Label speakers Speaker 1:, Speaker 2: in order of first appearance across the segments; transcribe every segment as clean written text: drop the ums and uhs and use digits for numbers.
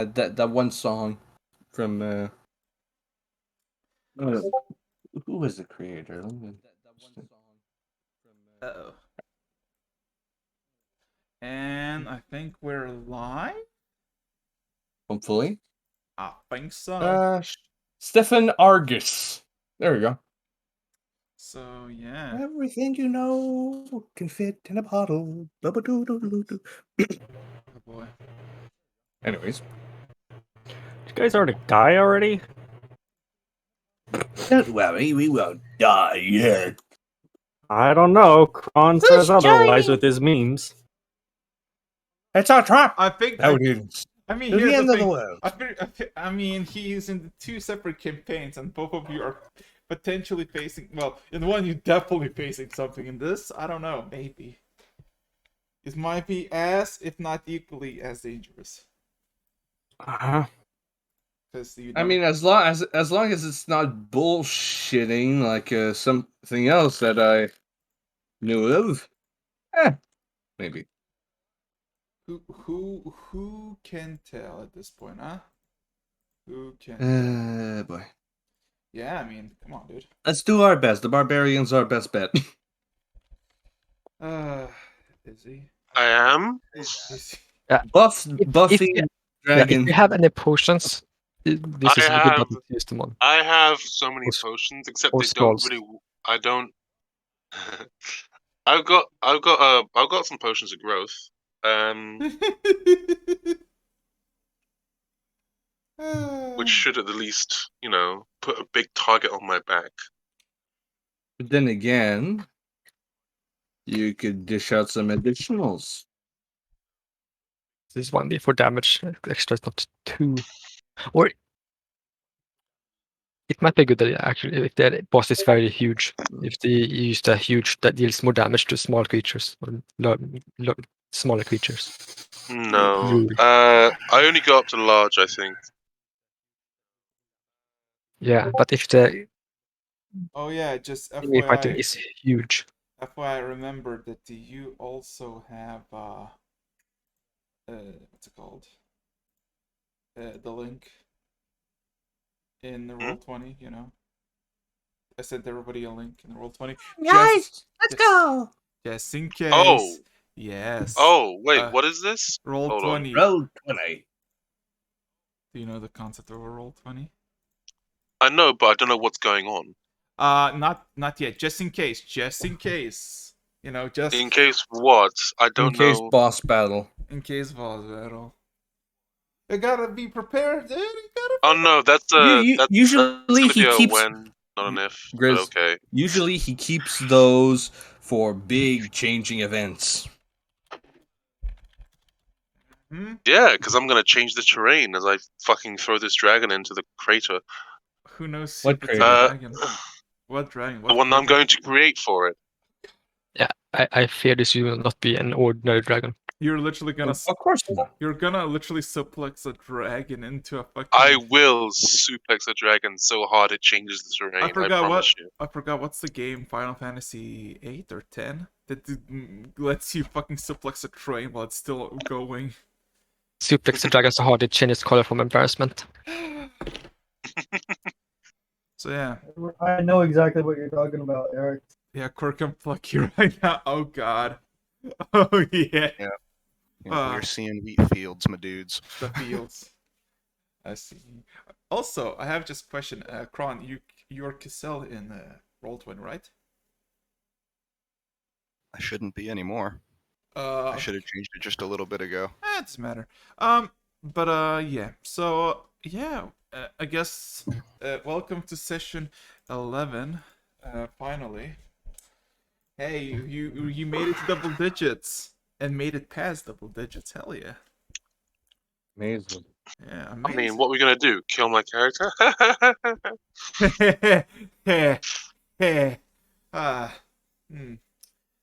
Speaker 1: that one song from who was the creator?
Speaker 2: Uh-oh. And I think we're live?
Speaker 1: Hopefully.
Speaker 2: I think so.
Speaker 1: Stefan Argus. There we go.
Speaker 2: So, yeah.
Speaker 1: Everything you know can fit in a bottle.
Speaker 2: Oh, boy.
Speaker 1: Anyways.
Speaker 3: You guys already die already?
Speaker 1: Don't worry, we won't die yet.
Speaker 3: I don't know. Kron says otherwise with his memes.
Speaker 1: It's our trap.
Speaker 2: I think...
Speaker 1: That is.
Speaker 2: I mean,
Speaker 1: Here's
Speaker 2: here's
Speaker 1: the end
Speaker 2: the
Speaker 1: of
Speaker 2: thing.
Speaker 1: the world.
Speaker 2: I mean, he's in two separate campaigns, and both of you are potentially facing... Well, in one, you're definitely facing something. In this, I don't know. Maybe. It might be as, if not equally, as dangerous.
Speaker 3: Uh-huh.
Speaker 1: I mean, as long as it's not bullshitting like something else that I knew of, maybe.
Speaker 2: Who can tell at this point, huh? Who can?
Speaker 1: Boy.
Speaker 2: Yeah, I mean, come on, dude.
Speaker 1: Let's do our best. The barbarian's our best bet.
Speaker 2: Is he?
Speaker 4: I am.
Speaker 3: Yeah.
Speaker 1: Buffy, dragon.
Speaker 3: If you have any potions, this is a good button to use them on.
Speaker 4: I have so many potions, except they don't really. I don't. I've got some potions of growth. Which should at the least, put a big target on my back.
Speaker 1: But then again, you could dish out some additionals.
Speaker 3: This is 1d4 damage. Extra is not 2. Or it might be good that actually, if the boss is very huge, if they use the huge that deals more damage to small creatures or smaller creatures.
Speaker 4: No, I only go up to large, I think.
Speaker 3: Yeah, but if the
Speaker 2: oh yeah, just
Speaker 3: enemy fighting
Speaker 2: FYI,
Speaker 3: is huge.
Speaker 2: FYI, remember that you also have what's it called? The link in the Roll20, I sent everybody a link in the Roll20.
Speaker 1: Guys, let's go.
Speaker 2: Just in case.
Speaker 4: Oh.
Speaker 2: Yes.
Speaker 4: Oh, wait, what is this?
Speaker 2: Roll20.
Speaker 1: Roll20.
Speaker 2: Do you know the concept of a Roll20?
Speaker 4: I know, but I don't know what's going on.
Speaker 2: Not yet. Just in case. Just in case. Just
Speaker 4: in case what? I don't know.
Speaker 1: In case boss battle.
Speaker 2: In case boss battle. You gotta be prepared, dude.
Speaker 4: Oh no, that's
Speaker 1: usually
Speaker 4: he keeps when, not an if.
Speaker 1: Grizz,
Speaker 4: okay.
Speaker 1: Usually he keeps those for big changing events.
Speaker 4: Yeah, because I'm gonna change the terrain as I fucking throw this dragon into the crater.
Speaker 2: Who knows?
Speaker 1: What crater?
Speaker 2: Dragon? What dragon?
Speaker 4: The one I'm going to create for it.
Speaker 3: Yeah, I fear this will not be an ordinary dragon.
Speaker 2: You're literally gonna.
Speaker 1: Of course not.
Speaker 2: You're gonna literally suplex a dragon into a fucking.
Speaker 4: I will suplex a dragon so hard it changes the terrain. I promise you.
Speaker 2: I forgot what's the game. Final Fantasy 8 or 10 that lets you fucking suplex a train while it's still going.
Speaker 3: Suplex the dragon so hard it changes color from embarrassment.
Speaker 2: So yeah.
Speaker 5: I know exactly what you're talking about, Eric.
Speaker 2: Yeah, Quirk can pluck you right now. Oh god. Oh yeah.
Speaker 6: Yeah. We're seeing wheat fields, my dudes.
Speaker 2: The fields. I see. Also, I have just a question. Kron, you're Cassell in Roll20, right?
Speaker 6: I shouldn't be anymore. I should have changed it just a little bit ago.
Speaker 2: It doesn't matter. Yeah. So yeah, I guess welcome to session 11. Finally. Hey, you made it to double digits and made it past double digits. Hell yeah.
Speaker 1: Amazing.
Speaker 2: Yeah, amazing.
Speaker 4: I mean, what are we gonna do? Kill my character?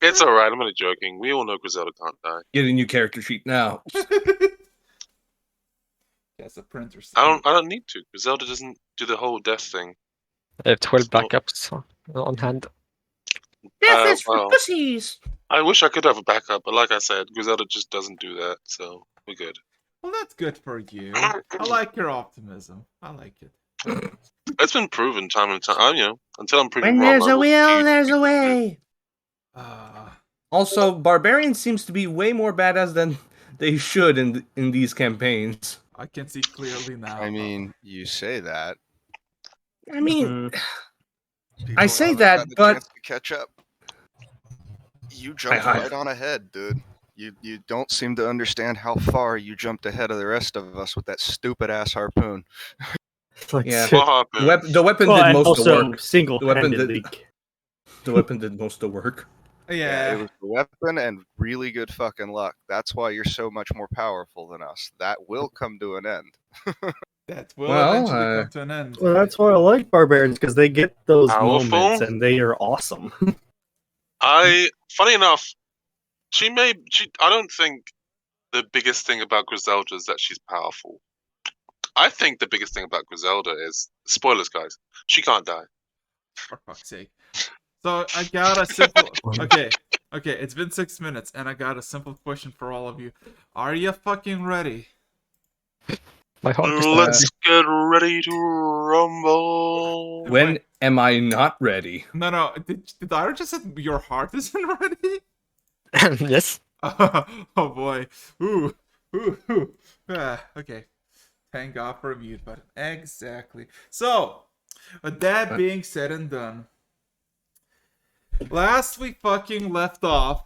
Speaker 4: It's alright, I'm only joking. We all know Griselda can't die.
Speaker 1: Get a new character sheet now.
Speaker 2: Yes, a printer.
Speaker 4: I don't need to. Griselda doesn't do the whole death thing.
Speaker 3: I have 12 backups on hand.
Speaker 1: Death is for pussies!
Speaker 4: I wish I could have a backup, but like I said, Griselda just doesn't do that, so we're good.
Speaker 2: Well, that's good for you. I like your optimism. I like it.
Speaker 4: It's been proven time and time. Until I'm proven
Speaker 1: When
Speaker 4: wrong.
Speaker 1: there's
Speaker 4: I
Speaker 1: a
Speaker 4: will
Speaker 1: will,
Speaker 4: continue to
Speaker 1: there's
Speaker 4: think
Speaker 1: a
Speaker 4: it's good.
Speaker 1: way. Also, barbarian seems to be way more badass than they should in these campaigns.
Speaker 2: I can see clearly now.
Speaker 6: I mean, you say that.
Speaker 1: I mean,
Speaker 6: People
Speaker 1: I say
Speaker 6: haven't
Speaker 1: that,
Speaker 6: gotten a
Speaker 1: but
Speaker 6: chance to catch up. You jumped right on ahead, dude. You don't seem to understand how far you jumped ahead of the rest of us with that stupid ass harpoon.
Speaker 1: Yeah.
Speaker 4: What happened?
Speaker 1: The weapon
Speaker 7: Well,
Speaker 1: did
Speaker 7: and
Speaker 1: most of the
Speaker 7: also
Speaker 1: work.
Speaker 7: single-handedly.
Speaker 1: The weapon did most of the work.
Speaker 2: Yeah.
Speaker 6: It was the weapon and really good fucking luck. That's why you're so much more powerful than us. That will come to an end.
Speaker 2: That will eventually come to an end.
Speaker 5: Well, that's why I like barbarians, because they get those
Speaker 4: Powerful?
Speaker 5: moments and they are awesome.
Speaker 4: Funny enough, I don't think the biggest thing about Griselda is that she's powerful. I think the biggest thing about Griselda is, spoilers, guys, she can't die.
Speaker 2: For fuck's sake. So I got a simple. Okay, it's been 6 minutes, and I got a simple question for all of you. Are you fucking ready?
Speaker 3: My heart is
Speaker 4: Let's get ready to rumble.
Speaker 1: When am I not ready?
Speaker 2: No. Did I just say your heart isn't ready?
Speaker 3: Yes.
Speaker 2: Oh boy. Ooh. Okay. Thank God for a mute button. Exactly. So, with that being said and done, last we fucking left off,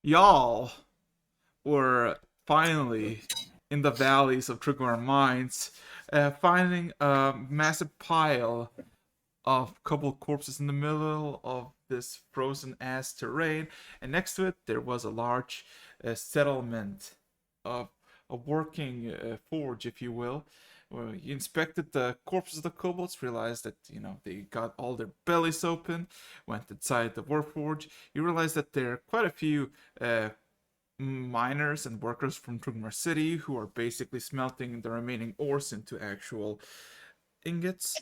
Speaker 2: y'all were finally in the valleys of Trigger Mines, finding a massive pile of cobalt corpses in the middle of this frozen ass terrain, and next to it there was a large settlement of a working forge, if you will. Where you inspected the corpses of the kobolds, realized that they got all their bellies open, went inside the warforge. You realized that there are quite a few miners and workers from Trugmar City who are basically smelting the remaining ores into actual ingots.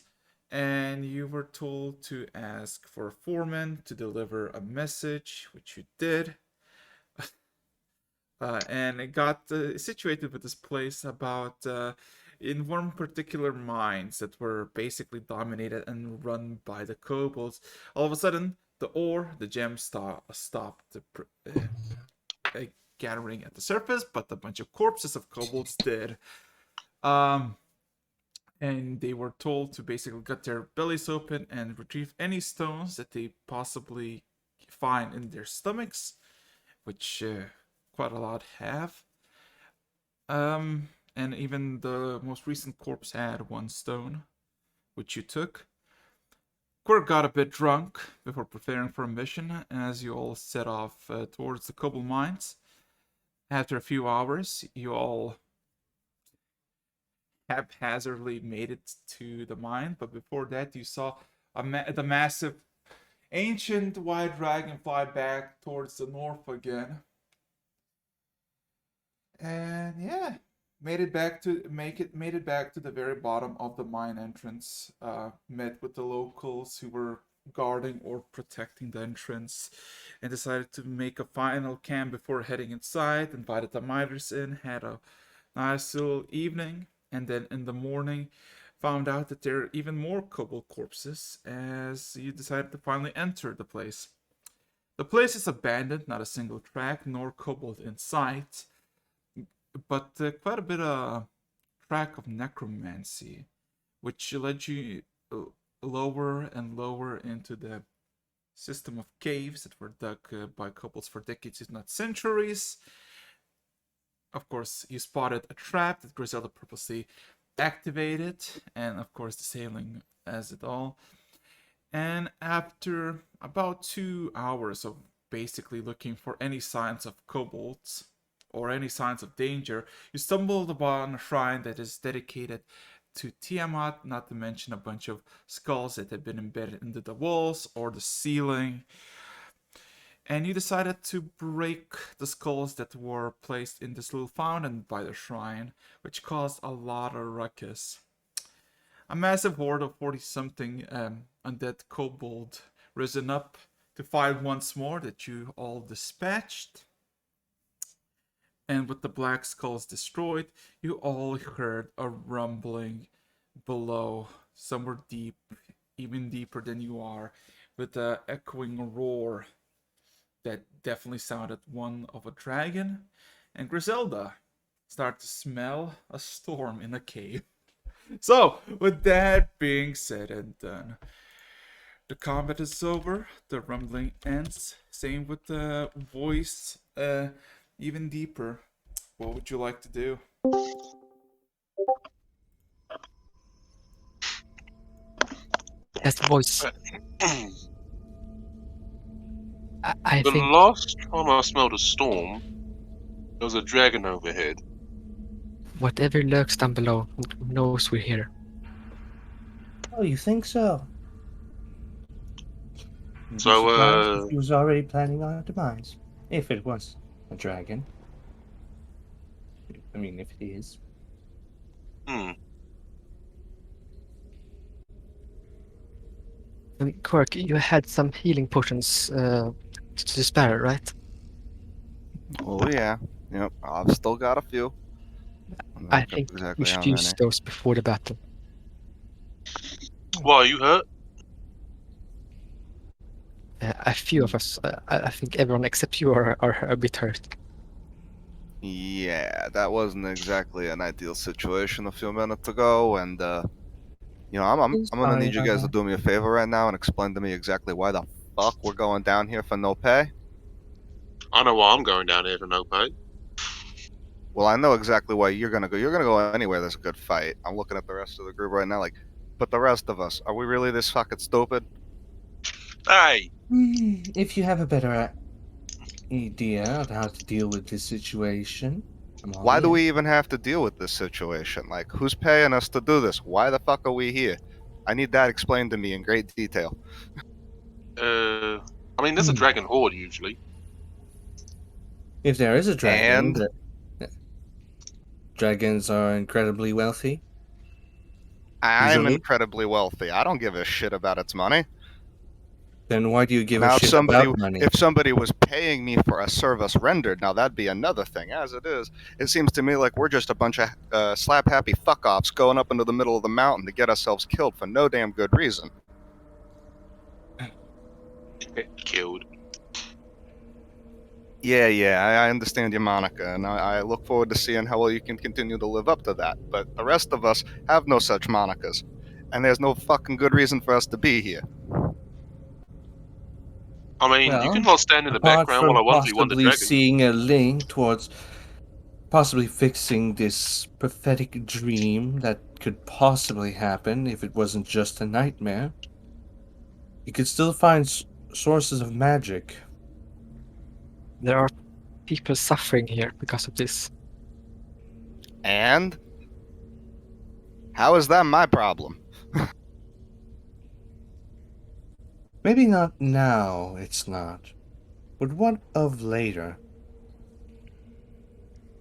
Speaker 2: And you were told to ask for a foreman to deliver a message, which you did. And it got situated with this place about in one particular mines that were basically dominated and run by the kobolds. All of a sudden, the gems stopped gathering at the surface, but a bunch of corpses of kobolds did. And they were told to basically cut their bellies open and retrieve any stones that they possibly find in their stomachs, which quite a lot have. And even the most recent corpse had one stone, which you took. Quirk got a bit drunk before preparing for a mission, as you all set off towards the kobold mines. After a few hours, you all haphazardly made it to the mine, but before that you saw the massive ancient white dragon fly back towards the north again. And yeah, made it back to the very bottom of the mine entrance. Met with the locals who were guarding or protecting the entrance, and decided to make a final camp before heading inside. Invited the miners in, had a nice little evening, and then in the morning found out that there are even more kobold corpses as you decided to finally enter the place. The place is abandoned, not a single track nor kobold in sight, but quite a bit of track of necromancy, which led you lower and lower into the system of caves that were dug by kobolds for decades, if not centuries. Of course, you spotted a trap that Griselda purposely activated, and of course the sailing as it all. And after about 2 hours of basically looking for any signs of kobolds or any signs of danger, you stumbled upon a shrine that is dedicated to Tiamat, not to mention a bunch of skulls that had been embedded into the walls or the ceiling. And you decided to break the skulls that were placed in this little fountain by the shrine, which caused a lot of ruckus. A massive horde of 40-something undead kobold risen up to fight once more that you all dispatched. and with the black skulls destroyed, you all heard a rumbling below, somewhere deep, even deeper than you are, with an echoing roar that definitely sounded one of a dragon. And Griselda started to smell a storm in a cave. So, with that being said and done, the combat is over, the rumbling ends, same with the voice, even deeper. What would you like to do?
Speaker 3: Yes, voice. I
Speaker 4: The
Speaker 3: think
Speaker 4: last time I smelled a storm, there was a dragon overhead.
Speaker 3: whatever lurks down below knows we're here.
Speaker 7: Oh, you think so? You'd be
Speaker 4: So,
Speaker 7: surprised if he was already planning our demise. If it was a dragon. I mean, if it is.
Speaker 3: Quirk, you had some healing potions to spare, right?
Speaker 6: Oh yeah. Yep. I've still got a few.
Speaker 3: I think we should use those before the battle.
Speaker 4: Why, are you hurt?
Speaker 3: A few of us, I think everyone except you are a bit hurt.
Speaker 6: Yeah, that wasn't exactly an ideal situation a few minutes ago, and I'm gonna need you guys to do me a favor right now and explain to me exactly why the fuck we're going down here for no pay.
Speaker 4: I know why I'm going down here for no pay.
Speaker 6: Well, I know exactly why you're gonna go. You're gonna go anywhere there's a good fight. I'm looking at the rest of the group right now, like, but the rest of us, are we really this fucking stupid?
Speaker 4: Hey!
Speaker 7: If you have a better idea of how to deal with this situation,
Speaker 6: why do we even have to deal with this situation? Like, who's paying us to do this? Why the fuck are we here? I need that explained to me in great detail.
Speaker 4: I mean, there's a dragon horde usually.
Speaker 7: If there is a dragon, dragons are incredibly wealthy.
Speaker 6: I'm
Speaker 7: Usually?
Speaker 6: incredibly wealthy. I don't give a shit about its money.
Speaker 7: Then why do you give
Speaker 6: Now,
Speaker 7: a shit about money?
Speaker 6: if somebody was paying me for a service rendered, now that'd be another thing. As it is, it seems to me like we're just a bunch of slap-happy fuck-offs going up into the middle of the mountain to get ourselves killed for no damn good reason.
Speaker 4: Killed.
Speaker 6: Yeah, I understand your Monica, and I look forward to seeing how well you can continue to live up to that. But the rest of us have no such Monicas, and there's no fucking good reason for us to be here.
Speaker 4: I mean, you can all stand in the background while I 1v1 the
Speaker 7: possibly
Speaker 4: dragon.
Speaker 7: seeing a link towards possibly fixing this pathetic dream that could possibly happen if it wasn't just a nightmare, you could still find sources of magic.
Speaker 3: There are people suffering here because of this.
Speaker 6: And? How is that my problem?
Speaker 7: Maybe not now, it's not. But what of later?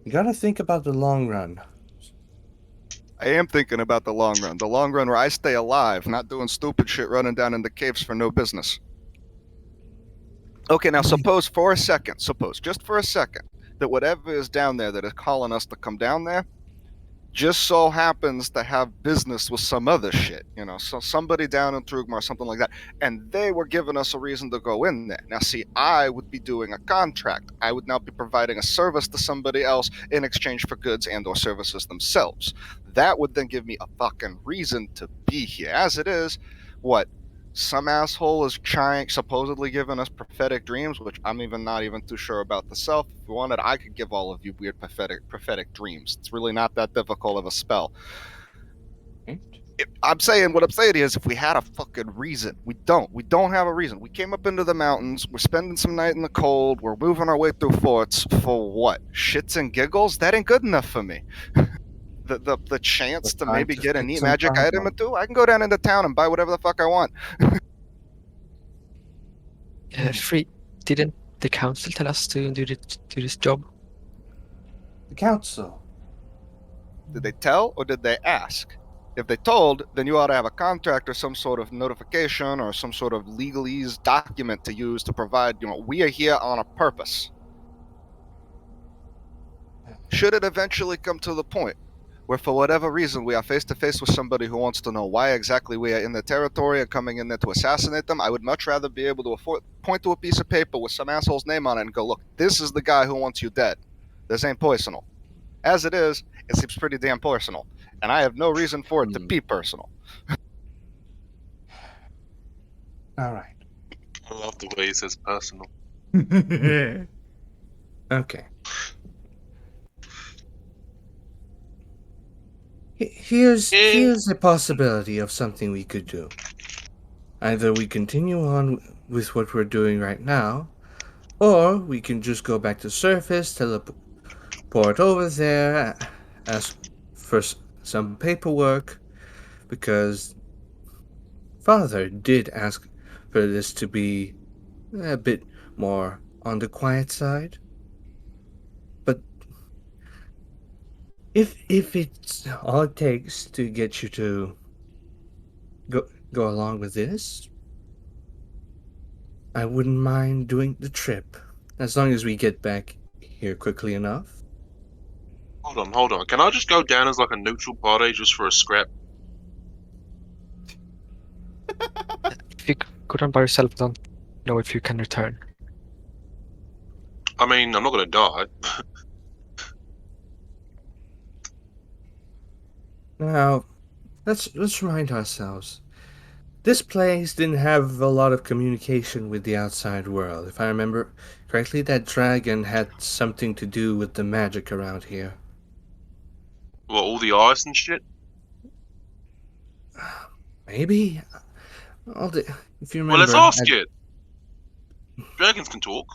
Speaker 7: You gotta think about the long run.
Speaker 6: I am thinking about the long run. The long run where I stay alive, not doing stupid shit running down in the caves for no business. Okay, now suppose just for a second, that whatever is down there that is calling us to come down there just so happens to have business with some other shit, so somebody down in Trugmar or something like that, and they were giving us a reason to go in there. Now see, I would be doing a contract. I would now be providing a service to somebody else in exchange for goods and or services themselves. That would then give me a fucking reason to be here. As it is, what? Some asshole is supposedly giving us prophetic dreams, which I'm not even too sure about the self. If you wanted, I could give all of you weird prophetic dreams. It's really not that difficult of a spell. What I'm saying is, if we had a fucking reason, we don't have a reason. We came up into the mountains, we're spending some night in the cold, we're moving our way through forts for what? Shits and giggles? That ain't good enough for me. The chance to maybe get a neat magic item or two, I can go down into town and buy whatever the fuck I want.
Speaker 3: Free, didn't the council tell us to do this job?
Speaker 7: The council.
Speaker 6: Did they tell or did they ask? If they told, then you ought to have a contract or some sort of notification or some sort of legalese document to use to provide, we are here on a purpose. should it eventually come to the point where for whatever reason we are face to face with somebody who wants to know why exactly we are in the territory and coming in there to assassinate them, I would much rather be able to point to a piece of paper with some asshole's name on it and go, look, this is the guy who wants you dead. This ain't personal. As it is, it seems pretty damn personal, and I have no reason for it to be personal.
Speaker 7: All right.
Speaker 4: I love the way he says personal.
Speaker 7: Okay. Here's a possibility of something we could do. Either we continue on with what we're doing right now, or we can just go back to surface, teleport over there, ask for some paperwork, because Father did ask for this to be a bit more on the quiet side. But if it's all it takes to get you to go along with this, I wouldn't mind doing the trip, as long as we get back here quickly enough.
Speaker 4: Hold on. Can I just go down as like a neutral party just for a scrap?
Speaker 3: If you go down by yourself, don't know if you can return.
Speaker 4: I mean, I'm not gonna die.
Speaker 7: Now, let's remind ourselves. This place didn't have a lot of communication with the outside world. If I remember correctly, that dragon had something to do with the magic around here.
Speaker 4: What, all the ice and shit?
Speaker 7: Maybe? If you remember...
Speaker 4: Well, let's ask it. Dragons can talk.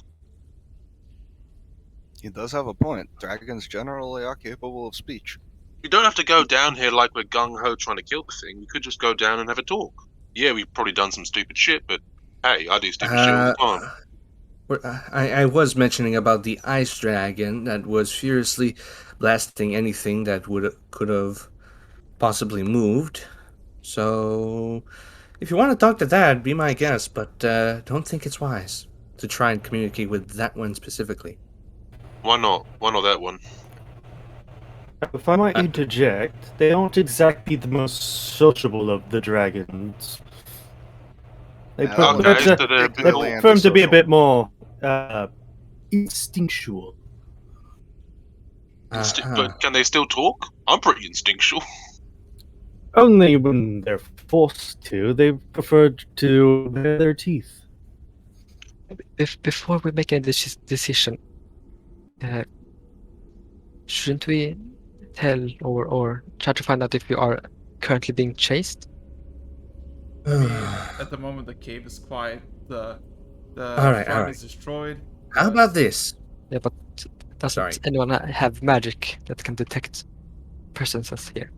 Speaker 6: He does have a point. Dragons generally are capable of speech.
Speaker 4: We don't have to go down here like we're gung-ho trying to kill the thing. We could just go down and have a talk. Yeah, we've probably done some stupid shit, but hey, I do stupid shit all the time.
Speaker 7: I was mentioning about the ice dragon that was furiously blasting anything that could have possibly moved. So, if you want to talk to that, be my guest, but don't think it's wise to try and communicate with that one specifically.
Speaker 4: Why not? Why not that one?
Speaker 5: If I might interject, they aren't exactly the most sociable of the dragons. They prefer them to be a bit more instinctual.
Speaker 4: But can they still talk? I'm pretty instinctual.
Speaker 5: Only when they're forced to. They prefer to bare their teeth.
Speaker 3: Before we make a decision, shouldn't we tell or try to find out if we are currently being chased?
Speaker 2: At the moment, the cave is quiet. The farm is destroyed.
Speaker 7: How about this?
Speaker 3: Yeah, but doesn't anyone have magic that can detect presences here?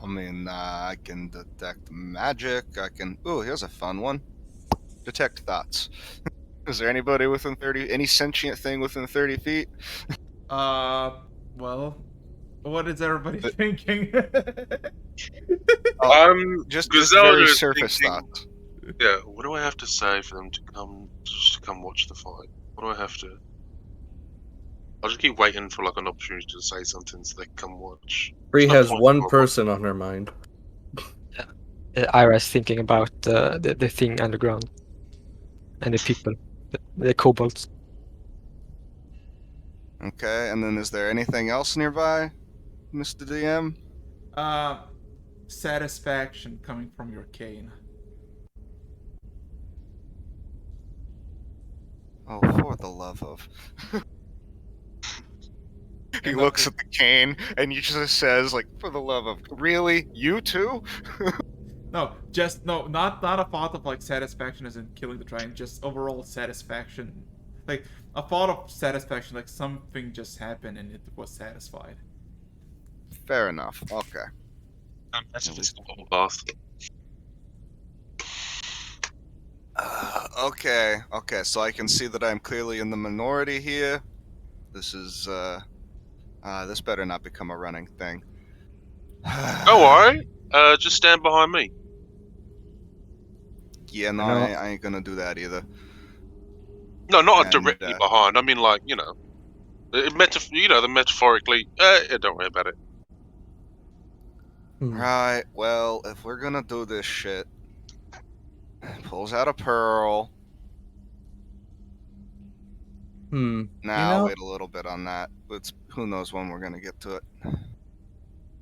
Speaker 6: I mean, I can detect magic. Ooh, here's a fun one. Detect thoughts. Is there anybody within 30? Any sentient thing within 30 feet?
Speaker 2: Well, what is everybody thinking?
Speaker 6: Just
Speaker 4: Griselda
Speaker 6: very
Speaker 4: is
Speaker 6: surface
Speaker 4: thinking,
Speaker 6: thoughts.
Speaker 4: Yeah, what do I have to say for them to come watch the fight? What do I have to... I'll just keep waiting for like an opportunity to say something so they can come watch.
Speaker 7: Bree has one person on her mind.
Speaker 3: Ira's thinking about the thing underground. And the people. The kobolds.
Speaker 6: Okay, and then is there anything else nearby, Mr. DM?
Speaker 2: Satisfaction coming from your cane.
Speaker 6: Oh, for the love of... He looks at the cane and he just says, like, for the love of... Really? You too?
Speaker 2: No, not a thought of like satisfaction as in killing the dragon, just overall satisfaction. Like a thought of satisfaction, like something just happened and it was satisfied.
Speaker 6: Fair enough. Okay.
Speaker 4: That's a physical bath.
Speaker 6: Okay, so I can see that I'm clearly in the minority here. This is, this better not become a running thing.
Speaker 4: Oh, alright. Just stand behind me.
Speaker 6: Yeah, no, I ain't gonna do that either.
Speaker 4: No, not directly behind. I mean, like, you know. Metaphorically, don't worry about it.
Speaker 6: Right, well, if we're gonna do this shit, pulls out a pearl. I'll wait a little bit on that. Who knows when we're gonna get to it.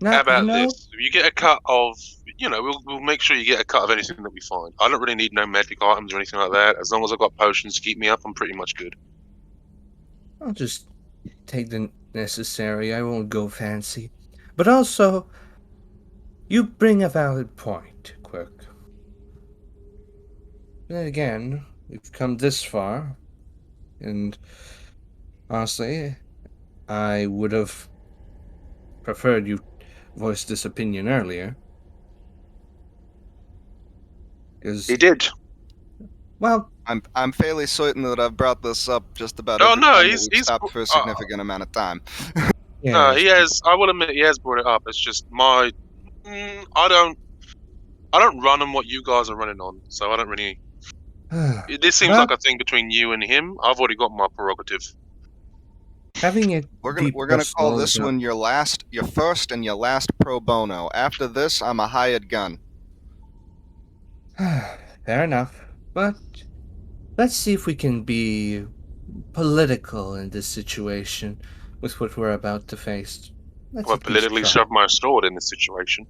Speaker 4: How about this? If you get a cut of, we'll make sure you get a cut of anything that we find. I don't really need no magic items or anything like that. As long as I've got potions to keep me up, I'm pretty much good.
Speaker 7: I'll just take the necessary. I won't go fancy. But also, you bring a valid point, Quirk. Then again, we've come this far, and honestly, I would have preferred you voice this opinion earlier.
Speaker 4: He did.
Speaker 7: Well,
Speaker 6: I'm fairly certain that I've brought this up just about
Speaker 4: Oh
Speaker 6: every
Speaker 4: no,
Speaker 6: time
Speaker 4: he's
Speaker 6: that we've stopped for a significant amount of time.
Speaker 4: No, he has. I will admit he has brought it up. It's just my. I don't run on what you guys are running on, so I don't really. This seems like a thing between you and him. I've already got my prerogative.
Speaker 7: Having it.
Speaker 6: We're gonna call this one your first and your last pro bono. After this, I'm a hired gun.
Speaker 7: Fair enough, but let's see if we can be political in this situation with what we're about to face.
Speaker 4: Well, politically shove my sword in this situation.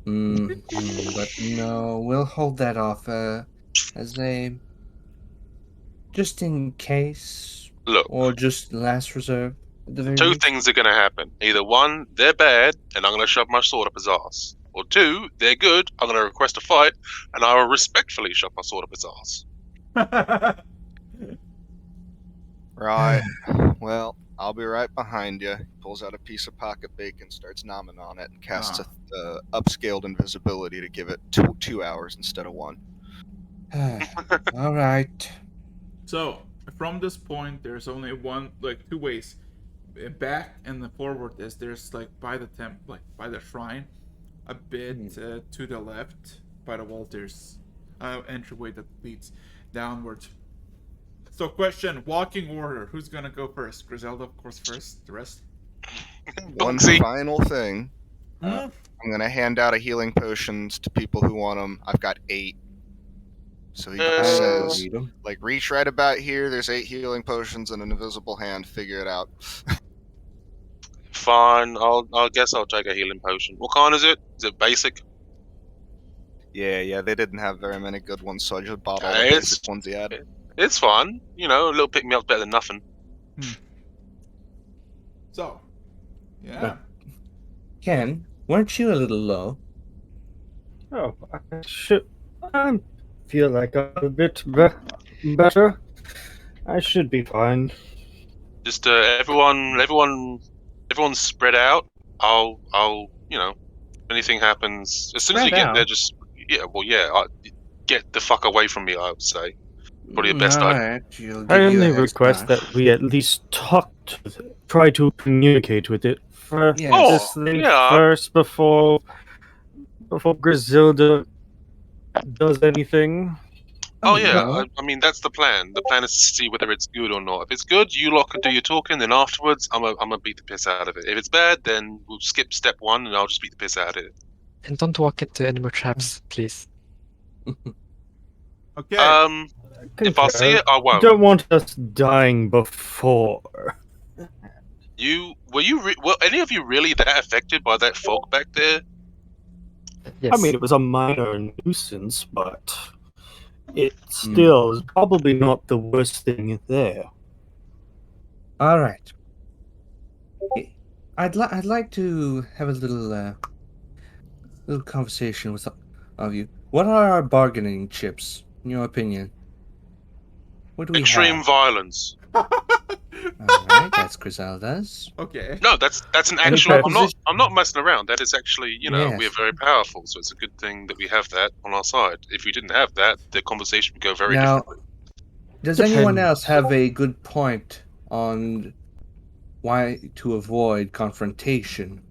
Speaker 7: But no, we'll hold that off as a just in case, or just last resort.
Speaker 4: Two things are going to happen. Either one, they're bad, and I'm going to shove my sword up his ass. Or two, they're good, I'm going to request a fight, and I will respectfully shove my sword up his ass.
Speaker 6: Right. Well, I'll be right behind you. He pulls out a piece of pocket bacon, starts nomming on it, and casts a upscaled invisibility to give it 2 hours instead of 1.
Speaker 7: All right.
Speaker 2: So from this point, there's only two ways. Back and the forward is there's by the shrine, a bit to the left by the wall. There's entryway that leads downwards. So question, walking order. Who's gonna go first? Griselda, of course, first. The rest.
Speaker 6: One final thing. I'm gonna hand out a healing potions to people who want them. I've got 8. So he just says, reach right about here. There's 8 healing potions and an invisible hand. Figure it out.
Speaker 4: Fine. I guess I'll take a healing potion. What kind is it? Is it basic?
Speaker 6: Yeah. They didn't have very many good ones, so I just bought all the basic ones he had.
Speaker 4: It's fun. A little pick me up's better than nothing.
Speaker 2: So, yeah.
Speaker 7: Ken, weren't you a little low?
Speaker 5: Oh, I feel like I'm a bit better. I should be fine.
Speaker 4: Just everyone spread out. I'll if anything happens, as soon as you get there, just get the fuck away from me. I would say probably the best idea.
Speaker 5: I only request that we at least try to communicate with it first before Griselda does anything.
Speaker 4: Oh yeah, I mean that's the plan. The plan is to see whether it's good or not. If it's good, you lot can do your talking. Then afterwards, I'm gonna beat the piss out of it. If it's bad, then we'll skip step 1 and I'll just beat the piss out of it.
Speaker 3: And don't walk into any more traps, please.
Speaker 2: Okay.
Speaker 4: If I see it, I won't.
Speaker 5: You don't want us dying before.
Speaker 4: Were any of you really that affected by that fog back there?
Speaker 3: Yes.
Speaker 5: I mean, it was a minor nuisance, but it still is probably not the worst thing there.
Speaker 7: All right. I'd like to have a little conversation with of you. What are our bargaining chips, in your opinion? What do we
Speaker 4: Extreme
Speaker 7: have?
Speaker 4: violence.
Speaker 7: All right, that's Griselda's.
Speaker 2: Okay.
Speaker 4: No, that's an actual. I'm not messing around. That is actually, we're very powerful, so it's a good thing that we have that on our side. If we didn't have that, the conversation would go very differently.
Speaker 7: Does anyone else have a good point on why to avoid confrontation?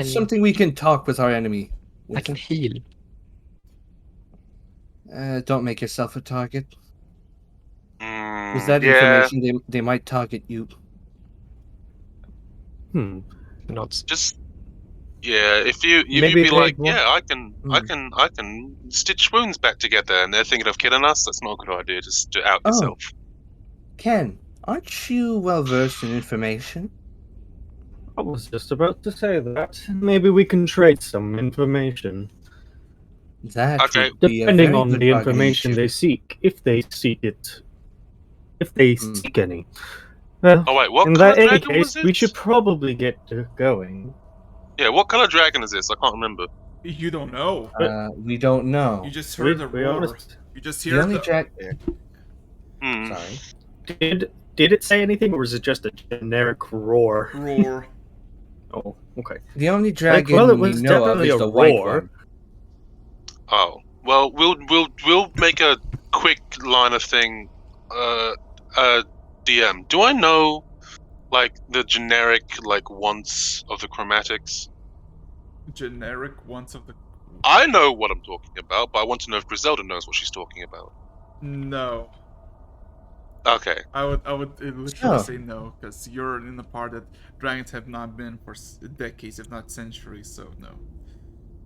Speaker 7: Something we can talk with our enemy with.
Speaker 3: I can heal.
Speaker 7: Don't make yourself a target. With that information, they might target you.
Speaker 3: Nods.
Speaker 4: Just if you'd
Speaker 5: Maybe
Speaker 4: be
Speaker 5: they
Speaker 4: like,
Speaker 5: won't-
Speaker 4: I can stitch wounds back together, and they're thinking of killing us. That's not a good idea. Just to out yourself.
Speaker 7: Ken, aren't you well versed in information?
Speaker 5: I was just about to say that. Maybe we can trade some information.
Speaker 7: That
Speaker 4: Okay.
Speaker 7: would be
Speaker 5: Depending
Speaker 7: a very
Speaker 5: on
Speaker 7: good
Speaker 5: the
Speaker 7: bargaining
Speaker 5: information
Speaker 7: chip.
Speaker 5: they seek, if they seek it. If they seek any. Well,
Speaker 4: Oh wait, what
Speaker 5: in
Speaker 4: color
Speaker 5: that any
Speaker 4: dragon was
Speaker 5: case, we
Speaker 4: this?
Speaker 5: should probably get going.
Speaker 4: Yeah, what color dragon is this? I can't remember.
Speaker 2: You don't know.
Speaker 7: We don't know.
Speaker 2: You just heard the
Speaker 5: We
Speaker 2: roar.
Speaker 5: honest.
Speaker 2: You just
Speaker 7: The
Speaker 2: hear
Speaker 7: only
Speaker 4: Hmm.
Speaker 7: Sorry.
Speaker 5: Did it say anything, or was it just a generic roar?
Speaker 2: roar.
Speaker 5: Oh, okay.
Speaker 7: The only dragon
Speaker 5: well, it
Speaker 7: we
Speaker 5: was
Speaker 7: know of
Speaker 5: definitely
Speaker 7: is
Speaker 5: a
Speaker 7: the white
Speaker 5: roar.
Speaker 7: one.
Speaker 4: Oh well, we'll make a quick line of thing. DM, do I know like the generic like wants of the chromatics?
Speaker 2: Generic ones of the.
Speaker 4: I know what I'm talking about, but I want to know if Griselda knows what she's talking about.
Speaker 2: No.
Speaker 4: Okay.
Speaker 2: I would literally
Speaker 7: Sure.
Speaker 2: say no, because you're in the part that dragons have not been for decades, if not centuries. So no.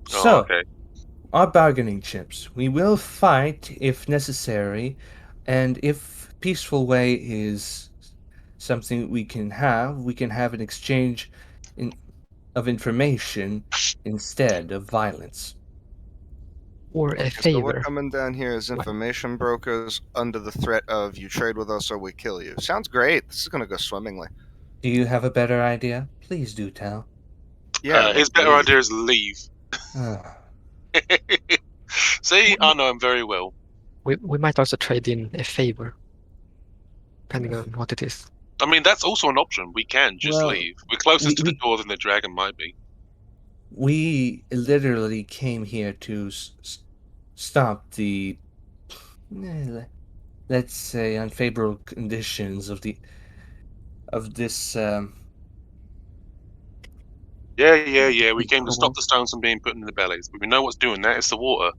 Speaker 7: So,
Speaker 4: Okay.
Speaker 7: our bargaining chips. We will fight if necessary, and if peaceful way is something we can have an exchange of information instead of violence.
Speaker 3: Or a
Speaker 6: So we're
Speaker 3: favor.
Speaker 6: coming down here as information brokers under the threat of you trade with us or we kill you. Sounds great. This is going to go swimmingly.
Speaker 7: Do you have a better idea? Please do tell.
Speaker 6: Yeah.
Speaker 4: His better
Speaker 6: leave.
Speaker 4: idea is leave.
Speaker 7: Ah,
Speaker 4: See, I know him very well.
Speaker 3: We might also trade in a favor, depending on what it is.
Speaker 4: I mean, that's also an option. We can just
Speaker 7: Well,
Speaker 4: leave. We're closer to the
Speaker 7: we-
Speaker 4: door than the dragon might be.
Speaker 7: we literally came here to stop the, let's say, unfavorable conditions of this.
Speaker 4: Yeah. We came to stop the stones from being put in the bellies. But we know what's doing that. It's the water.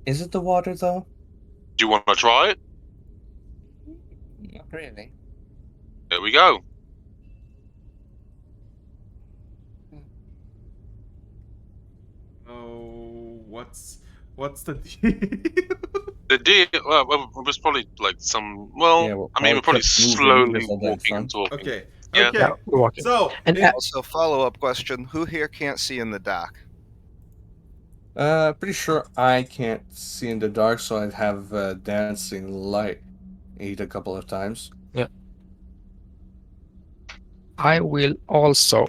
Speaker 7: Is it the water though?
Speaker 4: Do you want to try it?
Speaker 7: Not really.
Speaker 4: There we go.
Speaker 2: Oh, what's the deal?
Speaker 4: The deal. Well, it was probably like some. Well,
Speaker 7: Yeah, we'll
Speaker 4: I mean, we're
Speaker 7: probably
Speaker 4: probably
Speaker 7: kept moving
Speaker 4: slowly
Speaker 7: until then,
Speaker 4: walking and
Speaker 7: son.
Speaker 4: talking.
Speaker 2: Okay.
Speaker 4: Yeah.
Speaker 2: Okay.
Speaker 3: Yeah, we're walking.
Speaker 2: So
Speaker 3: And
Speaker 6: Also, follow-up question: who here can't see in the dark?
Speaker 7: Pretty sure I can't see in the dark, so I'd have dancing light eat a couple of times.
Speaker 3: I will also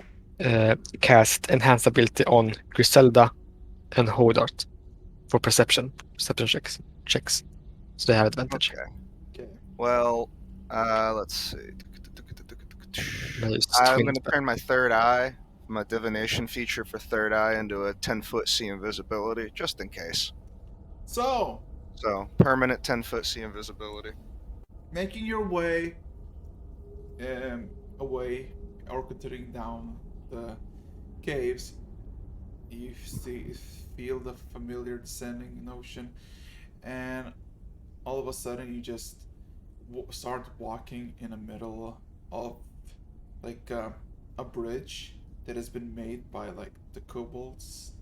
Speaker 3: cast Enhance Ability on Griselda and Hodart for perception checks. So they have advantage.
Speaker 6: Okay. Well, let's see.
Speaker 3: I use
Speaker 6: I'm
Speaker 3: twin
Speaker 6: going to
Speaker 3: spell.
Speaker 6: turn my third eye, my divination feature for third eye, into a 10-foot sea invisibility, just in case.
Speaker 2: So
Speaker 6: Permanent 10-foot sea invisibility.
Speaker 2: making your way away or continuing down the caves, you feel the familiar descending ocean, and all of a sudden you just start walking in the middle of like a bridge that has been made by like the kobolds,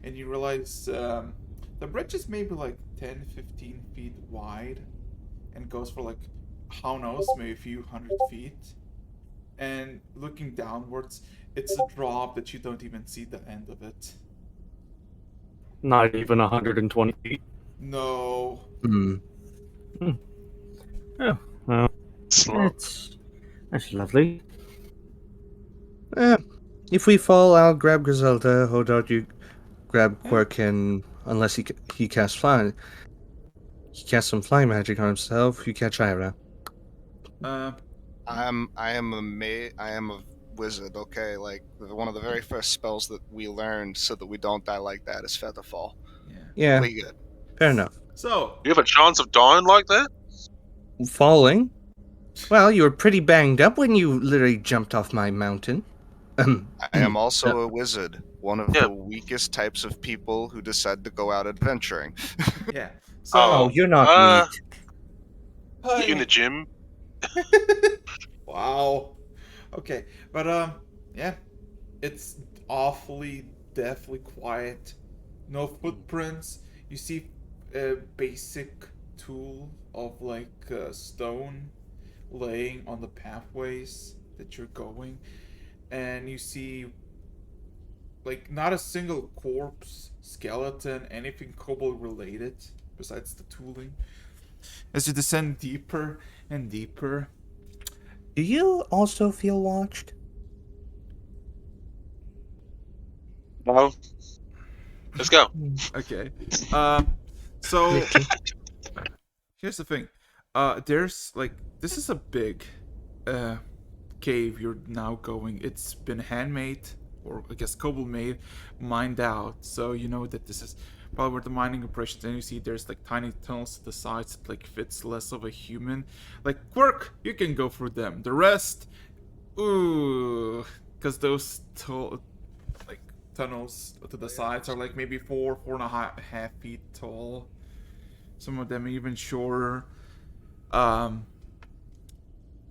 Speaker 2: and you realize the bridge is maybe like 10-15 feet wide and goes for like, how knows, maybe a few hundred feet. And looking downwards, it's a drop that you don't even see the end of it.
Speaker 5: Not even 120 feet.
Speaker 2: No.
Speaker 5: Oh, well,
Speaker 4: Slow.
Speaker 5: that's lovely.
Speaker 7: If we fall, I'll grab Griselda. Hodart, you grab Quirk, and unless he casts fly, he casts some fly magic on himself. You catch Ira.
Speaker 2: Uh,
Speaker 6: I am a wizard. Okay, like one of the very first spells that we learned so that we don't die like that is Featherfall.
Speaker 7: Yeah,
Speaker 6: We good.
Speaker 7: fair enough.
Speaker 2: so
Speaker 4: You have a chance of dying like that?
Speaker 7: Falling? Well, you were pretty banged up when you literally jumped off my mountain.
Speaker 6: I am also a wizard, one of the weakest types of people who decide to go out adventuring.
Speaker 2: yeah. So
Speaker 7: Oh, you're not
Speaker 4: uh,
Speaker 7: meat.
Speaker 4: You in the gym?
Speaker 2: Wow. Okay, but yeah, it's awfully, deathly quiet. No footprints. You see a basic tool of like stone laying on the pathways that you're going, and you see like not a single corpse, skeleton, anything kobold related besides the tooling. As you descend deeper and deeper.
Speaker 7: Do you also feel watched?
Speaker 4: No. Let's go.
Speaker 2: Okay. So here's the thing. There's like this is a big cave you're now going. It's been handmade, or I guess kobold made, mined out. So you know that this is probably where the mining operations. And you see there's like tiny tunnels to the sides that like fits less of a human. Like Quirk, you can go through them. The rest, ooh, because those like tunnels to the sides are like maybe 4.5 feet tall. Some of them even shorter. But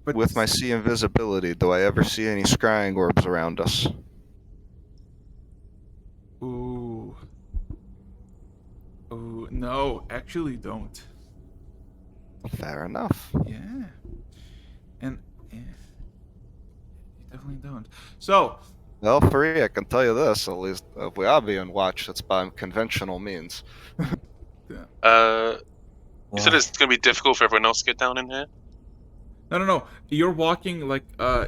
Speaker 6: With my sea invisibility, do I ever see any scrying orbs around us?
Speaker 2: Ooh, no, actually don't.
Speaker 6: Fair enough.
Speaker 2: Yeah, and yeah, you definitely don't. So,
Speaker 6: Well, Free, I can tell you this, at least if we are being watched, it's by conventional means.
Speaker 4: You said it's gonna be difficult for everyone else to get down in here?
Speaker 2: no. You're walking like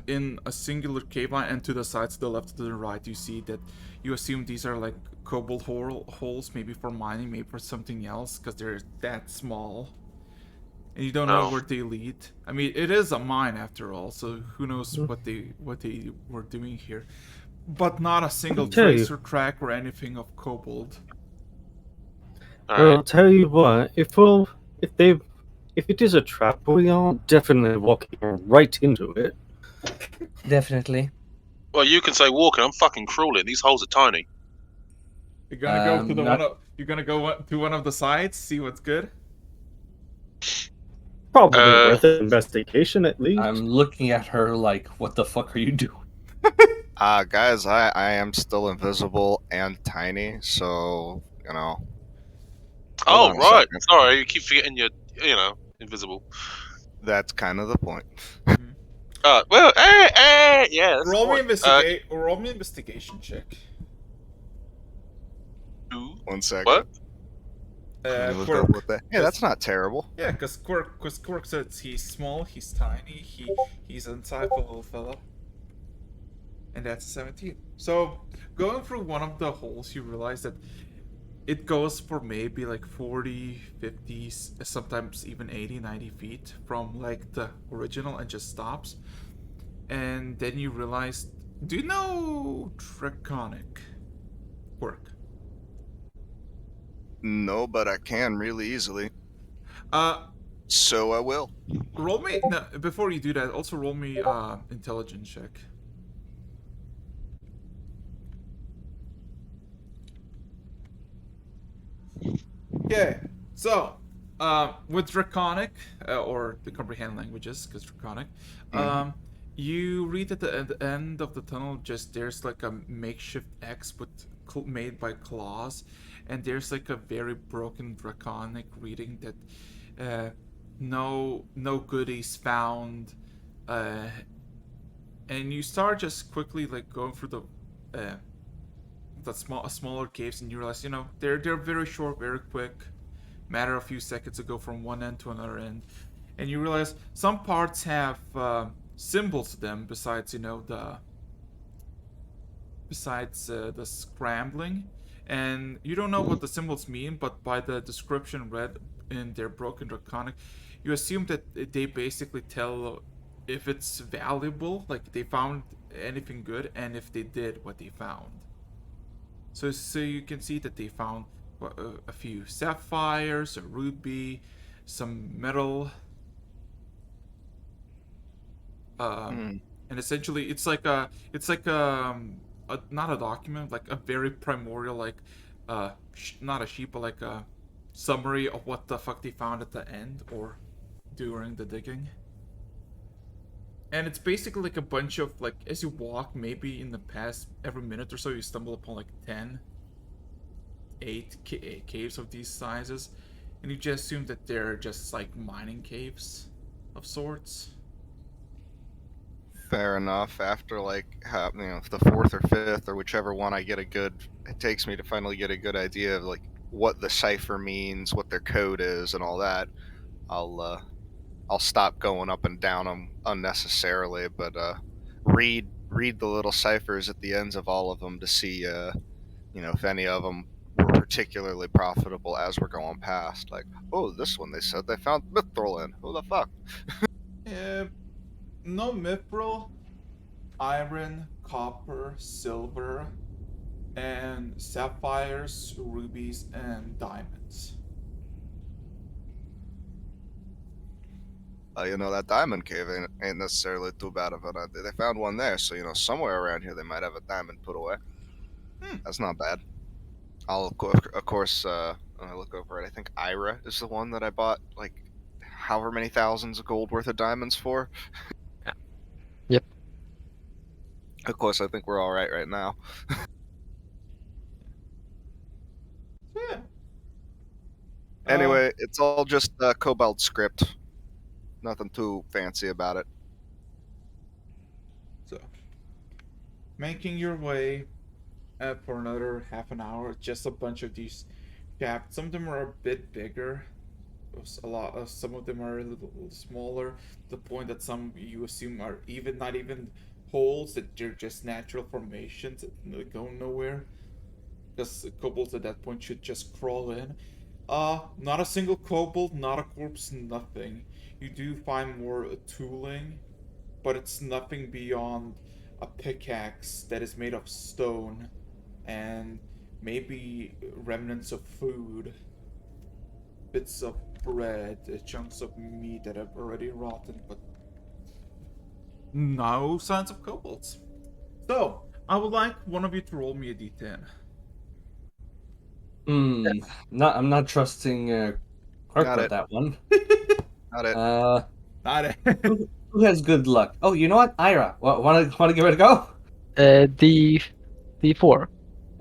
Speaker 2: in a singular cave line, and to the sides, to the left, to the right, you see that you assume these are like kobold holes, maybe for mining, maybe for something else, because they're that small, and you don't know where they lead. I mean, it is a mine after all, so who knows what they were doing here, but not a single trace or track or anything of kobold.
Speaker 5: Well, I'll tell you what, if it is a trap, we are definitely walking right into it.
Speaker 7: Definitely.
Speaker 4: Well, you can say walking. I'm fucking crawling. These holes are tiny.
Speaker 2: You're gonna go to the you're gonna go to one of the sides, see what's good.
Speaker 5: Probably worth an investigation at least.
Speaker 7: I'm looking at her like, what the fuck are you doing?
Speaker 6: Guys, I am still invisible and tiny, so, you know.
Speaker 4: Oh, right. Sorry, you keep forgetting you're, invisible.
Speaker 6: That's kind of the point.
Speaker 4: Well, yeah.
Speaker 2: Roll me investigation check.
Speaker 6: 1 second.
Speaker 4: What?
Speaker 2: Quirk.
Speaker 6: Hey, that's not terrible.
Speaker 2: Yeah, because Quirk says he's small, he's tiny, he's an insightful little fellow. And that's a 17. So, going through one of the holes, you realize that it goes for maybe like 40, 50, sometimes even 80, 90 feet from like the original and just stops. And then you realize, do you know Draconic Quirk?
Speaker 6: No, but I can really easily. So I will.
Speaker 2: Roll me, no, before you do that, also roll me intelligence check. Okay, so with Draconic, or the comprehend languages, because Draconic, you read at the end of the tunnel, just there's like a makeshift X made by claws, and there's like a very broken Draconic reading that no goodies found, and you start just quickly like going through the smaller caves, and you realize, they're very short, very quick, matter of a few seconds to go from one end to another end, and you realize some parts have symbols to them besides the scrambling, and you don't know what the symbols mean, but by the description read in their broken Draconic, you assume that they basically tell if it's valuable, like they found anything good, and if they did what they found. So you can see that they found a few sapphires, a ruby, some metal, and essentially it's like not a document, like a very primordial, like not a sheet, but like a summary of what the fuck they found at the end, or during the digging. And it's basically like a bunch of, like, as you walk, maybe in the past, every minute or so, you stumble upon like 8 caves of these sizes. And you just assume that they're just like mining caves of sorts.
Speaker 6: Fair enough. After like, the 4th or 5th or whichever one it takes me to finally get a good idea of like what the cipher means, what their code is, and all that. I'll stop going up and down them unnecessarily, but read the little ciphers at the ends of all of them to see if any of them were particularly profitable as we're going past. Like, oh, this one they said they found mithril in. Who the fuck?
Speaker 2: No mithril, iron, copper, silver, and sapphires, rubies, and diamonds.
Speaker 6: That diamond cave ain't necessarily too bad of it. They found one there, so somewhere around here they might have a diamond put away. That's not bad. I'll of course when I look over it, I think Ira is the one that I bought like however many thousands of gold worth of diamonds for.
Speaker 3: Yep.
Speaker 6: Of course, I think we're all right now.
Speaker 2: Yeah.
Speaker 6: Anyway, it's all just Cobalt script. Nothing too fancy about it.
Speaker 2: So, making your way for another half an hour, just a bunch of these shafts. Some of them are a bit bigger. Some of them are a little smaller. To the point that some you assume are not even holes, that they're just natural formations that go nowhere. Because kobolds at that point should just crawl in. Not a single kobold, not a corpse, nothing. You do find more tooling, but it's nothing beyond a pickaxe that is made of stone and maybe remnants of food, bits of bread, chunks of meat that have already rotten, but no signs of kobolds. So, I would like one of you to roll me a d10.
Speaker 7: I'm not trusting Harp with that one.
Speaker 6: Not it.
Speaker 2: Not it.
Speaker 7: Who has good luck? Oh, you know what? Ira, want to give it a go?
Speaker 3: D4.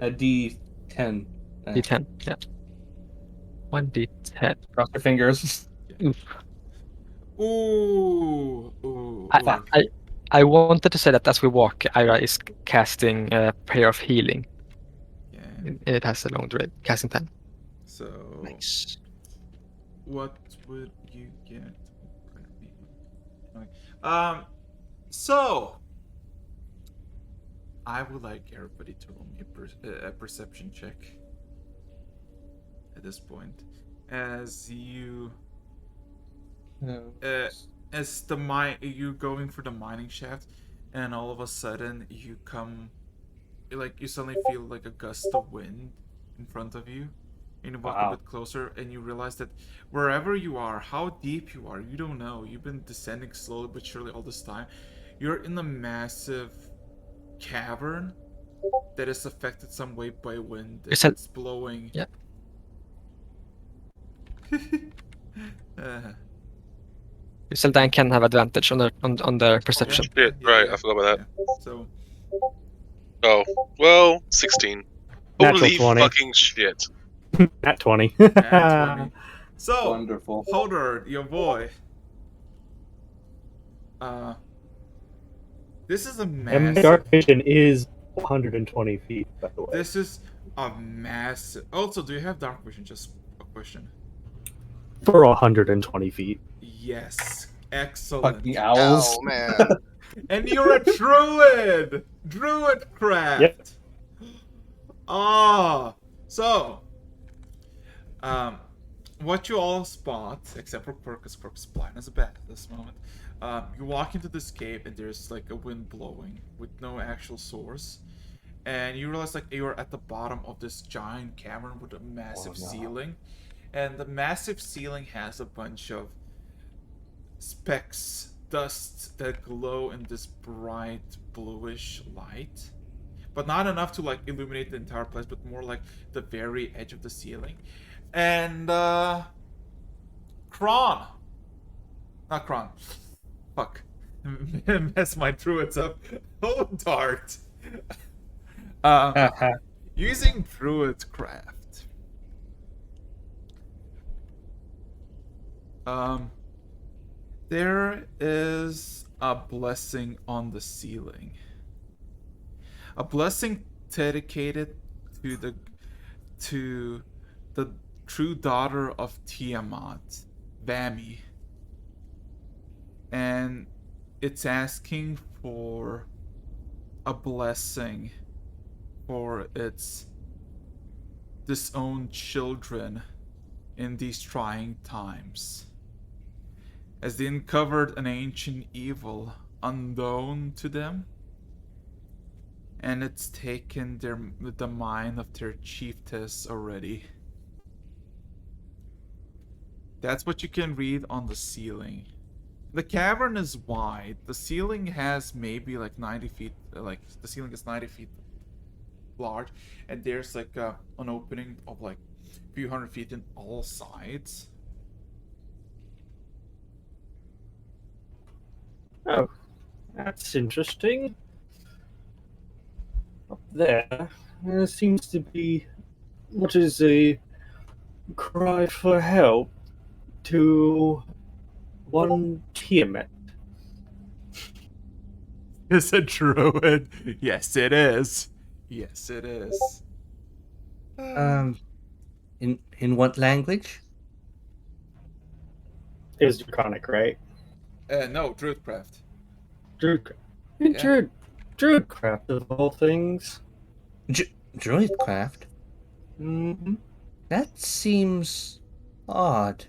Speaker 7: D10.
Speaker 3: D10. Yeah. 1d10.
Speaker 7: Cross your fingers.
Speaker 3: Oof.
Speaker 2: Ooh.
Speaker 3: I wanted to say that as we walk, Ira is casting a prayer of healing.
Speaker 2: Yeah.
Speaker 3: It has a long casting time.
Speaker 2: So
Speaker 6: Nice.
Speaker 2: What would you get? So I would like everybody to roll me a perception check at this point, as you you going for the mining shaft, and all of a sudden you suddenly feel like a gust of wind in front of you, and you walk a bit closer, and you realize that wherever you are, how deep you are, you don't know. You've been descending slowly but surely all this time. You're in a massive cavern that is affected some way by wind. It's blowing.
Speaker 3: Yeah. Zelda can have advantage on their perception.
Speaker 4: Shit, right, I forgot about that.
Speaker 2: So.
Speaker 4: Oh, well, 16. Holy
Speaker 5: 20.
Speaker 4: fucking shit.
Speaker 5: At 20.
Speaker 2: At 20. So,
Speaker 1: Wonderful.
Speaker 2: Holder, your boy. This is a
Speaker 5: And
Speaker 2: massive.
Speaker 5: dark vision is 120 feet, by the way.
Speaker 2: This is a massive. Also, do you have dark vision? Just a question.
Speaker 5: For 120 feet.
Speaker 2: Yes. Excellent.
Speaker 7: Fucking owls.
Speaker 6: Oh, man.
Speaker 2: And you're a druid! Druidcraft!
Speaker 5: Yep.
Speaker 2: So, what you all spot, except for Quirk, because Quirk's blind as a bat at this moment, you walk into this cave and there's like a wind blowing with no actual source, and you realize like you're at the bottom of this giant cavern with a massive ceiling, and the massive ceiling has a bunch of specks, dust that glow in this bright bluish light, but not enough to like illuminate the entire place, but more like the very edge of the ceiling. And Kron, Not Kron. Fuck. Mess my druids up. Oh, Dart. Using Druidcraft. There is a blessing on the ceiling. A blessing dedicated to the true daughter of Tiamat, Vami. And it's asking for a blessing for its disowned children in these trying times, as they uncovered an ancient evil unknown to them, and it's taken the mind of their chiefess already. That's what you can read on the ceiling. The cavern is wide. The ceiling has maybe like 90 feet, like the ceiling is 90 feet large, and there's like an opening of like a few hundred feet in all sides.
Speaker 5: Oh, that's interesting. Up there seems to be what is a cry for help to one Tiamat.
Speaker 2: Is a druid? Yes, it is. Yes, it is.
Speaker 7: In what language?
Speaker 5: It was Draconic, right?
Speaker 2: No, Druidcraft.
Speaker 5: Druidcraft of all things.
Speaker 7: Druidcraft?
Speaker 5: Mm-hmm.
Speaker 7: That seems odd.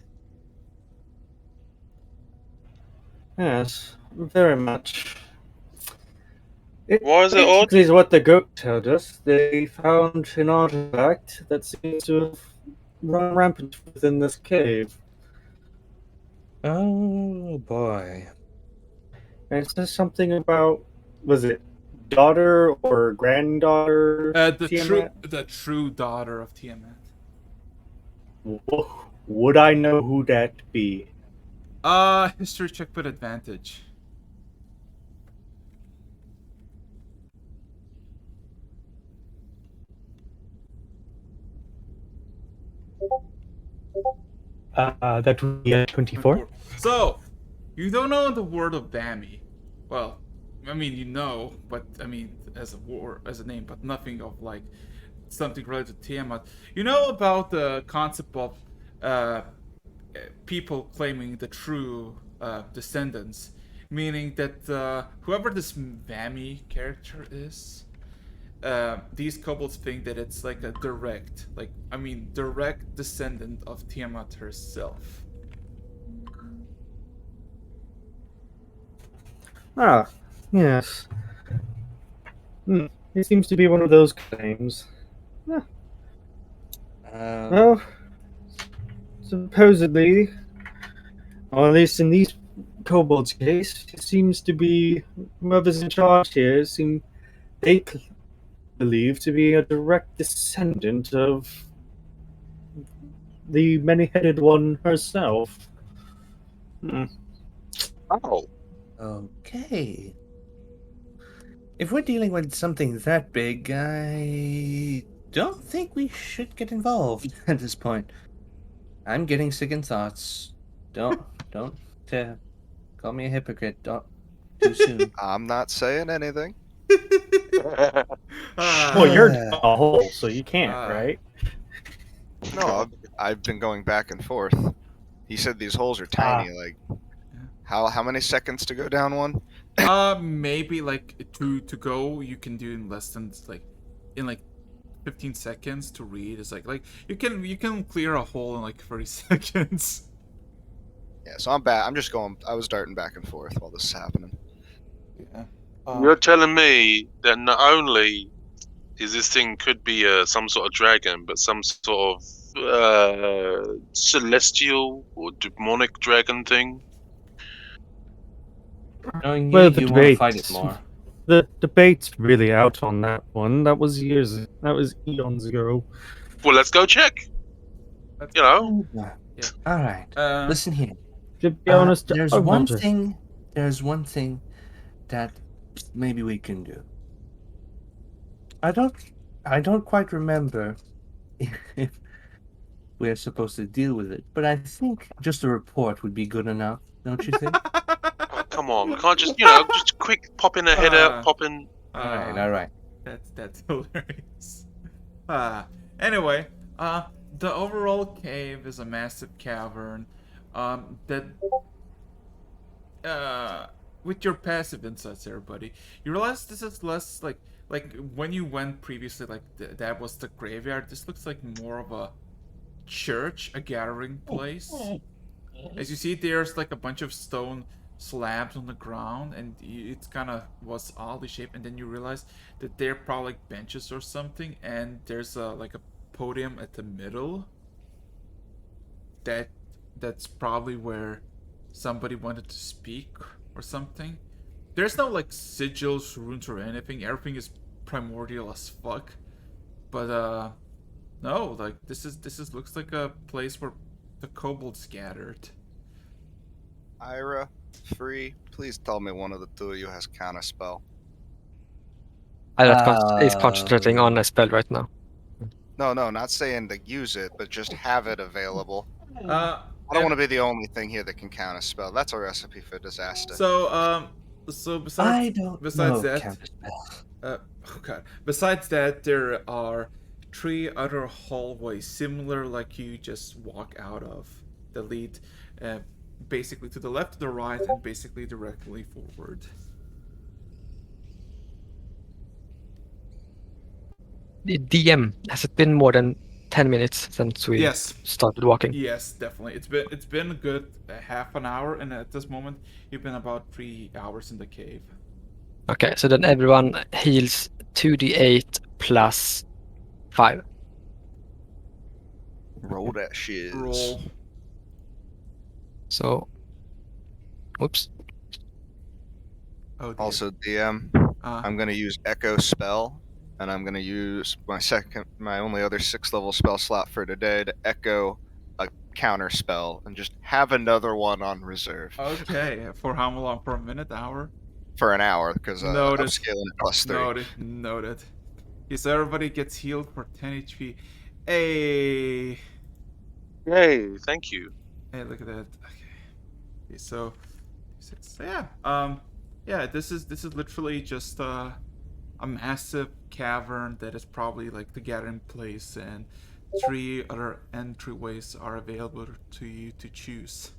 Speaker 5: Yes, very much.
Speaker 4: Why is it odd?
Speaker 5: Basically, is what the goat told us. They found an artifact that seems to have run rampant within this cave.
Speaker 7: Oh boy.
Speaker 5: And it says something about, was it daughter or granddaughter?
Speaker 2: The true daughter of Tiamat.
Speaker 5: Would I know who that be?
Speaker 2: History check with advantage.
Speaker 5: That would be a 24.
Speaker 2: So, you don't know the word of Vami. Well, I mean, you know, but I mean, as a name, but nothing of like something related to Tiamat. You know about the concept of people claiming the true descendants, meaning that whoever this Vami character is, these kobolds think that it's like a direct descendant of Tiamat herself.
Speaker 5: Ah, yes. It seems to be one of those claims. Well, supposedly, or at least in these kobolds' case, it seems to be whoever's in charge here they believe to be a direct descendant of the many-headed one herself.
Speaker 4: Oh.
Speaker 7: Okay. If we're dealing with something that big, I don't think we should get involved at this point. I'm getting second thoughts. Don't call me a hypocrite. Don't too soon.
Speaker 6: I'm not saying anything.
Speaker 5: Well, you're a hole, so you can't, right?
Speaker 6: No, I've been going back and forth. He said these holes are tiny. Like, how many seconds to go down one?
Speaker 2: Maybe like to go. You can do in less than in 15 seconds to read. It's like you can clear a hole in like 30 seconds.
Speaker 6: Yeah, so I'm back. I was darting back and forth while this is happening.
Speaker 2: Yeah.
Speaker 4: You're telling me that not only is this thing could be some sort of dragon, but some sort of celestial or demonic dragon thing?
Speaker 7: Knowing
Speaker 5: Well,
Speaker 7: you won't fight it more.
Speaker 5: The debate's really out on that one. That was eons ago.
Speaker 4: Well, let's go check. You know.
Speaker 7: All right. Listen here.
Speaker 5: To be honest,
Speaker 7: there's
Speaker 5: I
Speaker 7: one
Speaker 5: wonder.
Speaker 7: thing. There's one thing that maybe we can do. I don't quite remember if we're supposed to deal with it, but I think just a report would be good enough, don't you think?
Speaker 4: Oh, come on, we can't just, you know, just quick pop in a header, pop in.
Speaker 7: All right.
Speaker 2: That's hilarious. Anyway, the overall cave is a massive cavern. That with your passive insights there, buddy, you realize this is less like when you went previously, like that was the graveyard. This looks like more of a church, a gathering place. As you see, there's like a bunch of stone slabs on the ground, and it's kind of was oddly shaped. And then you realize that they're probably like benches or something, and there's like a podium at the middle. That's probably where somebody wanted to speak or something. There's no like sigils, runes, or anything. Everything is primordial as fuck. But no, like this is looks like a place where the kobolds gathered.
Speaker 6: Ira, Free, please tell me one of the two of you has counterspell.
Speaker 3: Is concentrating on a spell right now.
Speaker 6: No, not saying to use it, but just have it available.
Speaker 2: I
Speaker 6: don't want to be the only thing here that can counterspell. That's a recipe for disaster.
Speaker 2: So besides
Speaker 7: counterspell.
Speaker 2: Oh god. Besides that, there are 3 other hallways similar like you just walk out of that lead basically to the left, to the right, and basically directly forward.
Speaker 3: The DM, has it been more than 10 minutes since we started walking?
Speaker 2: Yes, definitely. It's been a good half an hour, and at this moment you've been about 3 hours in the cave.
Speaker 3: Okay, so then everyone heals 2d8 plus 5.
Speaker 6: Roll that shit.
Speaker 2: Roll.
Speaker 3: So, oops.
Speaker 2: Oh, dear.
Speaker 6: Also, DM, I'm gonna use Echo Spell, and I'm gonna use my only other 6th level spell slot for today to echo a counter spell and just have another one on reserve.
Speaker 2: Okay, for how long? For a minute, hour?
Speaker 6: For an hour, because I'm scaling it +3.
Speaker 2: Noted. Okay, so everybody gets healed for 10 HP. Hey,
Speaker 4: thank you.
Speaker 2: Hey, look at that. Okay, so yeah, this is literally just a massive cavern that is probably like the gathering place, and 3 other entryways are available to you to choose.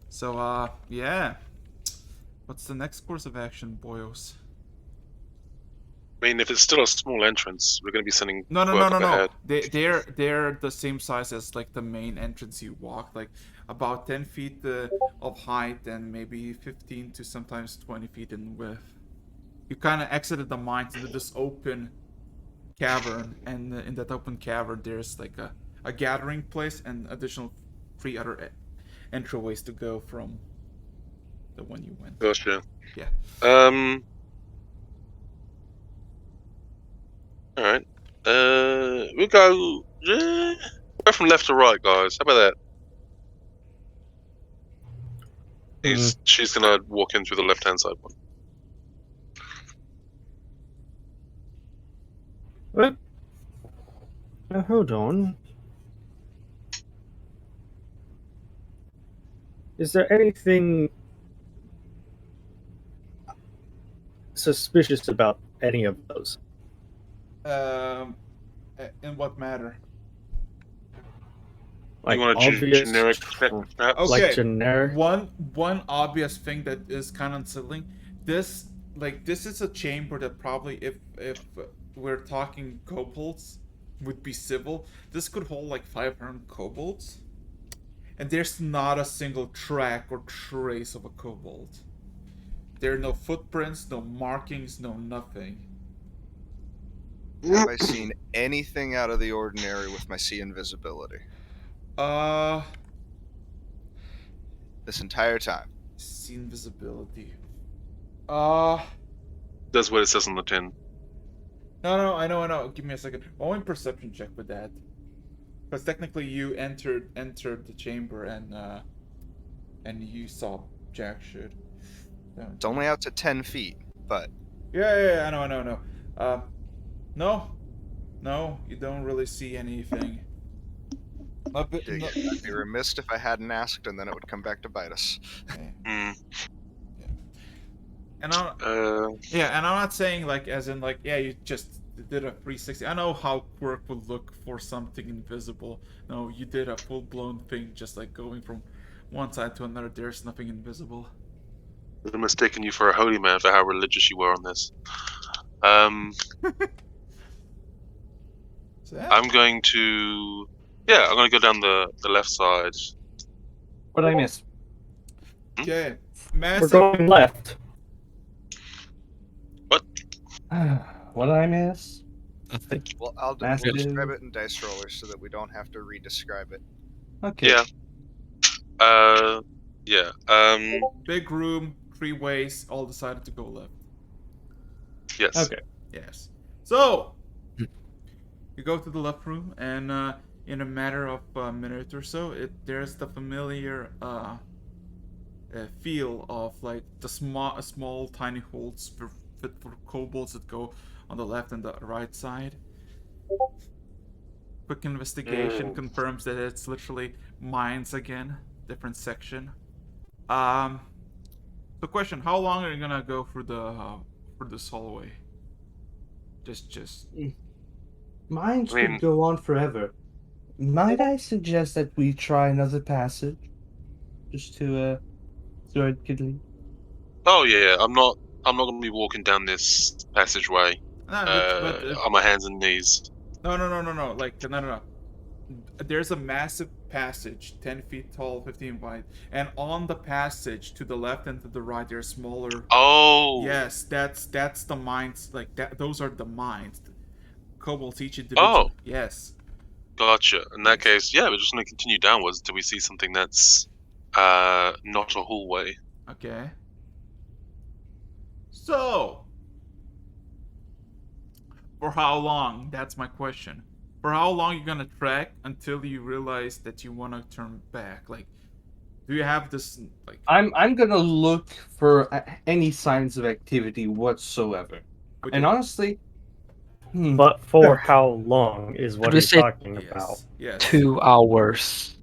Speaker 2: So yeah, what's the next course of action, boyos?
Speaker 4: I mean, if it's still a small entrance, we're going to be sending
Speaker 2: No.
Speaker 4: ahead.
Speaker 2: They're the same size as like the main entrance you walk, like about 10 feet of height and maybe 15 to sometimes 20 feet in width. You kind of exited the mines into this open cavern, and in that open cavern there's like a gathering place and additional 3 other entryways to go from the one you went.
Speaker 4: Gotcha.
Speaker 2: Yeah.
Speaker 4: Alright. We'll go from left to right, guys. How about that? She's gonna walk in through the left-hand side one.
Speaker 5: What? Now, hold on. Is there anything suspicious about any of those?
Speaker 2: In what matter?
Speaker 5: Like
Speaker 4: you want a
Speaker 5: obvious,
Speaker 4: generic check, perhaps?
Speaker 2: Okay.
Speaker 5: Like generic.
Speaker 2: One obvious thing that is kind of unsettling. This is a chamber that probably, if we're talking kobolds, would be civil. This could hold like 500 kobolds, and there's not a single track or trace of a kobold. There are no footprints, no markings, no nothing.
Speaker 6: Have I seen anything out of the ordinary with my see invisibility? This entire time.
Speaker 2: See invisibility.
Speaker 4: That's what it says on the tin.
Speaker 2: No, I know. Give me a second. Only perception check with that. Because technically you entered the chamber and and you saw jack shit.
Speaker 6: It's only out to 10 feet, but...
Speaker 2: Yeah, I know. No, you don't really see anything.
Speaker 6: I'd be remiss if I hadn't asked, and then it would come back to bite us.
Speaker 4: Hmm.
Speaker 2: And I'm not saying like as in like you just did a 360. I know how Quirk would look for something invisible. No, you did a full blown thing, just like going from one side to another. There's nothing invisible.
Speaker 4: I'm mistaking you for a holy man for how religious you were on this.
Speaker 2: So, yeah.
Speaker 4: I'm going to go down the left side.
Speaker 7: What did I miss?
Speaker 2: Okay,
Speaker 5: We're
Speaker 2: massive.
Speaker 5: going left.
Speaker 7: What did I miss?
Speaker 3: I think.
Speaker 6: Well, we'll
Speaker 7: Massive.
Speaker 6: describe it in dice rollers so that we don't have to re-describe it.
Speaker 7: Okay.
Speaker 4: Yeah.
Speaker 2: Big room, 3 ways, all decided to go left.
Speaker 4: Yes.
Speaker 7: Okay.
Speaker 2: Yes. So you go to the left room, and in a matter of a minute or so, there's the familiar feel of like the small tiny holes fit for kobolds that go on the left and the right side. Quick investigation confirms that it's literally mines again, different section. The question: how long are you gonna go through this hallway? Just.
Speaker 7: Mines
Speaker 4: I mean-
Speaker 7: could go on forever. Might I suggest that we try another passage? Just to, so it could leave?
Speaker 4: Oh yeah. I'm not gonna be walking down this passageway on my hands and knees.
Speaker 2: No. Like, no. There's a massive passage, 10 feet tall, 15 wide, and on the passage to the left and to the right, there's smaller.
Speaker 4: Oh.
Speaker 2: Yes, that's the mines. Like that, those are the mines. Kobolds each individual.
Speaker 4: Oh.
Speaker 2: Yes.
Speaker 4: Gotcha. In that case, yeah, we're just gonna continue downwards till we see something that's not a hallway.
Speaker 2: Okay. So, for how long? That's my question. For how long you gonna trek until you realize that you wanna turn back? Like, do you have this like?
Speaker 7: I'm gonna look for any signs of activity whatsoever. And honestly,
Speaker 5: But for how long is what
Speaker 3: we
Speaker 5: he's
Speaker 3: say-
Speaker 5: talking about?
Speaker 2: Yes.
Speaker 3: 2 hours.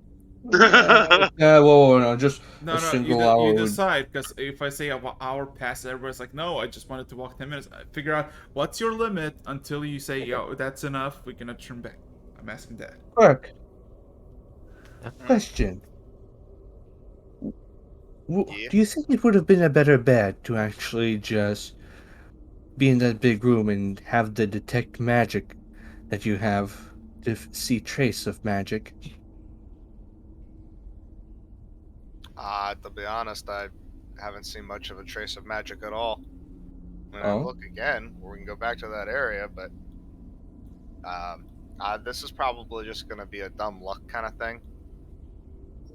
Speaker 7: whoa, no, just
Speaker 2: No,
Speaker 7: a single
Speaker 2: you
Speaker 7: hour would...
Speaker 2: decide, because if I say an hour passes, everybody's like, no, I just wanted to walk 10 minutes. Figure out what's your limit until you say, yo, that's enough, we're gonna turn back. I'm asking that.
Speaker 7: Quirk. Question.
Speaker 6: Yeah.
Speaker 7: Do you think it would have been a better bet to actually just be in that big room and have the detect magic that you have to see trace of magic?
Speaker 6: To be honest, I haven't seen much of a trace of magic at all. I mean,
Speaker 7: Oh?
Speaker 6: I look again, or we can go back to that area, but this is probably just going to be a dumb luck kind of thing.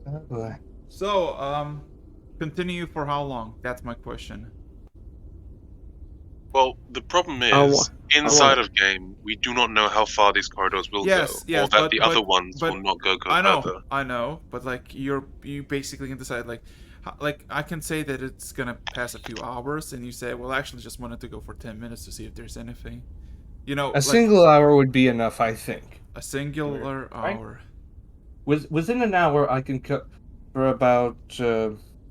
Speaker 7: Oh boy.
Speaker 2: So, continue for how long? That's my question.
Speaker 4: Well, the problem
Speaker 3: How
Speaker 4: is,
Speaker 3: long?
Speaker 4: inside of game, we do not know how far these corridors will go, or that the other ones will not go further.
Speaker 2: I know, but like you basically can decide like I can say that it's gonna pass a few hours, and you say, well, actually, just wanted to go for 10 minutes to see if there's anything. You know,
Speaker 7: A single hour would be enough, I think.
Speaker 2: a singular hour.
Speaker 7: Within an hour, I can cut for about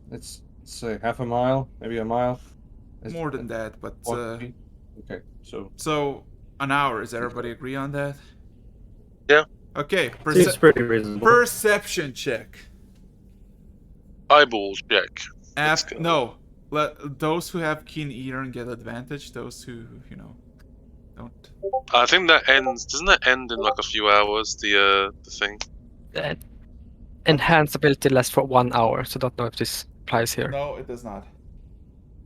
Speaker 7: let's say half a mile, maybe a mile.
Speaker 2: More than that, but
Speaker 7: okay,
Speaker 2: so an hour. Does everybody agree on that?
Speaker 4: Yeah.
Speaker 2: Okay.
Speaker 5: Seems pretty reasonable.
Speaker 2: Perception check.
Speaker 4: Eyeball check.
Speaker 2: No. Those who have keen ear and get advantage. Those who don't.
Speaker 4: I think that ends. Doesn't that end in like a few hours? The thing.
Speaker 3: Enhanced ability lasts for 1 hour, so don't know if this applies here.
Speaker 2: No, it does not.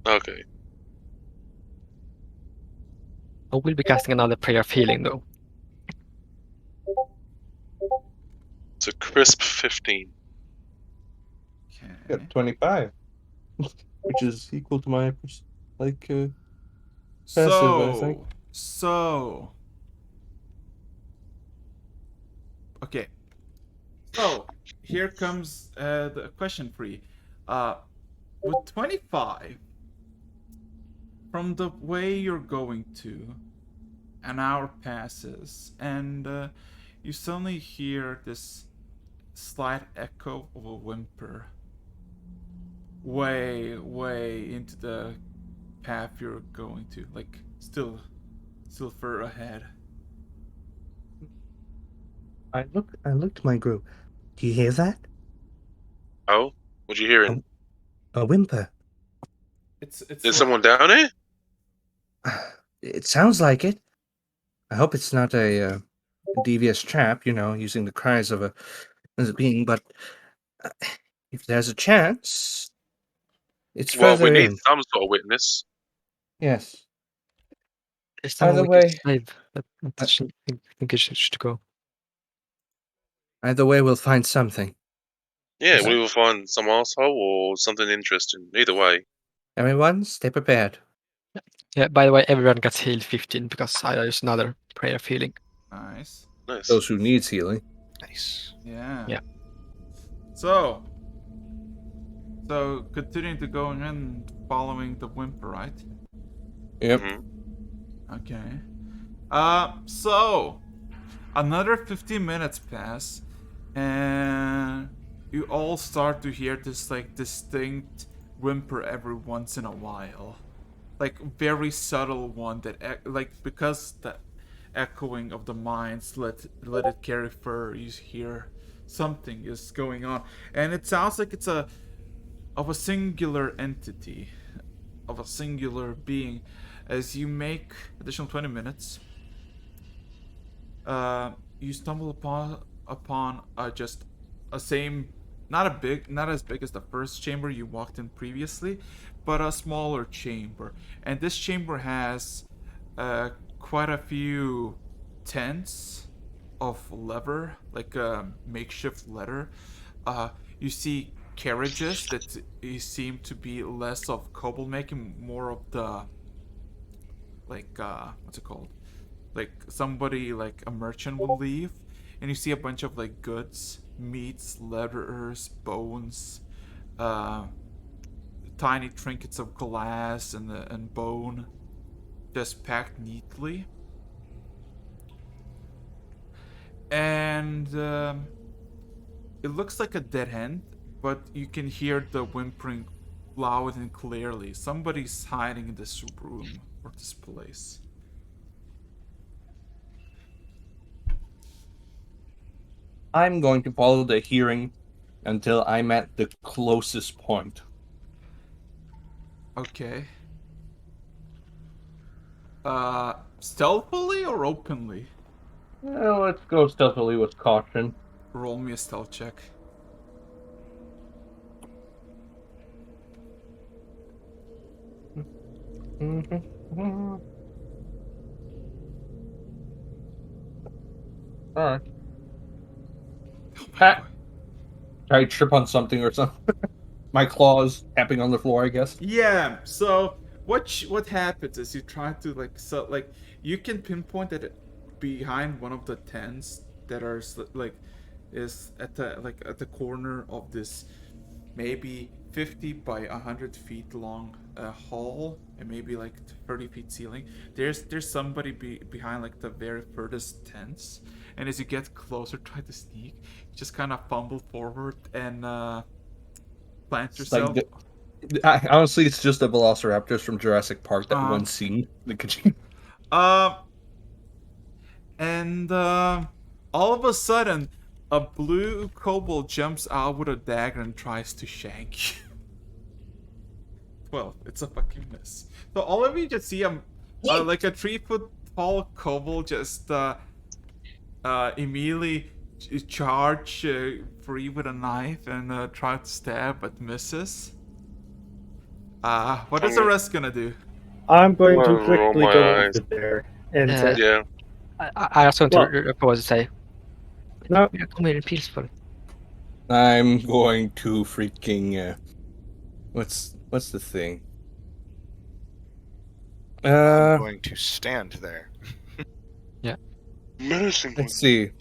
Speaker 4: Okay.
Speaker 3: I will be casting another Prayer of Healing, though.
Speaker 4: It's a crisp 15.
Speaker 2: Okay.
Speaker 7: got 25, which is equal to my passive, I think.
Speaker 2: So. Okay. So here comes the question for you. With 25, from the way you're going to, an hour passes, and you suddenly hear this slight echo of a whimper way into the path you're going to, like still further ahead.
Speaker 7: I look to my group. Do you hear that?
Speaker 4: Oh, what you hearing?
Speaker 7: A whimper.
Speaker 2: It's
Speaker 4: There's
Speaker 2: like,
Speaker 4: someone down here?
Speaker 7: It sounds like it. I hope it's not a devious trap, using the cries of a being, but uh, if there's a chance, it's
Speaker 4: Well, we
Speaker 7: further
Speaker 4: need
Speaker 7: in.
Speaker 4: some sort of witness.
Speaker 7: Yes.
Speaker 3: Is
Speaker 7: By
Speaker 3: someone
Speaker 7: the
Speaker 3: we can
Speaker 7: way,
Speaker 3: save? I think it should go.
Speaker 7: either way, we'll find something.
Speaker 4: Yeah,
Speaker 7: Yes.
Speaker 4: we will find some asshole or something interesting. Either way.
Speaker 7: Everyone, stay prepared.
Speaker 3: Yeah, by the way, everyone got healed 15 because I used another prayer of healing.
Speaker 2: nice.
Speaker 4: Nice.
Speaker 7: Those who needs healing.
Speaker 6: Nice.
Speaker 2: Yeah.
Speaker 3: Yeah.
Speaker 2: So continuing to go in, following the whimper, right?
Speaker 7: Yep.
Speaker 4: Mhm.
Speaker 2: Okay. So another 15 minutes pass, and you all start to hear this like distinct whimper every once in a while, like very subtle one that like because the echoing of the mines let it carry further. You hear something is going on, and it sounds like it's of a singular entity, of a singular being. As you make additional 20 minutes, you stumble upon just a same, not as big as the first chamber you walked in previously, but a smaller chamber. And this chamber has quite a few tents of leather, like a makeshift leather. You see carriages that seem to be less of cobble making, more of the like what's it called? Like somebody like a merchant will leave, and you see a bunch of like goods, meats, leathers, bones, uh, tiny trinkets of glass and bone, just packed neatly. And it looks like a dead end, but you can hear the whimpering loud and clearly. Somebody's hiding in this room or this place.
Speaker 7: I'm going to follow the hearing until I'm at the closest point.
Speaker 2: Okay. Stealthily or openly?
Speaker 7: Well, let's go stealthily with caution.
Speaker 2: Roll me a stealth check.
Speaker 7: Alright.
Speaker 2: Oh my
Speaker 7: Ha!
Speaker 2: God.
Speaker 7: I trip on something or something. My claws tapping on the floor, I guess.
Speaker 2: Yeah. So what happens is you try to like you can pinpoint that behind one of the tents that are like is at the corner of this maybe 50 by 100 feet long hall and maybe like 30 feet ceiling. There's somebody behind like the very furthest tents, and as you get closer, try to sneak. You just kind of fumble forward and plant
Speaker 7: It's
Speaker 2: yourself.
Speaker 7: honestly, it's just the velociraptors from Jurassic Park, that one scene.
Speaker 2: And all of a sudden, a blue kobold jumps out with a dagger and tries to shank you. Well, it's a fucking miss. So all of you just see like a 3-foot tall kobold just immediately charge free with a knife and try to stab but misses. What is the rest gonna do?
Speaker 5: I'm going to
Speaker 4: Well, roll
Speaker 5: quickly
Speaker 4: my
Speaker 5: go
Speaker 4: eyes.
Speaker 5: over there and
Speaker 3: Yeah.
Speaker 5: say,
Speaker 4: Yeah.
Speaker 3: I also want to propose to say,
Speaker 5: no,
Speaker 3: come here in peaceful.
Speaker 7: I'm going to freaking what's the thing?
Speaker 6: I'm going to stand there.
Speaker 4: Menacingly.
Speaker 7: Let's see.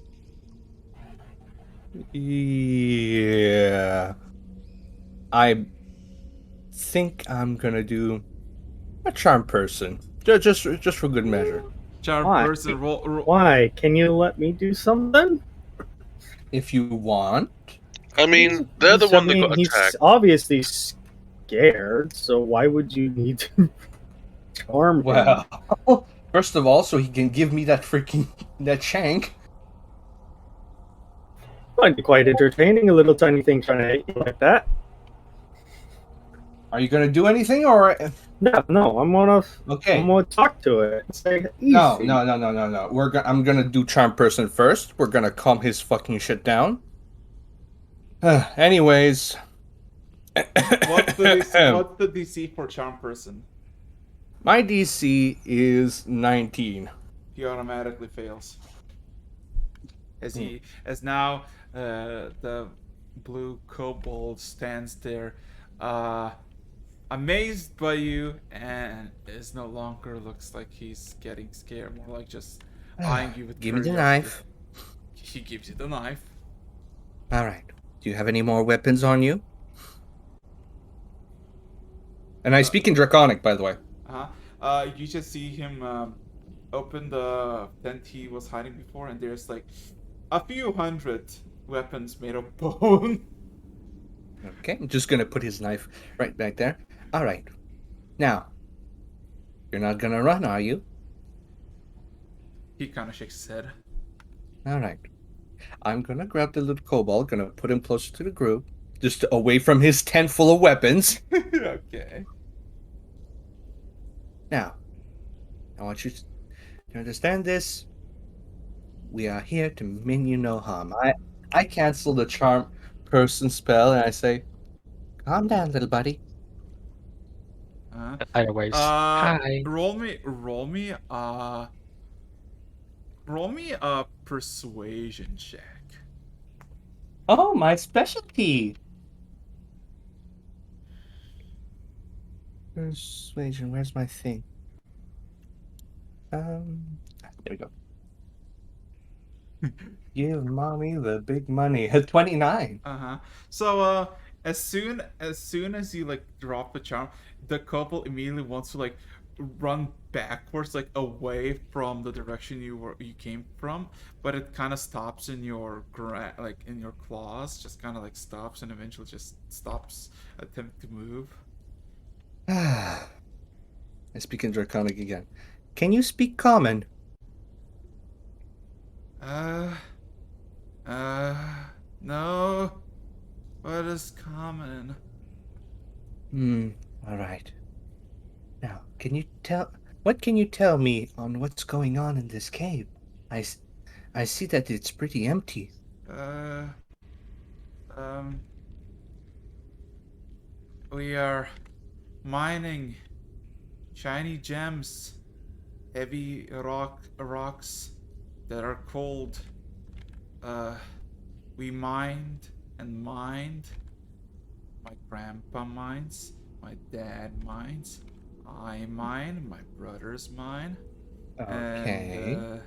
Speaker 7: Yeah. I think I'm gonna do a charm person, just for good measure.
Speaker 2: Charm
Speaker 5: Why?
Speaker 2: person, roll.
Speaker 5: Why? Can you let me do something?
Speaker 7: If you want.
Speaker 4: I mean, they're the one that got
Speaker 5: He's
Speaker 4: attacked.
Speaker 5: obviously scared, so why would you need to charm him?
Speaker 7: Well, first of all, so he can give me that shank.
Speaker 5: Might be quite entertaining, a little tiny thing trying to hit you like that.
Speaker 7: Are you gonna do anything, or
Speaker 5: No, I'm gonna talk to it. Say, easy.
Speaker 7: No. I'm gonna do charm person first. We're gonna calm his fucking shit down. Anyways.
Speaker 2: What's the DC for charm person?
Speaker 7: My DC is 19.
Speaker 2: He automatically fails. As now the blue kobold stands there, amazed by you, and is no longer looks like he's getting scared, more like just eyeing you with
Speaker 7: Give me the
Speaker 2: curiosity.
Speaker 7: knife.
Speaker 2: He gives you the knife.
Speaker 7: Alright. Do you have any more weapons on you? And I speak in Draconic, by the way.
Speaker 2: You just see him open the tent he was hiding before, and there's like a few hundred weapons made of bone.
Speaker 7: Okay, I'm just gonna put his knife right back there. Alright. Now, you're not gonna run, are you?
Speaker 2: He kind of shakes his head.
Speaker 7: Alright. I'm gonna grab the little kobold, gonna put him closer to the group, just away from his tent full of weapons.
Speaker 2: Okay.
Speaker 7: Now, I want you to understand this. We are here to mean you no harm. I cancel the charm person spell and I say, calm down, little buddy.
Speaker 3: Anyways, hi.
Speaker 2: Roll me a persuasion check.
Speaker 7: Oh, my specialty. Persuasion, where's my thing? There we go. Give mommy the big money. 29.
Speaker 2: So as soon as you like drop the charm, the couple immediately wants to like run backwards, like away from the direction you came from, but it kind of stops in your in your claws, just kind of like stops, and eventually just stops attempt to move.
Speaker 7: I speak in Draconic again. Can you speak common?
Speaker 2: No. What is common?
Speaker 7: Alright. Now, what can you tell me on what's going on in this cave? I see that it's pretty empty.
Speaker 2: We are mining shiny gems, heavy rocks that are cold. We mined and mined. My grandpa mines, my dad mines, I mine, my brothers mine.
Speaker 7: Okay.
Speaker 2: And,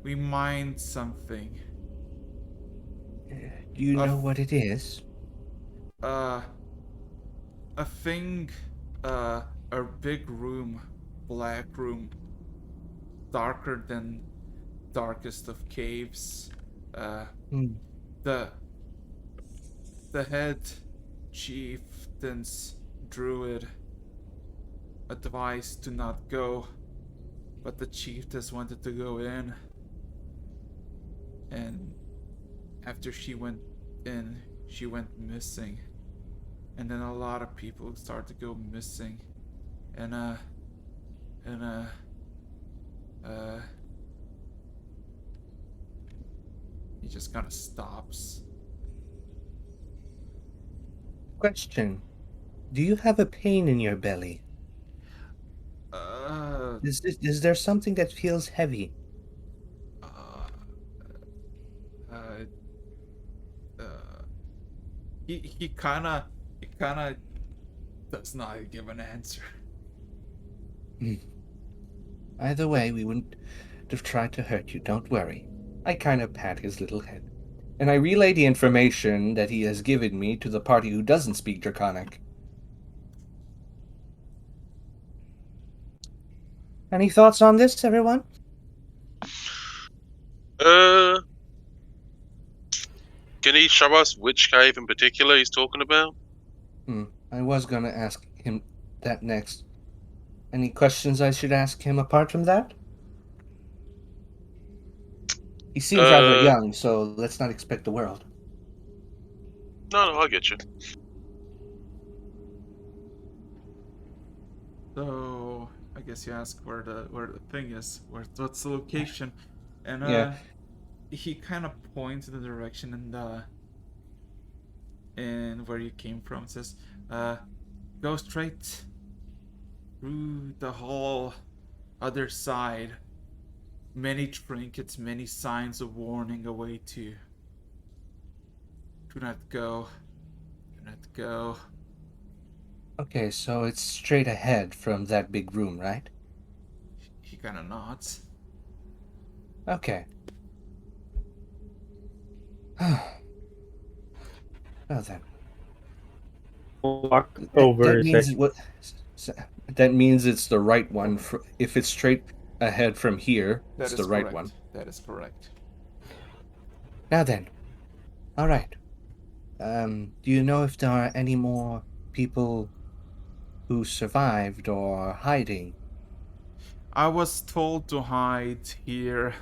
Speaker 2: we mined something.
Speaker 7: Do you know what it is?
Speaker 2: A thing, a big room, black room, darker than darkest of caves. The head chieftain's druid advised to not go, but the chiefess wanted to go in, and after she went in, she went missing, and then a lot of people started to go missing, and he just kind of stops.
Speaker 7: Question. Do you have a pain in your belly? Is there something that feels heavy?
Speaker 2: He kind of does not give an answer.
Speaker 7: Either way, we wouldn't have tried to hurt you. Don't worry. I kind of pat his little head. and I relay the information that he has given me to the party who doesn't speak Draconic. Any thoughts on this, everyone?
Speaker 4: Can he show us which cave in particular he's talking about?
Speaker 7: I was gonna ask him that next. Any questions I should ask him apart from that? He seems rather young, so let's not expect the world.
Speaker 4: No, I get you.
Speaker 2: So I guess you ask where the thing is, what's the location, and
Speaker 7: Yeah.
Speaker 2: he kind of points in the direction in where you came from. Says, go straight through the whole other side. Many trinkets, many signs of warning await you. Do not go. Do not go.
Speaker 7: Okay, so it's straight ahead from that big room, right?
Speaker 2: He kind of nods.
Speaker 7: Okay. Well then.
Speaker 5: Walk over.
Speaker 7: That means that means it's the right one. If it's straight ahead from here, it's the right one.
Speaker 2: That is correct.
Speaker 7: Now then. All right. Do you know if there are any more people who survived or hiding?
Speaker 2: I was told to hide here.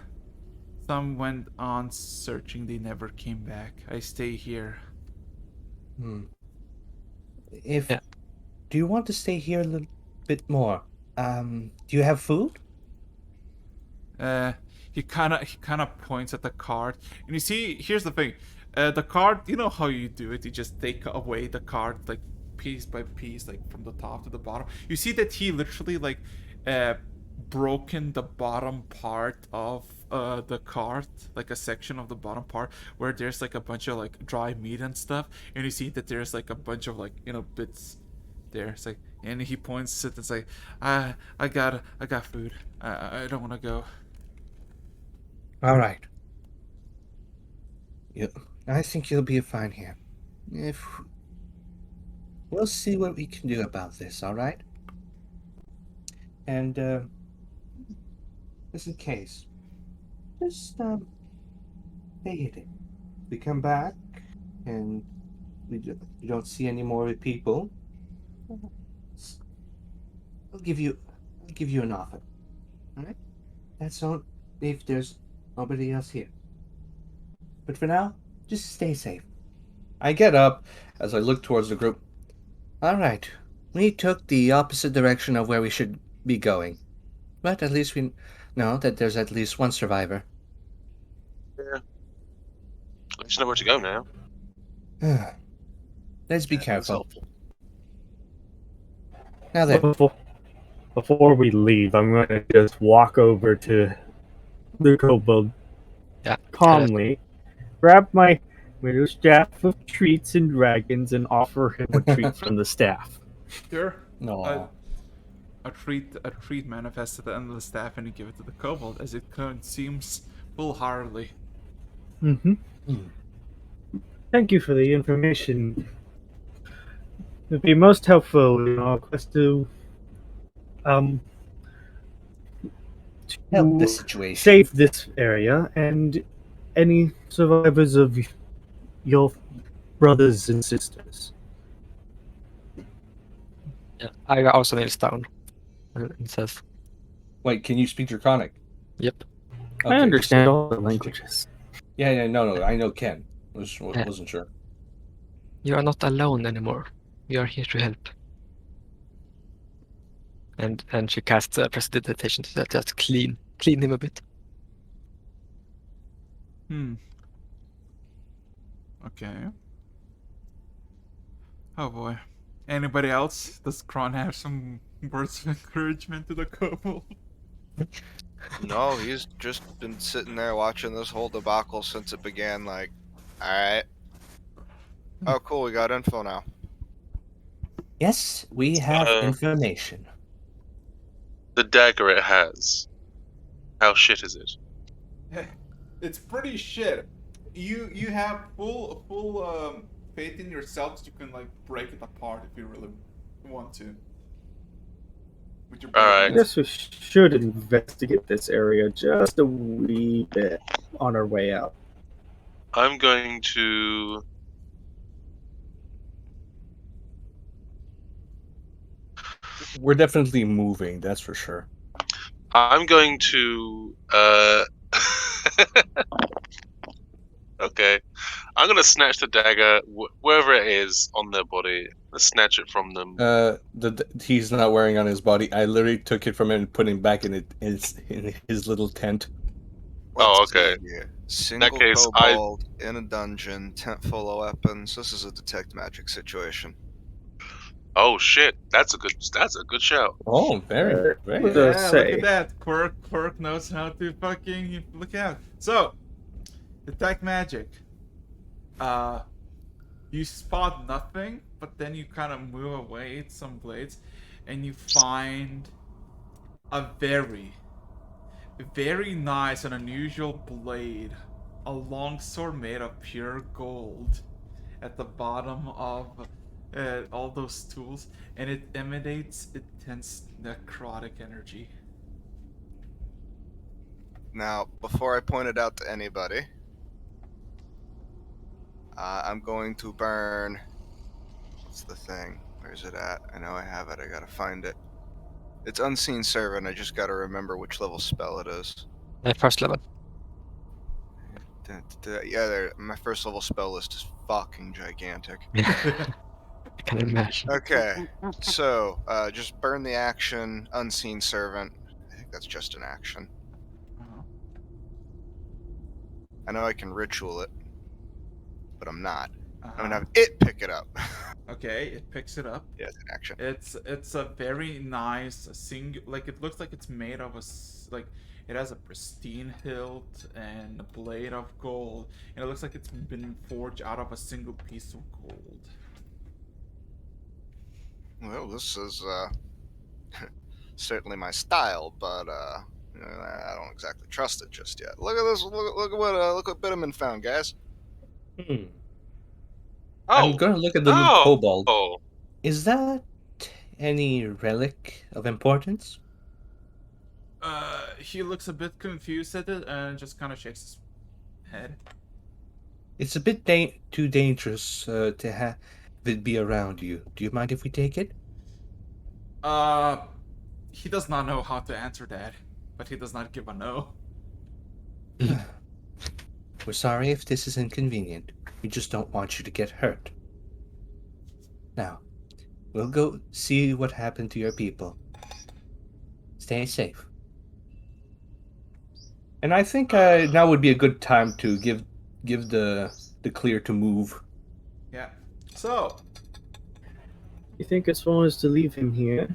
Speaker 2: Some went on searching, they never came back. I stay here.
Speaker 7: Do you want to stay here a little bit more? Do you have food?
Speaker 2: He kind of points at the card, and you see, here's the thing. The card, you know how you do it. You just take away the card like piece by piece, like from the top to the bottom. You see that he literally like broken the bottom part of the card, like a section of the bottom part where there's like a bunch of like dry meat and stuff, and you see that there's like a bunch of like, you know, bits there. It's like, and he points it and it's like, I got food. I don't want to go.
Speaker 7: All right. I think you'll be fine here. We'll see what we can do about this, all right? And just in case, just stay hidden. We come back and we don't see any more people. I'll give you an offer. All right? That's all. If there's nobody else here. But for now, just stay safe. I get up as I look towards the group. All right, we took the opposite direction of where we should be going. But at least we know that there's at least one survivor.
Speaker 4: Yeah. I just know where to go now.
Speaker 7: Let's be careful. Now then.
Speaker 5: Before we leave, I'm going to just walk over to the kobold calmly, grab my little staff of treats and dragons, and offer him a treat from the staff.
Speaker 2: Sure.
Speaker 7: No.
Speaker 2: A treat manifests at the end of the staff, and you give it to the kobold as it consumes full-heartedly.
Speaker 5: Thank you for the information. It would be most helpful in our quest to
Speaker 7: help the situation,
Speaker 5: save this area and any survivors of your brothers and sisters.
Speaker 3: Yeah, I also nails down. It says,
Speaker 7: "Wait, can you speak Draconic?"
Speaker 3: Yep.
Speaker 5: Okay. I understand all the languages.
Speaker 7: Yeah, no, I know Ken. Wasn't sure.
Speaker 3: You are not alone anymore. We are here to help. And she casts prestidigitation to just clean him a bit.
Speaker 2: Okay. Oh boy. Anybody else? Does Kron have some words of encouragement to the kobold?
Speaker 6: No, he's just been sitting there watching this whole debacle since it began. Like, alright. Oh, cool, we got info now.
Speaker 7: Yes, we have information.
Speaker 4: The dagger it has. How shit is it?
Speaker 2: It's pretty shit. you have full faith in yourself that you can like break it apart if you really want to. With your
Speaker 4: All right.
Speaker 5: I guess we should investigate this area just a wee bit on our way out.
Speaker 4: I'm going to.
Speaker 7: We're definitely moving, that's for sure.
Speaker 4: I'm going to. Okay. I'm gonna snatch the dagger wherever it is on their body. Let's snatch it from them.
Speaker 7: He's not wearing on his body. I literally took it from him and put him back in his little tent.
Speaker 4: Oh, okay.
Speaker 6: Single
Speaker 4: case,
Speaker 6: kobold in a dungeon, tent full of weapons. This is a detect magic situation.
Speaker 4: Oh shit! That's a good shout.
Speaker 7: Oh, very.
Speaker 2: Yeah, look at that. Quirk knows how to fucking look out. So, detect magic. You spot nothing, but then you kind of move away some blades, and you find a very nice and unusual blade, a longsword made of pure gold, at the bottom of all those tools, and it emanates intense necrotic energy.
Speaker 6: Now, before I point it out to anybody, I'm going to burn. What's the thing? Where's it at? I know I have it. I gotta find it. It's Unseen Servant. I just gotta remember which level spell it is.
Speaker 3: First level.
Speaker 6: Yeah, my first level spell list is fucking gigantic.
Speaker 3: I can imagine.
Speaker 6: Okay, so just burn the action, Unseen Servant. I think that's just an action. I know I can ritual it, but I'm not. I'm gonna have it pick it up.
Speaker 2: Okay, it picks it up.
Speaker 6: Yeah, it's an action.
Speaker 2: It's a very nice like it looks like it's made of like it has a pristine hilt and a blade of gold, and it looks like it's been forged out of a single piece of gold.
Speaker 6: Well, this is certainly my style, but I don't exactly trust it just yet. Look at this! Look what Bitterman found, guys.
Speaker 7: I'm gonna look at the little kobold.
Speaker 4: Oh.
Speaker 7: Is that any relic of importance?
Speaker 2: He looks a bit confused at it and just kind of shakes his head.
Speaker 7: It's a bit too dangerous to have it be around you. Do you mind if we take it?
Speaker 2: He does not know how to answer that, but he does not give a no.
Speaker 7: We're sorry if this is inconvenient. We just don't want you to get hurt. Now, we'll go see what happened to your people. Stay safe. And I think now would be a good time to give the clear to move.
Speaker 2: Yeah. So.
Speaker 5: You think it's wise to leave him here?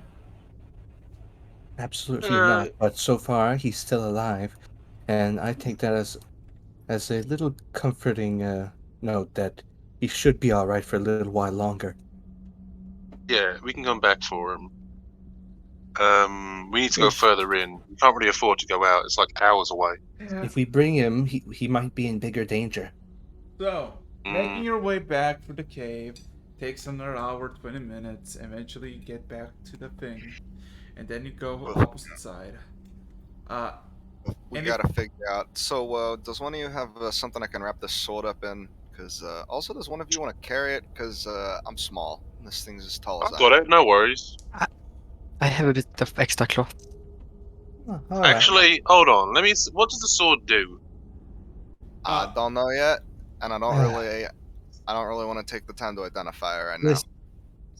Speaker 7: Absolutely not. But so far, he's still alive, and I take that as a little comforting note that he should be all right for a little while longer.
Speaker 4: Yeah, we can come back for him. We need to go further in. We can't really afford to go out. It's like hours away.
Speaker 2: Yeah.
Speaker 7: If we bring him, he might be in bigger danger.
Speaker 2: So, making your way back through the cave takes another hour, 20 minutes. Eventually, you get back to the thing, and then you go opposite side.
Speaker 6: We gotta figure out. So, does one of you have something I can wrap this sword up in? Because also, does one of you want to carry it? Because I'm small. This thing's as tall as
Speaker 4: I've got it. No worries.
Speaker 3: I have a bit of extra cloth.
Speaker 7: Oh,
Speaker 4: Actually, hold on. Let me. What does the sword do?
Speaker 6: I don't know yet, and I don't really want to take the time to identify it right now.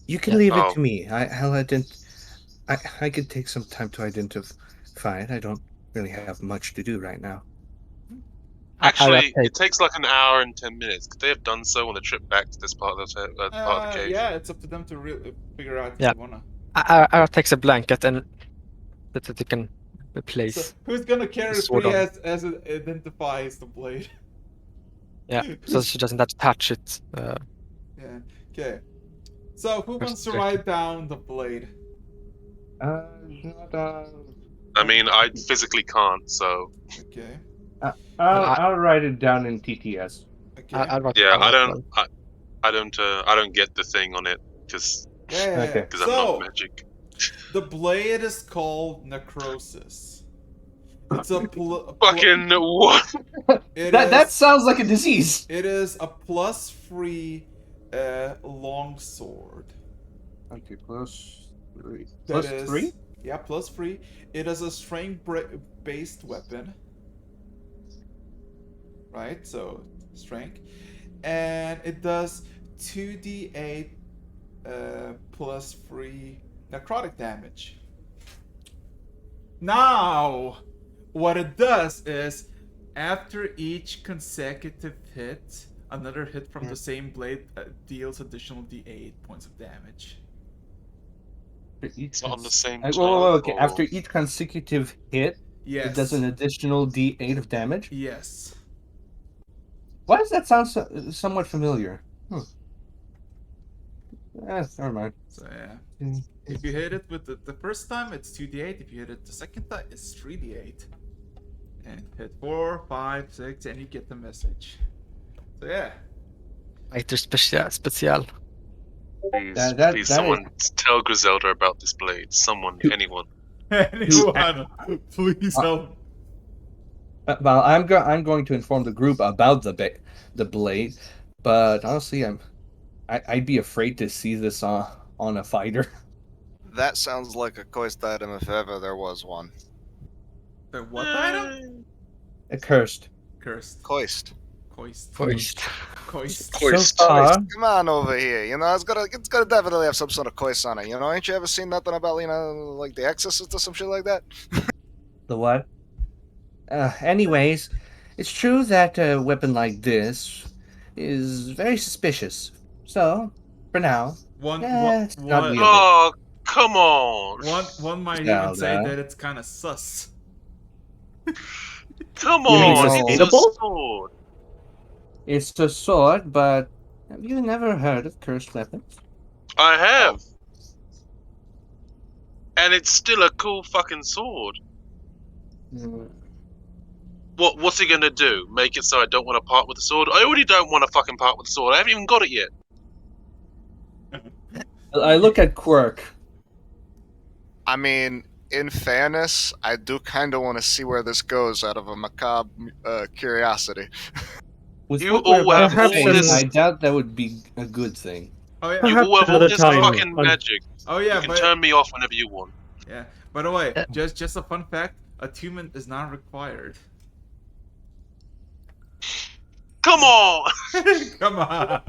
Speaker 7: You can leave it to me. I could take some time to identify it. I don't really have much to do right now.
Speaker 4: Actually, it takes like an hour and 10 minutes. Could they have done so on the trip back to this part of the cave?
Speaker 2: Yeah, it's up to them to really figure out if
Speaker 3: they
Speaker 2: wanna.
Speaker 3: I'll take a blanket and that they can replace.
Speaker 2: So who's gonna carry it free as it identifies the blade?
Speaker 3: Yeah, so she doesn't have to touch it.
Speaker 2: Yeah. Okay. So who wants to write down the blade?
Speaker 4: I mean, I physically can't, so.
Speaker 2: Okay.
Speaker 7: I'll write it down in TTS.
Speaker 2: Okay.
Speaker 3: I don't
Speaker 4: get the thing on it because
Speaker 2: Yeah.
Speaker 4: I'm not magic.
Speaker 2: The blade is called necrosis. It's a
Speaker 4: fucking what?
Speaker 1: That sounds like a disease.
Speaker 2: It is a +3 longsword.
Speaker 1: Okay, plus 3.
Speaker 2: That
Speaker 1: Plus
Speaker 2: is-
Speaker 1: 3?
Speaker 2: Yeah, +3. It is a strength-based weapon. Right, so strength. And it does 2d8 +3 necrotic damage. Now, what it does is, after each consecutive hit, another hit from the same blade deals additional d8 points of damage.
Speaker 4: It's not on the same
Speaker 1: okay. After each consecutive hit,
Speaker 2: Yes.
Speaker 1: it does an additional d8 of damage?
Speaker 2: Yes.
Speaker 1: Why does that sound somewhat familiar? Never mind.
Speaker 2: So yeah. If you hit it with the first time, it's 2d8. If you hit it the second time, it's 3d8. And hit 4, 5, 6, and you get the message. So yeah.
Speaker 3: Fighter special.
Speaker 4: Please, someone tell Griselda about this blade. Someone, anyone.
Speaker 2: Anyone, please help.
Speaker 1: Well, I'm going to inform the group about the blade, but honestly, I'd be afraid to see this on a fighter.
Speaker 6: That sounds like a Koist item if ever there was one.
Speaker 2: The what item?
Speaker 1: A cursed.
Speaker 2: Cursed.
Speaker 6: Koist.
Speaker 1: So far,
Speaker 6: Come on over here. You know, it's gonna definitely have some sort of Koist on it. You know, ain't you ever seen nothing about, you know, like The Exorcist or some shit like that?
Speaker 1: The what? Anyways, it's true that a weapon like this is very suspicious. So, for now, it's not wielded.
Speaker 4: Oh, come on!
Speaker 2: One might even say that it's kind of sus.
Speaker 4: Come
Speaker 1: You mean
Speaker 4: on! It's a
Speaker 1: sustainable?
Speaker 4: sword.
Speaker 1: It's a sword, but have you never heard of cursed weapons?
Speaker 4: I have. And it's still a cool fucking sword. What's he gonna do? Make it so I don't want to part with the sword? I already don't want to fucking part with the sword. I haven't even got it yet.
Speaker 1: I look at Quirk.
Speaker 6: I mean, in fairness, I do kind of want to see where this goes out of a macabre curiosity.
Speaker 1: With
Speaker 4: You
Speaker 1: what we're
Speaker 4: all
Speaker 1: about
Speaker 4: have
Speaker 1: to
Speaker 4: all
Speaker 1: face,
Speaker 4: this-
Speaker 1: I doubt that would be a good thing.
Speaker 2: Oh yeah.
Speaker 4: You all have all
Speaker 5: another
Speaker 4: this
Speaker 5: time.
Speaker 4: fucking magic.
Speaker 2: Oh yeah.
Speaker 4: You can
Speaker 2: but
Speaker 4: turn me off whenever you want.
Speaker 2: yeah. By the way, just a fun fact: attunement is not required.
Speaker 4: Come on!
Speaker 2: Come on.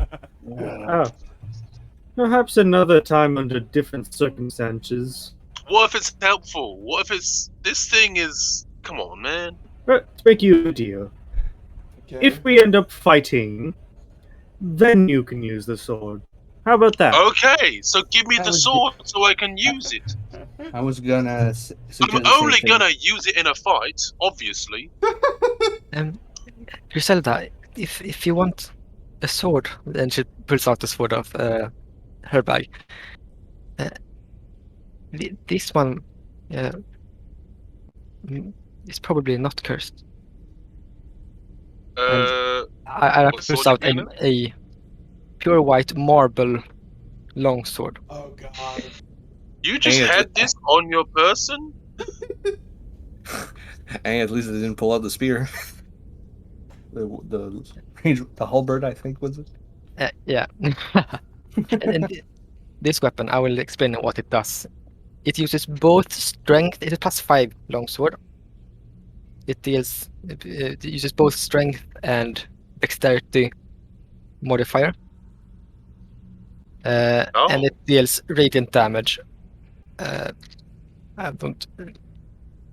Speaker 5: Perhaps another time under different circumstances.
Speaker 4: What if it's helpful? What if this thing is... Come on, man.
Speaker 5: Let's make you a deal.
Speaker 2: Okay.
Speaker 5: If we end up fighting, then you can use the sword. How about that?
Speaker 4: Okay, so give me
Speaker 1: That
Speaker 4: the
Speaker 1: would be-
Speaker 4: sword so I can use it.
Speaker 1: I was gonna suggest
Speaker 4: I'm
Speaker 1: the same
Speaker 4: only
Speaker 1: thing.
Speaker 4: gonna use it in a fight, obviously.
Speaker 3: Griselda, if you want a sword, then she pulls out the sword of her bag. This one is probably not cursed. I
Speaker 4: What
Speaker 3: pulls
Speaker 4: sword
Speaker 3: out
Speaker 4: you mean?
Speaker 3: a pure white marble longsword.
Speaker 2: Oh god.
Speaker 4: You just
Speaker 1: Hey,
Speaker 4: had this on your person?
Speaker 1: And at least they didn't pull out the spear. the halberd, I think, was it?
Speaker 3: Yeah. and this weapon, I will explain what it does. It uses both strength. It is +5 longsword. It uses both strength and dexterity modifier. And it deals radiant damage. I don't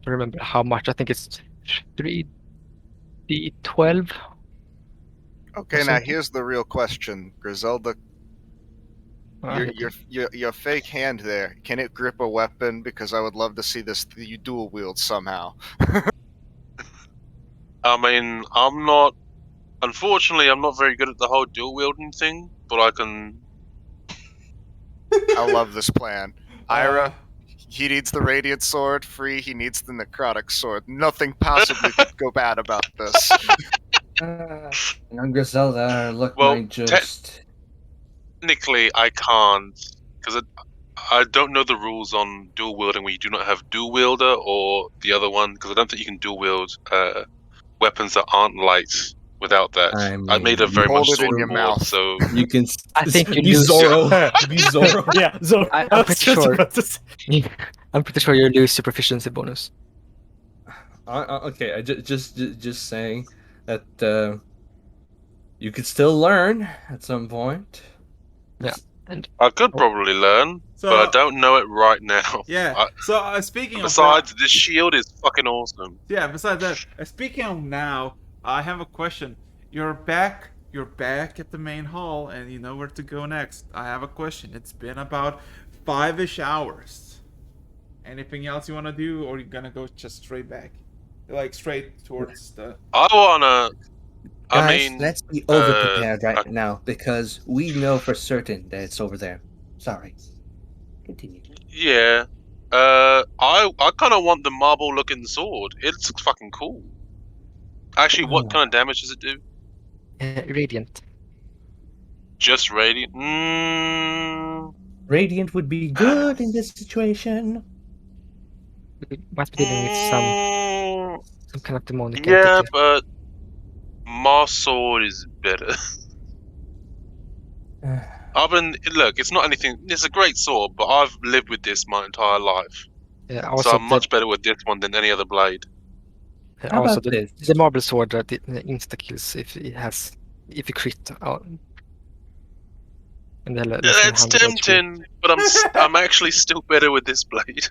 Speaker 3: remember how much. I think it's 3d12.
Speaker 6: Okay, now here's the real question, Griselda. Your fake hand there, can it grip a weapon? Because I would love to see this you dual wield somehow.
Speaker 4: I mean, unfortunately, I'm not very good at the whole dual wielding thing, but I can...
Speaker 6: I love this plan. Ira, he needs the radiant sword. Free, he needs the necrotic sword. Nothing possibly could go bad about this.
Speaker 7: Young Griselda, look,
Speaker 4: Well,
Speaker 7: might just.
Speaker 4: Technically, I can't because I don't know the rules on dual wielding where you do not have dual wielder or the other one because I don't think you can dual wield weapons that aren't light without that. I made a
Speaker 7: mean,
Speaker 4: very much
Speaker 6: Hold it in
Speaker 4: sword
Speaker 6: your
Speaker 4: board,
Speaker 6: mouth.
Speaker 4: so
Speaker 7: You can.
Speaker 3: I think you
Speaker 7: be
Speaker 3: lose.
Speaker 7: Zoro. Be Zoro.
Speaker 5: Yeah, so
Speaker 3: I'm pretty sure. I'm pretty sure you lose your proficiency bonus.
Speaker 7: Okay, I just saying that you could still learn at some point.
Speaker 3: Yeah, and
Speaker 4: I could probably learn,
Speaker 2: So
Speaker 4: but I don't know it right now.
Speaker 2: yeah. So speaking of
Speaker 4: Besides,
Speaker 2: that,
Speaker 4: this shield is fucking awesome.
Speaker 2: yeah. Besides that, speaking of now, I have a question. You're back. You're back at the main hall, and you know where to go next. I have a question. It's been about 5-ish hours. Anything else you want to do, or you gonna go just straight back, like straight towards the?
Speaker 4: I wanna. I
Speaker 7: Guys,
Speaker 4: mean,
Speaker 7: let's be over prepared
Speaker 4: I-
Speaker 7: right now because we know for certain that it's over there. Sorry. Continue.
Speaker 4: yeah. I kind of want the marble looking sword. It's fucking cool. Actually, what kind of damage does it do?
Speaker 3: radiant.
Speaker 4: Just radiant.
Speaker 7: Radiant would be good in this situation.
Speaker 3: We must be dealing with some kind of demonic
Speaker 4: Yeah,
Speaker 3: entity.
Speaker 4: but my sword is better. Look, it's not anything. It's a great sword, but I've lived with this my entire life,
Speaker 3: Yeah,
Speaker 4: so
Speaker 3: also
Speaker 4: I'm much better with this one than any other blade.
Speaker 7: How
Speaker 3: also
Speaker 7: about this?
Speaker 3: the marble sword that insta kills if you crit out. And less than
Speaker 4: It's
Speaker 3: 100 HP.
Speaker 4: tempting, but I'm actually still better with this blade.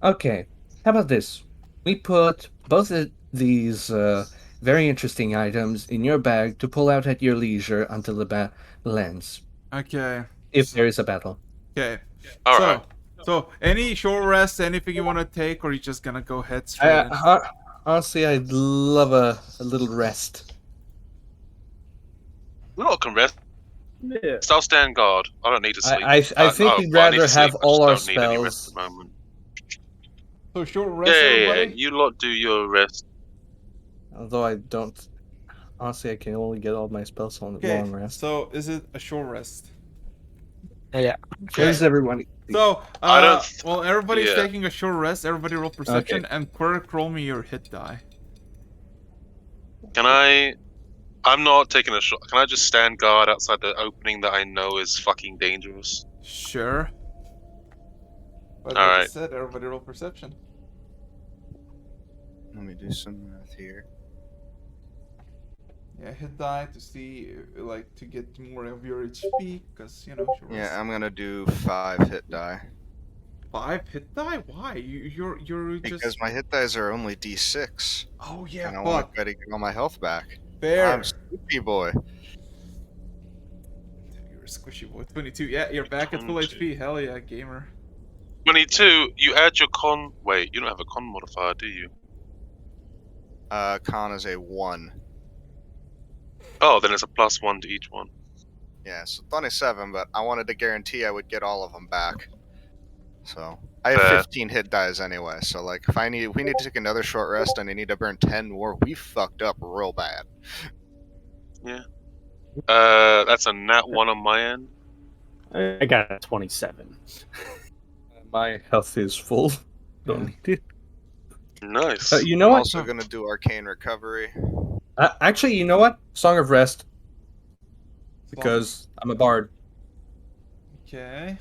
Speaker 7: Okay, how about this? We put both of these very interesting items in your bag to pull out at your leisure until the battle ends.
Speaker 2: Okay.
Speaker 7: If there is a battle.
Speaker 2: Okay.
Speaker 4: All
Speaker 2: so,
Speaker 4: right.
Speaker 2: so any short rest, anything you want to take, or you just gonna go head straight in?
Speaker 7: Honestly, I'd love a little rest.
Speaker 4: I can rest.
Speaker 5: Yeah.
Speaker 4: I'll stand guard. I don't need to sleep.
Speaker 7: I think we'd
Speaker 4: well, I need
Speaker 7: rather
Speaker 4: to sleep,
Speaker 7: have
Speaker 4: I just
Speaker 7: all our
Speaker 4: don't need any rest
Speaker 7: spells.
Speaker 4: at the moment.
Speaker 2: So short rest,
Speaker 4: Yeah,
Speaker 2: everybody.
Speaker 4: you lot do your rest.
Speaker 7: Although I don't. Honestly, I can only get all my spells on
Speaker 2: Okay.
Speaker 7: long rest.
Speaker 2: So is it a short rest?
Speaker 3: Yeah.
Speaker 7: Where's everyone?
Speaker 2: So
Speaker 4: I don't.
Speaker 2: well, everybody's
Speaker 4: yeah.
Speaker 2: taking a short rest. Everybody roll perception, and Quirk, roll me your hit die.
Speaker 4: Can I? I'm not taking a shot. Can I just stand guard outside the opening that I know is fucking dangerous?
Speaker 2: Sure. But
Speaker 4: All
Speaker 2: like I
Speaker 4: right.
Speaker 2: said, everybody roll perception.
Speaker 6: Let me do some math here.
Speaker 2: Yeah, hit die to see, like, to get more of your HP, because, you know, short rest.
Speaker 6: Yeah, I'm gonna do 5 hit die.
Speaker 2: 5 hit die? Why? You're
Speaker 6: Because
Speaker 2: just...
Speaker 6: my hit dies are only d6.
Speaker 2: Oh, yeah,
Speaker 6: And I
Speaker 2: fuck.
Speaker 6: want to try to get all my health back.
Speaker 2: Fair.
Speaker 6: I'm sleepy boy.
Speaker 2: You're a squishy boy. 22. Yeah, you're back at full
Speaker 4: 22.
Speaker 2: HP. Hell yeah, gamer.
Speaker 4: 22. You add your con. Wait, you don't have a con modifier, do you?
Speaker 6: Con is a 1.
Speaker 4: Oh, then it's a +1 to each one.
Speaker 6: Yeah, so 27, but I wanted to guarantee I would get all of them back. So I have
Speaker 4: Fair.
Speaker 6: 15 hit dies anyway. So like, if we need to take another short rest and I need to burn 10 more, we fucked up real bad.
Speaker 4: Yeah. That's a nat 1 on my end.
Speaker 5: I got a 27.
Speaker 7: My health is full. Don't need it.
Speaker 4: Nice.
Speaker 7: You know
Speaker 6: I'm
Speaker 7: what?
Speaker 6: also gonna do arcane recovery.
Speaker 7: Actually, you know what? Song of Rest. Because I'm a bard.
Speaker 2: Okay.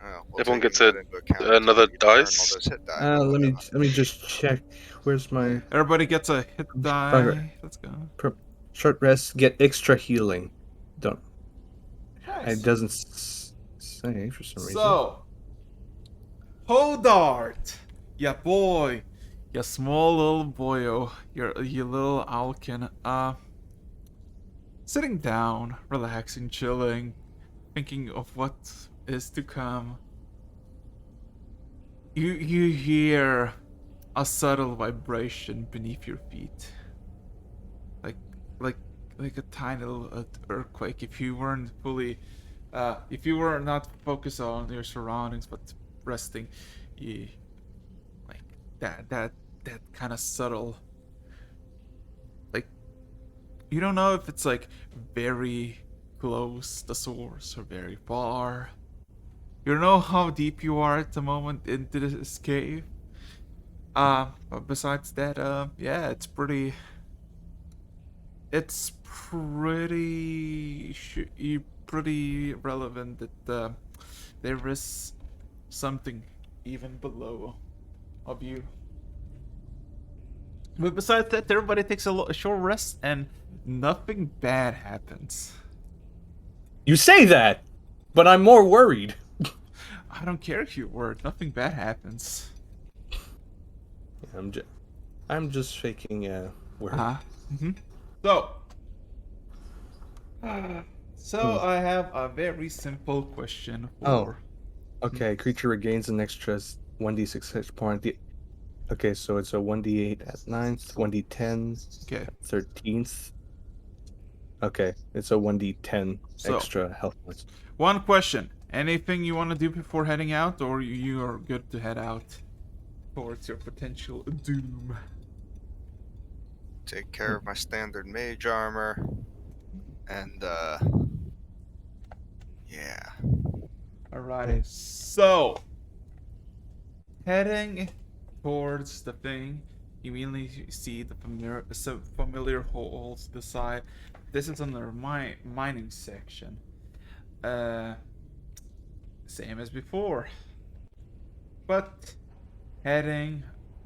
Speaker 6: We'll
Speaker 4: Everyone
Speaker 6: take
Speaker 4: gets
Speaker 6: that into account until
Speaker 4: another
Speaker 6: I need to burn all
Speaker 4: dice?
Speaker 6: those hit die, but
Speaker 7: Let
Speaker 6: whatever.
Speaker 7: me just check. Where's my
Speaker 2: Everybody gets a hit die. Let's go.
Speaker 7: short rest? Get extra healing. Don't.
Speaker 2: Nice.
Speaker 7: It doesn't say for some reason.
Speaker 2: So, Hodart, ya boy, ya small little boyo, your little owlkin, sitting down, relaxing, chilling, thinking of what is to come. You hear a subtle vibration beneath your feet, like a tiny little earthquake. If you weren't fully, if you were not focused on your surroundings but resting, you like that kind of subtle You don't know if it's like very close the source or very far. You don't know how deep you are at the moment into this cave. But besides that, yeah, it's pretty pretty relevant that there is something even below of you. But besides that, everybody takes a short rest and nothing bad happens.
Speaker 7: You say that, but I'm more worried.
Speaker 2: I don't care if you're worried. Nothing bad happens.
Speaker 7: I'm just faking worry.
Speaker 2: Mm-hmm. So I have a very simple question for.
Speaker 7: Okay, creature regains an extra 1d6 hit point. Okay, so it's a 1d8 at 9th, 1d10
Speaker 2: Okay.
Speaker 7: at 13th. Okay, it's a 1d10 extra health points.
Speaker 2: One question. Anything you want to do before heading out, or you are good to head out towards your potential doom?
Speaker 6: Take care of my standard mage armor. And, yeah.
Speaker 2: Alrighty. So, heading towards the thing, you immediately see the familiar holes to the side. This is on the mining section. Same as before. But heading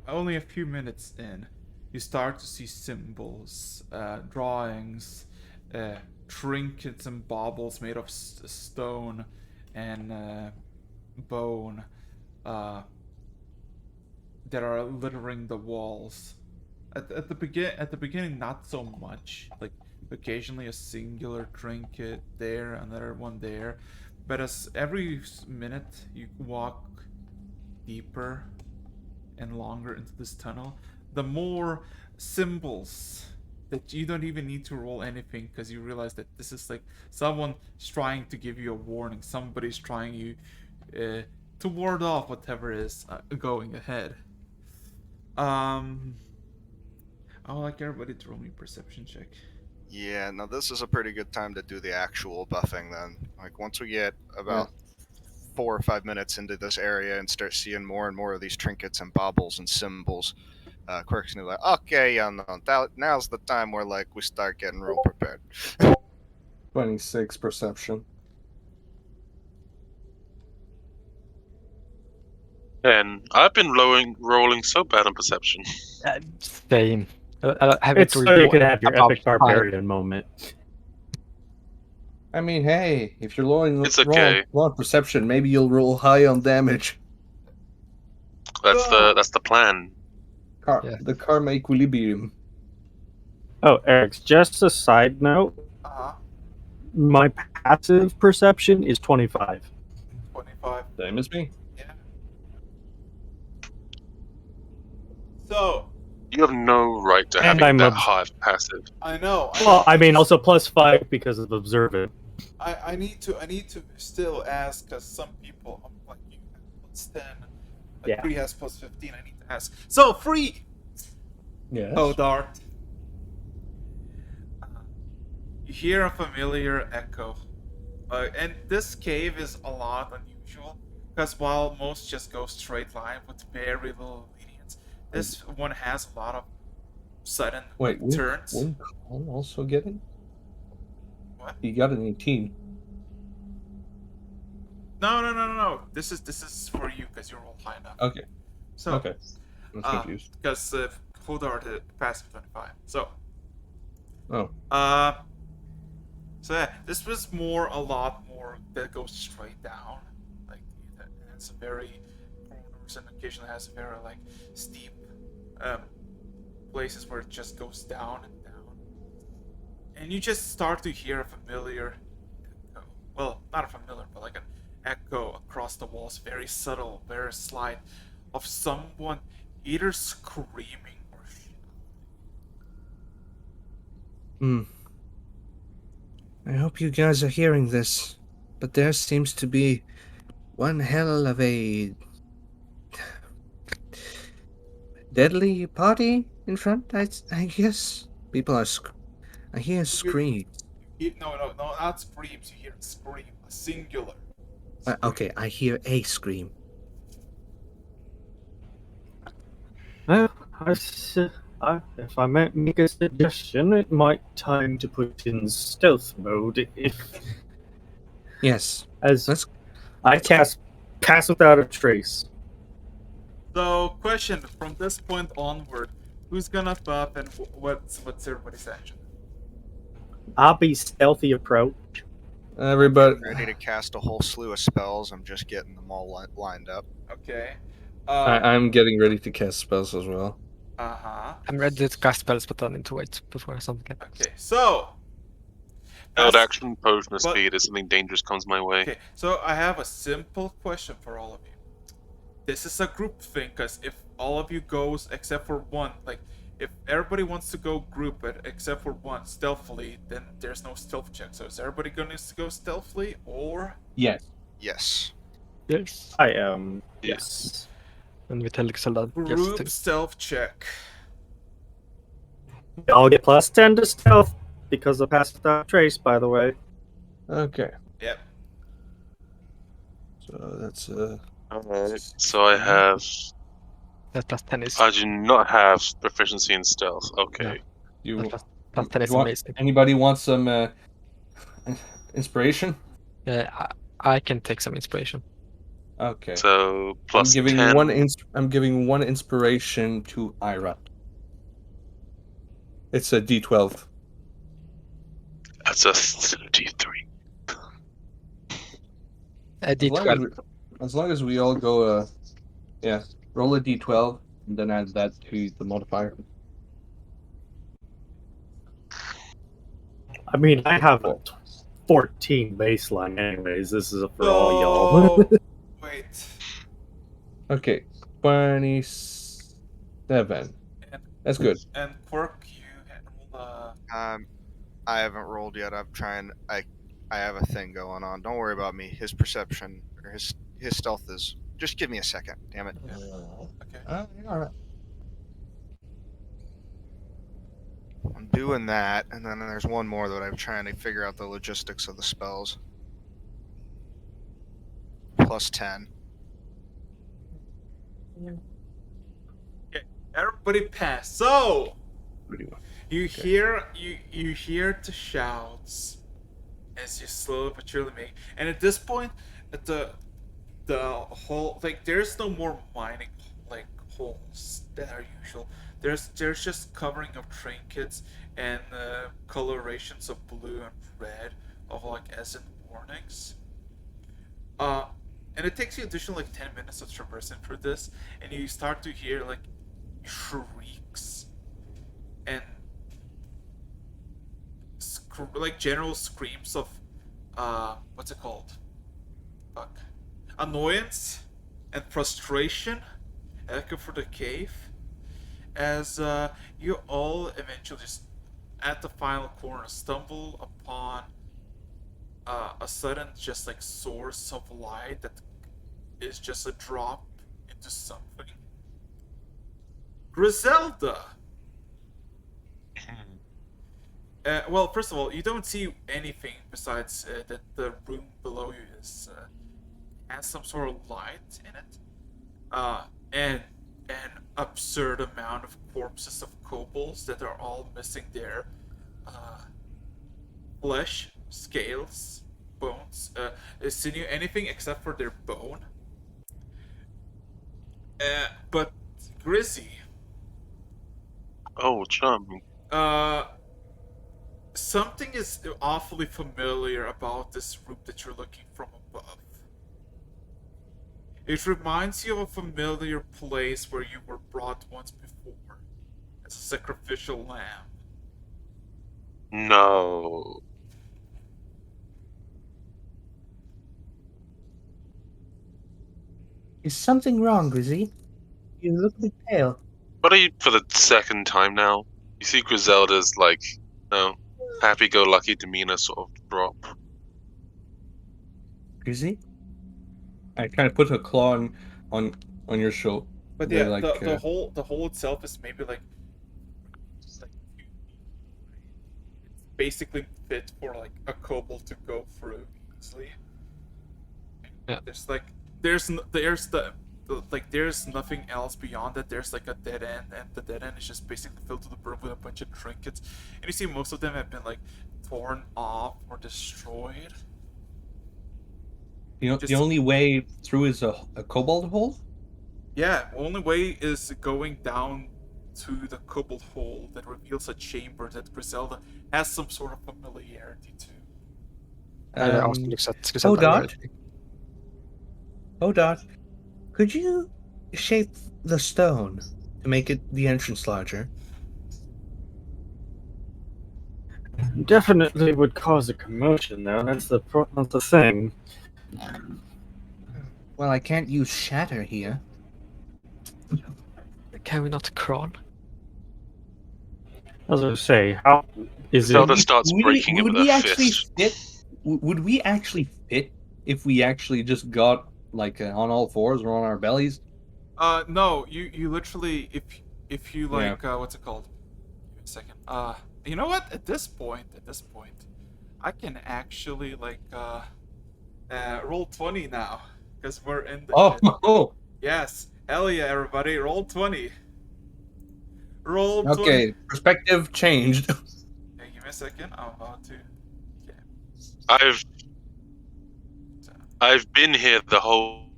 Speaker 2: only a few minutes in, you start to see symbols, drawings, trinkets and baubles made of stone and bone that are littering the walls. At the beginning, not so much. Like occasionally a singular trinket there, another one there. But as every minute you walk deeper and longer into this tunnel, the more symbols that you don't even need to roll anything, because you realize that this is like someone's trying to give you a warning. Somebody's trying you to ward off whatever is going ahead. I would like everybody to roll me a perception check.
Speaker 6: Yeah, now this is a pretty good time to do the actual buffing then. Like, once we get about 4 or 5 minutes into this area and start seeing more and more of these trinkets and baubles and symbols, Quirk's gonna be like, okay, yeah, no, now's the time where, like, we start getting real prepared.
Speaker 7: 26 perception.
Speaker 4: And I've been rolling so bad on perception.
Speaker 3: Same.
Speaker 5: It's so you can have your epic barbarian moment.
Speaker 7: I mean, hey, if you're rolling
Speaker 4: It's okay.
Speaker 7: low on perception, maybe you'll roll high on damage.
Speaker 4: That's the plan.
Speaker 7: The karma equilibrium.
Speaker 5: Oh, Eric, just a side note. My passive perception is 25.
Speaker 2: 25.
Speaker 7: Same as me.
Speaker 2: Yeah. So.
Speaker 4: You have no right to having that high of passive.
Speaker 2: I know.
Speaker 5: Well, I mean, also +5 because of observant.
Speaker 2: I need to still ask, because some people like you have +10, but Free has +15. I need to ask. So Free.
Speaker 7: Yes.
Speaker 2: Oh, Dart. You hear a familiar echo, and this cave is a lot unusual because while most just go straight line with very little lenience, this one has a lot of sudden turns.
Speaker 7: Wouldn't Colin also get it?
Speaker 2: What?
Speaker 7: He got an 18.
Speaker 2: No. This is for you because you rolled high enough.
Speaker 7: Okay.
Speaker 2: So
Speaker 7: okay. I'm confused.
Speaker 2: Because full dart passed 25. So.
Speaker 7: Oh.
Speaker 2: So yeah, this was a lot more that goes straight down. Like it has a very corners and occasionally has very like steep places where it just goes down and down. And you just start to hear a familiar echo. Well, not a familiar, but like an echo across the walls, very subtle, very slight, of someone either screaming or shouting.
Speaker 1: I hope you guys are hearing this, but there seems to be one hell of a deadly party in front, I guess. People are I hear screams.
Speaker 2: No, not screams. You hear scream, a singular.
Speaker 1: Okay, I hear a scream.
Speaker 5: Well, if I might make a suggestion, it might time to put in stealth mode if,
Speaker 1: Yes.
Speaker 5: as
Speaker 1: Let's.
Speaker 5: I cast Pass Without a Trace.
Speaker 2: So, question from this point onward: who's gonna buff and what's everybody's action?
Speaker 5: I'll be stealthy approach.
Speaker 1: Everybody.
Speaker 6: Ready to cast a whole slew of spells. I'm just getting them all lined up.
Speaker 2: Okay.
Speaker 1: I'm getting ready to cast spells as well.
Speaker 3: I'm ready to cast spells, but I need to wait before something.
Speaker 2: Okay, so.
Speaker 4: Held action, potion of speed, if something dangerous comes my way.
Speaker 2: Okay, so I have a simple question for all of you. This is a group thing, because if all of you goes except for one, like, if everybody wants to go group it except for one stealthily, then there's no stealth check. So is everybody going to go stealthily, or?
Speaker 1: Yes.
Speaker 6: Yes.
Speaker 3: Yes.
Speaker 5: I am. Yes.
Speaker 3: And we tell Zelda yes
Speaker 2: Group
Speaker 3: too.
Speaker 2: stealth check.
Speaker 5: I'll get +10 to stealth because of Pass Without a Trace, by the way.
Speaker 1: Okay.
Speaker 2: Yep.
Speaker 1: So that's
Speaker 4: So I have.
Speaker 3: That +10 is.
Speaker 4: I do not have proficiency in stealth. Okay.
Speaker 1: you.
Speaker 3: Plus 10 is
Speaker 1: you want-
Speaker 3: amazing.
Speaker 1: Anybody want some inspiration?
Speaker 3: Yeah, I can take some inspiration.
Speaker 1: Okay.
Speaker 4: So plus
Speaker 1: I'm giving
Speaker 4: 10.
Speaker 1: I'm giving one inspiration to Ira. It's a D12.
Speaker 4: That's a 33.
Speaker 3: D12.
Speaker 1: As long as we all go, roll a D12 and then add that to the modifier.
Speaker 5: I mean, I have a 14 baseline anyways. This is for all y'all.
Speaker 2: Wait.
Speaker 1: Okay, 27. That's good.
Speaker 2: And Quirk, you roll
Speaker 6: I haven't rolled yet. I have a thing going on. Don't worry about me. His perception or his stealth is. Just give me a second. Damn it.
Speaker 2: Okay.
Speaker 1: All right.
Speaker 6: I'm doing that, and then there's one more that I'm trying to figure out the logistics of the spells. +10.
Speaker 2: Okay, everybody pass. So
Speaker 1: Pretty well.
Speaker 2: you hear the shouts as you slowly but surely make, and at this point, at the whole, like, there's no more mining like holes that are usual. There's just covering of trinkets and colorations of blue and red of like essence warnings. And it takes you additional like 10 minutes of traversing through this, and you start to hear like shrieks and like general screams of what's it called? Fuck. Annoyance and frustration echo through the cave as you all eventually just at the final corner stumble upon a sudden just like source of light that is just a drop into something. Griselda! Well, first of all, you don't see anything besides that the room below you is has some sort of light in it, and an absurd amount of corpses of kobolds that are all missing their flesh, scales, bones, sinew, anything except for their bone. But Grizzy,
Speaker 4: Oh, charming.
Speaker 2: something is awfully familiar about this room that you're looking from above. It reminds you of a familiar place where you were brought once before as a sacrificial lamb.
Speaker 4: No.
Speaker 1: Is something wrong, Grizzy? You look a bit pale.
Speaker 4: What are you for the second time now? You see Griselda's like, happy-go-lucky demeanor sort of drop.
Speaker 1: Grizzy? I kind of put a claw on your shoulder.
Speaker 2: But yeah, the hole itself is maybe like just like 2 feet. It's basically fit for like a kobold to go through easily.
Speaker 3: Yeah.
Speaker 2: There's nothing else beyond that. There's like a dead end, and the dead end is just basically filled to the brim with a bunch of trinkets. And you see most of them have been like torn off or destroyed.
Speaker 1: The only way through is a kobold hole?
Speaker 2: Yeah, only way is going down to the kobold hole that reveals a chamber that Griselda has some sort of familiarity to.
Speaker 3: I also looks at Griselda.
Speaker 1: Dot, could you shape the stone to make it the entrance larger?
Speaker 5: Definitely would cause a commotion, though. That's the thing.
Speaker 1: Well, I can't use shatter here.
Speaker 3: Can we not crawl?
Speaker 5: As I say, how is it?
Speaker 4: Zelda starts breaking it with her fist.
Speaker 1: Would we actually fit if we actually just got like on all fours or on our bellies?
Speaker 2: No, you literally if you like what's it called? Give me a second. You know what? At this point, I can actually like roll 20 now because we're in the shit.
Speaker 1: Oh.
Speaker 2: Yes. Hell yeah, everybody, roll 20. Roll 20.
Speaker 1: Okay, perspective changed.
Speaker 2: Okay, give me a second. I'm about to. Okay.
Speaker 4: I've been here the whole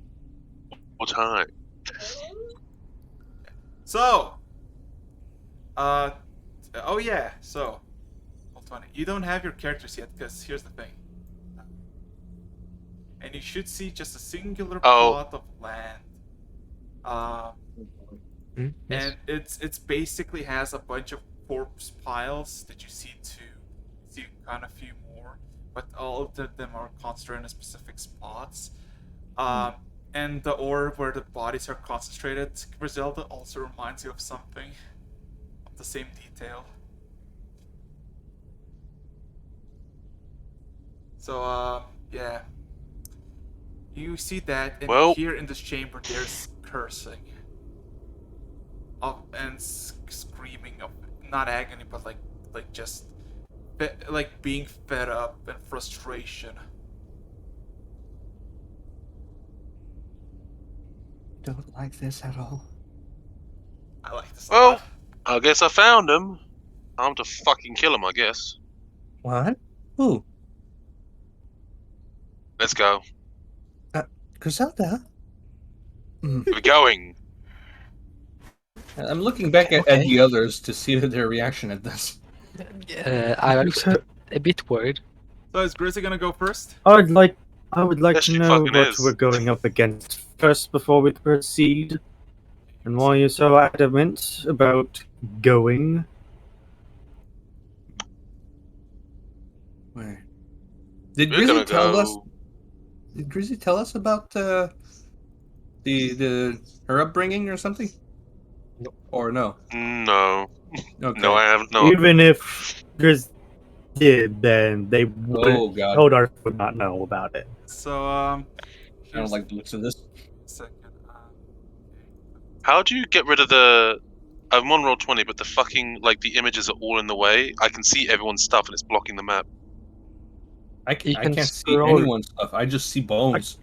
Speaker 4: time.
Speaker 2: So, oh yeah, so, roll 20. You don't have your characters yet, because here's the thing. And you should see just a singular plot of land. And it's basically has a bunch of corpse piles that you see kind of few more, but all of them are concentrated in specific spots. And the orb where the bodies are concentrated, Griselda, also reminds you of something of the same detail. So yeah, you see that, and here in this chamber there's cursing and screaming of not agony, but like just like being fed up and frustration.
Speaker 1: Don't like this at all.
Speaker 2: I like this.
Speaker 4: Well, I guess I found him. Time to fucking kill him, I guess.
Speaker 1: What? Who?
Speaker 4: Let's go.
Speaker 1: Griselda?
Speaker 4: We're going.
Speaker 1: I'm looking back at the others to see their reaction at this.
Speaker 3: I'm a bit worried.
Speaker 2: So is Grizzly gonna go first?
Speaker 5: I would like to know what
Speaker 4: is.
Speaker 5: we're going up against first before we proceed, and why you're so adamant about going.
Speaker 1: Where? Did
Speaker 4: We're
Speaker 1: Grizzly
Speaker 4: gonna
Speaker 1: tell
Speaker 4: go.
Speaker 1: us? Did Grizzly tell us about her upbringing or something?
Speaker 3: No.
Speaker 1: Or no?
Speaker 4: No.
Speaker 1: Okay.
Speaker 4: No, I haven't. No.
Speaker 5: Even if Grizz did, then they would.
Speaker 1: Oh god.
Speaker 5: Hodar would not know about it.
Speaker 2: So
Speaker 1: I don't like the looks of this.
Speaker 2: Second.
Speaker 4: How do you get rid of the? I'm on roll 20, but the fucking the images are all in the way. I can see everyone's stuff and it's blocking the map.
Speaker 1: I can't see
Speaker 5: scroll.
Speaker 1: anyone's stuff. I just see bones.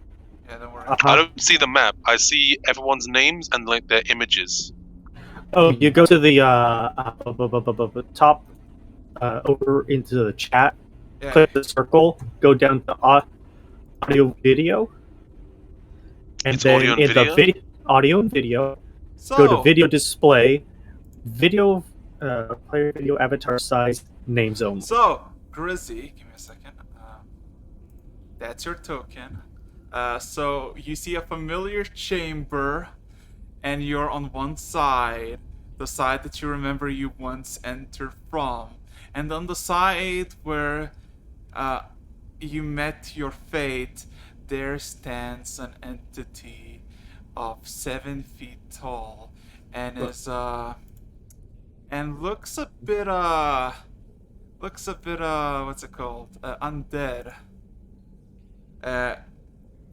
Speaker 2: Yeah, don't worry.
Speaker 4: I don't see the map. I see everyone's names and their images.
Speaker 5: Oh, you go to the top, over into the chat.
Speaker 2: Yeah.
Speaker 5: Click the circle. Go down to audio video, and
Speaker 4: It's
Speaker 5: then
Speaker 4: audio and
Speaker 5: in
Speaker 4: video?
Speaker 5: the audio and video,
Speaker 2: So
Speaker 5: go to video display, video, player video avatar size, names only.
Speaker 2: So Grizzy, give me a second. That's your token. So you see a familiar chamber, and you're on one side, the side that you remember you once entered from, and on the side where you met your fate, there stands an entity of 7 feet tall, and is and looks a bit what's it called, undead.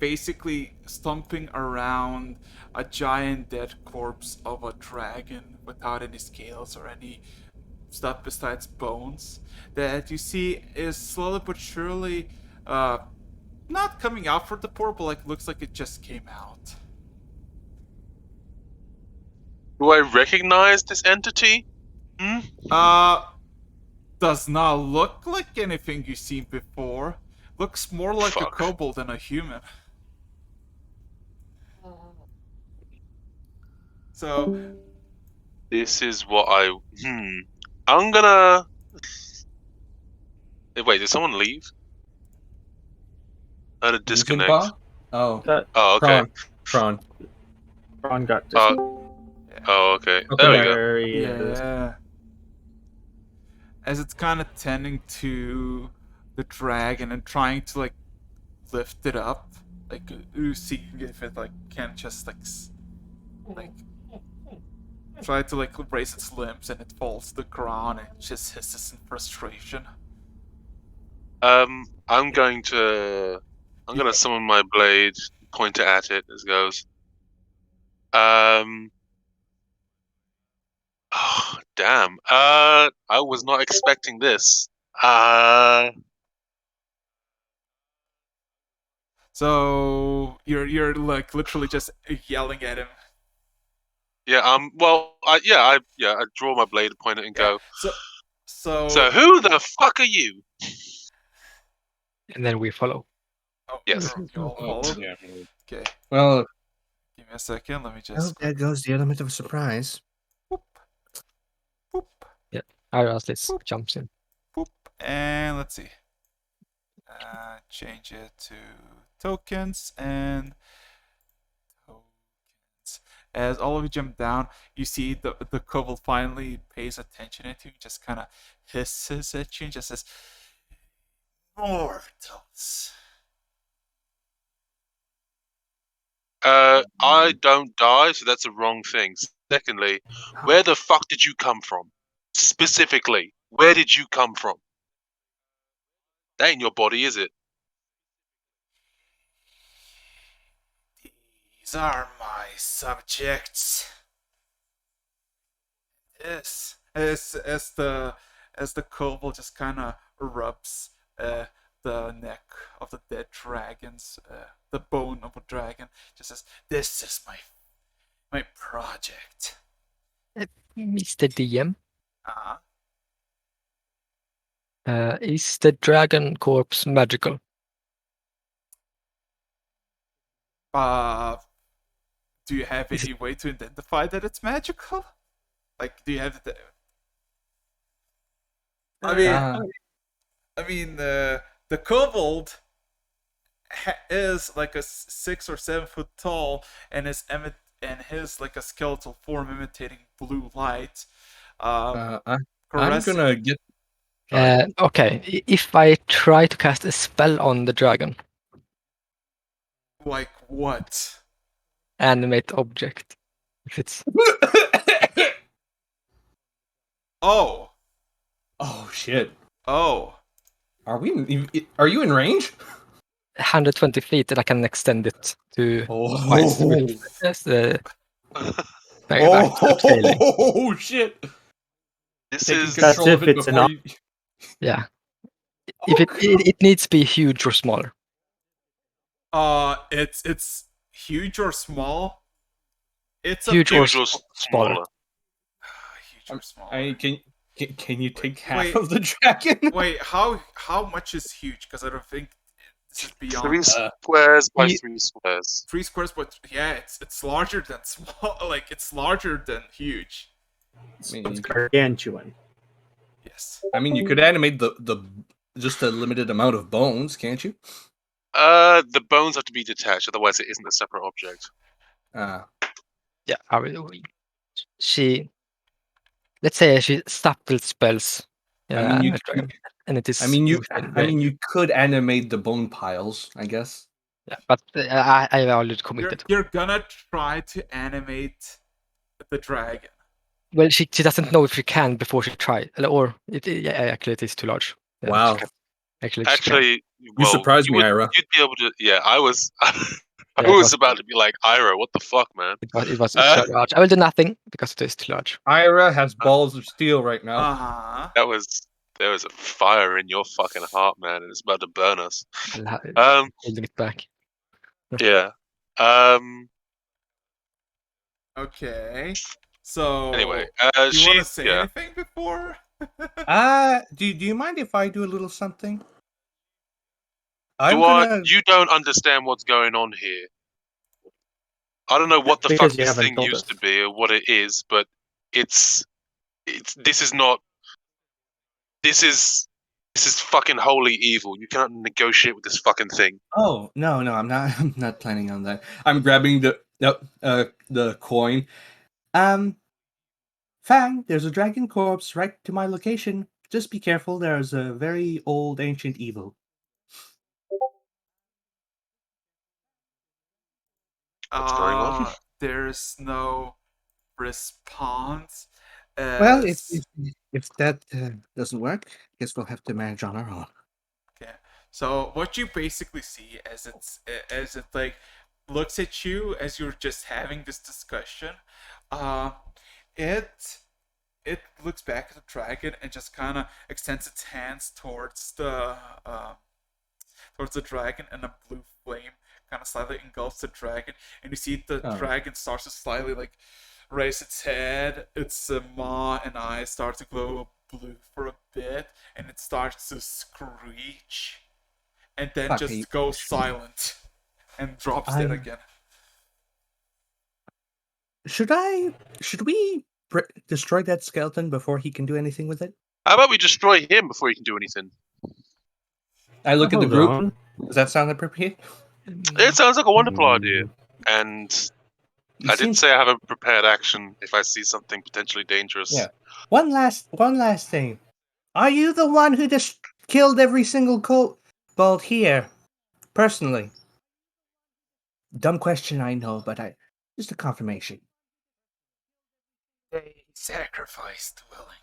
Speaker 2: Basically stomping around a giant dead corpse of a dragon without any scales or any stuff besides bones that you see is slowly but surely not coming out for the portal, like looks like it just came out.
Speaker 4: Do I recognize this entity?
Speaker 2: Does not look like anything you've seen before. Looks more like a kobold than a human. So
Speaker 4: this is what I'm gonna. Wait, did someone leave? I had a disconnect.
Speaker 1: Oh,
Speaker 4: okay.
Speaker 5: Prawn got
Speaker 4: Oh, okay.
Speaker 5: Okay,
Speaker 4: There we go.
Speaker 5: there he is.
Speaker 2: yeah. As it's kind of tending to the dragon and trying to like lift it up, like seeing if it like can just like try to like raise its limbs, and it falls to the ground and just hisses in frustration.
Speaker 4: I'm gonna summon my blade, point it at it as it goes. Oh, damn. I was not expecting this.
Speaker 2: So you're like literally just yelling at him.
Speaker 4: Yeah. Well. I draw my blade, point it, and go.
Speaker 2: So
Speaker 4: who the fuck are you?
Speaker 3: And then we follow.
Speaker 2: Oh,
Speaker 4: yes.
Speaker 2: You all follow?
Speaker 1: Yeah.
Speaker 2: Okay.
Speaker 1: Well,
Speaker 2: Give me a second. Let me just.
Speaker 1: well, there goes the element of surprise.
Speaker 2: Boop. Boop.
Speaker 3: Yeah, Iris jumps in.
Speaker 2: Boop. And let's see. Change it to tokens and tokens. As all of you jump down, you see the kobold finally pays attention to you, just kind of hisses at you and just says, "Mortals."
Speaker 4: I don't die, so that's the wrong thing. Secondly, where the fuck did you come from? Specifically, where did you come from? That ain't your body, is it?
Speaker 2: These are my subjects. Yes, as the kobold just kind of rubs the neck of the dead dragons, the bone of a dragon, just says, "This is my project."
Speaker 3: Mr. DM,
Speaker 2: Uh-huh.
Speaker 3: is the dragon corpse magical?
Speaker 2: Do you have any way to identify that it's magical? Like, do you have the? I mean, the kobold is like a 6 or 7 foot tall, and his like a skeletal form imitating blue light.
Speaker 1: I'm gonna get.
Speaker 3: Okay, if I try to cast a spell on the dragon.
Speaker 2: Like what?
Speaker 3: Animate object. If it's.
Speaker 2: Oh.
Speaker 1: Oh shit.
Speaker 2: Oh.
Speaker 1: Are you in range?
Speaker 3: 120 feet, and I can extend it to. Yes,
Speaker 1: oh shit!
Speaker 4: This
Speaker 1: Taking
Speaker 4: is
Speaker 1: control of it
Speaker 5: it's
Speaker 1: before
Speaker 5: enough.
Speaker 1: you...
Speaker 3: Yeah. If it needs to be huge or smaller.
Speaker 2: It's huge or small. It's
Speaker 3: huge
Speaker 4: or
Speaker 3: smaller.
Speaker 2: Huge or small.
Speaker 1: Can you take half of the dragon?
Speaker 2: Wait, how much is huge? Because I don't think this is beyond
Speaker 4: 3 squares by 3 squares.
Speaker 2: 3 squares, but yeah, it's larger than small. Like it's larger than huge.
Speaker 5: It's gargantuan.
Speaker 2: Yes.
Speaker 1: I mean, you could animate the just a limited amount of bones, can't you?
Speaker 4: The bones have to be detached, otherwise it isn't a separate object.
Speaker 3: Yeah, let's say she stappled spells.
Speaker 1: I mean,
Speaker 3: and it is.
Speaker 1: I mean, you could animate the bone piles, I guess.
Speaker 3: Yeah, but I already committed.
Speaker 2: You're gonna try to animate the dragon.
Speaker 3: Well, she doesn't know if she can before she tries, or actually it is too large. Yeah,
Speaker 1: wow.
Speaker 3: Actually,
Speaker 1: you surprised me, Ira.
Speaker 4: You'd be able to. Yeah, I was I was about to be like, Ira, what the fuck, man?
Speaker 3: It was extra large. I will do nothing because it is too large.
Speaker 1: Ira has balls of steel right now.
Speaker 2: Uh-huh.
Speaker 4: There was a fire in your fucking heart, man, and it's about to burn us.
Speaker 3: Holding it back.
Speaker 4: Yeah.
Speaker 2: Okay. So
Speaker 4: Anyway,
Speaker 2: do you want to say anything before?
Speaker 1: Do you mind if I do a little something?
Speaker 4: You don't understand what's going on here. I don't know what the fuck this thing used to be or what it is, but this is fucking wholly evil. You cannot negotiate with this fucking thing.
Speaker 1: Oh no, I'm not. I'm not planning on that. I'm grabbing the coin. Fang, there's a dragon corpse right to my location. Just be careful. There's a very old ancient evil.
Speaker 4: What's going on?
Speaker 2: There's no response.
Speaker 1: Well, if that doesn't work, I guess we'll have to manage on our own.
Speaker 2: Okay. So what you basically see as it like looks at you as you're just having this discussion, it looks back at the dragon and just kind of extends its hands towards the dragon, and a blue flame kind of slightly engulfs the dragon, and you see the dragon starts to slightly like raise its head, its maw and eyes start to glow blue for a bit, and it starts to screech, and then just goes silent and drops dead again.
Speaker 1: Should we destroy that skeleton before he can do anything with it?
Speaker 4: How about we destroy him before he can do anything?
Speaker 1: I look at the group. Does that sound appropriate?
Speaker 4: It sounds like a wonderful idea. And I did say I have a prepared action if I see something potentially dangerous.
Speaker 1: Yeah. One last thing. Are you the one who just killed every single kobold here? Personally. Dumb question, I know, but just a confirmation.
Speaker 2: They sacrificed willingly.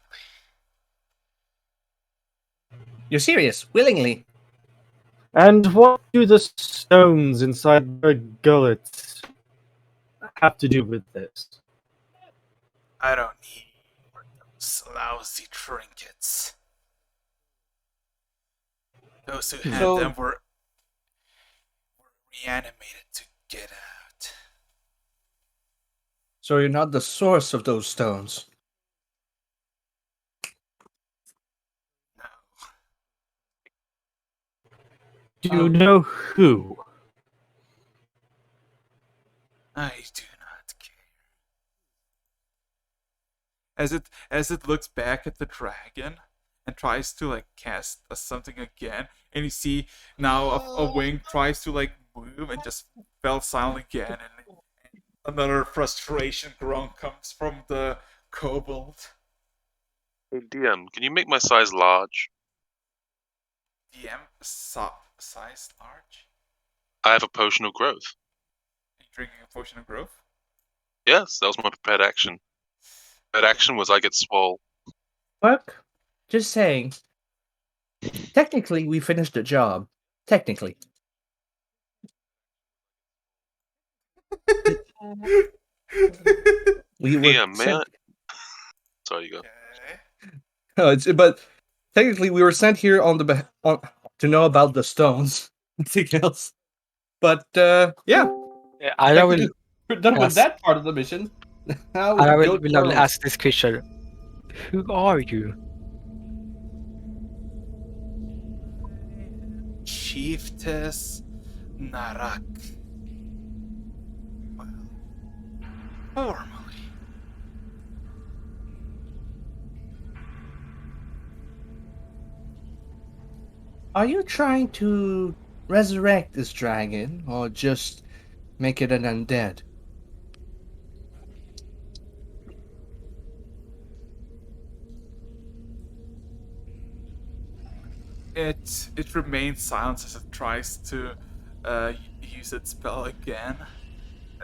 Speaker 1: You're serious? Willingly?
Speaker 5: And what do the stones inside the gullet have to do with this?
Speaker 2: I don't need those lousy trinkets. Those who had them were reanimated to get out.
Speaker 1: So you're not the source of those stones?
Speaker 2: No.
Speaker 5: Do you know who?
Speaker 2: I do not care. As it looks back at the dragon and tries to like cast something again, and you see now a wing tries to like move and just fell silent again, and another frustration groan comes from the kobold.
Speaker 4: Hey DM, can you make my size large?
Speaker 2: DM size large?
Speaker 4: I have a potion of growth.
Speaker 2: Are you drinking a potion of growth?
Speaker 4: Yes, that was my prepared action. That action was I get swole.
Speaker 1: Fuck. Just saying. Technically, we finished the job. Technically.
Speaker 4: Sorry, you go.
Speaker 2: Okay.
Speaker 1: But technically, we were sent here to know about the stones. Nothing else. But yeah.
Speaker 3: I will.
Speaker 1: We're done with that part of the mission.
Speaker 3: I will ask this creature. Who are you?
Speaker 2: Chiefess Narak. Well, formally.
Speaker 1: Are you trying to resurrect this dragon, or just make it an undead?
Speaker 2: It remains silent as it tries to use its spell again.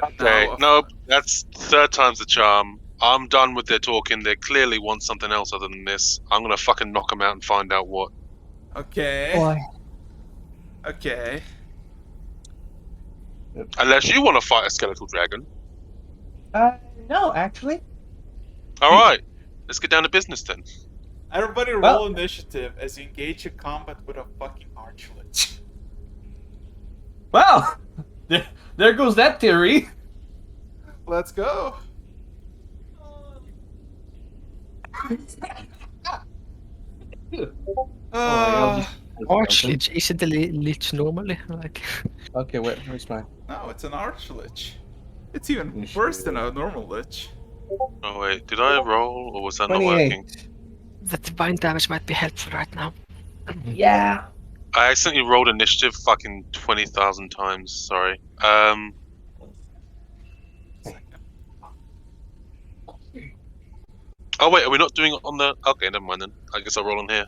Speaker 4: Okay, nope, that's third time's the charm. I'm done with their talking. They clearly want something else other than this. I'm gonna fucking knock them out and find out what.
Speaker 2: Okay.
Speaker 1: Boy.
Speaker 2: Okay.
Speaker 4: Unless you want to fight a skeletal dragon.
Speaker 1: No, actually.
Speaker 4: All right, let's get down to business then.
Speaker 2: Everybody roll initiative as you engage in combat with a fucking archlet.
Speaker 1: Well, there goes that theory.
Speaker 2: Let's go.
Speaker 3: Archlich, isn't the lich normally? Like...
Speaker 1: Okay, where's mine?
Speaker 2: No, it's an archlich. It's even worse than a normal lich.
Speaker 4: Oh wait, did I roll or was that not
Speaker 1: 28.
Speaker 4: working?
Speaker 3: The divine damage might be helpful right now.
Speaker 1: Yeah.
Speaker 4: I accidentally rolled initiative fucking 20,000 times. Sorry. Oh wait, are we not doing it on the? Okay, never mind then. I guess I'll roll on here.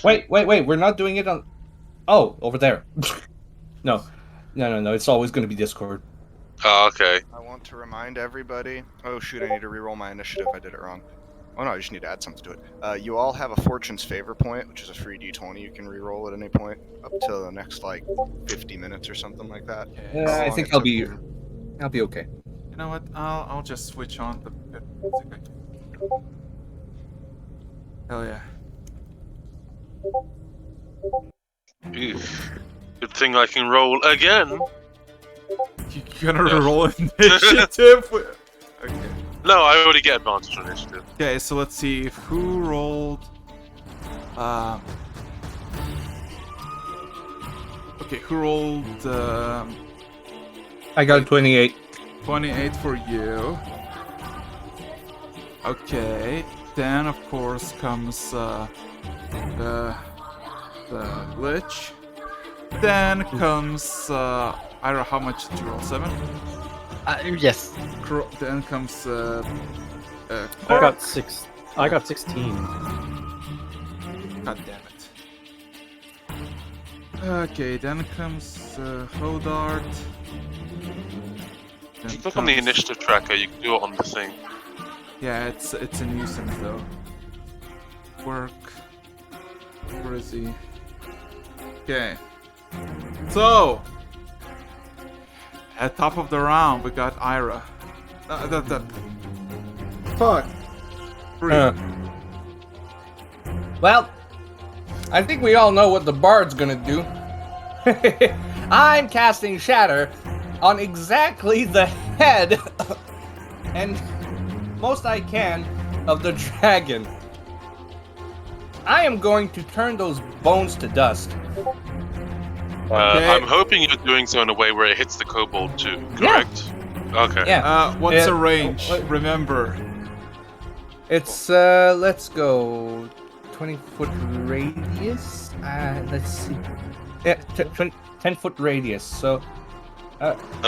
Speaker 1: Wait. We're not doing it on. Oh, over there. No. It's always going to be Discord.
Speaker 4: Oh, okay.
Speaker 6: I want to remind everybody. Oh shoot! I need to reroll my initiative. I did it wrong. Oh no, I just need to add something to it. You all have a Fortune's Favor point, which is a free D20 you can reroll at any point up to the next like 50 minutes or something like that.
Speaker 1: Yeah, I think I'll be okay.
Speaker 2: You know what? I'll just switch on the. Hell yeah.
Speaker 4: Good thing I can roll again.
Speaker 2: You're gonna roll initiative? Okay.
Speaker 4: No, I already get advantage on initiative.
Speaker 2: Okay, so let's see who rolled. Okay, who rolled?
Speaker 1: I got 28.
Speaker 2: 28 for you. Okay, then of course comes the lich. Then comes Ira. How much did you roll? 7.
Speaker 3: Yes.
Speaker 2: Then comes
Speaker 5: I got 6. I got 16.
Speaker 2: God damn it. Okay, then comes Hodart.
Speaker 4: If you look on the initiative tracker, you can do it on the thing.
Speaker 2: Yeah, it's a nuisance though. Work. Where is he? Okay. So, at top of the round, we got Ira. Fuck.
Speaker 1: Well, I think we all know what the bard's gonna do. I'm casting Shatter on exactly the head and most I can of the dragon. I am going to turn those bones to dust.
Speaker 4: I'm hoping you're doing so in a way where it hits the kobold too, correct? Yeah. Okay.
Speaker 1: Yeah.
Speaker 2: What's the range? Remember.
Speaker 1: It's, let's go 20-foot radius. Let's see. Yeah, 10-foot radius. So,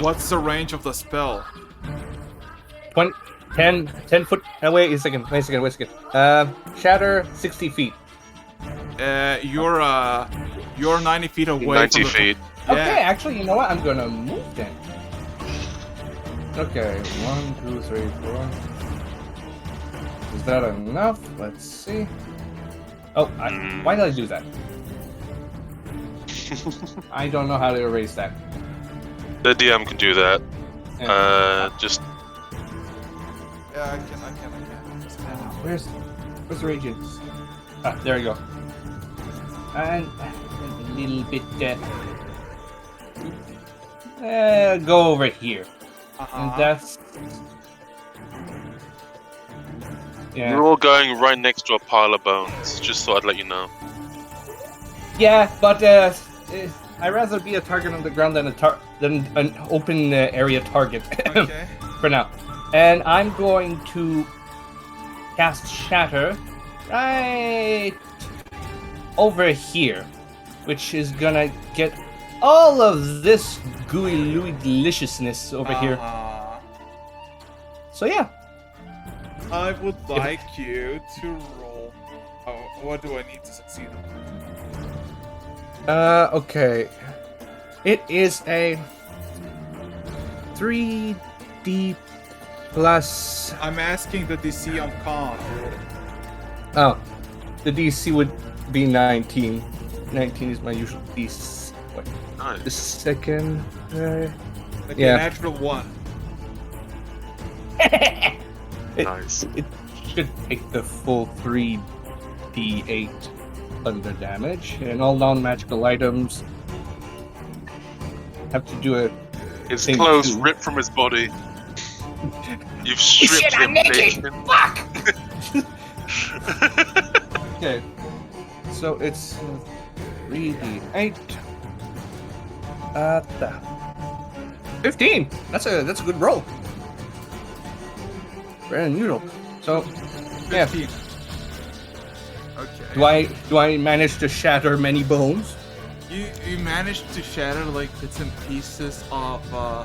Speaker 2: what's the range of the spell?
Speaker 1: 10 foot. Wait a second. Shatter 60 feet.
Speaker 2: You're 90 feet away.
Speaker 4: 90
Speaker 2: from
Speaker 4: feet.
Speaker 2: Yeah.
Speaker 1: Okay, actually, you know what? I'm gonna move then. Okay, 1, 2, 3, 4. Is that enough? Let's see. Oh, why did I do that? I don't know how to erase that.
Speaker 4: The DM can do that.
Speaker 1: Yeah.
Speaker 4: Just.
Speaker 2: Yeah, I can.
Speaker 1: Where's the radius? Ah, there you go. And a little bit. Go over here. And that's. Yeah.
Speaker 4: You're all going right next to a pile of bones. Just thought I'd let you know.
Speaker 1: Yeah, but I'd rather be a target on the ground than an open area target.
Speaker 2: Okay.
Speaker 1: For now. And I'm going to cast Shatter right over here, which is gonna get all of this gooey Louis deliciousness over here. So yeah.
Speaker 2: I would like you to roll. Oh, what do I need to succeed?
Speaker 1: Okay. It is a 3D plus.
Speaker 2: I'm asking the DC on con.
Speaker 1: Oh, the DC would be 19. 19 is my usual DC. Wait,
Speaker 4: Nice.
Speaker 1: the second.
Speaker 2: Okay,
Speaker 1: Yeah.
Speaker 2: natural 1.
Speaker 4: Nice.
Speaker 1: It should take the full 3d8 thunder damage, and all non-magical items have to do it.
Speaker 4: His
Speaker 1: Thing
Speaker 4: clothes
Speaker 1: two.
Speaker 4: ripped from his body. You've stripped him naked.
Speaker 1: Fuck! Okay, so it's 3d8. 15. That's a good roll. Very unusual. So, yeah.
Speaker 2: 15. Okay.
Speaker 1: Do I manage to shatter many bones?
Speaker 2: You managed to shatter like bits and pieces of the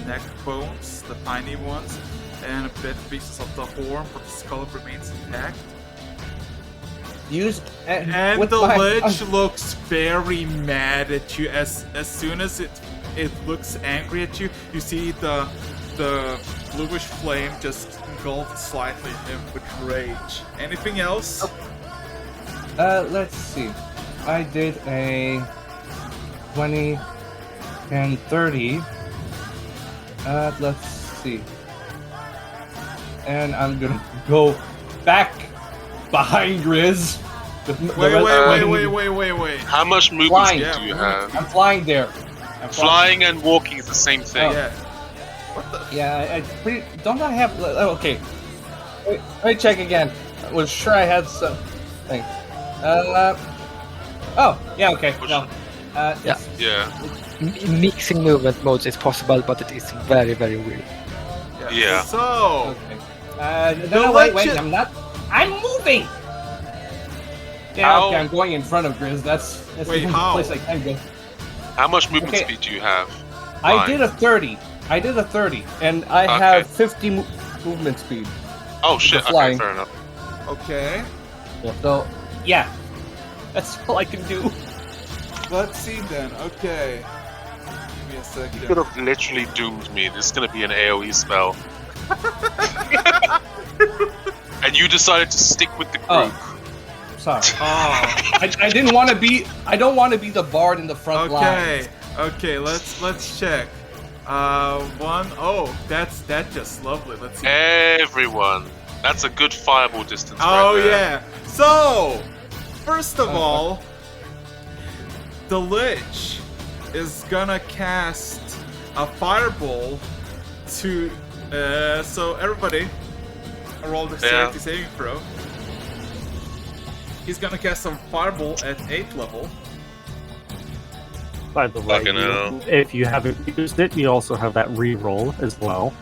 Speaker 2: neck bones, the tiny ones, and a bit pieces of the horn, but the skull remains intact.
Speaker 1: Use
Speaker 2: And
Speaker 1: with
Speaker 2: the
Speaker 1: my-
Speaker 2: lich looks very mad at you. As soon as it looks angry at you, you see the bluish flame just engulfed slightly him with rage. Anything else?
Speaker 1: Let's see. I did a 20 and 30. Let's see. And I'm gonna go back behind Grizz.
Speaker 2: Wait.
Speaker 4: How much movement
Speaker 1: Flying.
Speaker 4: speed do you have?
Speaker 1: I'm flying there.
Speaker 4: Flying and walking is the same thing.
Speaker 2: Yeah.
Speaker 1: Yeah, don't I have? Okay. Wait, let me check again. I was sure I had something. Oh, yeah, okay. No.
Speaker 3: Yeah.
Speaker 4: Yeah.
Speaker 3: Mixing movement modes is possible, but it is very, very weird.
Speaker 4: Yeah.
Speaker 2: So,
Speaker 1: Okay.
Speaker 2: No,
Speaker 1: No, wait,
Speaker 2: legend-
Speaker 1: I'm not. I'm moving! Yeah,
Speaker 4: How-
Speaker 1: okay, I'm going in front of Grizz. That's
Speaker 2: Wait,
Speaker 1: the only
Speaker 2: how?
Speaker 1: place I can go.
Speaker 4: How much movement
Speaker 1: Okay.
Speaker 4: speed do you have?
Speaker 1: I
Speaker 4: Fine.
Speaker 1: did a 30. And I
Speaker 4: Okay.
Speaker 1: have 50 movement speed.
Speaker 4: Oh shit, okay,
Speaker 1: flying.
Speaker 4: fair enough.
Speaker 2: okay.
Speaker 1: So, yeah. That's all I can do.
Speaker 2: Let's see then. Okay. Give me a
Speaker 4: You
Speaker 2: second.
Speaker 4: could have literally doomed me. This is gonna be an AoE spell. And you decided to stick with the group.
Speaker 1: Oh. Sorry.
Speaker 2: Oh.
Speaker 1: I didn't want to be. I don't want to be the bard in the front line.
Speaker 2: Okay. Let's check. Oh, that's just lovely. Let's see.
Speaker 4: Everyone. That's a good fireball distance
Speaker 2: Oh
Speaker 4: right there.
Speaker 2: yeah. So, first of all, the lich is gonna cast a fireball to. So everybody, roll the
Speaker 4: Yeah.
Speaker 2: safety saving throw. He's gonna cast some fireball at 8th level.
Speaker 5: By the way,
Speaker 4: Fucking hell.
Speaker 5: if you haven't used it, you also have that re-roll as well.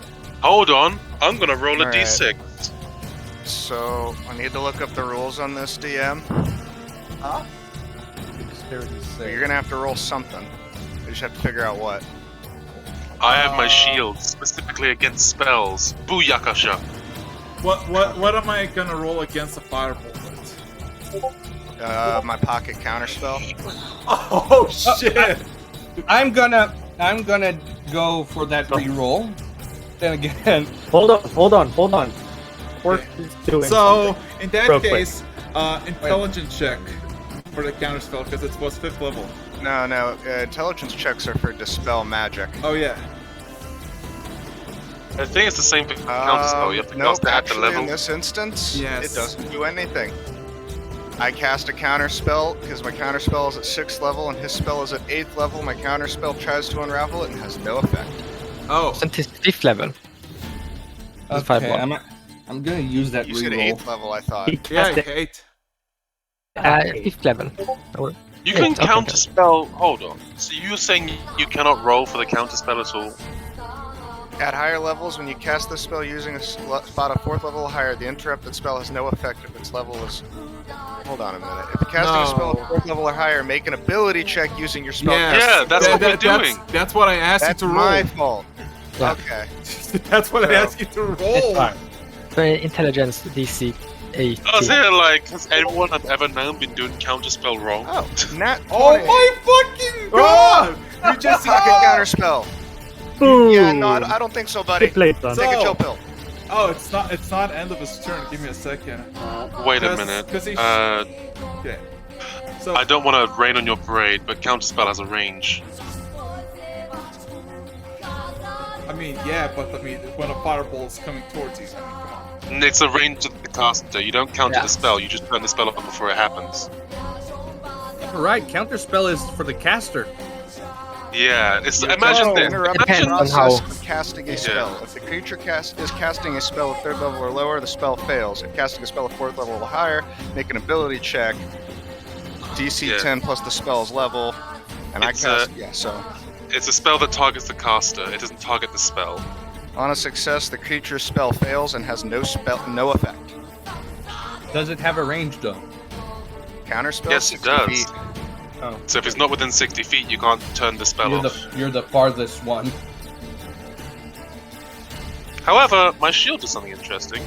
Speaker 4: Hold on. I'm gonna roll a
Speaker 6: Alright.
Speaker 4: d6.
Speaker 6: So I need to look up the rules on this, DM. So you're gonna have to roll something. You just have to figure out what.
Speaker 4: I have my shield specifically against spells. Booyakasha.
Speaker 2: What am I gonna roll against a fireball with?
Speaker 6: My pocket counterspell.
Speaker 2: Oh shit!
Speaker 1: I'm gonna go for that re-roll. Then again,
Speaker 5: Hold on. Work is doing
Speaker 2: So
Speaker 5: something.
Speaker 2: in that
Speaker 5: Real quick.
Speaker 2: case, intelligence check for the counterspell because it was 5th level.
Speaker 6: No. Intelligence checks are for dispel magic.
Speaker 2: Oh yeah.
Speaker 4: I think it's the same thing for counterspell. You have to
Speaker 6: Nope,
Speaker 4: cast it at the
Speaker 6: actually,
Speaker 4: level.
Speaker 6: in this instance,
Speaker 2: Yes.
Speaker 6: it doesn't do anything. I cast a counterspell because my counterspell is at 6th level and his spell is at 8th level. My counterspell tries to unravel it and has no effect.
Speaker 2: Oh.
Speaker 3: Until 5th level. It's 5-1.
Speaker 1: I'm gonna use that
Speaker 6: You said
Speaker 1: re-roll.
Speaker 6: 8th level, I thought.
Speaker 5: He
Speaker 2: Yeah,
Speaker 5: cast it.
Speaker 2: 8.
Speaker 3: 5th level. Or-
Speaker 4: You
Speaker 3: Yeah,
Speaker 4: can
Speaker 3: okay.
Speaker 4: counterspell. Hold on. So you're saying you cannot roll for the counterspell at all?
Speaker 6: At higher levels, when you cast this spell using a spot of 4th level or higher, the interrupted spell has no effect if its level is... Hold on a minute. If you're casting a spell
Speaker 2: No.
Speaker 6: at 4th level or higher, make an ability check using your spell.
Speaker 2: Yes.
Speaker 4: Yeah, that's what we're doing.
Speaker 2: That's what I asked
Speaker 6: That's
Speaker 2: you to
Speaker 6: my
Speaker 2: roll.
Speaker 6: fault.
Speaker 3: Yeah.
Speaker 6: Okay.
Speaker 2: That's what I
Speaker 6: No.
Speaker 2: asked you to
Speaker 1: It's
Speaker 2: roll.
Speaker 1: fine.
Speaker 3: So intelligence DC 8.
Speaker 4: I was here like, has everyone I've ever known been doing counterspell wrong?
Speaker 6: Oh, nat 20.
Speaker 2: Oh my fucking god! You just
Speaker 6: Pocket counterspell.
Speaker 5: Boom!
Speaker 6: Yeah, no, I don't think so, buddy.
Speaker 5: Good play, son.
Speaker 2: So-
Speaker 6: Take a chill pill.
Speaker 2: Oh, it's not end of his turn. Give me a second.
Speaker 4: Wait a
Speaker 2: 'Cause-
Speaker 4: minute.
Speaker 2: 'cause he Okay. So
Speaker 4: I don't want to rain on your parade, but counterspell has a range.
Speaker 2: mean, yeah, but I mean, when a fireball is coming towards you, I mean, come on.
Speaker 4: And it's a range of the caster. You don't counter the spell. You just turn the spell on before it happens.
Speaker 1: Right, counterspell is for the caster.
Speaker 4: Yeah, it's
Speaker 6: You're
Speaker 4: imagine
Speaker 6: total
Speaker 4: this.
Speaker 6: interrupt
Speaker 3: Depends
Speaker 6: the
Speaker 3: on
Speaker 6: process
Speaker 3: how-
Speaker 6: of casting a
Speaker 4: Yeah.
Speaker 6: spell. If the creature is casting a spell at 3rd level or lower, the spell fails. If casting a spell at 4th level or higher, make an ability check. DC
Speaker 4: Yeah.
Speaker 6: 10 plus the spell's level. And
Speaker 4: It's,
Speaker 6: I cast... yeah, so...
Speaker 4: It's a spell that targets the caster. It doesn't target the spell.
Speaker 6: On a success, the creature's spell fails and has no effect.
Speaker 1: Does it have a range though?
Speaker 6: Counterspell?
Speaker 4: Yes, it
Speaker 6: 60
Speaker 4: does.
Speaker 6: feet.
Speaker 1: Oh,
Speaker 4: So if it's not within 60 feet, you can't turn the spell
Speaker 1: you're
Speaker 4: off.
Speaker 1: you're the farthest one.
Speaker 4: However, my shield does something interesting.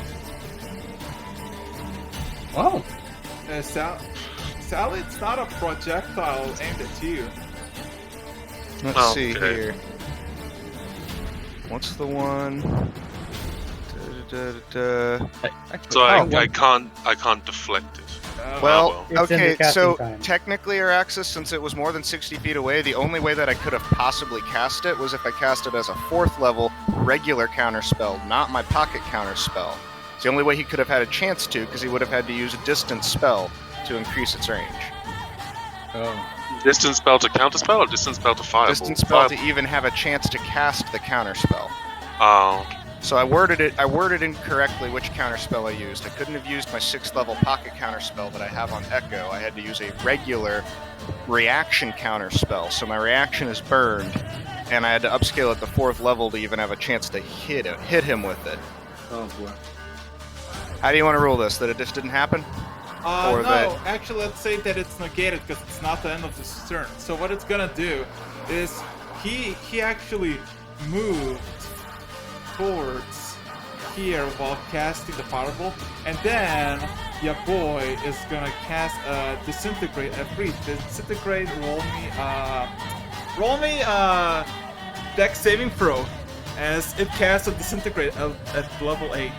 Speaker 1: Oh,
Speaker 2: Sally, it's not a projectile aimed at you.
Speaker 6: Let's
Speaker 4: Oh,
Speaker 6: see
Speaker 4: okay.
Speaker 6: here. What's the one? Da-da-da-da-da.
Speaker 4: So I can't deflect it.
Speaker 6: Well,
Speaker 8: It's in the
Speaker 6: okay,
Speaker 8: casting
Speaker 6: so
Speaker 8: time.
Speaker 6: technically, Araxis, since it was more than 60 feet away, the only way that I could have possibly cast it was if I cast it as a 4th level regular counterspell, not my pocket counterspell. It's the only way he could have had a chance to, because he would have had to use a distance spell to increase its range.
Speaker 1: oh.
Speaker 4: Distance spell to counterspell or distance spell to fireball?
Speaker 6: Distance spell to even have a chance to cast the counterspell.
Speaker 4: Oh,
Speaker 6: So I worded incorrectly which counterspell I used. I couldn't have used my 6th level pocket counterspell that I have on Echo. I had to use a regular reaction counterspell. So my reaction is burned, and I had to upscale at the 4th level to even have a chance to hit him with it.
Speaker 1: Oh boy.
Speaker 6: How do you want to rule this? That it just didn't happen? Or
Speaker 2: No,
Speaker 6: that-
Speaker 2: actually, let's say that it's negated because it's not the end of this turn. So what it's gonna do is he actually moved towards here while casting the fireball, and then your boy is gonna cast disintegrate at 3. Disintegrate. Roll me dex saving throw as it casts a disintegrate at level 8.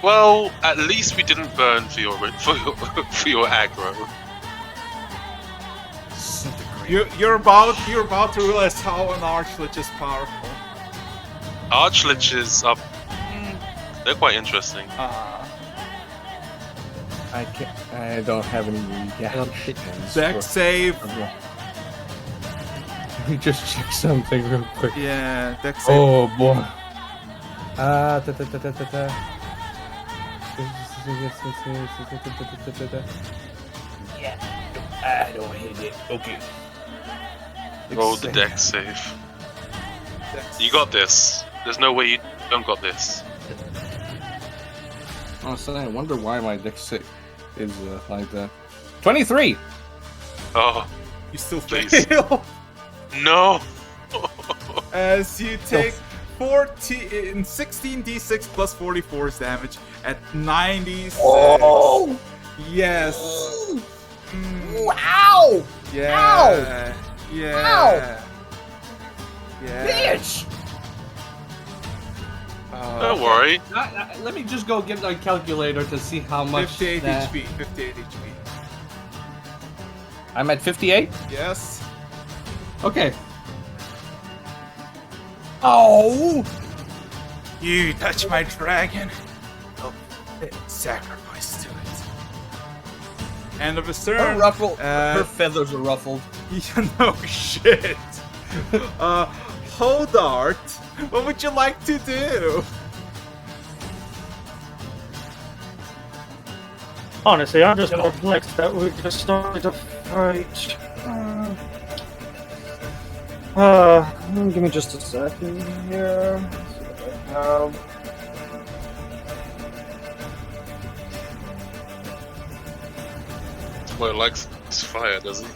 Speaker 4: well, at least we didn't burn for your for your aggro.
Speaker 2: You're about to realize how an Archlich is powerful.
Speaker 4: Archliches are they're quite interesting.
Speaker 1: I don't have any reactions.
Speaker 2: Dex save.
Speaker 1: Let me just check something real quick.
Speaker 2: Yeah, dex save.
Speaker 1: Oh boy. Yeah, I don't hit it. Okay.
Speaker 4: Roll the dex save. You got this. There's no way you don't got this.
Speaker 1: Honestly, I wonder why my dex save is like that. 23.
Speaker 4: Oh
Speaker 2: You still
Speaker 4: Please.
Speaker 2: fail.
Speaker 4: no!
Speaker 2: As you take 16d6 plus 44 damage at 96.
Speaker 1: Oh!
Speaker 2: Yes.
Speaker 1: Wow!
Speaker 2: Yeah. Yeah. Yeah.
Speaker 1: Bitch!
Speaker 4: Don't worry.
Speaker 1: Let me just go get my calculator to see how much.
Speaker 2: 58
Speaker 1: that-
Speaker 2: HP. 58 HP.
Speaker 1: I'm at 58?
Speaker 2: Yes.
Speaker 1: Okay. Oh!
Speaker 2: You touch my dragon. I'll sacrifice to it. End of his turn.
Speaker 1: Her ruffle.
Speaker 2: Uh,
Speaker 1: her feathers are ruffled.
Speaker 2: No shit. Hodart, what would you like to do?
Speaker 5: Honestly, I'm just perplexed that we just started a fight. Give me just a second here.
Speaker 4: Well, it likes fire, doesn't it?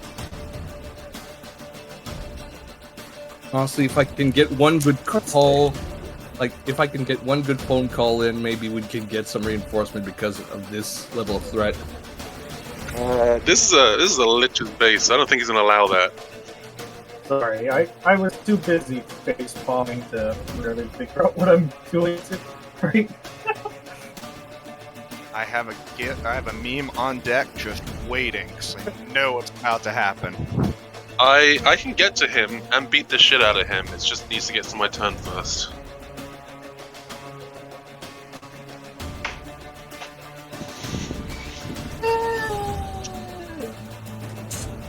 Speaker 1: Honestly, if I can get one good call, like if I can get one good phone call in, maybe we can get some reinforcement because of this level of threat.
Speaker 4: This is a Lich's base. I don't think he's gonna allow that.
Speaker 8: Sorry, I was too busy face bombing to really figure out what I'm doing right.
Speaker 6: I have a meme on deck just waiting, so you know what's about to happen.
Speaker 4: I can get to him and beat the shit out of him. It just needs to get to my turn first.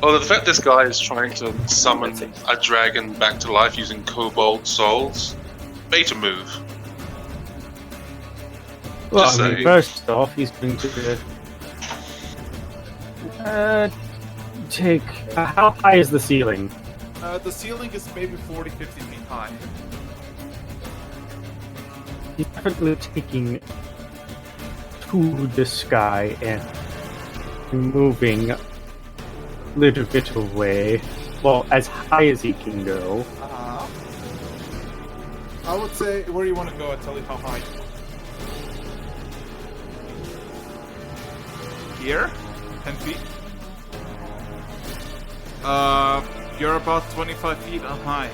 Speaker 4: Oh, the fact this guy is trying to summon a dragon back to life using cobalt souls, beta move.
Speaker 5: Well,
Speaker 4: Just
Speaker 5: I mean,
Speaker 4: say.
Speaker 5: first off, he's going to take. How high is the ceiling?
Speaker 2: The ceiling is maybe 40, 50 feet high.
Speaker 5: He's definitely taking to the sky and moving a little bit away. Well, as high as he can go.
Speaker 2: I would say, where do you want to go? I'll tell you how high. Here? 10 feet? You're about 25 feet high.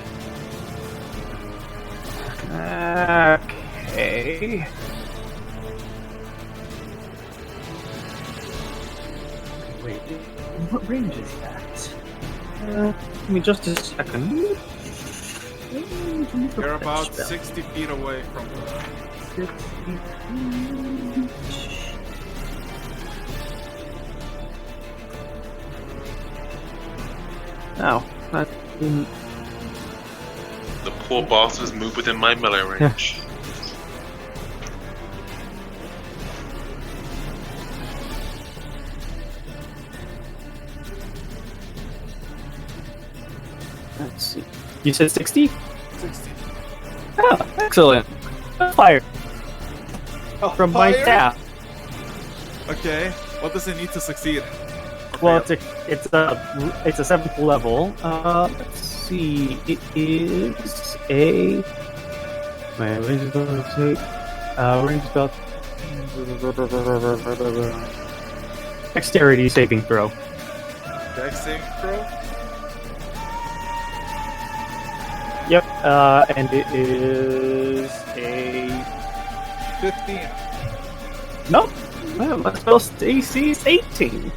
Speaker 5: Okay. Wait, what range is that? Give me just a second.
Speaker 2: You're about 60 feet away from the...
Speaker 5: 60 Oh, that didn't...
Speaker 4: The poor bastards move within my melee range.
Speaker 5: Let's see. You said 60?
Speaker 2: 60.
Speaker 5: Oh, excellent. Fire. From my
Speaker 2: fire?
Speaker 5: tap.
Speaker 2: Okay, what does it need to succeed?
Speaker 5: Well, it's a 7th level. Let's see. It is a. My range is going to take. Range spell. Dexterity saving throw.
Speaker 2: Dex saving throw?
Speaker 5: Yep. And it is a
Speaker 2: 15.
Speaker 5: Nope. Well, my spell AC is 18.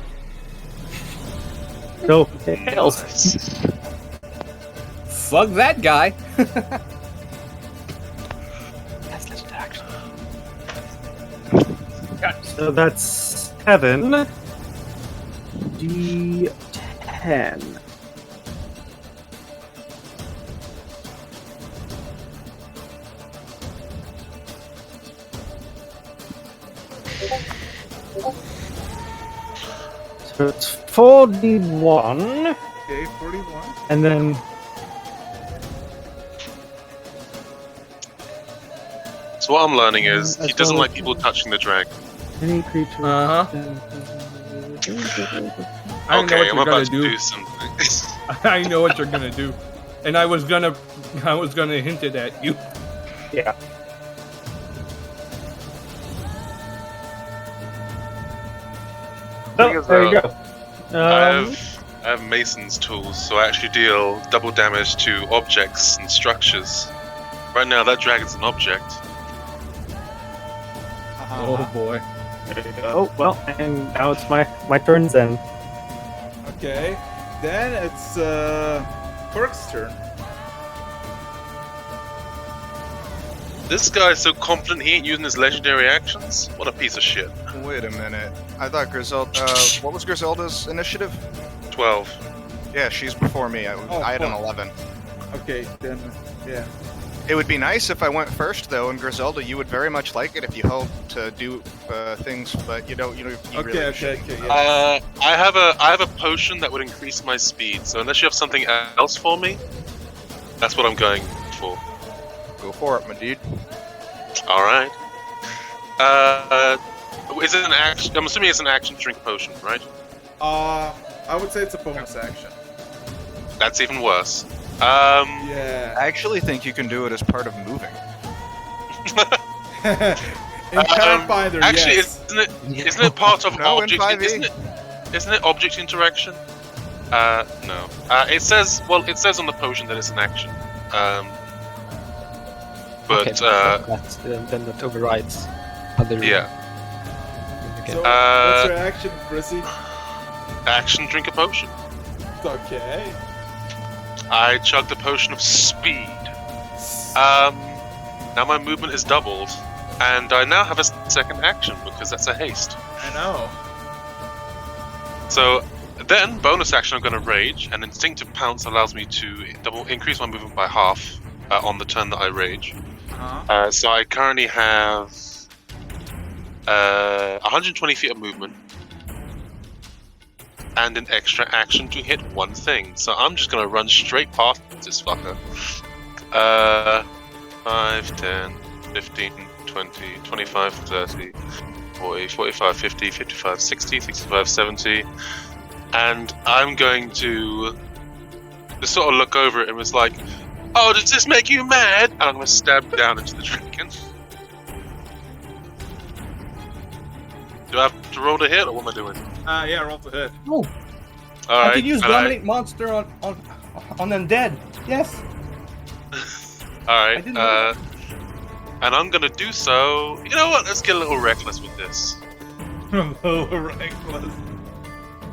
Speaker 5: So it fails.
Speaker 1: Fuck that guy.
Speaker 3: That's legit action.
Speaker 5: So that's 7 D10. So it's 4d1,
Speaker 2: Okay, 41.
Speaker 5: and then
Speaker 4: So what I'm learning is he doesn't like people touching the dragon.
Speaker 5: any creature.
Speaker 1: Uh-huh. I know
Speaker 4: Okay,
Speaker 1: what
Speaker 4: I'm
Speaker 1: you're
Speaker 4: about
Speaker 1: gonna
Speaker 4: to
Speaker 1: do.
Speaker 4: do something.
Speaker 1: I know what you're gonna do, and I was gonna hint it at you.
Speaker 5: Yeah.
Speaker 4: Thing
Speaker 5: Oh,
Speaker 4: is,
Speaker 5: there you go.
Speaker 4: I have Mason's tools, so I actually deal double damage to objects and structures. Right now, that dragon's an object.
Speaker 1: Oh boy.
Speaker 5: There you go. Oh, well, and now it's my turn then.
Speaker 2: Okay, then it's Perk's turn.
Speaker 4: This guy's so confident he ain't using his legendary actions. What a piece of shit.
Speaker 6: Wait a minute. I thought Griselda. What was Griselda's initiative?
Speaker 4: 12.
Speaker 6: Yeah, she's before me. I had an
Speaker 2: fuck.
Speaker 6: 11.
Speaker 2: Okay, then, yeah.
Speaker 6: It would be nice if I went first, though, and Griselda, you would very much like it if you hope to do things, but you don't. You really
Speaker 2: Okay,
Speaker 6: shouldn't.
Speaker 2: yeah.
Speaker 4: I have a potion that would increase my speed. So unless you have something else for me, that's what I'm going for.
Speaker 6: Go for it, my dude.
Speaker 4: All right. Is it an action? I'm assuming it's an action drink potion, right?
Speaker 2: I would say it's a bonus action.
Speaker 4: That's even worse.
Speaker 2: Yeah.
Speaker 6: I actually think you can do it as part of moving.
Speaker 2: In Pathfinder,
Speaker 4: actually,
Speaker 2: yes.
Speaker 4: isn't it part of
Speaker 6: No, in
Speaker 4: object?
Speaker 6: 5e.
Speaker 4: Isn't it object interaction? No. It says on the potion that it's an action. But
Speaker 3: then that overrides other.
Speaker 4: yeah.
Speaker 2: So, what's your action, Chrissy?
Speaker 4: Action, drink a potion.
Speaker 2: Okay.
Speaker 4: I chugged a potion of speed. Now my movement is doubled, and I now have a second action because that's a haste.
Speaker 2: I know.
Speaker 4: So then, bonus action, I'm going to rage, and instinctive pounce allows me to increase my movement by half on the turn that I rage.
Speaker 2: Uh-huh.
Speaker 4: So I currently have 120 feet of movement, and an extra action to hit one thing. So I'm just going to run straight past this fucker. 5, 10, 15, 20, 25, 30, 40, 45, 50, 55, 60, 65, 70. And I'm going to just sort of look over it and was like, oh, does this make you mad? And I'm going to stab down into the dragon. Do I have to roll to hit, or what am I doing?
Speaker 2: Yeah, roll to hit.
Speaker 1: Oh,
Speaker 4: All
Speaker 1: I
Speaker 4: right,
Speaker 1: can use
Speaker 4: and
Speaker 1: Dominate Monster on undead. Yes.
Speaker 4: Alright,
Speaker 1: didn't know
Speaker 4: and I'm gonna do so. You know what? Let's get a little reckless with this.
Speaker 2: Reckless.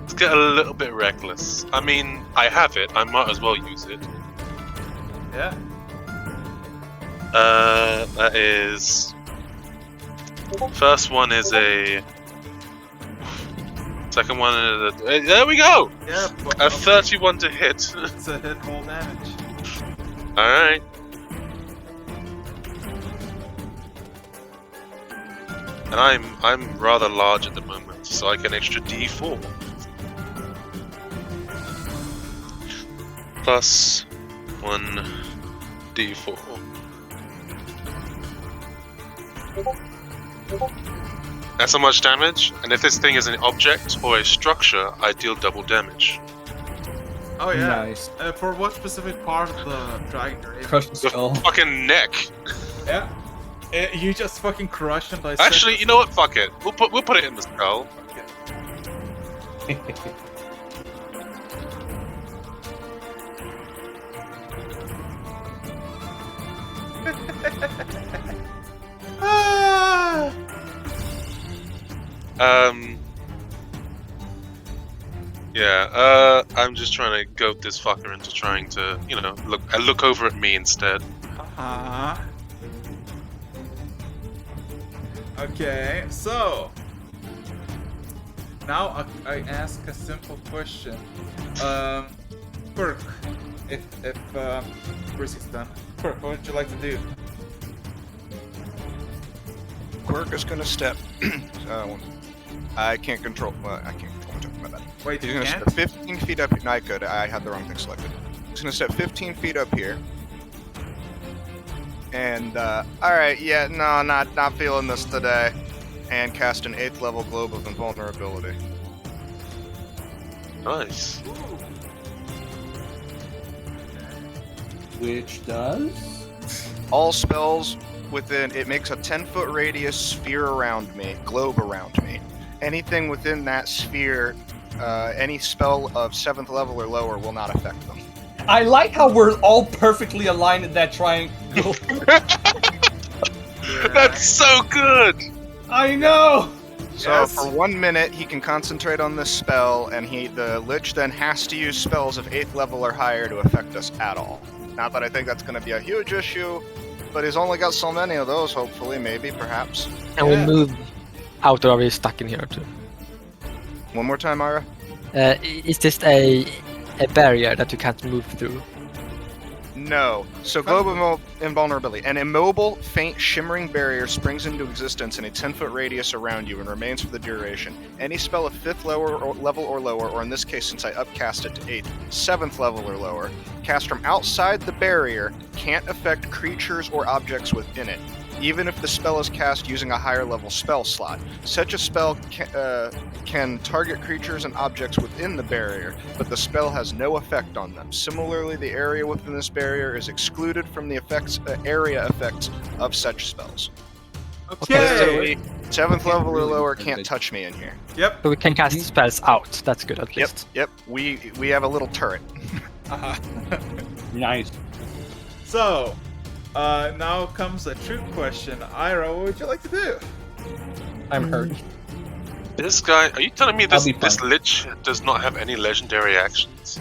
Speaker 4: Let's get a little bit reckless. I mean, I have it. I might as well use it.
Speaker 2: Yeah.
Speaker 4: That is. First one is a. Second one is a. There we go!
Speaker 2: Yeah.
Speaker 4: A 31 to hit.
Speaker 2: It's a hit roll damage.
Speaker 4: Alright. And I'm rather large at the moment, so I get an extra D4. Plus 1 D4. That's how much damage, and if this thing is an object or a structure, I deal double damage.
Speaker 2: Oh yeah.
Speaker 1: Nice.
Speaker 2: For what specific part of the dragon you're aiming?
Speaker 1: Crush the
Speaker 4: The
Speaker 1: skull.
Speaker 4: fucking neck.
Speaker 2: Yeah. You just fucking crush and dissect.
Speaker 4: Actually, you know what? Fuck it. We'll put it in the skull.
Speaker 2: Ah!
Speaker 4: Yeah. I'm just trying to goad this fucker into trying to, look over at me instead.
Speaker 2: Uh-huh. Okay, so now I ask a simple question. Quirk, if Chris is done. Quirk, what would you like to do?
Speaker 6: Quirk is gonna step. I can't control. Well, I can't control my bad.
Speaker 2: Wait,
Speaker 6: He's
Speaker 2: you
Speaker 6: gonna
Speaker 2: can't?
Speaker 6: step 15 feet up. No, I could. I had the wrong thing selected. He's gonna step 15 feet up here. And alright, yeah, no, not feeling this today. And cast an 8th level globe of invulnerability.
Speaker 4: Nice.
Speaker 1: Which does?
Speaker 6: All spells within it makes a 10-foot radius sphere around me, globe around me. Anything within that sphere, any spell of 7th level or lower will not affect them.
Speaker 1: I like how we're all perfectly aligned in that triangle.
Speaker 4: That's so good!
Speaker 1: I know!
Speaker 6: So
Speaker 2: Yes.
Speaker 6: for 1 minute, he can concentrate on this spell, and the Lich then has to use spells of 8th level or higher to affect us at all. Not that I think that's going to be a huge issue, but he's only got so many of those, hopefully, maybe, perhaps.
Speaker 3: And
Speaker 2: Yeah.
Speaker 3: we move out, or are we stuck in here too?
Speaker 6: One more time, Ira.
Speaker 3: Is this a barrier that you can't move through?
Speaker 6: No. So Globe of Invulnerability. An immobile, faint, shimmering barrier springs into existence in a 10-foot radius around you and remains for the duration. Any spell of 5th level or lower, or in this case, since I upcast it to 8th, 7th level or lower, cast from outside the barrier, can't affect creatures or objects within it, even if the spell is cast using a higher level spell slot. Such a spell can target creatures and objects within the barrier, but the spell has no effect on them. Similarly, the area within this barrier is excluded from the area effects of such spells.
Speaker 2: Okay.
Speaker 6: 7th level or lower can't touch me in here.
Speaker 2: Yep.
Speaker 3: So we can cast spells out. That's good at least.
Speaker 6: Yep. We have a little turret.
Speaker 2: Uh-huh.
Speaker 1: Nice.
Speaker 2: So, now comes a true question. Ira, what would you like to do?
Speaker 1: I'm hurt.
Speaker 4: This guy, are you telling me this
Speaker 1: I'll be
Speaker 4: this
Speaker 1: fine.
Speaker 4: lich does not have any legendary actions?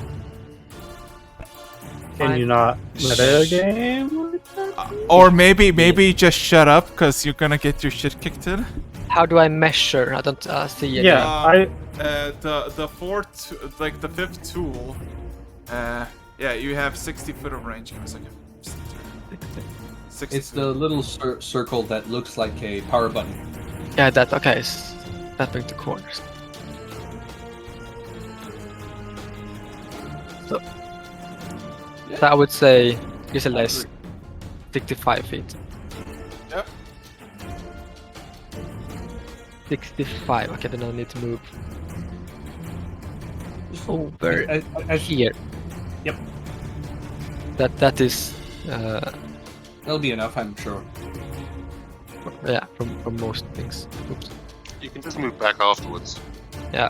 Speaker 5: Can you not meta game?
Speaker 2: Or maybe just shut up, because you're gonna get your shit kicked in.
Speaker 3: How do I measure? I don't see it.
Speaker 5: Yeah,
Speaker 2: The fifth tool. Yeah, you have 60 foot of range. Give me a second. 60
Speaker 1: It's the little circle that looks like a power button.
Speaker 3: Yeah, that okay. That brings the corners. So I would say it's a less 65 feet.
Speaker 2: Yep.
Speaker 3: 65. Okay, then I need to move over here.
Speaker 1: Yep.
Speaker 3: That is
Speaker 1: That'll be enough, I'm sure.
Speaker 3: yeah, from most things. Oops.
Speaker 4: You can just move back afterwards.
Speaker 3: Yeah.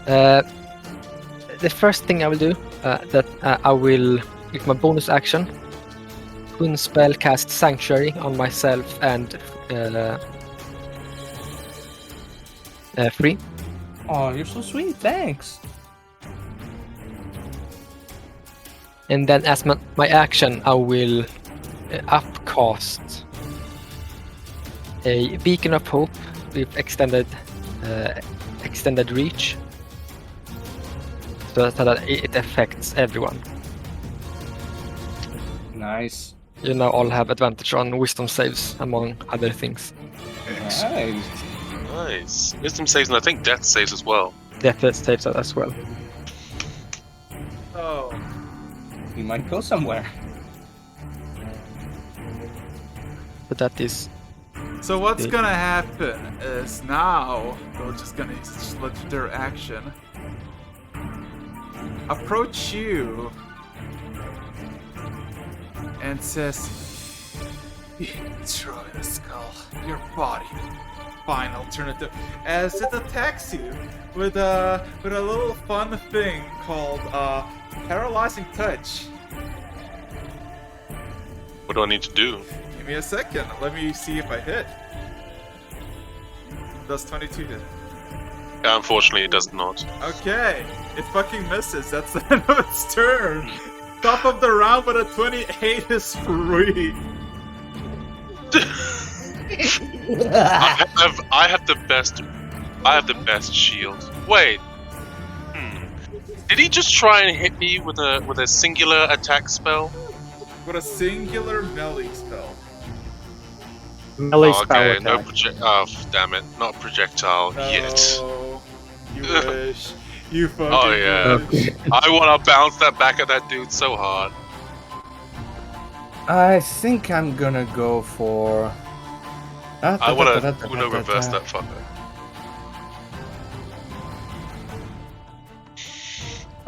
Speaker 3: The first thing I will do that I will, with my bonus action, twin spell cast Sanctuary on myself and Free.
Speaker 1: Oh, you're so sweet. Thanks.
Speaker 3: And then as my action, I will upcast a Beacon of Hope with extended reach, so that it affects everyone.
Speaker 1: Nice.
Speaker 3: You now all have advantage on wisdom saves, among other things.
Speaker 1: Nice.
Speaker 4: Nice. Wisdom saves and I think death saves as well.
Speaker 3: Death saves as well.
Speaker 2: Oh.
Speaker 1: We might go somewhere.
Speaker 3: But that is
Speaker 2: So what's gonna happen is now they're just gonna use legendary action. Approach you and says, "Destroy the skull, your body." Fine alternative, as it attacks you with a little fun thing called paralyzing touch.
Speaker 4: What do I need to do?
Speaker 2: Give me a second. Let me see if I hit. Does 22 hit?
Speaker 4: Yeah, unfortunately, it does not.
Speaker 2: Okay, it fucking misses. That's the end of its turn. Top of the round, but a 28 is free.
Speaker 4: I have the best shield. Wait. Did he just try and hit me with a singular attack spell?
Speaker 2: With a singular melee spell.
Speaker 5: Melee
Speaker 4: Oh,
Speaker 5: spell
Speaker 4: okay, no
Speaker 5: attack.
Speaker 4: oh, damn it, not projectile yet.
Speaker 2: Oh, you wish. You fucking
Speaker 4: Oh yeah,
Speaker 2: wish.
Speaker 4: I want to bounce that back at that dude so hard.
Speaker 1: I think I'm gonna go for.
Speaker 4: I want to reverse that fucker.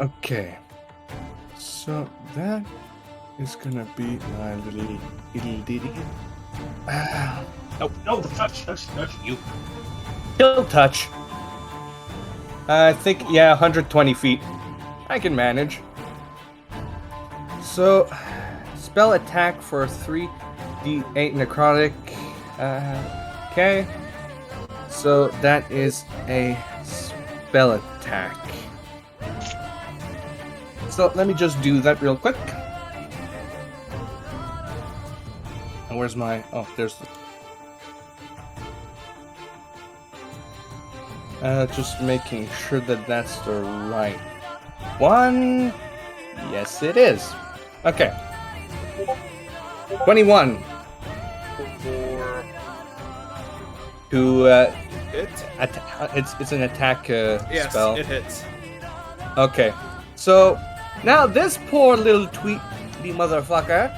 Speaker 1: Okay. So that is gonna be my little ditty. No, touch, you. Kill touch. I think, yeah, 120 feet. I can manage. So, spell attack for 3d8 necrotic. Okay. So that is a spell attack. So let me just do that real quick. And where's my... Oh, there's the... just making sure that that's the right one. Yes, it is. Okay. 21. To
Speaker 2: Hit?
Speaker 1: it's an attack
Speaker 2: Yes,
Speaker 1: spell.
Speaker 2: it hits.
Speaker 1: Okay. So now this poor little tweety motherfucker.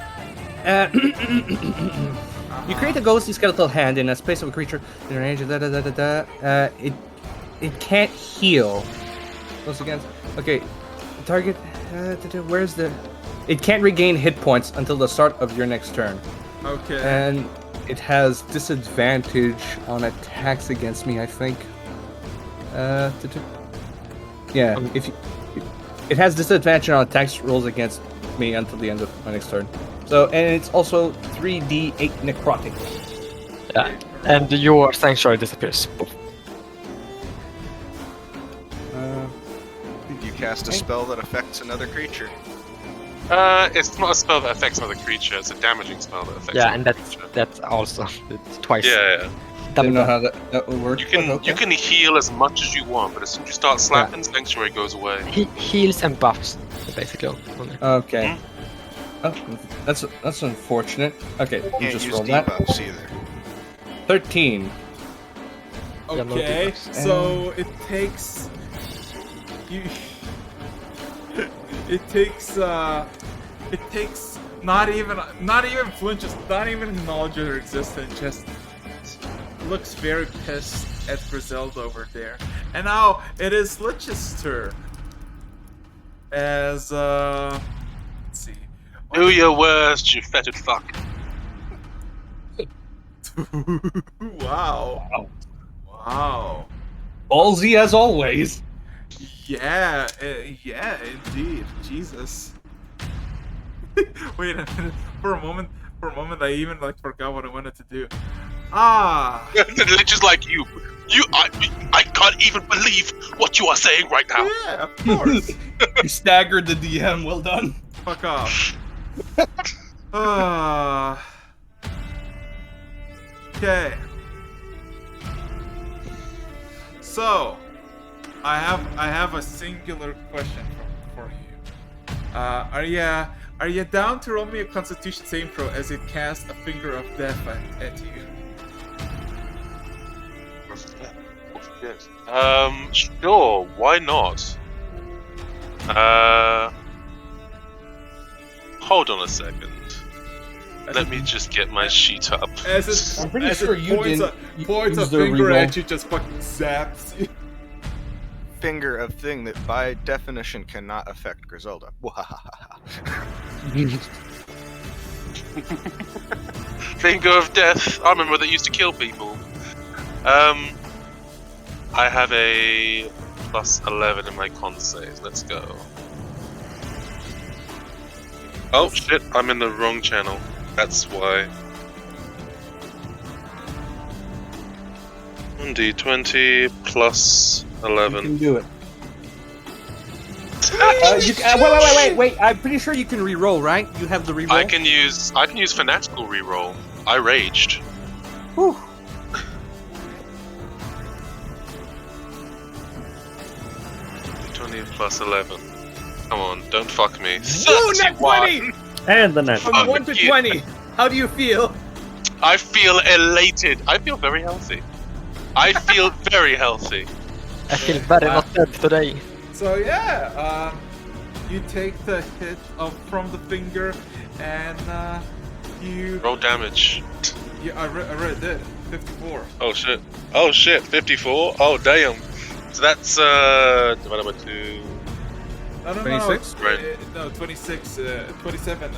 Speaker 1: You create a ghostly skeletal hand in a space of a creature in range. It can't heal. Once again. Okay. Target. Where's the? It can't regain hit points until the start of your next turn.
Speaker 2: Okay.
Speaker 1: And it has disadvantage on attacks against me, I think. Yeah, if you, it has disadvantage on attacks rolls against me until the end of my next turn. So, and it's also 3d8 necrotic.
Speaker 3: Yeah. And your sanctuary disappears.
Speaker 6: You cast a spell that affects another creature.
Speaker 4: It's not a spell that affects another creature. It's a damaging spell that affects.
Speaker 3: Yeah, and
Speaker 4: another creature.
Speaker 3: that's also it's twice.
Speaker 4: Yeah.
Speaker 1: Don't know how that would work.
Speaker 4: You can heal as much as you want, but as soon as you start slapping, Sanctuary goes away.
Speaker 3: He heals and buffs, basically.
Speaker 1: Okay. Oh, that's unfortunate. Okay, you
Speaker 6: Can't
Speaker 1: just
Speaker 6: use
Speaker 1: roll that.
Speaker 6: debuffs either.
Speaker 1: 13.
Speaker 3: Yeah, no
Speaker 2: Okay,
Speaker 3: debuffs.
Speaker 2: so it takes you. It takes not even flinches, not even acknowledge your existence, just looks very pissed at Griselda over there. And now it is Lich's turn. As let's see.
Speaker 4: Do your worst, you fetid fuck.
Speaker 2: Wow. Wow.
Speaker 1: Ballsy as always.
Speaker 2: Yeah, yeah, indeed. Jesus. Wait a minute. For a moment, I even forgot what I wanted to do. Ah.
Speaker 4: Lich is like you. I can't even believe what you are saying right now.
Speaker 2: Yeah, of course.
Speaker 1: You staggered the DM. Well done.
Speaker 2: Fuck off. Okay. So, I have a singular question for you. Are you down to roll me a Constitution saving throw as it casts a finger of death at you?
Speaker 4: Sure, why not? Hold on a second. Let me just get my sheet up.
Speaker 1: I'm pretty sure you didn't
Speaker 2: points a
Speaker 1: use the
Speaker 2: finger
Speaker 1: reroll.
Speaker 2: at you, just fucking zaps you.
Speaker 6: Finger of thing that by definition cannot affect Griselda.
Speaker 4: Finger of death. I remember that used to kill people. I have a plus 11 in my con save. Let's go. Oh shit, I'm in the wrong channel. That's why. 1d20 plus
Speaker 1: You
Speaker 4: 11.
Speaker 1: can do it. Wait. I'm pretty sure you can re-roll, right? You have the re-roll.
Speaker 4: I can use fanatical reroll. I raged.
Speaker 1: Whew.
Speaker 4: Plus 11. Come on, don't fuck me.
Speaker 1: Ooh, net 20!
Speaker 5: And the net.
Speaker 1: From 1 to 20. How do you feel?
Speaker 4: I feel elated. I feel very healthy. I feel very healthy.
Speaker 3: I feel very not dead today.
Speaker 2: So yeah, you take the hit from the finger, and you.
Speaker 4: Roll damage.
Speaker 2: Yeah, I read it. 54.
Speaker 4: Oh shit. 54. Oh damn. So that's divided by 2.
Speaker 2: No,
Speaker 1: 26?
Speaker 4: Right.
Speaker 2: No, 26, 27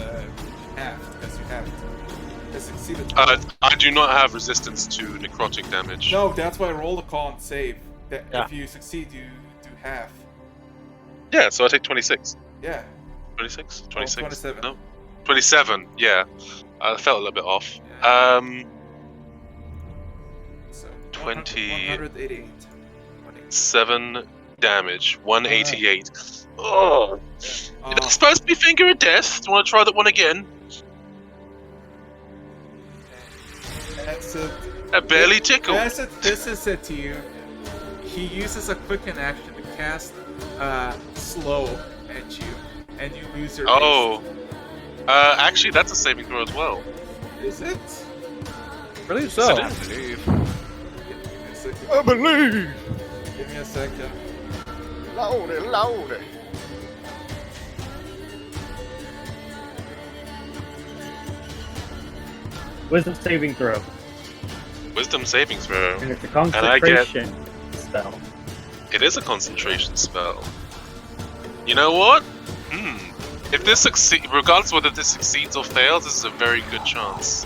Speaker 2: half, because you have it. Because succeeded.
Speaker 4: I do not have resistance to necrotic damage.
Speaker 2: No, that's why I roll a con save. That
Speaker 3: Yeah.
Speaker 2: If you succeed, you do half.
Speaker 4: Yeah, so I take 26.
Speaker 2: Yeah.
Speaker 4: 26? 26?
Speaker 2: 27.
Speaker 4: No. 27, yeah. I felt a little bit off.
Speaker 2: Yeah. So
Speaker 4: 20.
Speaker 2: 188.
Speaker 4: 7 damage. 188. Oh. Is
Speaker 2: Uh,
Speaker 4: that supposed to be Finger of Death? Do you want to try that one again?
Speaker 2: that's it.
Speaker 4: That barely tickled.
Speaker 2: As it hisses at you, he uses a quicken action to cast slow at you, and you lose your
Speaker 4: Oh. Actually, that's a saving throw as well.
Speaker 2: haste. Is it?
Speaker 1: Really? So.
Speaker 6: I believe.
Speaker 2: Give me a second.
Speaker 6: I believe.
Speaker 2: Give me a second.
Speaker 6: Loudy.
Speaker 5: Wisdom saving throw.
Speaker 4: Wisdom saving throw.
Speaker 5: And it's a
Speaker 4: I get-
Speaker 5: concentration spell.
Speaker 4: It is a concentration spell. You know what? If this succeeds, regardless of whether this succeeds or fails, this is a very good chance.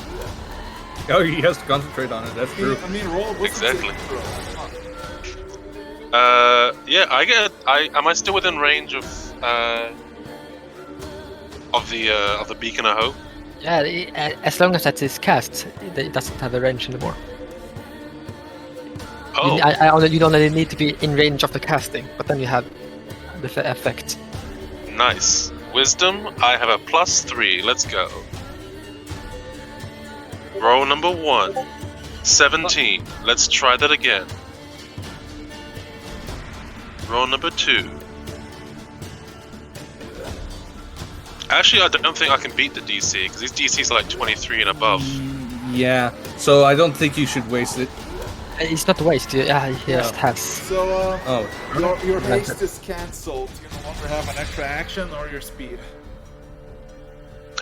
Speaker 1: Oh, he has to concentrate on it. That's true.
Speaker 2: I mean, roll wisdom
Speaker 4: Exactly.
Speaker 2: saving throw. Come on.
Speaker 4: Yeah, am I still within range of the beacon of hope?
Speaker 3: Yeah, as long as that is cast, it doesn't have a range anymore.
Speaker 4: Oh,
Speaker 3: You don't really need to be in range of the casting, but then you have the effect.
Speaker 4: nice. Wisdom, I have a +3. Let's go. Roll number 1. 17. Let's try that again. Roll number 2. Actually, I don't think I can beat the DC, because these DCs are like 23 and above.
Speaker 1: Yeah, so I don't think you should waste it.
Speaker 3: It's not waste. He just has.
Speaker 2: So,
Speaker 1: Oh.
Speaker 2: your haste is cancelled. You no longer have an extra action or your speed.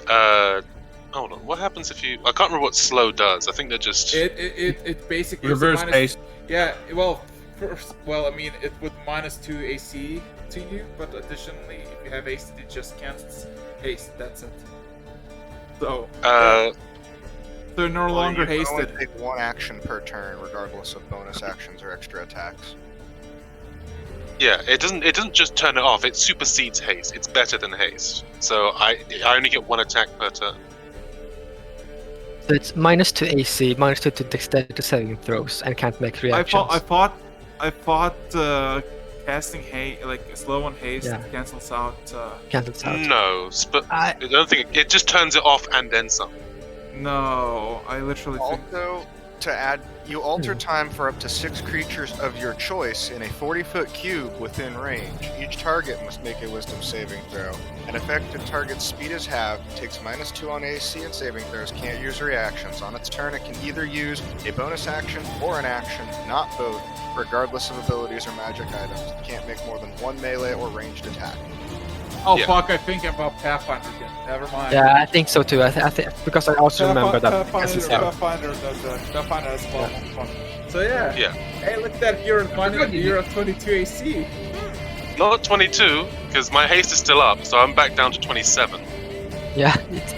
Speaker 4: Hold on. What happens if you? I can't remember what slow does. I think they're just.
Speaker 2: It basically
Speaker 1: Reverse haste.
Speaker 2: Yeah. Well, I mean, it would -2 AC to you, but additionally, if you have haste, it just cancels haste. That's it. So. They're no longer
Speaker 6: you can
Speaker 2: hasted.
Speaker 6: only take 1 action per turn, regardless of bonus actions or extra attacks.
Speaker 4: Yeah, it doesn't just turn it off. It supersedes haste. It's better than haste. So I only get 1 attack per turn.
Speaker 3: So it's -2 AC, -2 to dexterity saving throws, and can't make reactions.
Speaker 2: I thought casting haste, like slow on haste, cancels out.
Speaker 3: Cancels out.
Speaker 4: No, but I don't think it just turns it off and then some.
Speaker 2: No, I literally think.
Speaker 6: Also, to add, you alter time for up to 6 creatures of your choice in a 40-foot cube within range. Each target must make a wisdom saving throw. An affected target's speed is halved, takes -2 on AC and saving throws, can't use reactions. On its turn, it can either use a bonus action or an action, not both, regardless of abilities or magic items. It can't make more than 1 melee or ranged attack.
Speaker 2: Oh fuck! I think about Pathfinder again. Never mind.
Speaker 3: Yeah, I think so too. I think because I also remember that.
Speaker 2: Pathfinder has fun. So yeah. Hey, look at that! You're at 22 AC.
Speaker 4: Not 22, because my haste is still up, so I'm back down to 27.
Speaker 3: Yeah, it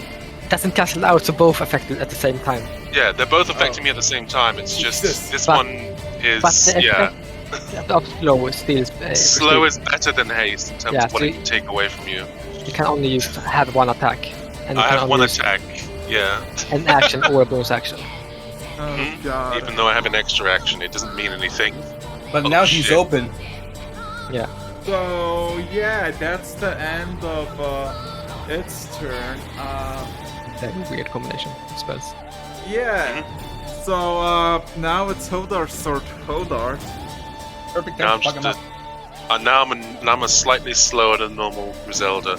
Speaker 3: doesn't cancel out, so both affected at the same time.
Speaker 4: Yeah, they're both affecting me at the same time. It's just this one is
Speaker 3: Of slow is still
Speaker 4: slow is better than haste in terms of what it can take away from you.
Speaker 3: You can only have 1 attack. And
Speaker 4: I have 1 attack. Yeah.
Speaker 3: An action or a bonus action.
Speaker 2: Oh god.
Speaker 4: Even though I have an extra action, it doesn't mean anything.
Speaker 1: But now he's open.
Speaker 3: Yeah.
Speaker 2: So yeah, that's the end of its turn.
Speaker 3: Very weird combination of spells.
Speaker 2: Yeah. So now it's Hodar's turn. Hodar.
Speaker 1: Perfect.
Speaker 4: Now I'm a slightly slower than normal Griselda.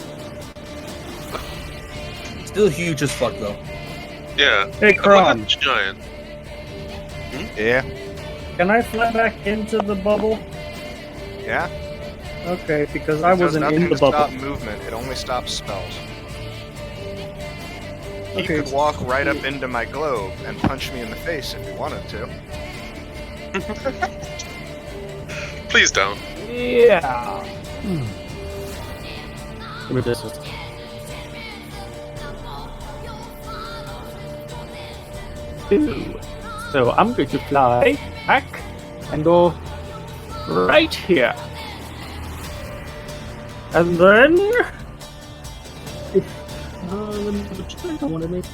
Speaker 1: Still huge as fuck though.
Speaker 4: Yeah.
Speaker 8: Hey, Kron.
Speaker 4: Giant.
Speaker 6: Yeah?
Speaker 8: Can I fly back into the bubble?
Speaker 6: Yeah?
Speaker 8: Okay, because I wasn't
Speaker 6: nothing
Speaker 8: in the
Speaker 6: to
Speaker 8: bubble.
Speaker 6: stop movement, it only stops spells.
Speaker 8: Okay.
Speaker 6: You could walk right up into my globe and punch me in the face if you wanted to.
Speaker 4: Please don't.
Speaker 8: Yeah. Give me this. So I'm going to fly back and go right here. And then let me double check. I want to make sure.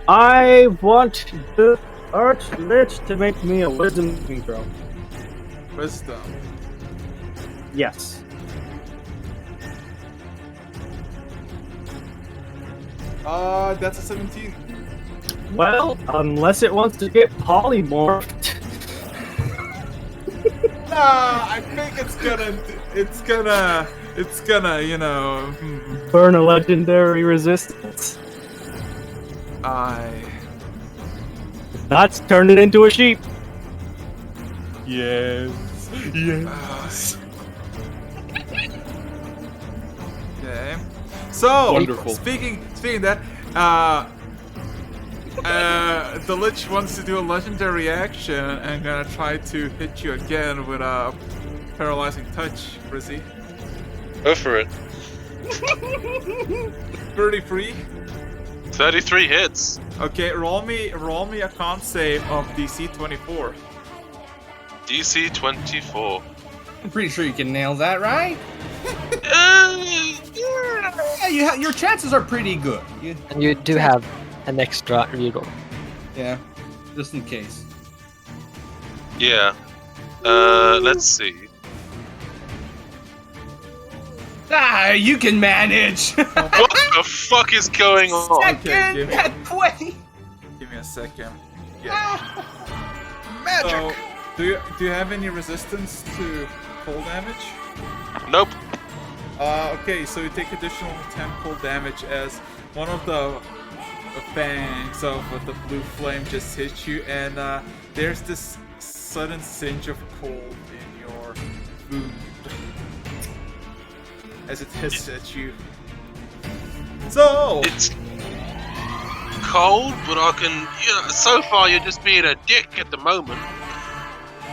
Speaker 8: I want the Archlich to make me a wisdom saving throw.
Speaker 2: Wisdom.
Speaker 8: Yes.
Speaker 2: That's a 17.
Speaker 8: Well, unless it wants to get polymorphed.
Speaker 2: Nah, I think it's gonna, you know.
Speaker 8: Burn a legendary resistance. That's turn it into a sheep.
Speaker 1: Yes.
Speaker 2: Okay. So,
Speaker 1: Wonderful.
Speaker 2: speaking of that, the Lich wants to do a legendary action and gonna try to hit you again with a paralyzing touch, Frizzy.
Speaker 4: Go for it.
Speaker 2: 33.
Speaker 4: 33 hits.
Speaker 2: Okay, roll me a con save of DC 24.
Speaker 4: DC 24.
Speaker 1: I'm pretty sure you can nail that, right?
Speaker 4: Yeah.
Speaker 1: Yeah, your chances are pretty good.
Speaker 3: And you do have an extra reroll.
Speaker 1: Yeah, just in case.
Speaker 4: Yeah. Let's see.
Speaker 1: You can manage.
Speaker 4: What the fuck is going on?
Speaker 1: Second at 20.
Speaker 2: Give me a second. Yeah.
Speaker 6: Magic.
Speaker 2: So, do you have any resistance to cold damage?
Speaker 4: Nope.
Speaker 2: Okay, so you take additional 10 cold damage as one of the fangs of the blue flame just hits you, and there's this sudden singe of cold in your wound as it hits at you. So
Speaker 4: It's cold, but I can. Yeah, so far, you're just being a dick at the moment.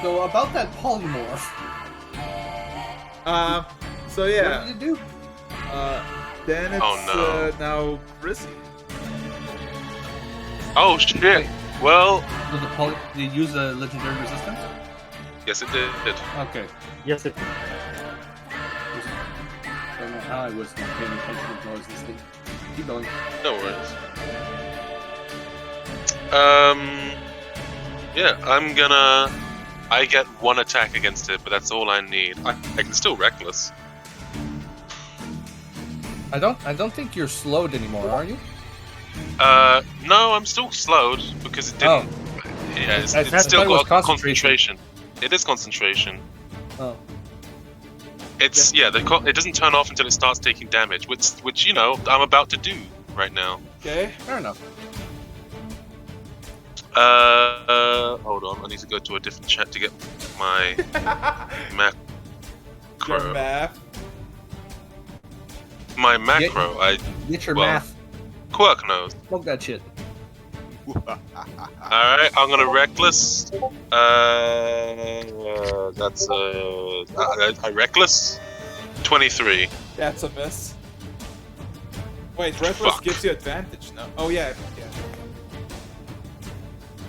Speaker 1: So about that polymorph.
Speaker 2: so yeah.
Speaker 1: What did it do?
Speaker 2: Then it's
Speaker 4: Oh, no.
Speaker 2: Now Brizzy.
Speaker 4: Oh shit. Well,
Speaker 1: Did it use a legendary resistance?
Speaker 4: yes, it did.
Speaker 1: Okay.
Speaker 5: Yes, it.
Speaker 1: I don't know how I was not paying attention to noise this thing. Keep going.
Speaker 4: No worries. Yeah, I get one attack against it, but that's all I need. I can still reckless.
Speaker 1: I don't think you're slowed anymore, are you?
Speaker 4: No, I'm still slowed because it didn't. Yeah, it's
Speaker 1: That's
Speaker 4: still
Speaker 1: why it was
Speaker 4: got
Speaker 1: concentration.
Speaker 4: concentration. It is concentration.
Speaker 1: Oh.
Speaker 4: It's it doesn't turn off until it starts taking damage, which you know I'm about to do right now.
Speaker 2: Okay.
Speaker 1: Fair enough.
Speaker 4: Hold on, I need to go to a different chat to get my macro.
Speaker 2: Your math.
Speaker 4: My macro,
Speaker 1: Get your
Speaker 4: well,
Speaker 1: math.
Speaker 4: Quirk knows.
Speaker 1: Smoke that shit.
Speaker 4: Alright, I'm gonna reckless. That's I reckless. 23.
Speaker 2: That's a miss. Wait, reckless
Speaker 4: Fuck.
Speaker 2: gives you advantage. No. Oh yeah.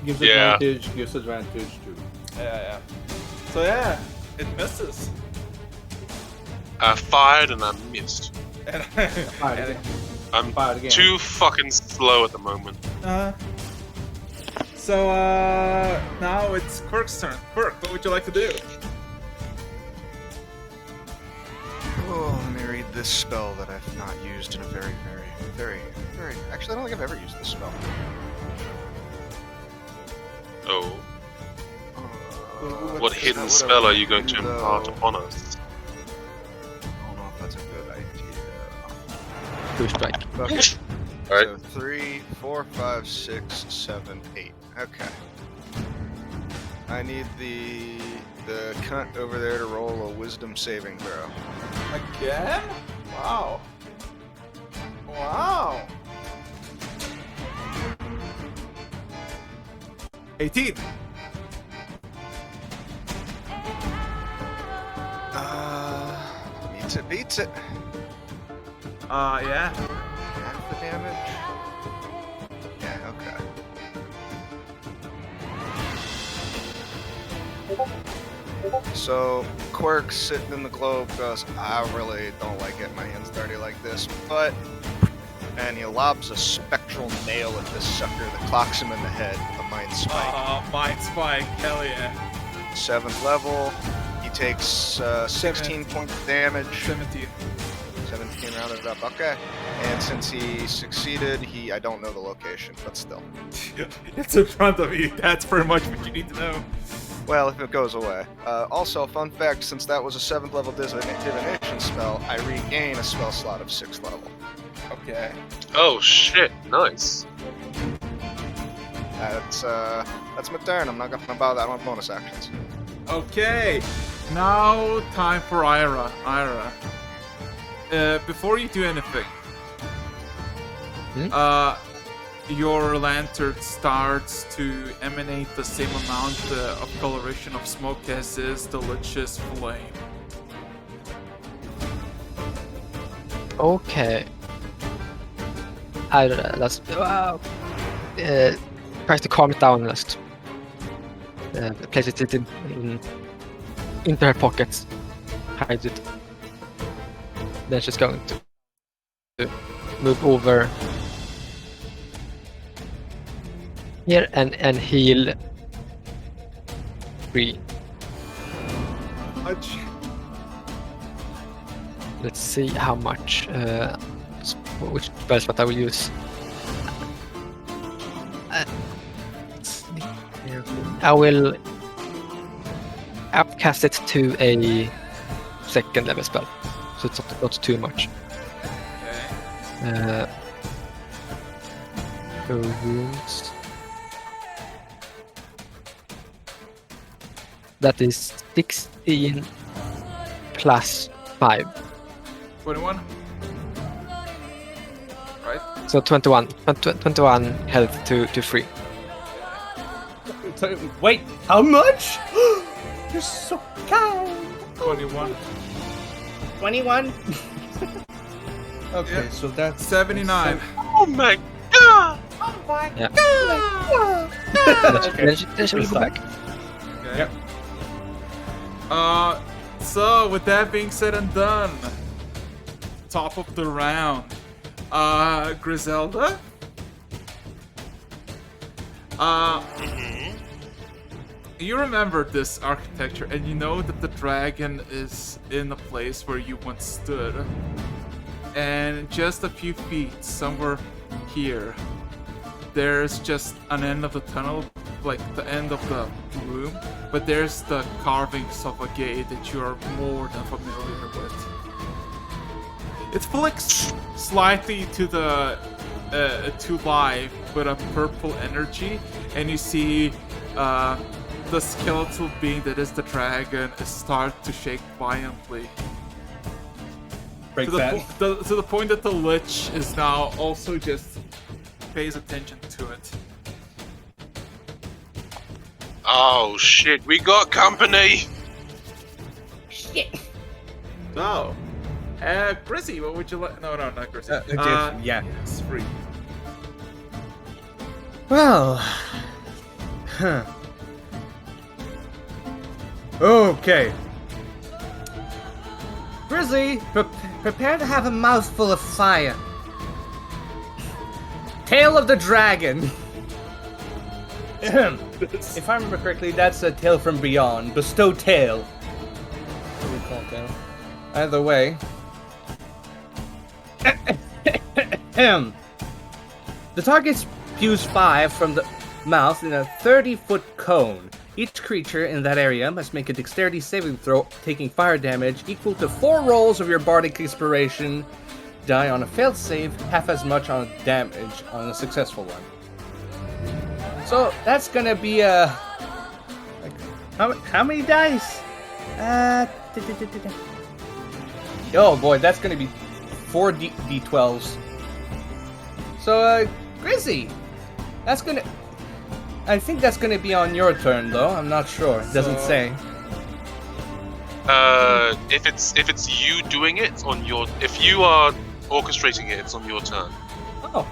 Speaker 1: Gives
Speaker 4: Yeah.
Speaker 1: advantage. Gives advantage too.
Speaker 2: Yeah. So yeah, it misses.
Speaker 4: I fired and I missed.
Speaker 2: And,
Speaker 1: Fired
Speaker 2: and
Speaker 1: again.
Speaker 4: I'm
Speaker 1: Fired again.
Speaker 4: too fucking slow at the moment.
Speaker 2: So now it's Quirk's turn. Quirk, what would you like to do?
Speaker 6: Oh, let me read this spell that I've not used in a very. Actually, I don't think I've ever used this spell.
Speaker 4: Oh,
Speaker 6: Uh,
Speaker 4: what
Speaker 6: is
Speaker 4: hidden
Speaker 6: that
Speaker 4: spell
Speaker 6: I
Speaker 4: are you going
Speaker 6: do,
Speaker 4: to impart
Speaker 6: though?
Speaker 4: upon us?
Speaker 6: I don't know if that's a good idea.
Speaker 3: Two strike.
Speaker 6: Okay.
Speaker 4: Alright.
Speaker 6: So 3, 4, 5, 6, 7, 8. Okay. I need the cunt over there to roll a wisdom saving throw.
Speaker 2: Again? Wow. 18.
Speaker 6: Beats it.
Speaker 2: Yeah.
Speaker 6: Half the damage. Yeah, okay. So, Quirk sitting in the globe goes, I really don't like getting my hands dirty like this, but... And he lobs a spectral nail at this sucker that clocks him in the head with a Mind Spike.
Speaker 2: Mind Spike, hell yeah.
Speaker 6: 7th level, he takes 16 points of damage.
Speaker 2: 17.
Speaker 6: 17 rounded up, okay. And since he succeeded, I don't know the location, but still.
Speaker 2: It's in front of you. That's pretty much what you need to know.
Speaker 6: Well, if it goes away. Also, fun fact, since that was a 7th level divination spell, I regain a spell slot of 6th level.
Speaker 2: Okay.
Speaker 4: Oh shit! Nice.
Speaker 6: That's my turn. I'm not gonna bother. I don't have bonus actions.
Speaker 2: Okay. Now time for Ira. Before you do anything, your lantern starts to emanate the same amount of coloration of smoke as is the Lich's flame.
Speaker 3: Okay. I let's tries to calm it down. Just places it into her pockets, hides it. Then she's going to move over here and heal 3. Let's see how much. Which spell spot I will use. I will upcast it to a 2nd level spell, so it's not too much.
Speaker 2: Okay.
Speaker 3: Wounds. That is 16 plus 5.
Speaker 2: 21. Right?
Speaker 3: So 21 health to 3.
Speaker 1: Wait, how much? You're so kind.
Speaker 2: 21.
Speaker 1: 21? Okay,
Speaker 2: Yeah.
Speaker 1: so that's
Speaker 2: 79.
Speaker 4: Oh my god!
Speaker 3: Yeah.
Speaker 1: Okay.
Speaker 3: Then she will go back.
Speaker 2: Okay.
Speaker 1: Yep.
Speaker 2: So with that being said and done, top of the round, Griselda. You remember this architecture, and you know that the dragon is in the place where you once stood. And just a few feet, somewhere here, there's just an end of the tunnel, like the end of the room, but there's the carvings of a gate that you are more than familiar with. It flicks slightly to the to life with a purple energy, and you see the skeletal being that is the dragon start to shake violently.
Speaker 1: Break
Speaker 2: To
Speaker 1: that.
Speaker 2: to the point that the lich is now also just pays attention to it.
Speaker 4: Oh shit, we got company!
Speaker 2: So, Grizzy, what would you like? No, not Grizzy.
Speaker 1: Yeah.
Speaker 2: It's free.
Speaker 1: Well. Huh. Okay. Grizzly, prepare to have a mouthful of fire. Tail of the Dragon. If I remember correctly, that's a Tale from Beyond. Bestow Tale. What do we call Tale? Either way. The target spews 5 from the mouth in a 30-foot cone. Each creature in that area must make a dexterity saving throw, taking fire damage equal to 4 rolls of your bardic inspiration. Die on a failed save, half as much on damage on a successful one. So that's gonna be how many dice? Oh boy, that's gonna be 4 d12s. So Grizzy, that's gonna. I think that's gonna be on your turn, though. I'm not sure. It doesn't say.
Speaker 4: If it's you doing it, it's on your. If you are orchestrating it, it's on your turn.
Speaker 1: Oh.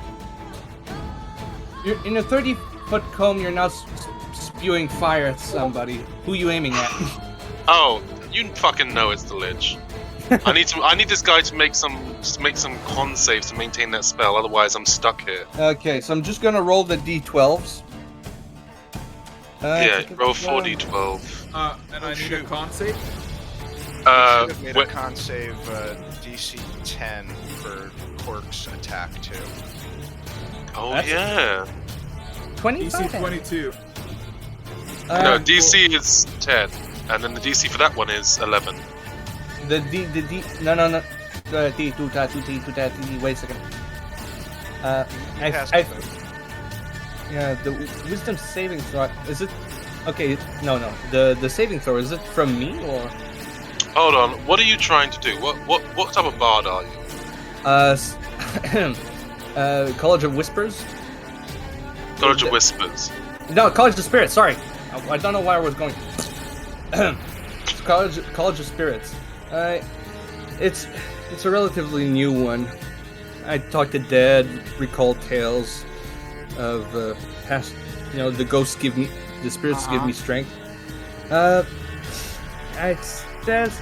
Speaker 1: You're in a 30-foot cone. You're now spewing fire at somebody. Who you aiming at?
Speaker 4: Oh, you fucking know it's the Lich. I need this guy to make some con saves to maintain that spell. Otherwise, I'm stuck here.
Speaker 1: Okay, so I'm just gonna roll the d12s.
Speaker 4: Yeah, roll 4d12.
Speaker 2: And I need a con save.
Speaker 6: Should have made a con save DC 10 for Quirk's attack too.
Speaker 4: Oh
Speaker 1: That's-
Speaker 4: yeah.
Speaker 1: 25.
Speaker 2: DC 22.
Speaker 4: No, DC is 10, and then the DC for that one is 11.
Speaker 1: The D. No. Wait a second. Yeah, the wisdom saving throw. Is it? Okay, no. The saving throw, is it from me or?
Speaker 4: Hold on. What are you trying to do? What type of bard are you?
Speaker 1: College of Whispers.
Speaker 4: College of Whispers.
Speaker 1: No, College of Spirits. Sorry, I don't know why I was going. College of Spirits. It's a relatively new one. I talk to dead, recall tales of past. You know, the ghosts give me, the spirits give me strength. It says.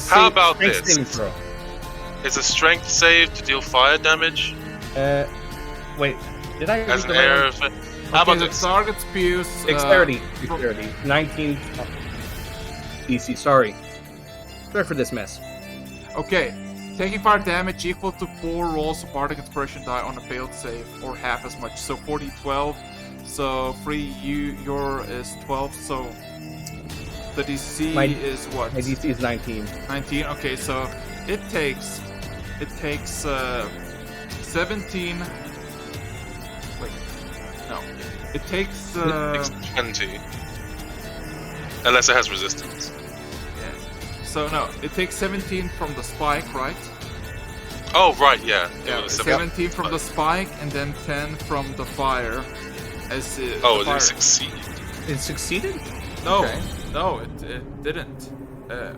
Speaker 4: How about
Speaker 1: strength
Speaker 4: this?
Speaker 1: saving throw.
Speaker 4: Is a strength save to deal fire damage?
Speaker 1: Wait, did I
Speaker 4: As
Speaker 1: read
Speaker 4: an
Speaker 1: the right
Speaker 4: area
Speaker 1: one?
Speaker 4: of... How about
Speaker 2: the
Speaker 4: this?
Speaker 2: target spews...
Speaker 1: Dexterity. 19 DC, sorry. Sorry for this mess.
Speaker 2: Okay. Taking fire damage equal to 4 rolls of bardic inspiration die on a failed save, or half as much. So 4d12. So your is 12. So the DC is what?
Speaker 1: My DC is 19.
Speaker 2: 19. Okay, so it takes 17. Wait, no, it takes.
Speaker 4: It's 20. Unless it has resistance.
Speaker 2: Yeah. So no, it takes 17 from the spike, right?
Speaker 4: Oh right, yeah.
Speaker 2: Yeah, 17 from the spike, and then 10 from the fire. As
Speaker 4: Oh,
Speaker 2: the
Speaker 4: it
Speaker 2: fire.
Speaker 4: didn't succeed.
Speaker 1: It succeeded?
Speaker 2: No,
Speaker 1: Okay.
Speaker 2: no, it didn't.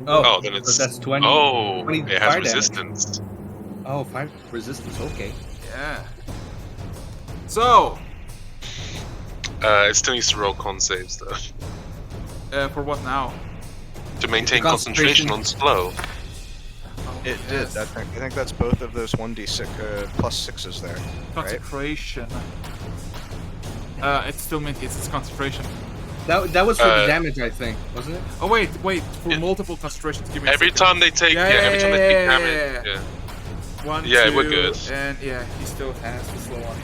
Speaker 4: Oh, then it's...
Speaker 1: That's 20.
Speaker 4: Oh,
Speaker 1: 20
Speaker 4: it has
Speaker 1: fire damage.
Speaker 4: resistance.
Speaker 1: Oh, 5 resistance, okay.
Speaker 2: Yeah. So,
Speaker 4: It still needs to roll con saves though.
Speaker 2: for what now?
Speaker 4: To maintain
Speaker 1: Concentration.
Speaker 4: concentration on slow.
Speaker 6: It did. I think that's both of those 1d6 plus 6s there. Right?
Speaker 2: Concentration. It still maintains its concentration.
Speaker 1: That was for the damage, I think, wasn't it?
Speaker 2: Oh wait, for
Speaker 4: Yeah.
Speaker 2: multiple concentrations. Give me a
Speaker 4: Every
Speaker 2: second.
Speaker 4: time they take, every time they take damage. Yeah.
Speaker 2: 1,
Speaker 4: Yeah,
Speaker 2: 2,
Speaker 4: we're good.
Speaker 2: And yeah, he still has the slow one.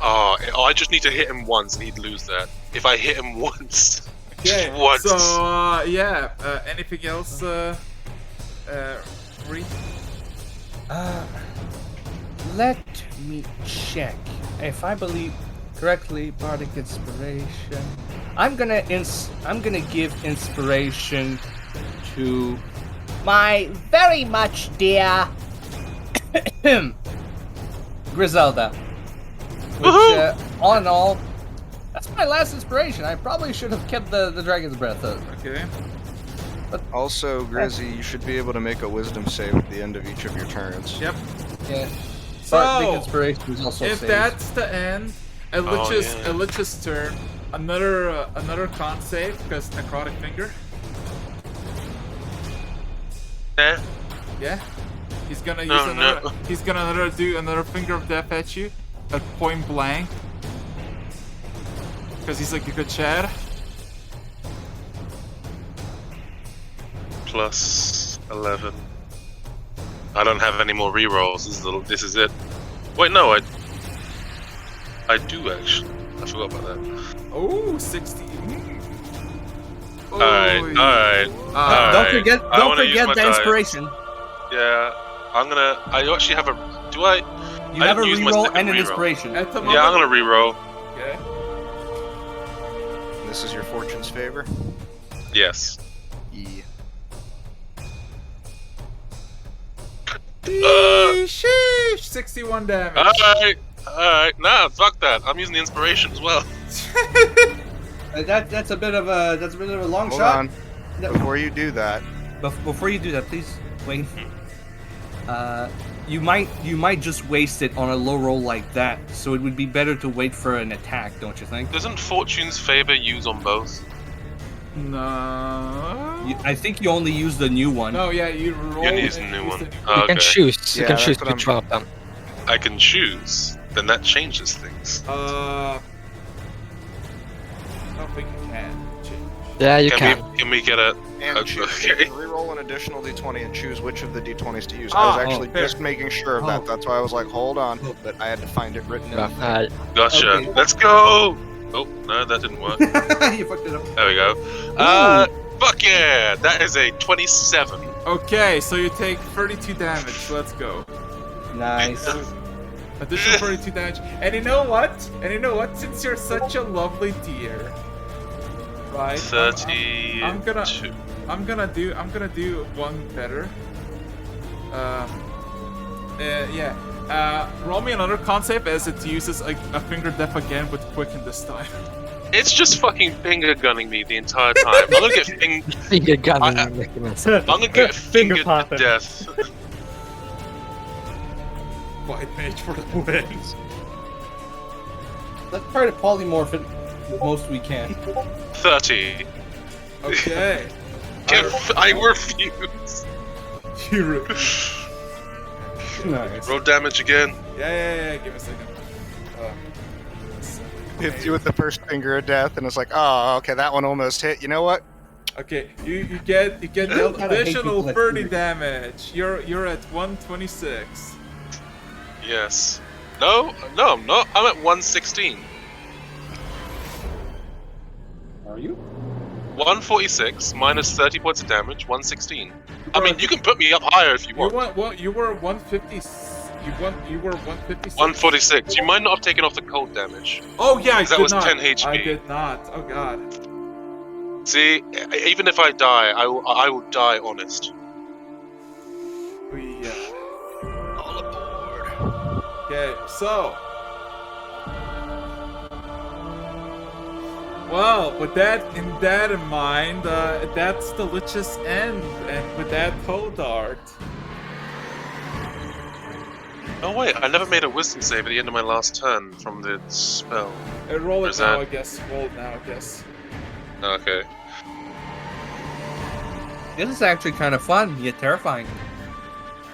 Speaker 4: Oh, I just need to hit him once and he'd lose that. If I hit him once,
Speaker 2: Okay.
Speaker 4: once.
Speaker 2: So anything else? Reed?
Speaker 1: Let me check. If I believe correctly, bardic inspiration. I'm gonna give inspiration to my very much dear Griselda. Which, all in all, that's my last inspiration. I probably should have kept the dragon's breath.
Speaker 2: Okay.
Speaker 6: Also, Grizzy, you should be able to make a wisdom save at the end of each of your turns.
Speaker 2: Yep.
Speaker 1: Yeah.
Speaker 2: So,
Speaker 1: Bardic inspiration is also
Speaker 2: if
Speaker 1: saved.
Speaker 2: that's the end, Elich's turn. Another con save because necrotic finger.
Speaker 4: Eh?
Speaker 2: Yeah. He's gonna use
Speaker 4: Oh,
Speaker 2: another.
Speaker 4: no.
Speaker 2: He's gonna do another finger of death at you, at point blank. Because he's like a good Chad.
Speaker 4: Plus 11. I don't have any more rerolls. This is it. Wait, no, I do actually. I forgot about that.
Speaker 2: Oh, 60.
Speaker 4: Alright.
Speaker 1: Don't forget the inspiration.
Speaker 4: Yeah, I actually have a. Do I?
Speaker 1: You
Speaker 4: I
Speaker 1: have a
Speaker 4: didn't use my
Speaker 1: reroll
Speaker 4: second
Speaker 1: and an
Speaker 4: reroll.
Speaker 1: inspiration.
Speaker 2: At the
Speaker 4: Yeah, I'm gonna reroll.
Speaker 2: Okay.
Speaker 6: This is your fortune's favor.
Speaker 4: Yes.
Speaker 6: Yeah.
Speaker 2: Sheesh, 61 damage.
Speaker 4: Alright. Nah, fuck that. I'm using the inspiration as well.
Speaker 1: That's a bit of a long
Speaker 6: Hold
Speaker 1: shot.
Speaker 6: on. Before you do that,
Speaker 1: Before you do that, please wait. You might just waste it on a low roll like that. So it would be better to wait for an attack, don't you think?
Speaker 4: Doesn't Fortune's favor use on both?
Speaker 2: No.
Speaker 1: I think you only use the new one.
Speaker 2: No, yeah, you roll.
Speaker 4: You only use the new one.
Speaker 3: You
Speaker 4: Okay.
Speaker 3: can choose. You
Speaker 6: Yeah,
Speaker 3: can
Speaker 6: that's
Speaker 3: choose
Speaker 6: what
Speaker 3: which one of them.
Speaker 4: I can choose. Then that changes things.
Speaker 2: I don't think you can change.
Speaker 3: Yeah, you can.
Speaker 4: Can we get a?
Speaker 6: and
Speaker 4: Okay.
Speaker 6: choose. Reroll an additional d20 and choose which of the d20s to use. I
Speaker 2: Ah,
Speaker 6: was actually
Speaker 2: fair.
Speaker 6: just making sure of that. That's why I was like, hold on, but I had to find it written in.
Speaker 4: Gotcha.
Speaker 1: Okay.
Speaker 4: Let's go. Oh no, that didn't work.
Speaker 1: You fucked it up.
Speaker 4: There we go. Fuck yeah! That is a 27.
Speaker 2: Okay, so you take 32 damage. Let's go.
Speaker 1: Nice.
Speaker 2: Additional 32 damage. And you know what? Since you're such a lovely dear, right?
Speaker 4: 32.
Speaker 2: I'm gonna do one better. Roll me another con save as it uses a finger death again with quicken this time.
Speaker 4: It's just fucking finger gunning me the entire time. I'm gonna get
Speaker 3: Finger gun.
Speaker 4: I'm gonna get
Speaker 5: Finger
Speaker 4: fingered to
Speaker 5: popping.
Speaker 4: death.
Speaker 2: White mage for the win.
Speaker 1: Let's try to polymorph it the most we can.
Speaker 4: 30.
Speaker 2: Okay.
Speaker 4: I refuse.
Speaker 5: Nice.
Speaker 4: Roll damage again.
Speaker 2: Yeah. Give me a second.
Speaker 6: Hits you with the first finger of death, and it's like, oh, okay, that one almost hit. You know what?
Speaker 2: Okay, you get
Speaker 1: God, I hate
Speaker 2: additional
Speaker 1: people that
Speaker 2: 30
Speaker 1: do it.
Speaker 2: damage. You're at 126.
Speaker 4: Yes. No, I'm not. I'm at 116.
Speaker 8: Are you?
Speaker 4: 146 minus 30 points of damage, 116. I mean, you can put me up higher if you want.
Speaker 2: You were 150. You were 156.
Speaker 4: 146. You might not have taken off the cold damage.
Speaker 2: Oh yeah, I
Speaker 4: That
Speaker 2: did
Speaker 4: was
Speaker 2: not.
Speaker 4: 10 HP.
Speaker 2: I did not. Oh god.
Speaker 4: See, even if I die, I will die honest.
Speaker 2: We
Speaker 6: All aboard.
Speaker 2: Okay, so. Well, with that in mind, that's the Lich's end, and with that, Hodart.
Speaker 4: Oh wait, I never made a wisdom save at the end of my last turn from the spell.
Speaker 2: Roll it
Speaker 4: Is
Speaker 2: now,
Speaker 4: that-
Speaker 2: I guess. Roll it now, I guess.
Speaker 4: Okay.
Speaker 1: This is actually kind of fun, yet terrifying.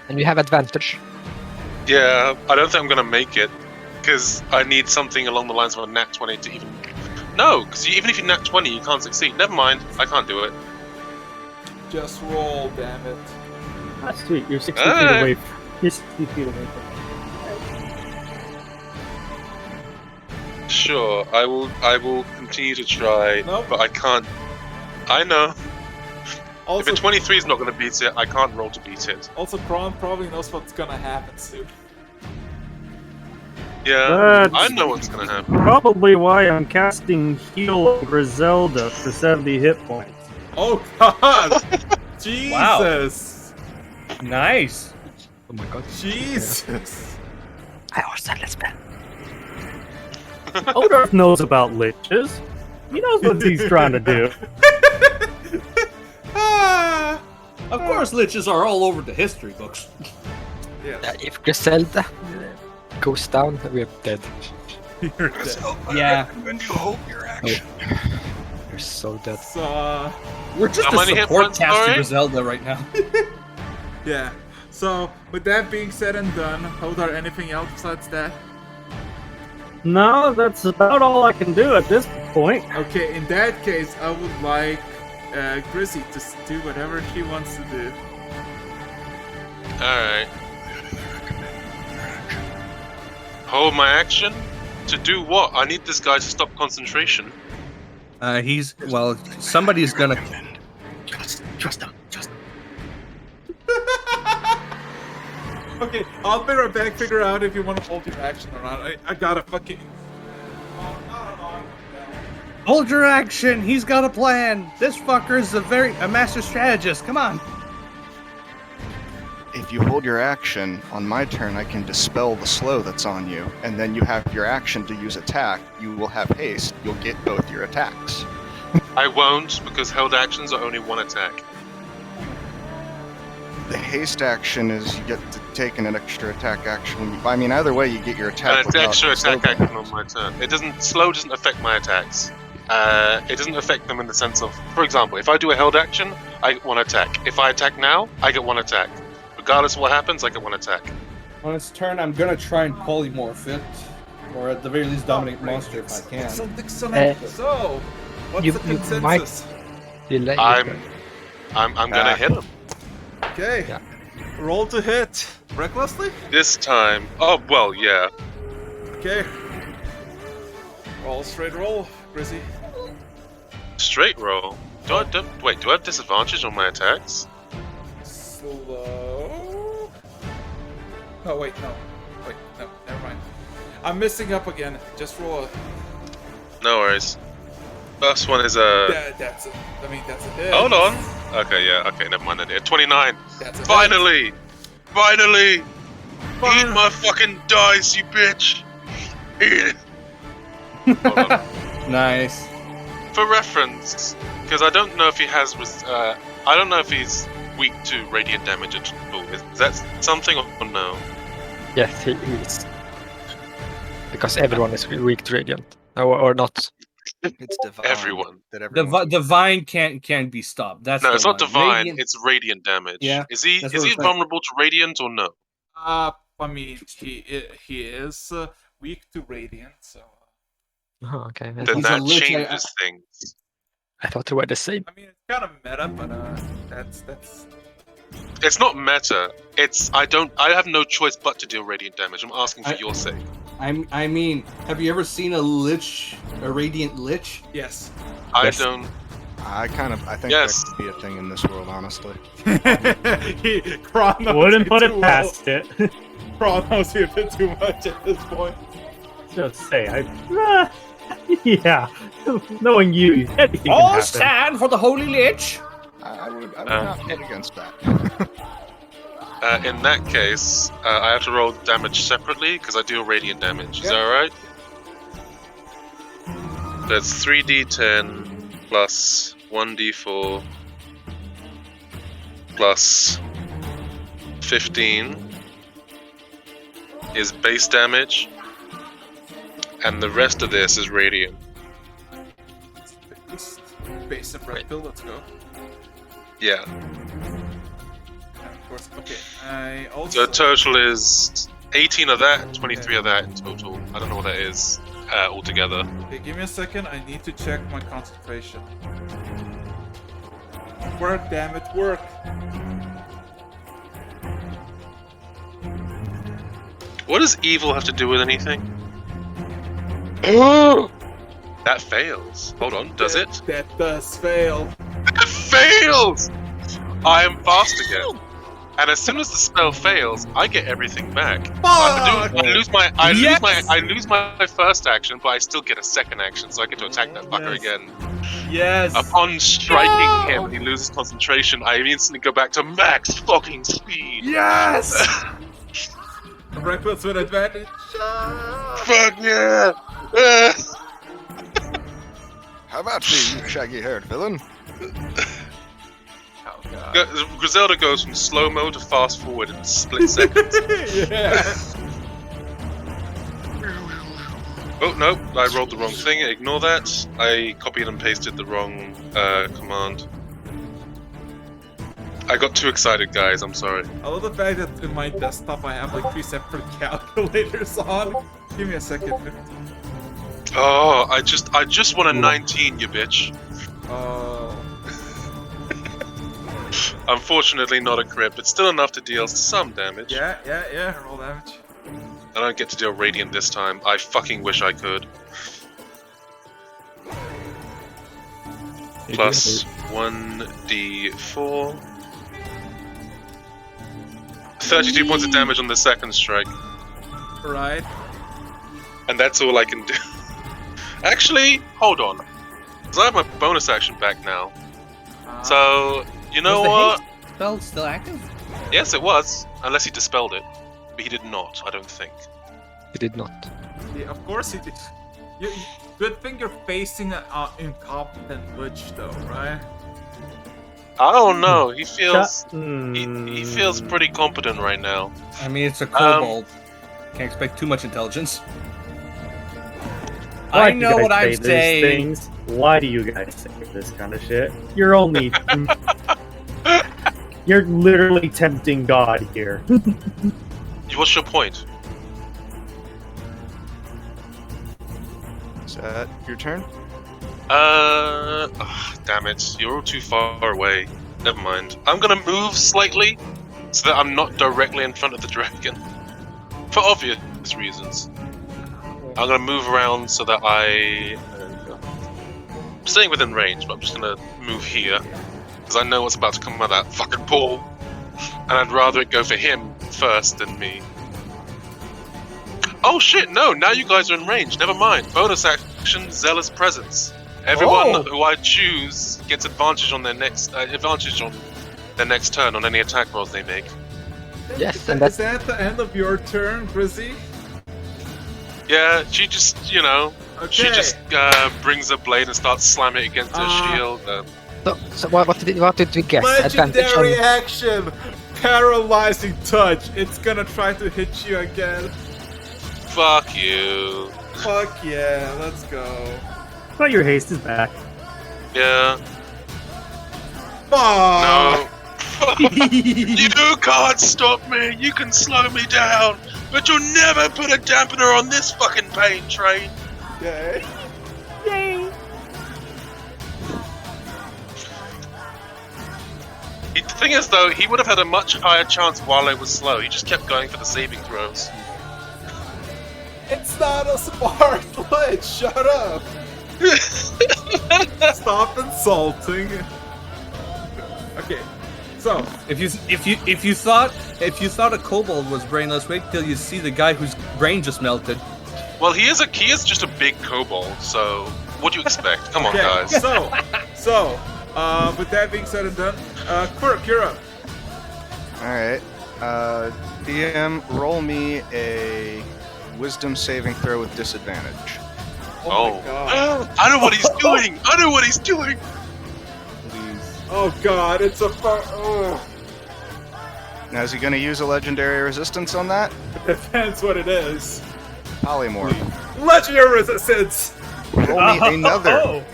Speaker 3: And you have advantage.
Speaker 4: Yeah, I don't think I'm gonna make it, because I need something along the lines of a nat 20 to even... No, because even if you nat 20, you can't succeed. Never mind, I can't do it.
Speaker 2: Just roll, damn it.
Speaker 5: That's sweet. You're 60 feet
Speaker 4: Alright.
Speaker 5: away. You're 60 feet away from.
Speaker 4: Sure, I will continue to try,
Speaker 2: Nope.
Speaker 4: but I can't... I know.
Speaker 2: Also,
Speaker 4: If a 23 is not going to beat it, I can't roll to beat it.
Speaker 2: also, Kron probably knows what's gonna happen soon.
Speaker 4: Yeah,
Speaker 5: That's
Speaker 4: I know what's going to happen.
Speaker 5: probably why I'm casting Heal on Griselda for 70 hit points.
Speaker 2: Oh god! Jesus!
Speaker 1: Nice.
Speaker 3: Oh my god.
Speaker 2: Jesus!
Speaker 3: I also let's play.
Speaker 5: Odorf knows about liches. He knows what he's trying to do.
Speaker 2: Ah!
Speaker 1: Of course, liches are all over the history books.
Speaker 2: Yeah,
Speaker 3: If Griselda goes down, we're dead.
Speaker 2: you're dead.
Speaker 1: Yeah,
Speaker 6: And you hold your action.
Speaker 3: We're so dead.
Speaker 2: So,
Speaker 1: we're just
Speaker 4: How
Speaker 1: a
Speaker 4: many hit
Speaker 1: support
Speaker 4: points,
Speaker 1: cast to
Speaker 4: sorry?
Speaker 1: Griselda right now.
Speaker 2: yeah. So, with that being said and done, Hodar, anything else besides that?
Speaker 5: No, that's about all I can do at this point.
Speaker 2: Okay, in that case, I would like Grizzy to do whatever she wants to do.
Speaker 4: Alright. Hold my action? To do what? I need this guy to stop concentration.
Speaker 1: Somebody's gonna.
Speaker 5: Trust him.
Speaker 2: Okay, I'll be right back. Figure out if you want to hold your action or not. I gotta fucking.
Speaker 1: Hold your action. He's got a plan. This fucker is a master strategist. Come on.
Speaker 6: If you hold your action on my turn, I can dispel the slow that's on you, and then you have your action to use attack. You will have haste. You'll get both your attacks.
Speaker 4: I won't, because held actions are only one attack.
Speaker 6: The haste action is you get to take an extra attack action. I mean, either way, you get your attack.
Speaker 4: And it's
Speaker 6: without
Speaker 4: extra
Speaker 6: slow
Speaker 4: attack action
Speaker 6: bonus.
Speaker 4: on my turn. Slow doesn't affect my attacks. It doesn't affect them in the sense of, for example, if I do a held action, I get one attack. If I attack now, I get one attack. Regardless of what happens, I get one attack.
Speaker 1: On its turn, I'm gonna try and polymorph it, or at the very least dominate monster if I can.
Speaker 2: Excellent. So, what's
Speaker 3: you-
Speaker 2: the
Speaker 3: you
Speaker 2: consensus?
Speaker 3: might-
Speaker 4: I'm gonna hit him
Speaker 2: Okay.
Speaker 3: Yeah.
Speaker 2: Roll to hit. Recklessly?
Speaker 4: this time. Oh well, yeah.
Speaker 2: Okay. Roll straight roll, Grizzy.
Speaker 4: Straight roll. Do I have disadvantage on my attacks?
Speaker 2: Slow. Oh wait, no. Wait, no, never mind. I'm messing up again. Just roll a.
Speaker 4: No worries. First one is a.
Speaker 2: That's a. I mean, that's a hit.
Speaker 4: Hold on. Okay, yeah. Okay, never mind. 29.
Speaker 2: That's a
Speaker 4: Finally! Finally! Eat
Speaker 2: Fine.
Speaker 4: my fucking dice, you bitch! Eat it! Hold on.
Speaker 1: Nice.
Speaker 4: For reference, because I don't know if he has. I don't know if he's weak to radiant damage at all. Is that something or no?
Speaker 3: Yes, he is. Because everyone is weak to radiant, or not.
Speaker 6: It's divine.
Speaker 4: Everyone.
Speaker 6: That everyone.
Speaker 1: Divine can't be stopped. That's
Speaker 4: No,
Speaker 1: the
Speaker 4: it's not
Speaker 1: one.
Speaker 4: divine.
Speaker 1: Radiant-
Speaker 4: It's radiant damage.
Speaker 1: Yeah,
Speaker 4: Is he
Speaker 1: that's what I'm saying.
Speaker 4: vulnerable to radiant or no?
Speaker 2: I mean, he is weak to radiant, so.
Speaker 3: Oh, okay.
Speaker 4: Then
Speaker 1: He's a
Speaker 4: that
Speaker 1: lich,
Speaker 4: changes things.
Speaker 3: I thought they were the same.
Speaker 2: I mean, it's kind of meta, but that's.
Speaker 4: It's not meta. It's I have no choice but to deal radiant damage. I'm asking for your sake.
Speaker 1: I mean, have you ever seen a radiant lich?
Speaker 2: Yes.
Speaker 4: I don't.
Speaker 6: I think
Speaker 4: Yes.
Speaker 6: that could be a thing in this world, honestly.
Speaker 2: Kron knows
Speaker 5: Wouldn't
Speaker 2: me
Speaker 5: put
Speaker 2: too
Speaker 5: it past it.
Speaker 2: Kron knows me a bit too much at this point.
Speaker 5: Just say, yeah. Knowing you, anything can
Speaker 1: All
Speaker 5: happen.
Speaker 1: stand for the holy lich.
Speaker 6: I would not bet against that.
Speaker 4: In that case, I have to roll damage separately because I deal radiant damage. Is that alright? That's 3d10 plus 1d4 plus 15 is base damage, and the rest of this is radiant.
Speaker 2: Base and red pill, let's go.
Speaker 4: Yeah.
Speaker 2: And of course, okay. I also.
Speaker 4: So total is 18 of that and 23 of that in total. I don't know what that is altogether.
Speaker 2: Okay, give me a second. I need to check my concentration. Work, damn it, work.
Speaker 4: What does evil have to do with anything? That fails. Hold on, does it?
Speaker 2: That does fail.
Speaker 4: It fails! I am fast again. And as soon as the spell fails, I get everything back. I lose my first action, but I still get a second action, so I get to attack that fucker again.
Speaker 2: Yes.
Speaker 4: Upon striking him and he loses concentration, I instantly go back to max fucking speed.
Speaker 2: Yes! Reckless with advantage.
Speaker 4: Fuck yeah!
Speaker 6: How about you, you shaggy-haired villain?
Speaker 2: Oh god.
Speaker 4: Griselda goes from slow-mo to fast-forward in split seconds.
Speaker 2: Yeah.
Speaker 4: Oh, no, I rolled the wrong thing. Ignore that. I copied and pasted the wrong command. I got too excited, guys. I'm sorry.
Speaker 2: I love the fact that in my desktop I have like 3 separate calculators on. Give me a second.
Speaker 4: Oh, I just won a 19, you bitch.
Speaker 2: Oh.
Speaker 4: Unfortunately, not a crit, but still enough to deal some damage.
Speaker 2: Yeah. Roll damage.
Speaker 4: I don't get to deal radiant this time. I fucking wish I could. Plus 1d4. 32 points of damage on the second strike.
Speaker 2: Right.
Speaker 4: And that's all I can do. Actually, hold on. Because I have my bonus action back now. So, you know what?
Speaker 1: Spell still active?
Speaker 4: Yes, it was. Unless he dispelled it. But he did not, I don't think.
Speaker 3: He did not.
Speaker 2: Yeah, of course he did. Good thing you're facing an incompetent witch, though, right?
Speaker 4: I don't know. He feels he feels pretty competent right now.
Speaker 1: I mean, it's a kobold. Can't expect too much intelligence.
Speaker 5: Why
Speaker 1: I know what I'm saying.
Speaker 5: Things? Why do you guys say this kind of shit? You're only... You're literally tempting God here.
Speaker 4: What's your point?
Speaker 6: Is that your turn?
Speaker 4: Damn it. You're all too far away. Never mind. I'm gonna move slightly so that I'm not directly in front of the dragon. For obvious reasons. I'm gonna move around so that I'm staying within range, but I'm just gonna move here. Because I know what's about to come out of that fucking pool. And I'd rather it go for him first than me. Oh shit, no, now you guys are in range. Never mind. Bonus action, Zealous Presence. Everyone who I choose gets advantage on their next turn on any attack rolls they make.
Speaker 3: Yes,
Speaker 2: and is that the end of your turn, Grizzy?
Speaker 4: Yeah, she just, she just brings a blade and starts slamming it against her shield.
Speaker 3: So what did we get?
Speaker 2: Legendary action! Paralyzing touch. It's gonna try to hit you again.
Speaker 4: Fuck you.
Speaker 2: Fuck yeah, let's go.
Speaker 5: But your haste is back.
Speaker 4: Yeah.
Speaker 2: Fuck!
Speaker 4: No. Fuck You can't stop me. You can slow me down, but you'll never put a dampener on this fucking pain train.
Speaker 2: Yay.
Speaker 8: Yay!
Speaker 4: The thing is, though, he would have had a much higher chance while I was slow. He just kept going for the saving throws.
Speaker 2: It's not a smart glitch. Shut up. Stop insulting. Okay, so
Speaker 1: If you thought a kobold was brainless, wait till you see the guy whose brain just melted.
Speaker 4: Well, he is just a big kobold. So what do you expect? Come on, guys.
Speaker 2: So, with that being said and done, Quirk, you're up.
Speaker 6: Alright. DM, roll me a wisdom saving throw with disadvantage.
Speaker 2: Oh my god.
Speaker 4: I know what he's doing. I know what he's doing.
Speaker 2: Oh god, it's a oh.
Speaker 6: Now, is he going to use a legendary resistance on that?
Speaker 2: Depends what it is.
Speaker 6: Polymorph.
Speaker 2: Legendary resistance.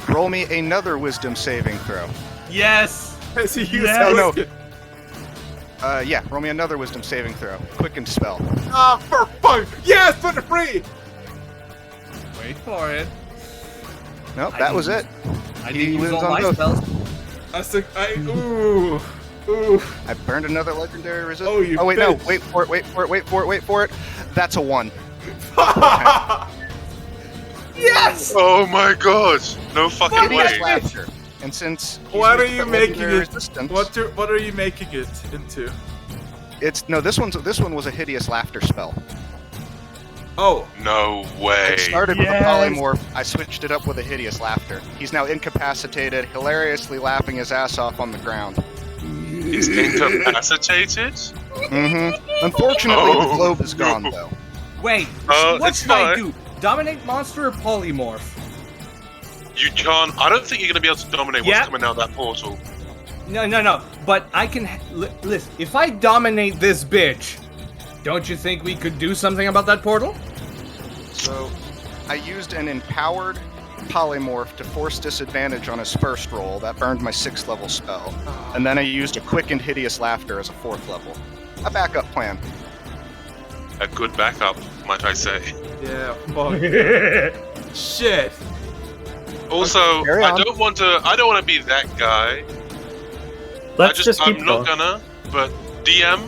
Speaker 6: Roll me another wisdom saving throw.
Speaker 1: Yes.
Speaker 2: Has he used
Speaker 6: Oh, no. Yeah, roll me another wisdom saving throw. Quickened spell.
Speaker 2: Ah, for fun. Yes, put it free.
Speaker 1: Wait for it.
Speaker 6: Nope, that was it.
Speaker 1: I
Speaker 6: He
Speaker 1: didn't use
Speaker 6: wins
Speaker 1: all
Speaker 6: on
Speaker 1: my
Speaker 6: both.
Speaker 1: spells.
Speaker 2: Ooh.
Speaker 6: I burned another legendary resistance.
Speaker 2: Oh, you
Speaker 6: wait, no.
Speaker 2: bitch.
Speaker 6: Wait for it. That's a 1.
Speaker 2: Yes.
Speaker 4: Oh my god! No fucking
Speaker 6: Hideous
Speaker 4: way.
Speaker 6: laughter. And since he's
Speaker 2: What are
Speaker 6: used
Speaker 2: you
Speaker 6: the
Speaker 2: making
Speaker 6: legendary
Speaker 2: it?
Speaker 6: resistance,
Speaker 2: What are you making it into?
Speaker 6: It's no. This one was a hideous laughter spell.
Speaker 2: Oh.
Speaker 4: No way.
Speaker 6: It started with a polymorph. I switched it up with a hideous laughter. He's now incapacitated, hilariously laughing his ass off on the ground.
Speaker 4: He's incapacitated?
Speaker 6: Mm-hmm. Unfortunately,
Speaker 4: Oh,
Speaker 6: the globe is
Speaker 4: no.
Speaker 6: gone, though.
Speaker 1: Wait, what
Speaker 4: it's
Speaker 1: should I
Speaker 4: fine.
Speaker 1: do? Dominate monster or polymorph?
Speaker 4: You can't. I don't think you're gonna be able to dominate what's coming out of that portal.
Speaker 1: No. But I can. Listen, if I dominate this bitch, don't you think we could do something about that portal?
Speaker 6: So, I used an empowered polymorph to force disadvantage on his first roll. That burned my 6th level spell. And then I used a quickened hideous laughter as a 4th level. A backup plan.
Speaker 4: A good backup, might I say.
Speaker 2: Yeah. Fuck. Shit.
Speaker 4: Also,
Speaker 6: Carry
Speaker 4: I
Speaker 6: on.
Speaker 4: don't want to be that guy.
Speaker 5: Let's just keep
Speaker 4: I'm
Speaker 5: going.
Speaker 4: not gonna. But DM,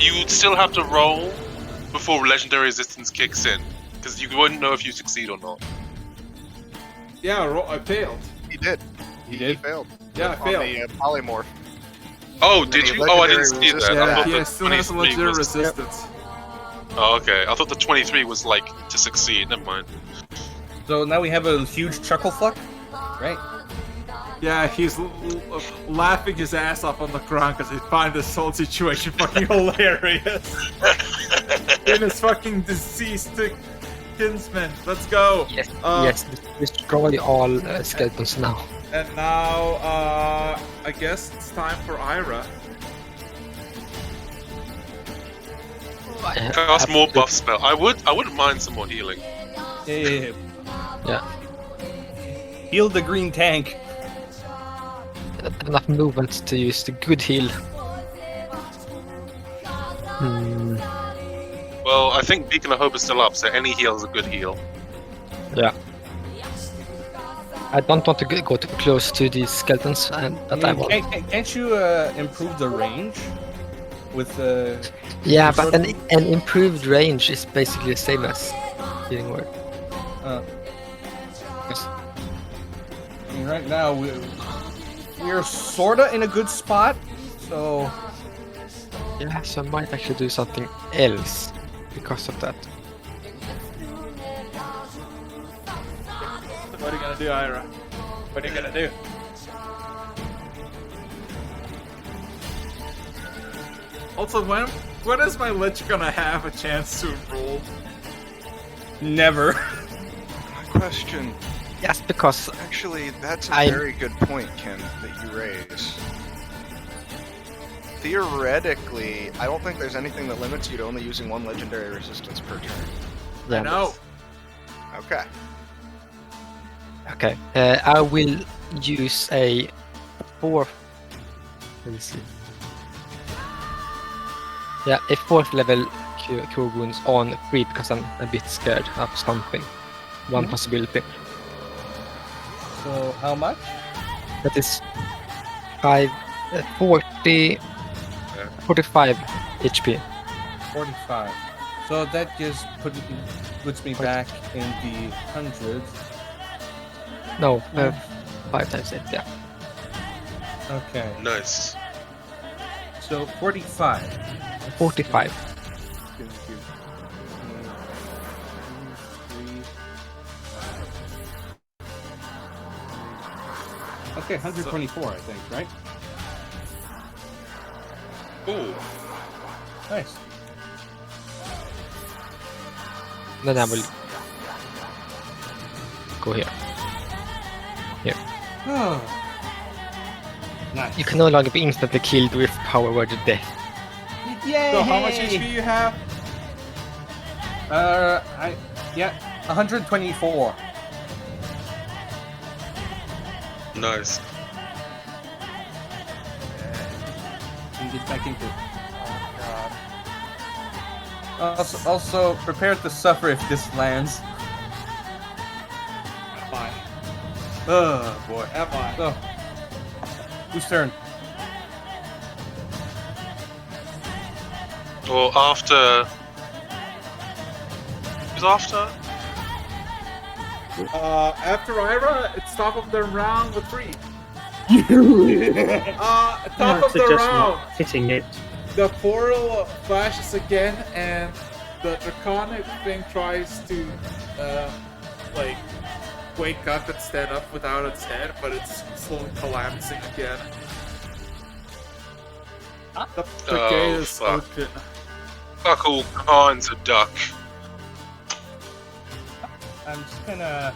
Speaker 4: you would still have to roll before legendary resistance kicks in, because you wouldn't know if you succeed or not.
Speaker 2: Yeah, I failed.
Speaker 6: He did. He failed.
Speaker 2: Yeah, I
Speaker 6: On
Speaker 2: failed.
Speaker 6: the polymorph.
Speaker 4: Oh, did you? Oh, I didn't see that. I
Speaker 2: Yeah,
Speaker 4: thought
Speaker 2: he
Speaker 4: the
Speaker 2: still has a
Speaker 4: 23
Speaker 2: legendary
Speaker 4: was.
Speaker 2: resistance.
Speaker 4: Oh, okay. I thought the 23 was like to succeed. Never mind.
Speaker 1: So now we have a huge chuckle fuck, right?
Speaker 2: Yeah, he's laughing his ass off on the ground because he finds this whole situation fucking hilarious. In his fucking deceased kinsman. Let's go.
Speaker 3: Yes,
Speaker 2: Uh,
Speaker 3: yes. Destroy all skeletons now.
Speaker 2: And now, I guess it's time for Ira.
Speaker 4: Cast more buff spell. I wouldn't mind some more healing.
Speaker 1: Yeah.
Speaker 3: Yeah.
Speaker 1: Heal the green tank.
Speaker 3: Not enough movement to use the good heal.
Speaker 4: Well, I think Beacon of Hope is still up, so any heal is a good heal.
Speaker 3: Yeah. I don't want to go too close to these skeletons, and that I will.
Speaker 1: Can't you improve the range with
Speaker 3: Yeah, but an improved range is basically the same as healing word. Yes.
Speaker 1: I mean, right now we're sorta in a good spot, so
Speaker 3: Yeah, so I might actually do something else because of that.
Speaker 2: What are you gonna do, Ira? What are you gonna do? Also, when is my lich gonna have a chance to roll?
Speaker 1: never.
Speaker 6: Question.
Speaker 3: Yes, because
Speaker 6: Actually, that's a
Speaker 3: I-
Speaker 6: very good point, Kim, that you raise. Theoretically, I don't think there's anything that limits you to only using one legendary resistance per turn.
Speaker 3: yeah,
Speaker 2: I know.
Speaker 6: Okay.
Speaker 3: Okay, I will use a 4. Let me see. Yeah, a 4th level cure wounds on 3 because I'm a bit scared of something. One possibility.
Speaker 1: So how much?
Speaker 3: That is 45 HP.
Speaker 1: 45. So that just puts me back in the hundreds.
Speaker 3: No, 5 times 8, yeah.
Speaker 1: Okay.
Speaker 4: Nice.
Speaker 1: So 45.
Speaker 3: 45.
Speaker 1: Okay, 124, I think, right?
Speaker 4: Ooh.
Speaker 1: Nice.
Speaker 3: Then I will go here.
Speaker 1: Oh. Nice.
Speaker 3: You can no longer be instantly killed with power word of death.
Speaker 1: Yay!
Speaker 2: So how much HP you have?
Speaker 1: 124.
Speaker 4: Nice.
Speaker 1: And get back into it.
Speaker 2: Oh god.
Speaker 1: Also, prepare to suffer if this lands.
Speaker 2: Am I?
Speaker 1: Oh boy.
Speaker 2: Am I?
Speaker 1: Oh. Whose turn?
Speaker 4: Or after. Who's after?
Speaker 2: After Ira, it's top of the round with 3. Top of the
Speaker 5: Suggest
Speaker 2: round.
Speaker 5: not hitting it.
Speaker 2: The portal flashes again, and the draconic thing tries to, wake up and stand up without its head, but it's slowly collapsing again. The gate is
Speaker 4: fuck.
Speaker 2: open.
Speaker 4: Fuck all kinds of duck.
Speaker 1: I'm just gonna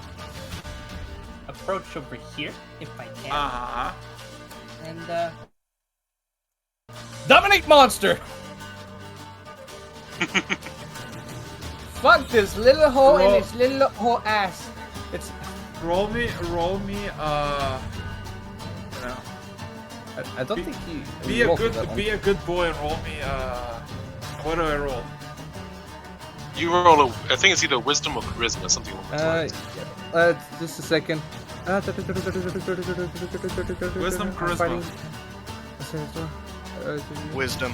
Speaker 1: approach over here if I can.
Speaker 2: Uh-huh.
Speaker 1: And dominate monster! Fuck this little hole in its little hole ass. It's
Speaker 2: Roll me, you know.
Speaker 1: I don't think he
Speaker 2: Be a
Speaker 1: rolled for that one.
Speaker 2: good boy and roll me, what do I roll?
Speaker 4: You roll a. I think it's either wisdom or charisma, something along those lines.
Speaker 1: Just a second.
Speaker 2: Wisdom, charisma.
Speaker 6: Wisdom.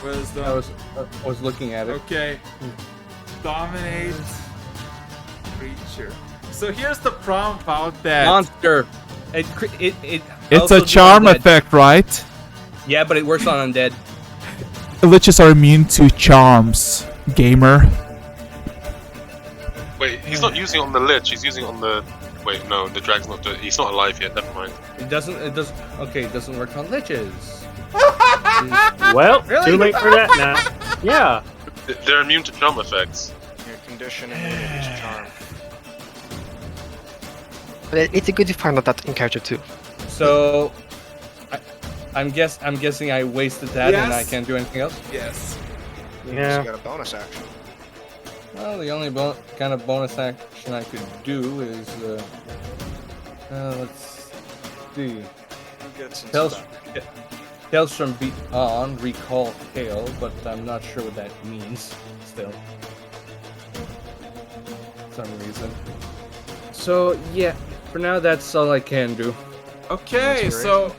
Speaker 2: Wisdom.
Speaker 1: I was looking at it.
Speaker 2: Okay. Dominate creature. So here's the problem about that.
Speaker 1: Monster. It
Speaker 9: It's
Speaker 1: also
Speaker 9: a
Speaker 1: do
Speaker 9: charm
Speaker 1: undead.
Speaker 9: effect, right?
Speaker 1: Yeah, but it works on undead.
Speaker 9: Liches are immune to charms, gamer.
Speaker 4: Wait, he's not using it on the lich. He's using it on the. Wait, no, the drag's not. He's not alive yet. Never mind.
Speaker 1: It doesn't. Okay, it doesn't work on liches.
Speaker 5: Well,
Speaker 1: Really?
Speaker 5: too late for that now. Yeah.
Speaker 4: They're immune to charm effects.
Speaker 6: Your condition immunity is charm.
Speaker 3: But it's good to find out that in character too.
Speaker 1: So, I'm guessing I wasted that and I
Speaker 2: Yes.
Speaker 1: can't do anything else.
Speaker 2: Yes.
Speaker 6: You
Speaker 5: Yeah.
Speaker 6: got a bonus action.
Speaker 1: Well, the only kind of bonus action I could do is let's see.
Speaker 6: You get some
Speaker 1: Tales,
Speaker 6: stuff.
Speaker 1: Tales from Beyond, recall tale, but I'm not sure what that means. Still, for some reason. So yeah, for now that's all I can do.
Speaker 2: Okay, so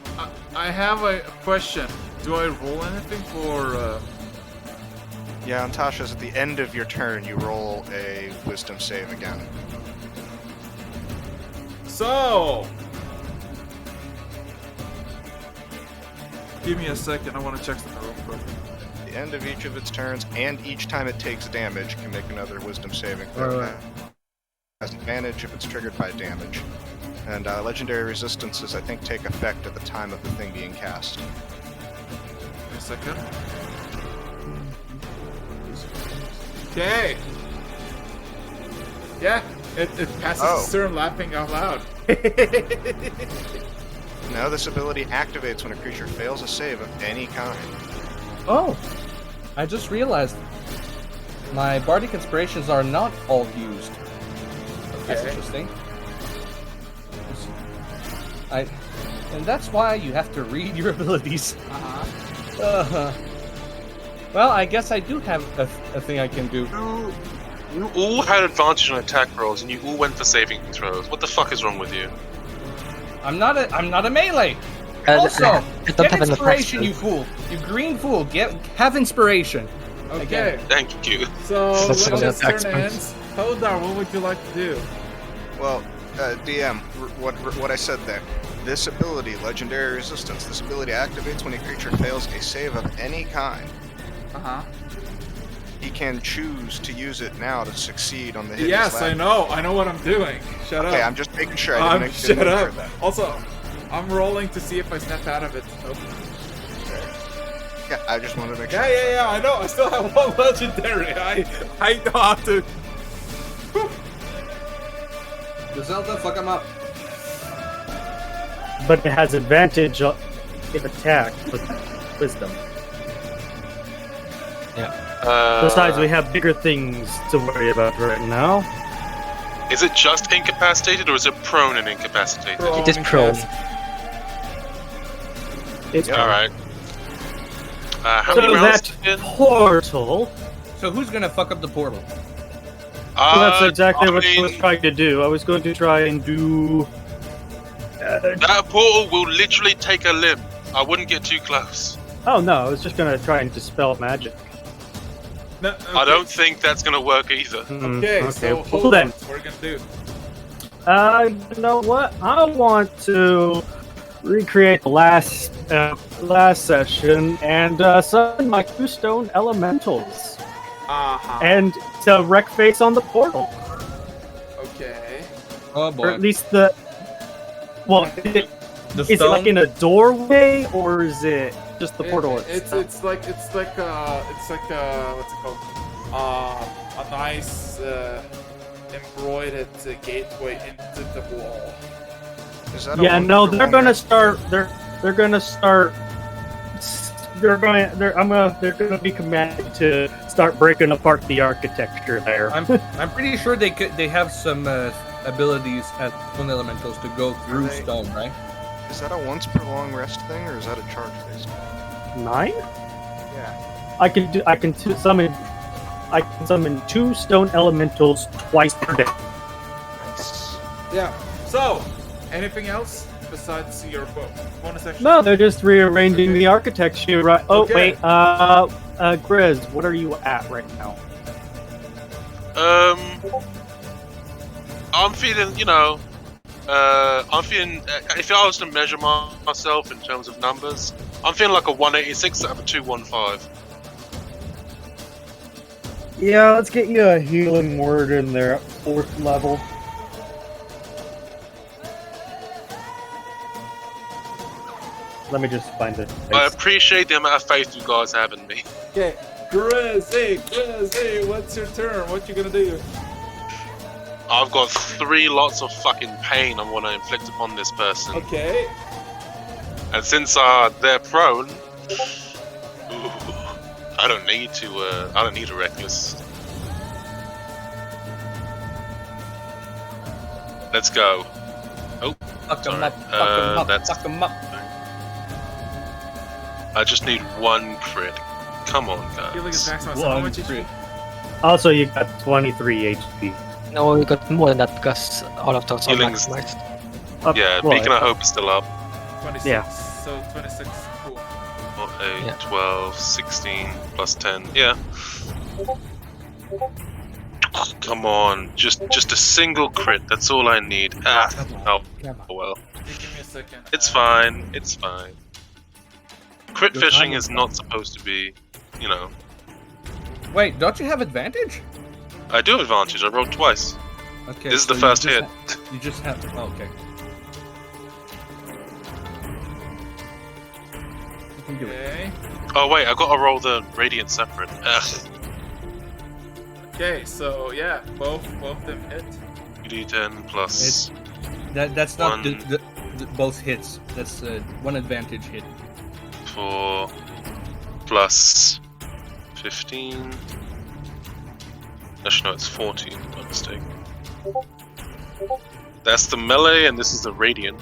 Speaker 2: I have a question. Do I roll anything for?
Speaker 6: Yeah, and Tasha's at the end of your turn, you roll a wisdom save again.
Speaker 2: So. Give me a second. I want to check something real quick.
Speaker 6: At the end of each of its turns, and each time it takes damage, can make another wisdom saving throw.
Speaker 1: Alright.
Speaker 6: Has advantage if it's triggered by damage. And legendary resistances, I think, take effect at the time of the thing being cast.
Speaker 2: Give me a second. Okay. Yeah, it passes
Speaker 6: Oh.
Speaker 2: its turn laughing out loud.
Speaker 6: Now this ability activates when a creature fails a save of any kind.
Speaker 1: Oh, I just realized my bardic inspirations are not all used. That's
Speaker 2: Okay.
Speaker 1: interesting. And that's why you have to read your abilities.
Speaker 2: Uh-huh.
Speaker 1: Well, I guess I do have a thing I can do.
Speaker 4: You all had advantage on attack rolls, and you all went for saving throws. What the fuck is wrong with you?
Speaker 1: I'm not a melee. Also,
Speaker 3: I don't
Speaker 1: get
Speaker 3: have an
Speaker 1: inspiration,
Speaker 3: attack
Speaker 1: you fool. You green fool. Have inspiration.
Speaker 2: Okay.
Speaker 4: Thank you.
Speaker 2: So
Speaker 3: That's
Speaker 2: when
Speaker 3: an
Speaker 2: this
Speaker 3: attack
Speaker 2: turn ends, Hodar, what would you like to do?
Speaker 6: Well, DM, what I said there. This ability, Legendary Resistance, this ability activates when a creature fails a save of any kind. He can choose to use it now to succeed on the hit.
Speaker 2: Yes, I know what I'm doing. Shut up.
Speaker 6: Okay, I'm just making sure. I didn't
Speaker 2: Shut
Speaker 6: make
Speaker 2: up.
Speaker 6: sure of that.
Speaker 2: Also, I'm rolling to see if I snap out of it. Nope.
Speaker 6: Yeah, I just wanted to make sure.
Speaker 2: Yeah, I know. I still have one legendary. I know how to.
Speaker 1: Griselda, fuck him up.
Speaker 5: But it has advantage if attack with wisdom. Besides, we have bigger things to worry about right now.
Speaker 4: Is it just incapacitated, or is it prone and incapacitated?
Speaker 3: It is prone.
Speaker 5: It's
Speaker 4: All right. How
Speaker 5: so
Speaker 4: many rounds
Speaker 5: that
Speaker 4: again?
Speaker 5: portal.
Speaker 1: So who's gonna fuck up the portal?
Speaker 5: Well, that's exactly
Speaker 4: I
Speaker 5: what I was
Speaker 4: mean,
Speaker 5: trying to do. I was going to try and do.
Speaker 4: That portal will literally take a limb. I wouldn't get too close.
Speaker 5: Oh no, I was just going to try and dispel magic.
Speaker 2: No, okay.
Speaker 4: I don't think that's gonna work either.
Speaker 2: Okay, so
Speaker 5: Well,
Speaker 2: hold
Speaker 5: then.
Speaker 2: on. What we're gonna do?
Speaker 5: You know what? I want to recreate the last session and summon my 2 stone elementals and to wreck face on the portal,
Speaker 2: Okay.
Speaker 1: Oh boy.
Speaker 5: or at least the. Well,
Speaker 1: the
Speaker 5: is it like in a doorway or is it just the portal?
Speaker 2: It's like what's it called? A nice embroidered gateway into the wall.
Speaker 6: Is that a
Speaker 5: Yeah,
Speaker 6: one
Speaker 5: no,
Speaker 6: for
Speaker 5: they're
Speaker 6: one
Speaker 5: gonna
Speaker 6: action?
Speaker 5: start. They're gonna start. They're gonna be commanded to start breaking apart the architecture there.
Speaker 1: I'm pretty sure they have some abilities as stone elementals to go through
Speaker 6: They-
Speaker 1: stone, right?
Speaker 6: Is that a once per long rest thing, or is that a charge based?
Speaker 5: 9?
Speaker 6: Yeah.
Speaker 5: I can summon 2 stone elementals twice per day.
Speaker 6: Nice.
Speaker 2: Yeah. So, anything else besides your bonus action?
Speaker 5: No, they're just rearranging the architecture. Right? Oh
Speaker 2: Okay.
Speaker 5: wait, Grizz, what are you at right now?
Speaker 4: I'm feeling, if I was to measure myself in terms of numbers, I'm feeling like a 186 out of a 215.
Speaker 5: Yeah, let's get you a healing word in there at 4th level. Let me just find it.
Speaker 4: I appreciate the amount of faith you guys have in me.
Speaker 2: Okay. Grizzy, what's your turn? What you gonna do?
Speaker 4: I've got 3 lots of fucking pain I want to inflict upon this person.
Speaker 2: Okay.
Speaker 4: And since they're prone, I don't need a reckless. Let's go. Oh,
Speaker 1: Fuck him
Speaker 4: sorry.
Speaker 1: up, fuck him up,
Speaker 4: That's-
Speaker 1: fuck him up.
Speaker 4: I just need 1 crit. Come on,
Speaker 2: Healing is
Speaker 4: guys.
Speaker 2: maximum. So how much
Speaker 1: crit.
Speaker 2: HP?
Speaker 5: Also, you got 23 HP.
Speaker 3: No, we got more than that because all of those are
Speaker 4: Healing's-
Speaker 3: maximized.
Speaker 4: Yeah,
Speaker 5: well,
Speaker 4: Beacon of Hope is still up.
Speaker 2: 26.
Speaker 5: Yeah.
Speaker 2: So 26. Cool.
Speaker 4: 8,
Speaker 3: Yeah.
Speaker 4: 12, 16, plus 10. Yeah. Come on, just a single crit. That's all I need. Oh well.
Speaker 2: Give me a second.
Speaker 4: It's fine. It's fine. Crit
Speaker 1: Your
Speaker 4: fishing
Speaker 1: time
Speaker 4: is
Speaker 1: is
Speaker 4: not supposed to be,
Speaker 1: Wait, don't you have advantage?
Speaker 4: I do have advantage. I rolled twice.
Speaker 1: Okay.
Speaker 4: This is the
Speaker 1: so
Speaker 4: first
Speaker 1: you
Speaker 4: hit.
Speaker 1: You just have. Oh, okay. You can do it.
Speaker 2: Okay.
Speaker 4: Oh wait, I gotta roll the radiant separate. Ugh.
Speaker 2: Okay. So yeah, both them hit.
Speaker 4: 2d10 plus.
Speaker 1: That's not
Speaker 4: One.
Speaker 1: the both hits. That's 1 advantage hit.
Speaker 4: 4 plus 15. Actually, no, it's 14. My mistake. That's the melee, and this is the radiant.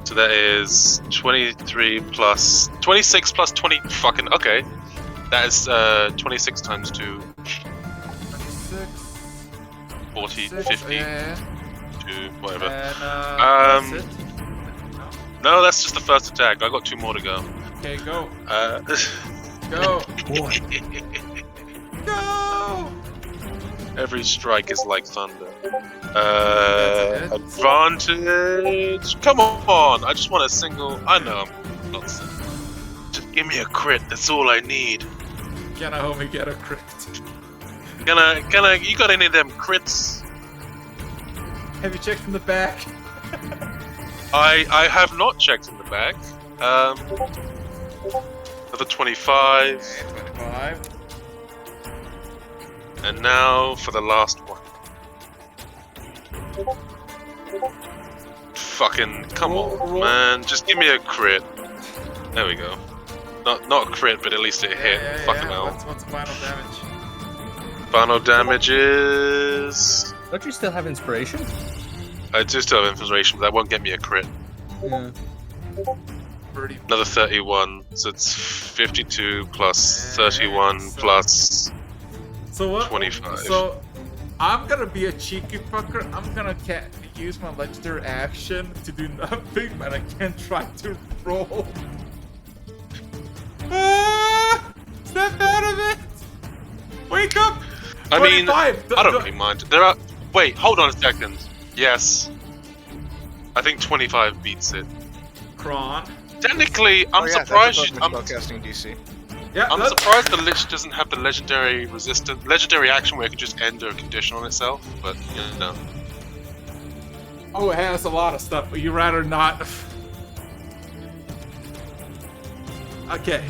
Speaker 4: So that is 23 plus 26 plus 20. Fucking okay. That is 26 times 2.
Speaker 2: 26.
Speaker 4: 40,
Speaker 2: 6,
Speaker 4: 50,
Speaker 2: yeah.
Speaker 4: 2, whatever.
Speaker 2: And
Speaker 4: Um,
Speaker 2: that's it.
Speaker 4: No, that's just the first attack. I got 2 more to go.
Speaker 2: Okay, go.
Speaker 4: Go.
Speaker 2: Boy. Go!
Speaker 4: Every strike is like thunder.
Speaker 2: That's it.
Speaker 4: Advantage. Come on! I just want a single. I know. I'm not single. Just give me a crit. That's all I need.
Speaker 2: Can I homie get a crit?
Speaker 4: Can I? You got any of them crits?
Speaker 2: Have you checked in the back?
Speaker 4: I have not checked in the back. Another 25.
Speaker 2: Okay, 25.
Speaker 4: And now for the last one. Fucking come on, man! Just give me a crit. There we go. Not a crit, but at least it hit. Fucking hell.
Speaker 2: What's the final damage?
Speaker 4: Final damage is.
Speaker 1: Don't you still have inspiration?
Speaker 4: I do still have inspiration, but that won't get me a crit.
Speaker 1: Yeah.
Speaker 2: 30.
Speaker 4: Another 31, so it's 52 plus 31 plus
Speaker 2: So what?
Speaker 4: 25.
Speaker 2: So I'm gonna be a cheeky fucker. I'm gonna use my legendary action to do nothing, but I can't try to roll. Step out of it! Wake up!
Speaker 4: I mean,
Speaker 2: 25.
Speaker 4: I don't really mind. There are. Wait, hold on a second. Yes. I think 25 beats it.
Speaker 2: Kron.
Speaker 4: Technically, I'm surprised.
Speaker 6: Spellcasting DC.
Speaker 2: Yeah,
Speaker 4: I'm surprised the Lich doesn't have the legendary action where it can just end a condition on itself, but you know.
Speaker 2: Oh, it has a lot of stuff, but you'd rather not. Okay.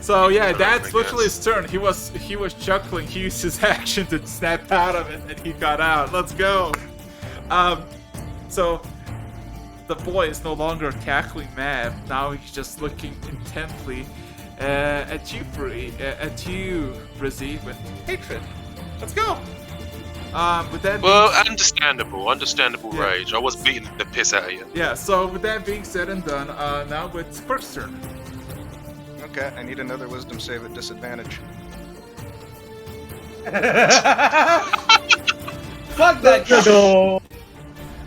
Speaker 2: So yeah, that's literally his turn. He was chuckling. He used his action to snap out of it, and he got out. Let's go. So the boy is no longer cackling mad. Now he's just looking intently at you, Brizzy, with hatred. Let's go. With that. Understandable
Speaker 4: yeah. Rage. I was beating the piss out of you.
Speaker 2: Yeah. So with that being said and done, now it's Quirk's turn.
Speaker 6: Okay, I need another wisdom save at disadvantage.
Speaker 1: Fuck that girl!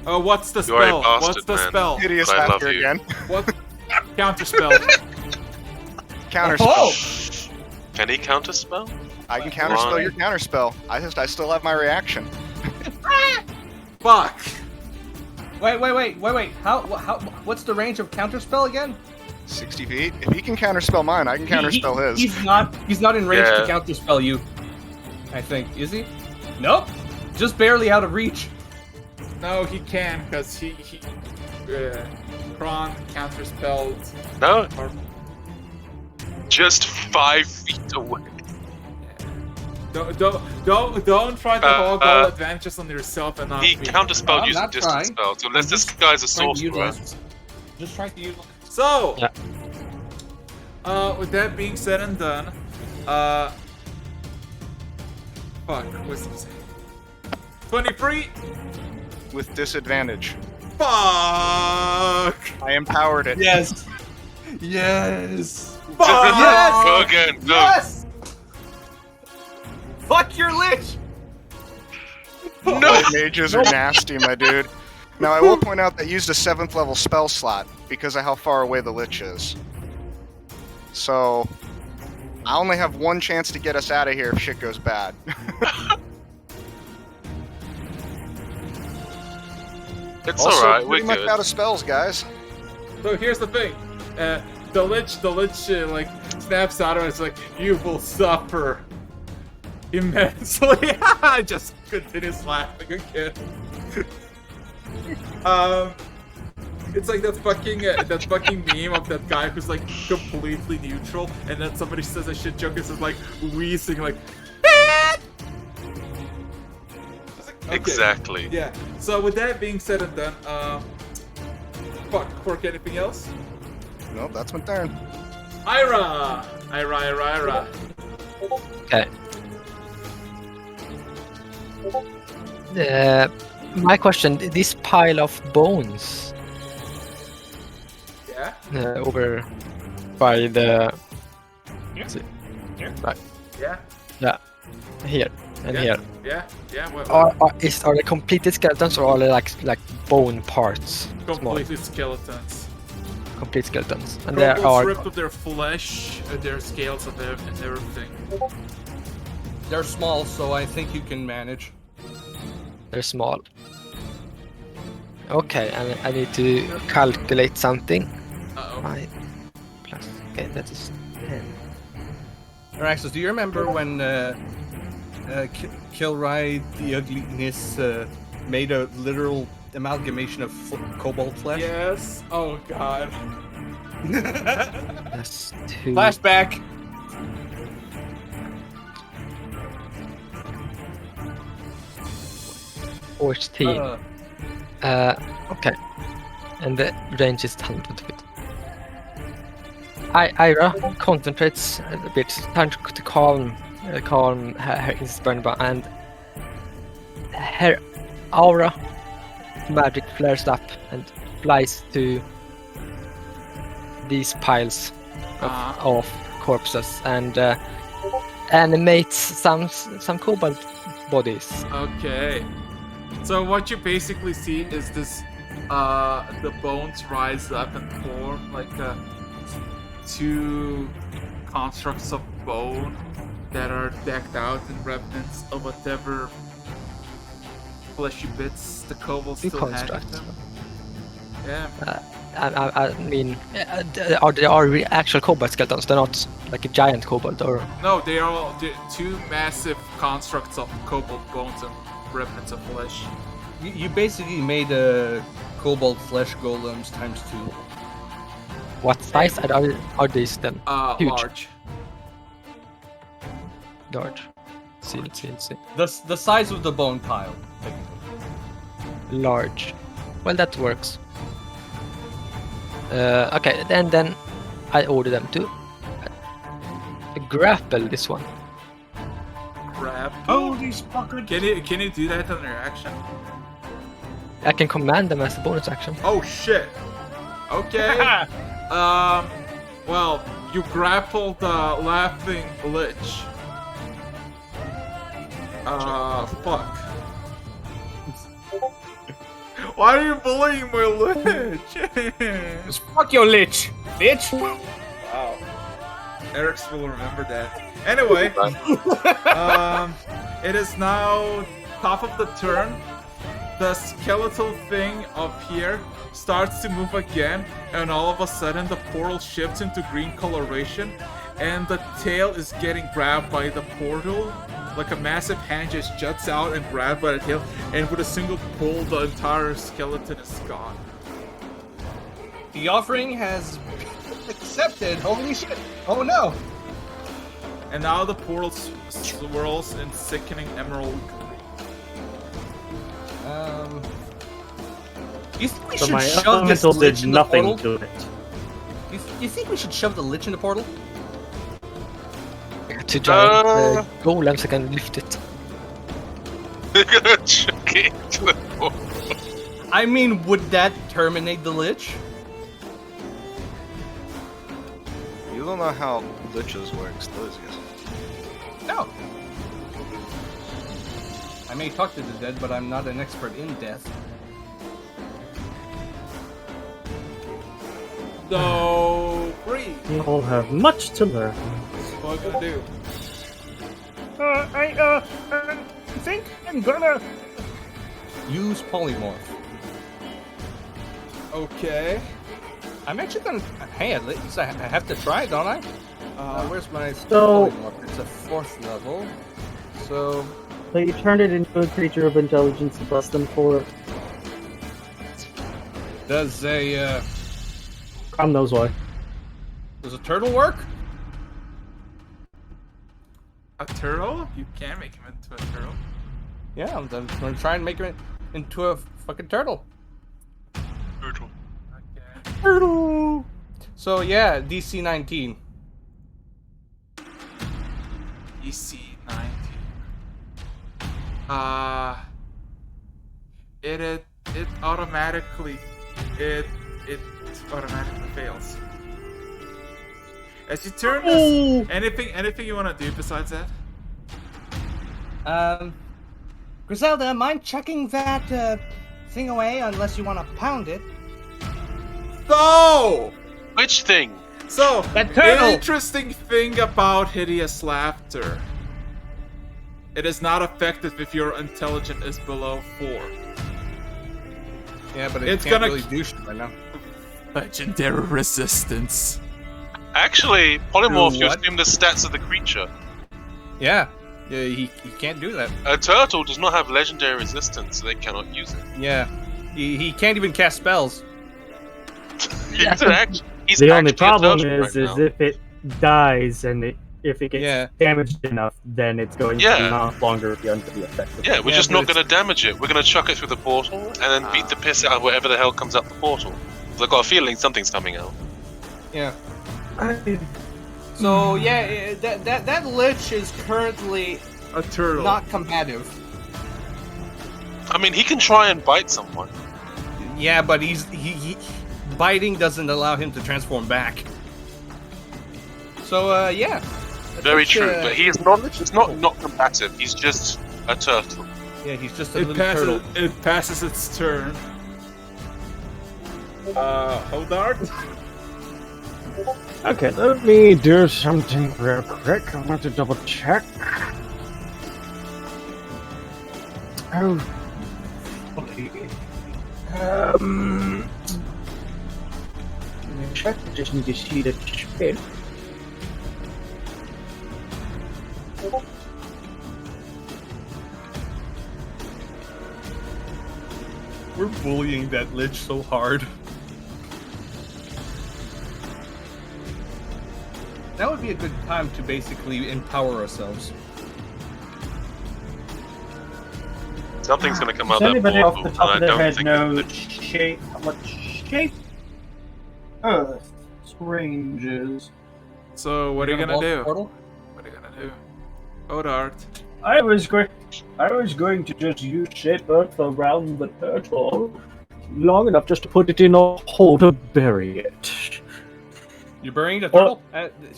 Speaker 2: What's the spell? What's the spell?
Speaker 6: Hideous laughter again.
Speaker 2: What? Counterspell.
Speaker 6: Counterspell.
Speaker 4: Can he counterspell?
Speaker 6: I can counterspell your counterspell. I still have my reaction.
Speaker 2: Fuck.
Speaker 1: Wait. How? What's the range of counterspell again?
Speaker 6: 60 feet. If he can counterspell mine, I can counterspell his.
Speaker 1: He's not in range to counterspell you. I think. Is he? Nope. Just barely out of reach.
Speaker 2: No, he can, because he Kron counterspelled.
Speaker 4: No. Just 5 feet away.
Speaker 2: Don't try to hog all advantages on yourself and not.
Speaker 4: He counterspelled using distance spell, so unless this guy's a sorcerer.
Speaker 1: Just trying to use.
Speaker 2: So, with that being said and done, fuck, wisdom save. 23
Speaker 6: with disadvantage.
Speaker 2: Fuck!
Speaker 6: I empowered it.
Speaker 1: Yes. Yes.
Speaker 2: Fuck!
Speaker 1: Yes.
Speaker 4: Go again. Go.
Speaker 1: Yes. Fuck your lich.
Speaker 6: No. Mages are nasty, my dude. Now, I will point out that I used a 7th level spell slot because of how far away the Lich is. So, I only have one chance to get us out of here if shit goes bad.
Speaker 4: It's
Speaker 6: also,
Speaker 4: alright, we're
Speaker 6: pretty much
Speaker 4: good.
Speaker 6: out of spells, guys.
Speaker 2: So here's the thing. The Lich like, snaps out of it. It's like, you will suffer immensely. I just continues laughing again. It's like that fucking meme of that guy who's like completely neutral, and then somebody says a shit joke and says like wheezing like. Okay.
Speaker 4: Exactly.
Speaker 2: Yeah. So with that being said and done, fuck, Quirk, anything else?
Speaker 6: Nope, that's my turn.
Speaker 2: Ira.
Speaker 3: Okay. My question: this pile of bones,
Speaker 2: Yeah.
Speaker 3: Over by the
Speaker 8: Here?
Speaker 3: right.
Speaker 2: Yeah.
Speaker 3: Yeah. Here and
Speaker 2: Yeah.
Speaker 3: here.
Speaker 2: Yeah. What?
Speaker 3: Are they completed skeletons or are they like bone parts?
Speaker 2: Completely skeletons.
Speaker 3: Complete skeletons. And there
Speaker 2: Kobolds
Speaker 3: are
Speaker 2: ripped of their flesh, their scales and everything.
Speaker 1: They're small, so I think you can manage.
Speaker 3: they're small. Okay, and I need to calculate something.
Speaker 2: Uh-oh.
Speaker 3: 5 plus. Okay, that is 10.
Speaker 1: Araxis, do you remember when Kilride the Ugliness made a literal amalgamation of kobold flesh?
Speaker 2: Yes. Oh god.
Speaker 3: That's 2.
Speaker 1: Flashback.
Speaker 3: Team. Okay. And the range is 100 feet. Ira concentrates a bit, trying to calm her insperm, and her aura magic flares up and flies to these piles of corpses and animates some kobold bodies.
Speaker 2: Okay. So what you basically see is this the bones rise up and form like two constructs of bone that are decked out in remnants of whatever fleshy bits the kobolds still had in them. Yeah.
Speaker 3: I mean, are they actual kobold skeletons? They're not like a giant kobold, or
Speaker 2: No, they are all two massive constructs of kobold bones and remnants of flesh.
Speaker 1: You basically made a kobold flesh golems times 2.
Speaker 3: what size are these then? Huge.
Speaker 2: Large.
Speaker 3: Large. See.
Speaker 1: The size of the bone pile.
Speaker 3: Large. Well, that works. Okay, then I order them to grapple this one.
Speaker 2: Grab.
Speaker 1: Oh, these fuckers!
Speaker 2: Can you do that on your action?
Speaker 3: I can command them as a bonus action.
Speaker 2: Oh shit. Okay. Well, you grapple the laughing lich. Fuck. Why are you bullying my lich?
Speaker 1: Just fuck your lich, bitch!
Speaker 2: Wow. Eric's will remember that. Anyway, it is now top of the turn. The skeletal thing up here starts to move again, and all of a sudden the portal shifts into green coloration, and the tail is getting grabbed by the portal. Like a massive hand just juts out and grabbed by the tail, and with a single pull, the entire skeleton is gone.
Speaker 1: The offering has accepted. Holy shit! Oh no!
Speaker 2: And now the portal swirls in sickening emerald green.
Speaker 1: You think we
Speaker 5: So
Speaker 1: should
Speaker 5: my
Speaker 1: shove this
Speaker 5: elemental
Speaker 1: lich
Speaker 5: did
Speaker 1: in the
Speaker 5: nothing
Speaker 1: portal?
Speaker 5: to it.
Speaker 1: You think we should shove the lich in the portal?
Speaker 3: To giant golems, I can lift it.
Speaker 4: You're gonna chuck it into the portal.
Speaker 1: I mean, would that terminate the lich?
Speaker 6: You don't know how liches work, does you?
Speaker 1: No. I may talk to the dead, but I'm not an expert in death.
Speaker 2: So, breathe.
Speaker 5: You all have much to learn.
Speaker 2: What am I gonna do?
Speaker 8: I think I'm gonna.
Speaker 1: Use polymorph.
Speaker 2: Okay.
Speaker 1: I'm actually gonna. Hey, at least I have to try, don't I? Where's my
Speaker 5: So-
Speaker 1: polymorph? It's a 4th level. So
Speaker 5: So you turned it into a creature of intelligence less than 4.
Speaker 1: does a
Speaker 5: God knows why.
Speaker 1: does a turtle work?
Speaker 2: A turtle? You can make him into a turtle.
Speaker 1: Yeah, I'm gonna try and make it into a fucking turtle.
Speaker 4: Turtle.
Speaker 2: Okay.
Speaker 1: Turtle. So yeah, DC 19.
Speaker 2: EC 19. It automatically it automatically fails. As you turn this, anything you want to do besides that?
Speaker 1: Griselda, mind chucking that thing away unless you want to pound it.
Speaker 2: So,
Speaker 4: Which thing?
Speaker 2: So,
Speaker 1: that turtle.
Speaker 2: Interesting thing about hideous laughter. It is not effective if your intelligence is below 4.
Speaker 7: Yeah, but
Speaker 2: It's
Speaker 7: can't
Speaker 2: gonna
Speaker 7: really do shit right now.
Speaker 9: Legendary resistance.
Speaker 4: Actually, polymorph, you
Speaker 7: what?
Speaker 4: assume the stats of the creature.
Speaker 7: Yeah. Yeah, he can't do that.
Speaker 4: A turtle does not have legendary resistance, so they cannot use it.
Speaker 7: Yeah. He can't even cast spells.
Speaker 4: He's
Speaker 5: The only
Speaker 4: actually a
Speaker 5: problem
Speaker 4: turtle
Speaker 5: is
Speaker 4: right now.
Speaker 5: if it dies and if it gets
Speaker 7: Yeah.
Speaker 5: damaged enough, then it's going
Speaker 4: Yeah.
Speaker 5: to no longer be under the effect of
Speaker 4: Yeah, we're
Speaker 7: Yeah,
Speaker 4: just
Speaker 7: but
Speaker 4: not
Speaker 7: it's-
Speaker 4: going to damage it. We're going to chuck it through the portal and then beat the piss out of whatever the hell comes out the portal. 'Cause I've got a feeling something's coming out.
Speaker 7: Yeah. So yeah, that lich is currently
Speaker 2: A turtle.
Speaker 7: not combative.
Speaker 4: I mean, he can try and bite someone.
Speaker 7: Yeah, but he biting doesn't allow him to transform back. So yeah.
Speaker 4: Very
Speaker 7: That's,
Speaker 4: true, but he is not combative. He's just a turtle.
Speaker 7: Yeah, he's just a
Speaker 2: It
Speaker 7: little
Speaker 2: passes.
Speaker 7: turtle.
Speaker 2: It passes its turn. Hodart.
Speaker 5: Okay, let me do something real quick. I want to double check. Oh. Check. Just need to see the spin.
Speaker 7: We're bullying that lich so hard. That would be a good time to basically empower ourselves.
Speaker 4: Something's going to come
Speaker 5: Does
Speaker 4: out of that
Speaker 5: anybody off
Speaker 4: portal,
Speaker 5: the top of
Speaker 4: and I
Speaker 5: their
Speaker 4: don't
Speaker 5: head
Speaker 4: think
Speaker 5: know
Speaker 4: it's
Speaker 5: shape? What shape Earth's range is?
Speaker 2: So what are you gonna
Speaker 7: block the
Speaker 2: do?
Speaker 7: portal?
Speaker 2: What are you gonna do? Hodart.
Speaker 5: I was going to just use shape Earth around the turtle long enough just to put it in a hole to bury it.
Speaker 7: You're burying the turtle?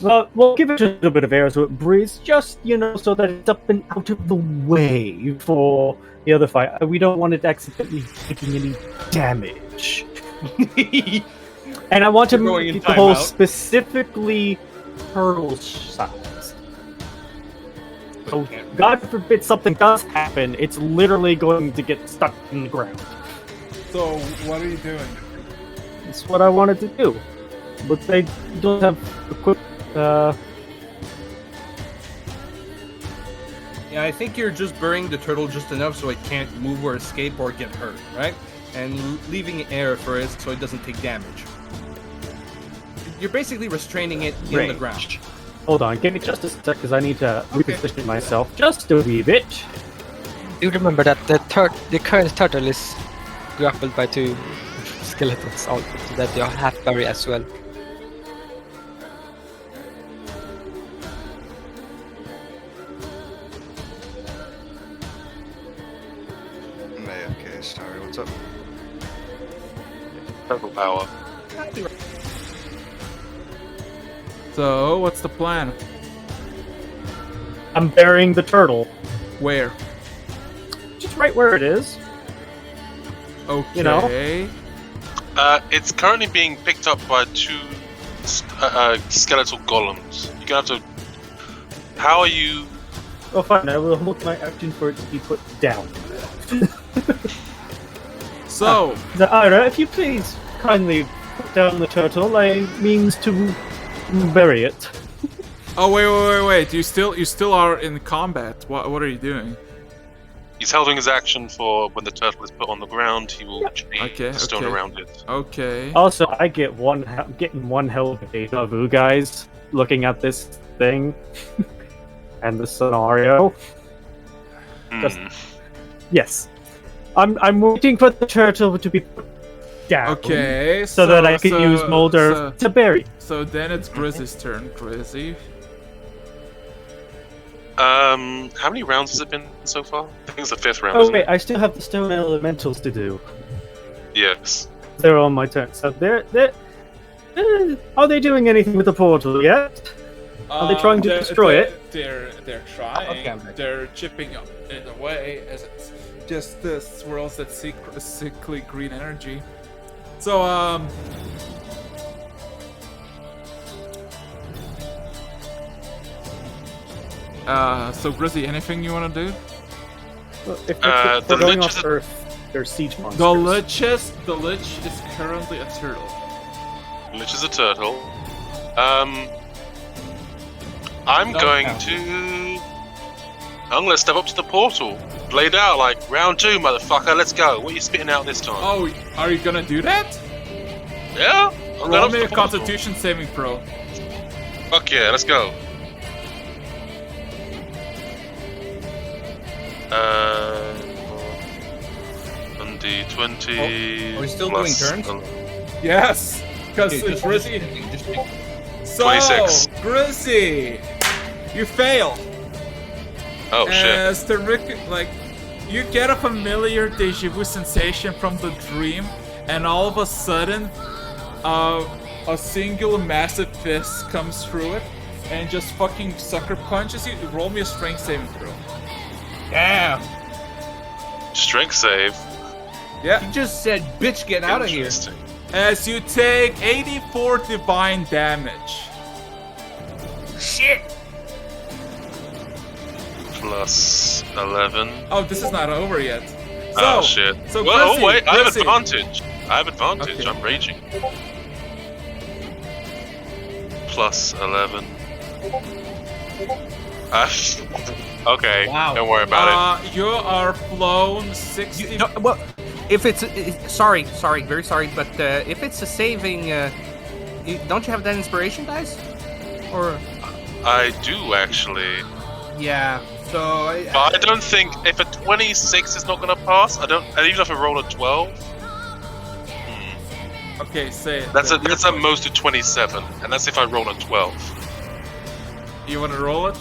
Speaker 5: Well, we'll give it a little bit of air so it breathes, just, so that it's up and out of the way for the other fight. We don't want it accidentally taking any damage. And I want to
Speaker 7: Going in
Speaker 5: make the hole
Speaker 7: timeout.
Speaker 5: specifically turtle size. So, God forbid something does happen, it's literally going to get stuck in the ground.
Speaker 2: So what are you doing?
Speaker 5: That's what I wanted to do. But they don't have equipped.
Speaker 7: Yeah, I think you're just burying the turtle just enough so it can't move or escape or get hurt, right? And leaving air for it so it doesn't take damage. You're basically restraining it in the
Speaker 5: Range.
Speaker 7: ground.
Speaker 5: Hold on, give me just a sec because I need to reposition myself just a wee bit.
Speaker 3: Do remember that the current turtle is grappled by 2 skeletons also, so that they are half buried as well.
Speaker 6: Okay, sorry, what's up?
Speaker 4: turtle power.
Speaker 2: So what's the plan?
Speaker 5: I'm burying the turtle.
Speaker 2: Where?
Speaker 5: Just right where it is.
Speaker 2: Okay.
Speaker 5: You know?
Speaker 4: It's currently being picked up by 2 skeletal golems. You're gonna have to. How are you?
Speaker 5: Oh, fine, I will hold my action for it to be put down.
Speaker 2: So
Speaker 5: Ira, if you please kindly put down the turtle, I means to bury it.
Speaker 2: oh wait. You still are in combat. What are you doing?
Speaker 4: He's holding his action for when the turtle is put on the ground. He will change the stone around it.
Speaker 2: Okay.
Speaker 5: Also, I get getting one hell of a deja vu, guys, looking at this thing and the scenario. Just- yes, I'm waiting for the turtle to be put down.
Speaker 2: Okay.
Speaker 5: So that I can use Molder to bury.
Speaker 2: So then it's Grizzy's turn. Grizzy.
Speaker 4: How many rounds has it been so far? I think it's the 5th round.
Speaker 5: Oh
Speaker 4: isn't
Speaker 5: wait,
Speaker 4: it?
Speaker 5: I still have the stone elementals to do.
Speaker 4: Yes.
Speaker 5: they're on my turn. So are they doing anything with the portal yet? Are they trying to destroy it?
Speaker 2: They're trying.
Speaker 1: Okay,
Speaker 2: They're chipping it away as it just swirls that sickly green energy. So so Grizzly, anything you want to do?
Speaker 5: Well, if
Speaker 4: The
Speaker 5: they're going
Speaker 4: Lich
Speaker 5: off
Speaker 4: is a-
Speaker 5: Earth, they're siege monsters.
Speaker 2: The Lich is currently a turtle.
Speaker 4: Lich is a turtle. I'm gonna step up to the portal. Blade out like round 2, motherfucker. Let's go. What are you spitting out this time?
Speaker 2: Oh, are you gonna do that?
Speaker 4: Yeah. I'm going
Speaker 2: Roll
Speaker 4: up to
Speaker 2: me
Speaker 4: the
Speaker 2: a
Speaker 4: portal.
Speaker 2: Constitution saving throw.
Speaker 4: Fuck yeah, let's go. On D20.
Speaker 1: Are we still doing turns?
Speaker 2: Yes, because
Speaker 1: Okay,
Speaker 2: Grizzy.
Speaker 1: just
Speaker 2: So
Speaker 4: 26.
Speaker 2: Grizzy, you fail.
Speaker 4: Oh shit.
Speaker 2: As the you get a familiar deja vu sensation from the dream, and all of a sudden, a single massive fist comes through it, and just fucking sucker punches you. Roll me a strength saving throw.
Speaker 1: Damn.
Speaker 4: Strength save.
Speaker 2: Yeah.
Speaker 1: He just said, "Bitch, get out of here."
Speaker 4: Interesting.
Speaker 2: As you take 84 divine damage.
Speaker 1: Shit.
Speaker 4: Plus 11.
Speaker 2: Oh, this is not over yet.
Speaker 4: Oh shit.
Speaker 2: So
Speaker 4: Well,
Speaker 2: Grizzy,
Speaker 4: oh wait, I have
Speaker 2: Grizzy.
Speaker 4: advantage.
Speaker 2: Okay.
Speaker 4: I'm raging. Plus 11. Okay,
Speaker 1: Wow.
Speaker 4: don't worry about
Speaker 2: You are flown 60.
Speaker 1: No, well, if it's sorry, very sorry, but if it's a saving, don't you have that inspiration dice? Or
Speaker 4: it. I do actually.
Speaker 1: yeah. So
Speaker 4: But I don't think if a 26 is not gonna pass, even if I roll a 12.
Speaker 2: Okay, say it.
Speaker 4: That's
Speaker 2: then.
Speaker 4: a most of 27, and that's if I roll a 12.
Speaker 2: You want to roll it?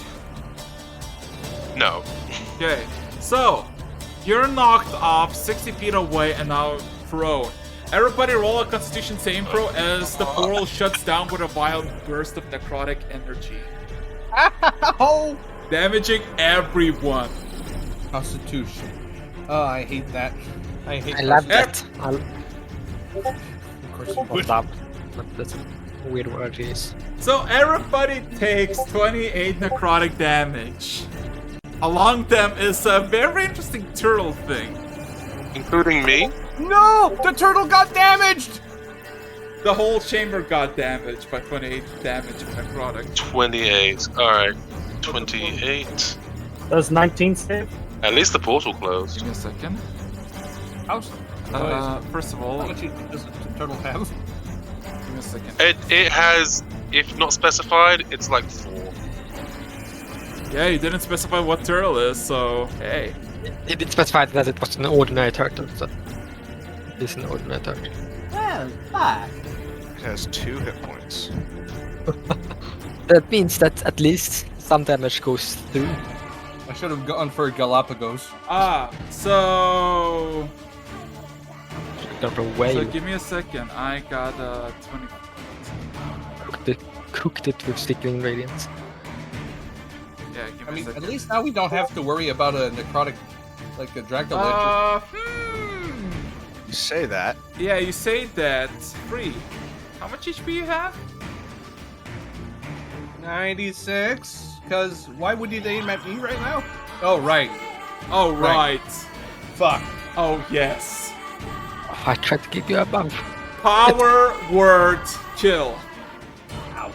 Speaker 4: No.
Speaker 2: Okay. So, you're knocked off 60 feet away and now thrown. Everybody roll a Constitution saving throw as the portal shuts down with a violent burst of necrotic energy,
Speaker 1: oh,
Speaker 2: damaging everyone.
Speaker 1: Constitution. Oh, I hate that. I hate.
Speaker 3: I love
Speaker 1: Constitution.
Speaker 3: that.
Speaker 1: Of course, you would.
Speaker 3: Love. That's a weird word to use.
Speaker 2: So everybody takes 28 necrotic damage. Along them is a very interesting turtle thing.
Speaker 4: Including me?
Speaker 1: No, the turtle got damaged.
Speaker 2: The whole chamber got damaged by 28 damage of necrotic.
Speaker 4: 28. Alright. 28.
Speaker 5: Does 19 save?
Speaker 4: At least the portal closed.
Speaker 2: Give me a second.
Speaker 1: How's
Speaker 2: First of all,
Speaker 1: how much does the turtle have?
Speaker 2: give me a second.
Speaker 4: It has, if not specified, it's like 4.
Speaker 2: Yeah, you didn't specify what turtle is, so hey.
Speaker 3: It did specify that it was an ordinary turtle, so it is an ordinary turtle.
Speaker 1: Well, fuck.
Speaker 6: It has 2 hit points.
Speaker 3: That means that at least some damage goes through.
Speaker 1: I should have gone for Galapagos.
Speaker 2: So
Speaker 3: Got away.
Speaker 2: so give me a second. I got 20.
Speaker 3: Cooked it with stickling radiance.
Speaker 2: Yeah, give me
Speaker 1: I mean,
Speaker 2: a second.
Speaker 1: at least now we don't have to worry about a necrotic, like a Dracolich.
Speaker 6: You say that.
Speaker 2: Yeah, you say that. Free. How much HP you have?
Speaker 1: 96? Because why would you aim at me right now? Oh, right.
Speaker 2: Oh,
Speaker 1: Right.
Speaker 2: right.
Speaker 1: Fuck.
Speaker 2: Oh, yes.
Speaker 3: I tried to keep you above.
Speaker 2: Power word kill
Speaker 1: Ouch.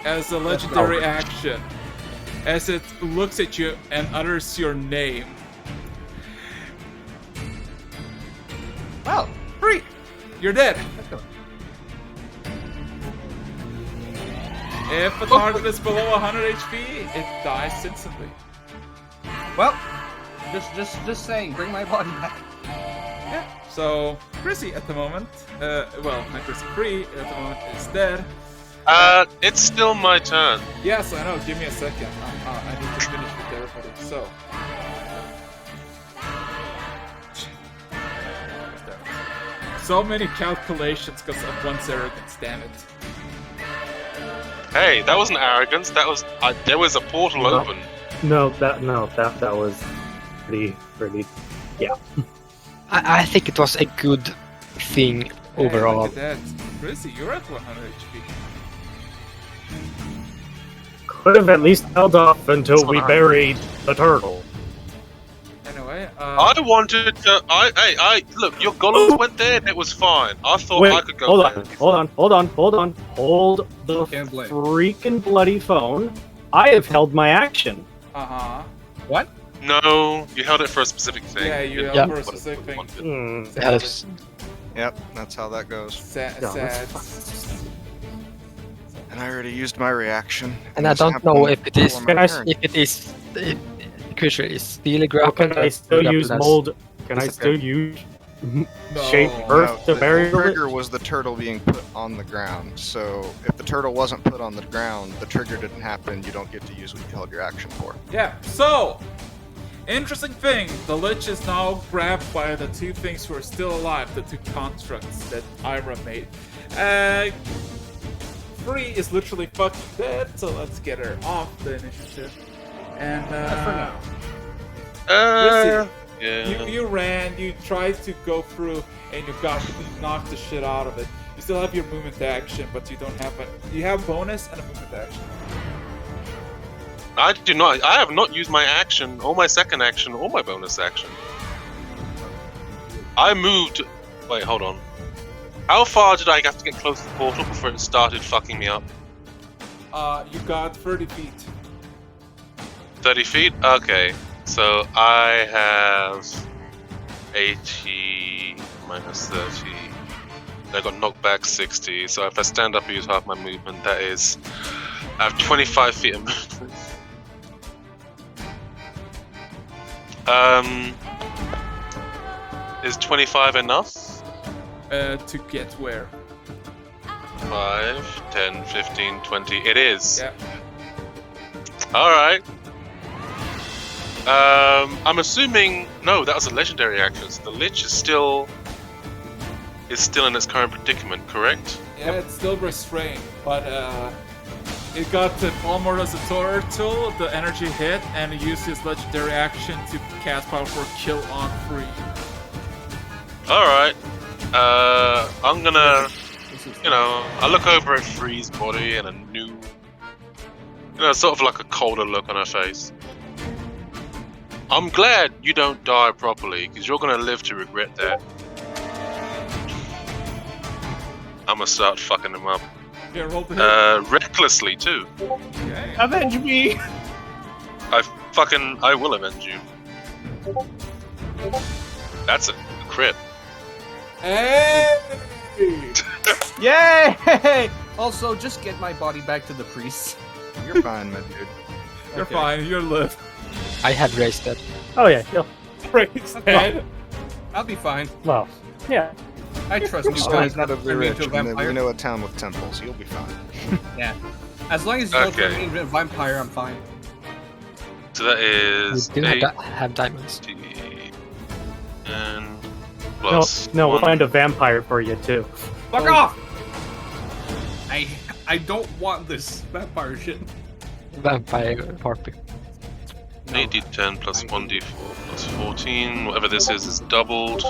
Speaker 2: as a legendary action. As it looks at you and utters your name.
Speaker 1: Well,
Speaker 2: Free. You're dead.
Speaker 1: let's go.
Speaker 2: If a target is below 100 HP, it dies instantly.
Speaker 1: Well, just saying, bring my body back.
Speaker 2: Yeah. So, Chrissy at the moment, well, not Chrissy, Free at the moment is dead.
Speaker 4: It's still my turn.
Speaker 2: Yes, I know. Give me a second. I need to finish with everybody. So. So many calculations because of one's arrogance, damn it.
Speaker 4: Hey, that wasn't arrogance. That was there was a portal open.
Speaker 5: That was pretty. Yeah.
Speaker 3: I think it was a good thing overall.
Speaker 2: Look at that. Chrissy, you're at 100 HP.
Speaker 5: Could have at least held off until we buried the turtle.
Speaker 2: Anyway,
Speaker 4: I wanted to. Look, your golems went there and it was fine. I thought I could go.
Speaker 5: Hold
Speaker 4: there.
Speaker 5: on. Hold the freaking bloody phone. I have held my action.
Speaker 2: What?
Speaker 4: No, you held it for a specific thing.
Speaker 2: Yeah, you held it for a specific thing.
Speaker 6: Yep, that's how that goes.
Speaker 2: Sad.
Speaker 6: And I already used my reaction.
Speaker 3: And I don't know if it is creature is still grappled.
Speaker 5: Can I still use mold? Can I still use shape earth to bury
Speaker 6: the trigger was the turtle being put on the ground. So if the turtle wasn't put on the ground, the trigger didn't happen. You don't get to use what you held your action for.
Speaker 2: Yeah. So, interesting thing. The Lich is now grabbed by the two things who are still alive, the two constructs that Ira made. Free is literally fucking dead, so let's get her off the initiative. And you ran, you tried to go through, and you knocked the shit out of it. You still have your movement action, but you don't have you have bonus and a movement action.
Speaker 4: I do not. I have not used my action, or my second action, or my bonus action. I moved. Wait, hold on. How far did I have to get close to the portal before it started fucking me up?
Speaker 2: You got 30 feet.
Speaker 4: 30 feet? Okay. So I have 80 minus 30. I got knocked back 60. So if I stand up and use half my movement, that is... I have 25 feet of movement. Is 25 enough?
Speaker 2: To get where?
Speaker 4: 5, 10, 15, 20. It is.
Speaker 2: Yeah.
Speaker 4: Alright. I'm assuming... No, that was a legendary action. So the Lich is still in its current predicament, correct?
Speaker 2: Yeah, it's still restrained, but it got the armor as a turtle, the energy hit, and it used his legendary action to cast powerful kill on Free.
Speaker 4: Alright. I'm gonna, I look over at Free's body and a new, sort of like a colder look on her face. I'm glad you don't die properly, because you're gonna live to regret that. I'm gonna start fucking him up.
Speaker 2: Yeah, roll the hit.
Speaker 4: Recklessly too.
Speaker 2: Okay.
Speaker 1: Avenge me!
Speaker 4: I will avenge you. That's a crit.
Speaker 2: Hey!
Speaker 1: Yay! Also, just get my body back to the priest.
Speaker 6: You're fine, my dude.
Speaker 2: You're fine, you're live.
Speaker 3: I had raised that.
Speaker 5: Oh yeah,
Speaker 2: Raised head.
Speaker 1: I'll be fine.
Speaker 5: well, yeah.
Speaker 1: I trust you
Speaker 6: Just
Speaker 1: guys
Speaker 6: not
Speaker 1: not
Speaker 6: to
Speaker 1: to
Speaker 6: be
Speaker 1: turn me
Speaker 6: rich,
Speaker 1: into a
Speaker 6: and
Speaker 1: vampire.
Speaker 6: you know a town with temples. You'll be fine.
Speaker 1: Yeah. As long as you don't
Speaker 4: Okay.
Speaker 1: turn me into a vampire, I'm fine.
Speaker 4: So that
Speaker 3: We
Speaker 4: is
Speaker 3: still
Speaker 4: 8,
Speaker 3: have diamonds.
Speaker 4: and plus
Speaker 5: No, we'll
Speaker 4: 1.
Speaker 5: find a vampire for you too.
Speaker 1: Fuck off! I don't want this vampire shit.
Speaker 3: Vampire Harpy.
Speaker 4: 8d10 plus 1d4 plus 14. Whatever this is doubled.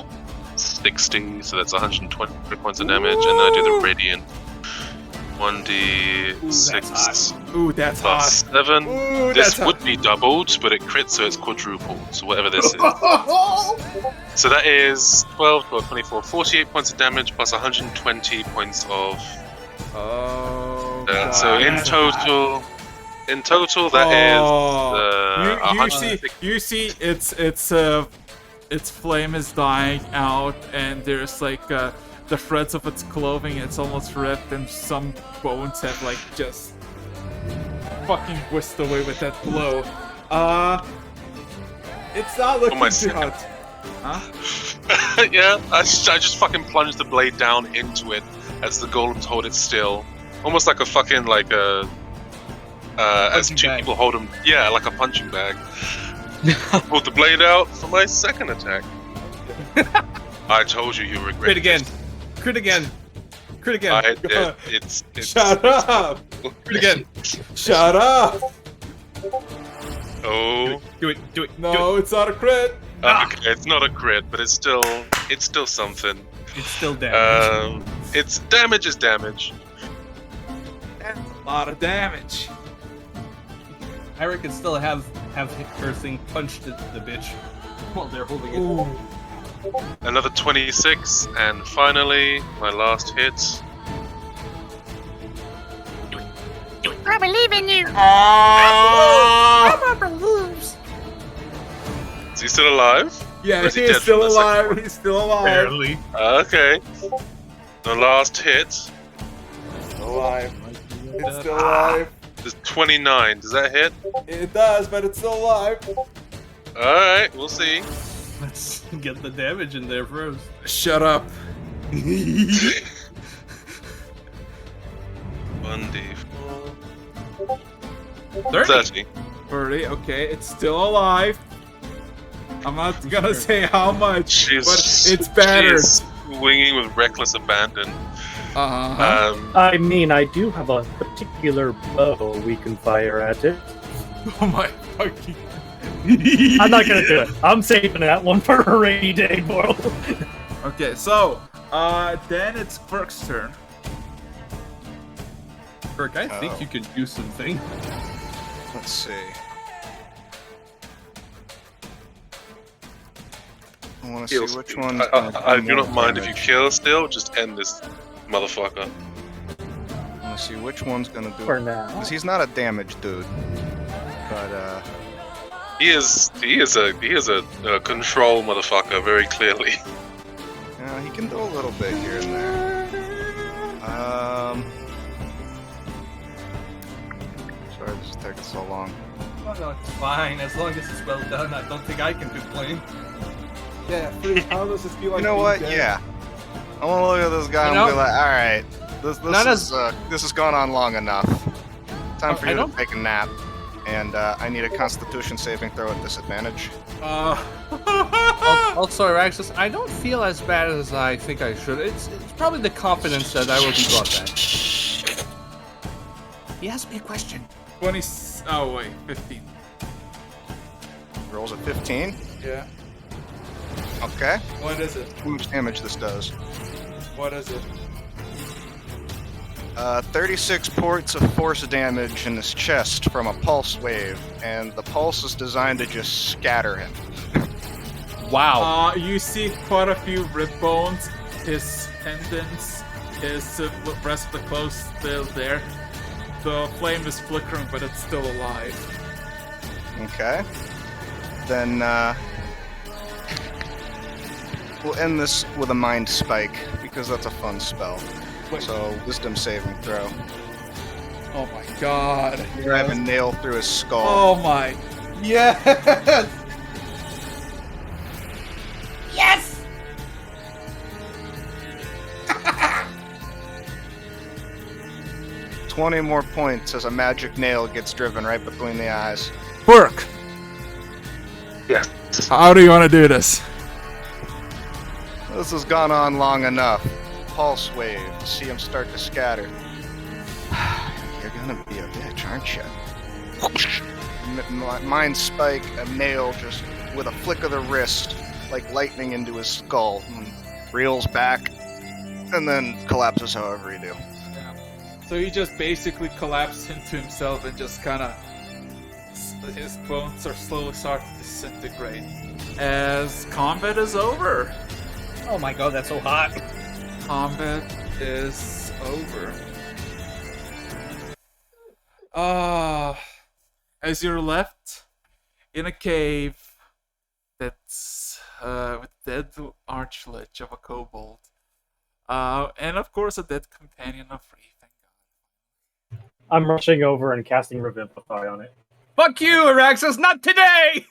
Speaker 4: 60, so that's 120 points of damage, and then I do the radiant. 1d6
Speaker 2: Ooh, that's
Speaker 4: plus
Speaker 2: hot.
Speaker 4: 7.
Speaker 2: Ooh,
Speaker 4: This
Speaker 2: that's
Speaker 4: would be doubled, but it crits, so it's quadrupled. So whatever this is. So that is 12, 24, 48 points of damage plus 120 points of.
Speaker 2: Oh.
Speaker 4: So in total, that is.
Speaker 2: You see, its flame is dying out, and there's like the threads of its clothing. It's almost ripped, and some bones have like just fucking whisked away with that blow. It's not looking too hot. Huh?
Speaker 4: Yeah, I just fucking plunged the blade down into it as the golems hold it still, almost like a fucking as two people hold them. Yeah, like a punching bag. Pulled the blade out for my second attack. I told you regret
Speaker 1: Wait again. Crit again. Crit again.
Speaker 4: I did. It's
Speaker 2: Shut up!
Speaker 1: Crit again.
Speaker 2: Shut up!
Speaker 4: Oh.
Speaker 1: Do it.
Speaker 2: No, it's not a crit.
Speaker 4: Okay, it's not a crit, but it's still something.
Speaker 1: It's still damage.
Speaker 4: It's damage is damage.
Speaker 2: That's a lot of damage.
Speaker 1: Eric can still have her thing punched the bitch while they're holding it.
Speaker 4: Another 26, and finally my last hit.
Speaker 10: I believe in you.
Speaker 4: Is he still alive?
Speaker 2: Yeah,
Speaker 4: Or is he
Speaker 2: he's
Speaker 4: dead
Speaker 2: still
Speaker 4: from the second
Speaker 2: alive.
Speaker 4: one?
Speaker 2: He's still alive.
Speaker 1: Barely.
Speaker 4: Okay. The last hit
Speaker 2: Alive. It's still alive.
Speaker 4: is 29. Does that hit?
Speaker 2: It does, but it's still alive.
Speaker 4: Alright, we'll see.
Speaker 1: Let's get the damage in there first.
Speaker 2: Shut up.
Speaker 4: 1d4.
Speaker 1: 30.
Speaker 4: 30.
Speaker 2: 30, okay, it's still alive. I'm not gonna say how much, but it's battered.
Speaker 4: She's swinging with reckless abandon.
Speaker 2: Uh-huh.
Speaker 5: I mean, I do have a particular bow we can fire at it.
Speaker 2: Oh my fucking...
Speaker 5: I'm not gonna do it. I'm saving that one for a rainy day, bro.
Speaker 2: Okay, so, then it's Quirk's turn.
Speaker 1: Kirk, I think you could do something.
Speaker 6: Let's see. I want to see which one.
Speaker 4: I do not mind if you kill still, just end this motherfucker.
Speaker 6: I want to see which one's gonna do
Speaker 5: For
Speaker 6: it.
Speaker 5: now.
Speaker 6: Because he's not a damage dude. But,
Speaker 4: He is a control motherfucker, very clearly.
Speaker 6: he can do a little bit here and there. Sorry this is taking so long.
Speaker 1: Oh, no, it's fine. As long as it's well done, I don't think I can complain.
Speaker 2: Yeah, please, how does this feel like
Speaker 6: You know
Speaker 2: being
Speaker 6: what?
Speaker 2: dead?
Speaker 6: Yeah. I want to look at this guy
Speaker 1: You
Speaker 6: and be
Speaker 1: know-
Speaker 6: like, alright, this has gone on long enough. Time for
Speaker 1: I
Speaker 6: you to
Speaker 1: don't-
Speaker 6: take a nap. And I need a constitution saving throw at disadvantage.
Speaker 1: Also, Araxis, I don't feel as bad as I think I should. It's probably the confidence that I will be brought back. He asked me a question.
Speaker 2: 20... Oh, wait, 15.
Speaker 6: Rolls a 15.
Speaker 2: Yeah.
Speaker 6: Okay.
Speaker 2: What is it?
Speaker 6: How much damage this does?
Speaker 2: What is it?
Speaker 6: 36 points of force damage in his chest from a pulse wave, and the pulse is designed to just scatter him.
Speaker 1: Wow.
Speaker 2: You see quite a few rib bones, his tendons, his rest of the clothes still there. The flame is flickering, but it's still alive.
Speaker 6: Okay. Then, we'll end this with a mind spike, because that's a fun spell.
Speaker 2: Wait.
Speaker 6: So, wisdom saving throw.
Speaker 2: Oh my god.
Speaker 6: Drive a nail through his skull.
Speaker 2: Oh my.
Speaker 1: Yes!
Speaker 10: Yes!
Speaker 6: 20 more points as a magic nail gets driven right between the eyes.
Speaker 2: Quirk!
Speaker 4: Yes.
Speaker 2: How do you want to do this?
Speaker 6: This has gone on long enough. Pulse wave. See him start to scatter. You're gonna be a bitch, aren't you? Mind spike, a nail just with a flick of the wrist, like lightning into his skull, and reels back, and then collapses however you do.
Speaker 2: So he just basically collapsed into himself and just kind of... His bones are slowly starting to disintegrate. As combat is over.
Speaker 1: Oh my god, that's so hot.
Speaker 2: Combat is over. As you're left in a cave that's with dead archlich of a kobold, and of course a dead companion of Free. Thank God.
Speaker 5: I'm rushing over and casting Revivify on it.
Speaker 1: Fuck you, Araxis, not today!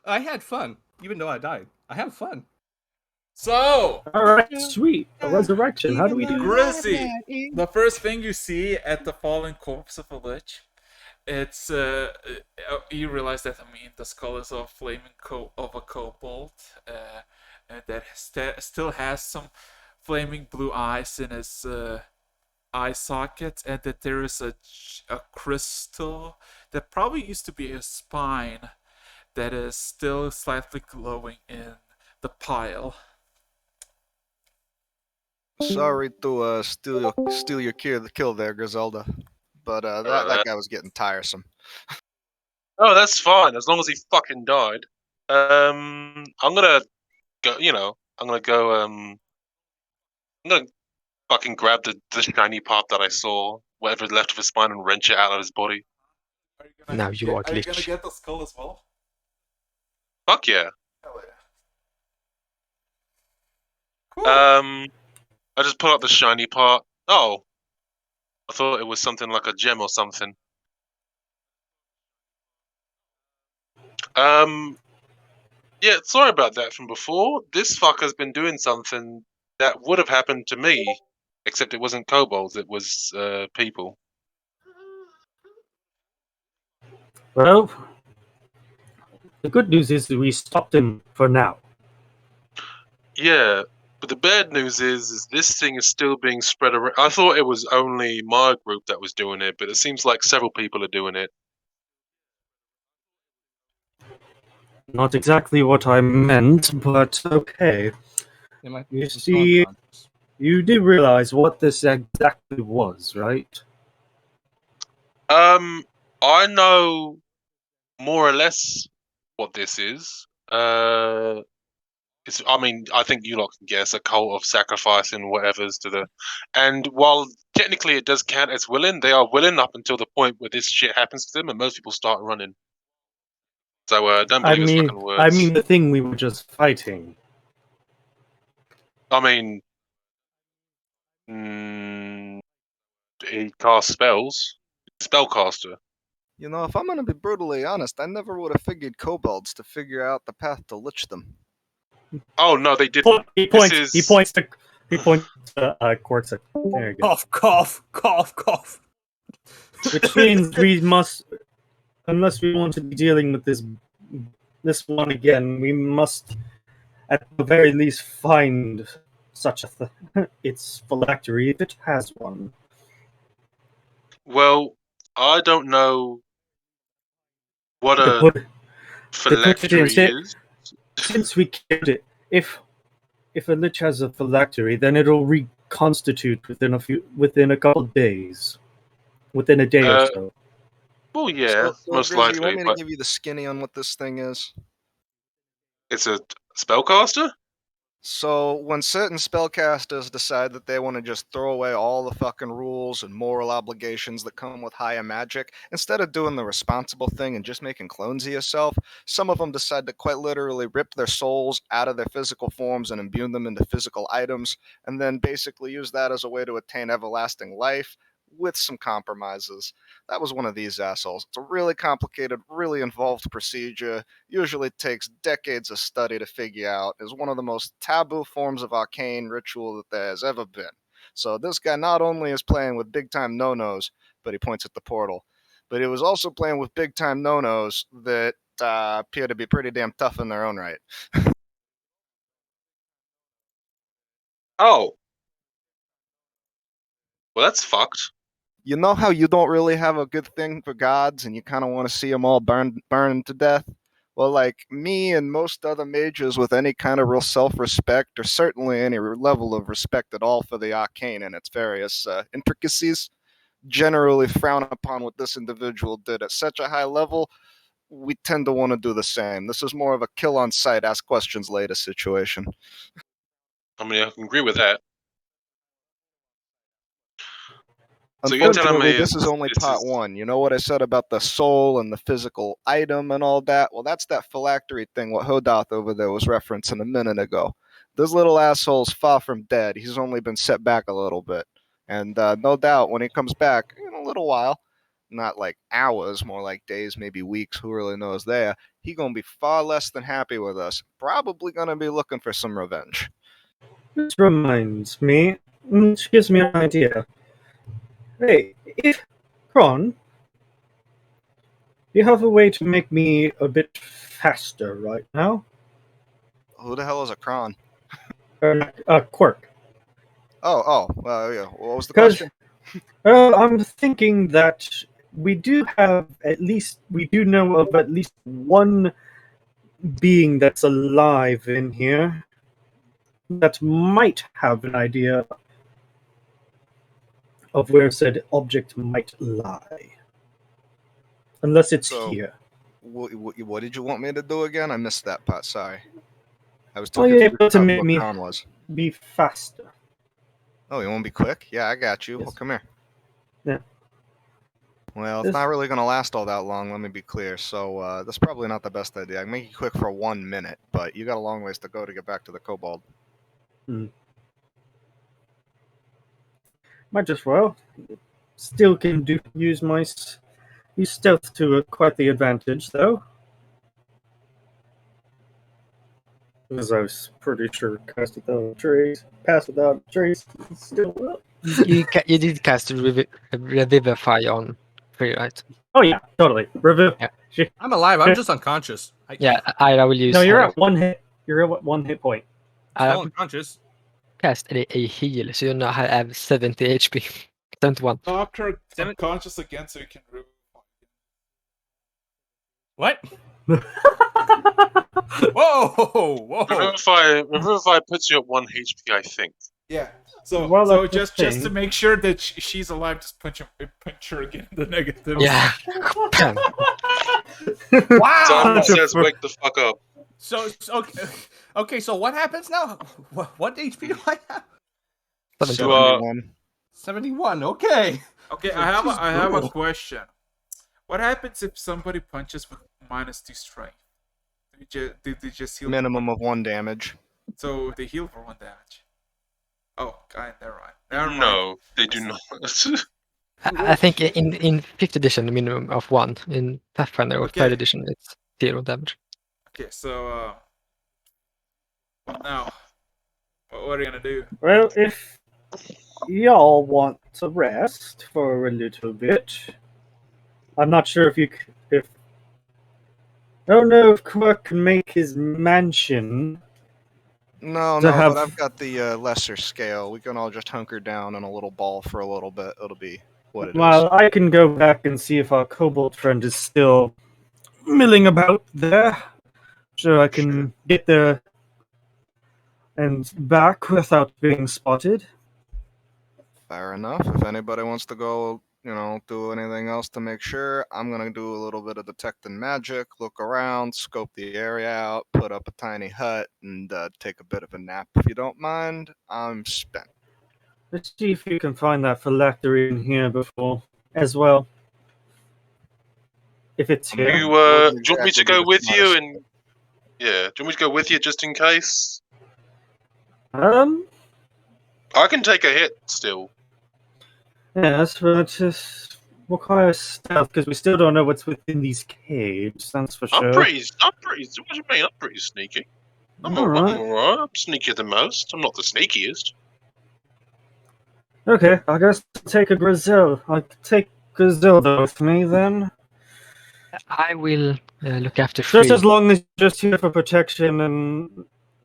Speaker 1: I had fun, even though I died. I have fun.
Speaker 2: So,
Speaker 5: Alright, sweet. A resurrection. How do we do
Speaker 2: Grizzy, the first thing you see at the fallen corpse of a lich, it's you realize that the skull is of flaming of a kobold, and that still has some flaming blue eyes in his eye socket, and that there is a crystal that probably used to be his spine that is still slightly glowing in the pile.
Speaker 6: Sorry to steal your kill there, Griselda, but that guy was getting tiresome.
Speaker 4: Oh, that's fine as long as he fucking died. I'm gonna go. I'm gonna go. I'm gonna fucking grab the shiny part that I saw, whatever's left of his spine, and wrench it out of his body.
Speaker 3: Now you are
Speaker 2: Are you gonna
Speaker 3: glitch.
Speaker 2: get the skull as well?
Speaker 4: Fuck yeah.
Speaker 2: Hell yeah. Cool.
Speaker 4: I just pull out the shiny part. Oh, I thought it was something like a gem or something. Yeah, sorry about that from before. This fucker's been doing something that would have happened to me, except it wasn't kobolds, it was people.
Speaker 5: Well, the good news is that we stopped him for now.
Speaker 4: Yeah, but the bad news is this thing is still being spread around. I thought it was only my group that was doing it, but it seems like several people are doing it.
Speaker 5: Not exactly what I meant, but okay. You see, you did realize what this exactly was, right?
Speaker 4: I know more or less what this is. I think you lot can guess, a cult of sacrificing whatever's to the. And while technically it does count as willing, they are willing up until the point where this shit happens to them, and most people start running. So don't believe his fucking words.
Speaker 5: I mean the thing we were just fighting.
Speaker 4: I mean, he casts spells. Spellcaster.
Speaker 6: You know, if I'm gonna be brutally honest, I never would have figured kobolds to figure out the path to lich them.
Speaker 4: Oh no, they did.
Speaker 5: He points to Quartz. There you go.
Speaker 1: Cough.
Speaker 5: Which means we must, unless we want to be dealing with this one again, we must, at the very least, find such a its phylactery if it has one.
Speaker 4: Well, I don't know what a phylactery is.
Speaker 5: Since we killed it, if a lich has a phylactery, then it'll reconstitute within a couple of days, within a day or so.
Speaker 4: Well, yeah,
Speaker 6: so
Speaker 4: most
Speaker 6: Grizzy,
Speaker 4: likely.
Speaker 6: You want me
Speaker 4: but
Speaker 6: to give you the skinny on what this thing is?
Speaker 4: It's a spellcaster?
Speaker 6: So, when certain spellcasters decide that they want to just throw away all the fucking rules and moral obligations that come with higher magic, instead of doing the responsible thing and just making clones of yourself, some of them decide to quite literally rip their souls out of their physical forms and imbue them into physical items, and then basically use that as a way to attain everlasting life with some compromises. That was one of these assholes. It's a really complicated, really involved procedure. Usually takes decades of study to figure out. Is one of the most taboo forms of arcane ritual that there has ever been. So this guy not only is playing with big time no-nos, but he points at the portal, but he was also playing with big time no-nos that appear to be pretty damn tough in their own right.
Speaker 4: Oh. Well, that's fucked.
Speaker 6: You know how you don't really have a good thing for gods and you kind of want to see them all burn to death? Well, like me and most other mages with any kind of real self-respect, or certainly any level of respect at all for the arcane and its various intricacies, generally frown upon what this individual did at such a high level. We tend to want to do the same. This is more of a kill on sight, ask questions later situation.
Speaker 4: I mean, I can agree with that.
Speaker 6: Unfortunately, this is only part one. You know what I said about the soul and the physical item and all that? Well, that's that phylactery thing what Hodoth over there was referencing a minute ago. This little asshole's far from dead. He's only been set back a little bit. And no doubt when he comes back in a little while, not like hours, more like days, maybe weeks, who really knows there, he gonna be far less than happy with us. Probably gonna be looking for some revenge.
Speaker 5: This reminds me, which gives me an idea. Hey, if Kron, you have a way to make me a bit faster right now?
Speaker 6: Who the hell is a Kron?
Speaker 5: Quirk.
Speaker 6: Yeah. What was the
Speaker 5: Because
Speaker 6: question?
Speaker 5: I'm thinking that we do know of at least one being that's alive in here that might have an idea of where said object might lie. Unless it's here.
Speaker 6: What did you want me to do again? I missed that part. Sorry. I was too
Speaker 5: You're
Speaker 6: confused
Speaker 5: able to
Speaker 6: about
Speaker 5: make
Speaker 6: what
Speaker 5: me
Speaker 6: Brown was.
Speaker 5: be faster.
Speaker 6: Oh, you want to be quick? Yeah, I got you.
Speaker 5: Yes.
Speaker 6: Well, come here.
Speaker 5: Yeah.
Speaker 6: Well, it's not really going to last all that long, let me be clear. So that's probably not the best idea. I can make you quick for 1 minute, but you got a long ways to go to get back to the kobold.
Speaker 5: Might as well. Still can use stealth to quite the advantage, though. Because I was pretty sure cast without trace, pass without trace, still will.
Speaker 3: You did cast Revivify on free, right?
Speaker 5: Oh yeah, totally. Revive.
Speaker 3: Yeah.
Speaker 1: I'm alive. I'm just unconscious.
Speaker 3: I will use.
Speaker 5: No, you're at 1 hit. You're at 1 hit point.
Speaker 1: Still unconscious.
Speaker 3: Cast a heal, so you now have 70 HP. 71.
Speaker 2: Knock her unconscious again so you can remove.
Speaker 1: What? Whoa!
Speaker 4: Revivify puts you at 1 HP, I think.
Speaker 2: Yeah. So just to make sure that she's alive, just punch her again in the negative.
Speaker 3: Yeah.
Speaker 1: Wow!
Speaker 4: Someone says wake the fuck up.
Speaker 1: So okay. So what happens now? What HP do I have?
Speaker 6: 71.
Speaker 1: 71. Okay.
Speaker 2: Okay, I have a question. What happens if somebody punches with -2 strength? Did they just heal?
Speaker 6: Minimum of 1 damage.
Speaker 2: So they heal for 1 damage. Oh, God, never mind.
Speaker 4: No, they do not.
Speaker 3: I think in 5th edition, the minimum of 1. In Pathfinder or 3rd edition, it's 0 damage.
Speaker 2: Okay, so what now? What are you gonna do?
Speaker 5: Well, if y'all want to rest for a little bit, I'm not sure if I don't know if Quirk can make his mansion.
Speaker 6: No, but I've got the lesser scale. We can all just hunker down in a little ball for a little bit. It'll be what it is.
Speaker 5: Well, I can go back and see if our kobold friend is still milling about there, so I can get there and back without being spotted.
Speaker 6: Fair enough. If anybody wants to go, do anything else to make sure, I'm going to do a little bit of detecting magic, look around, scope the area out, put up a tiny hut, and take a bit of a nap. If you don't mind, I'm spent.
Speaker 5: Let's see if you can find that phylactery in here before, as well. If it's here.
Speaker 4: Do you want me to go with you? And do you want me to go with you just in case? I can take a hit still.
Speaker 5: Yes, but just require stealth because we still don't know what's within these caves. That's for sure.
Speaker 4: I'm pretty. What do you mean? I'm pretty sneaky. I'm alright. I'm sneakier than most. I'm not the sneakiest.
Speaker 5: Okay, I guess I'll take Griselda with me then.
Speaker 3: I will look after
Speaker 5: Just
Speaker 3: Free.
Speaker 5: as long as you're just here for protection and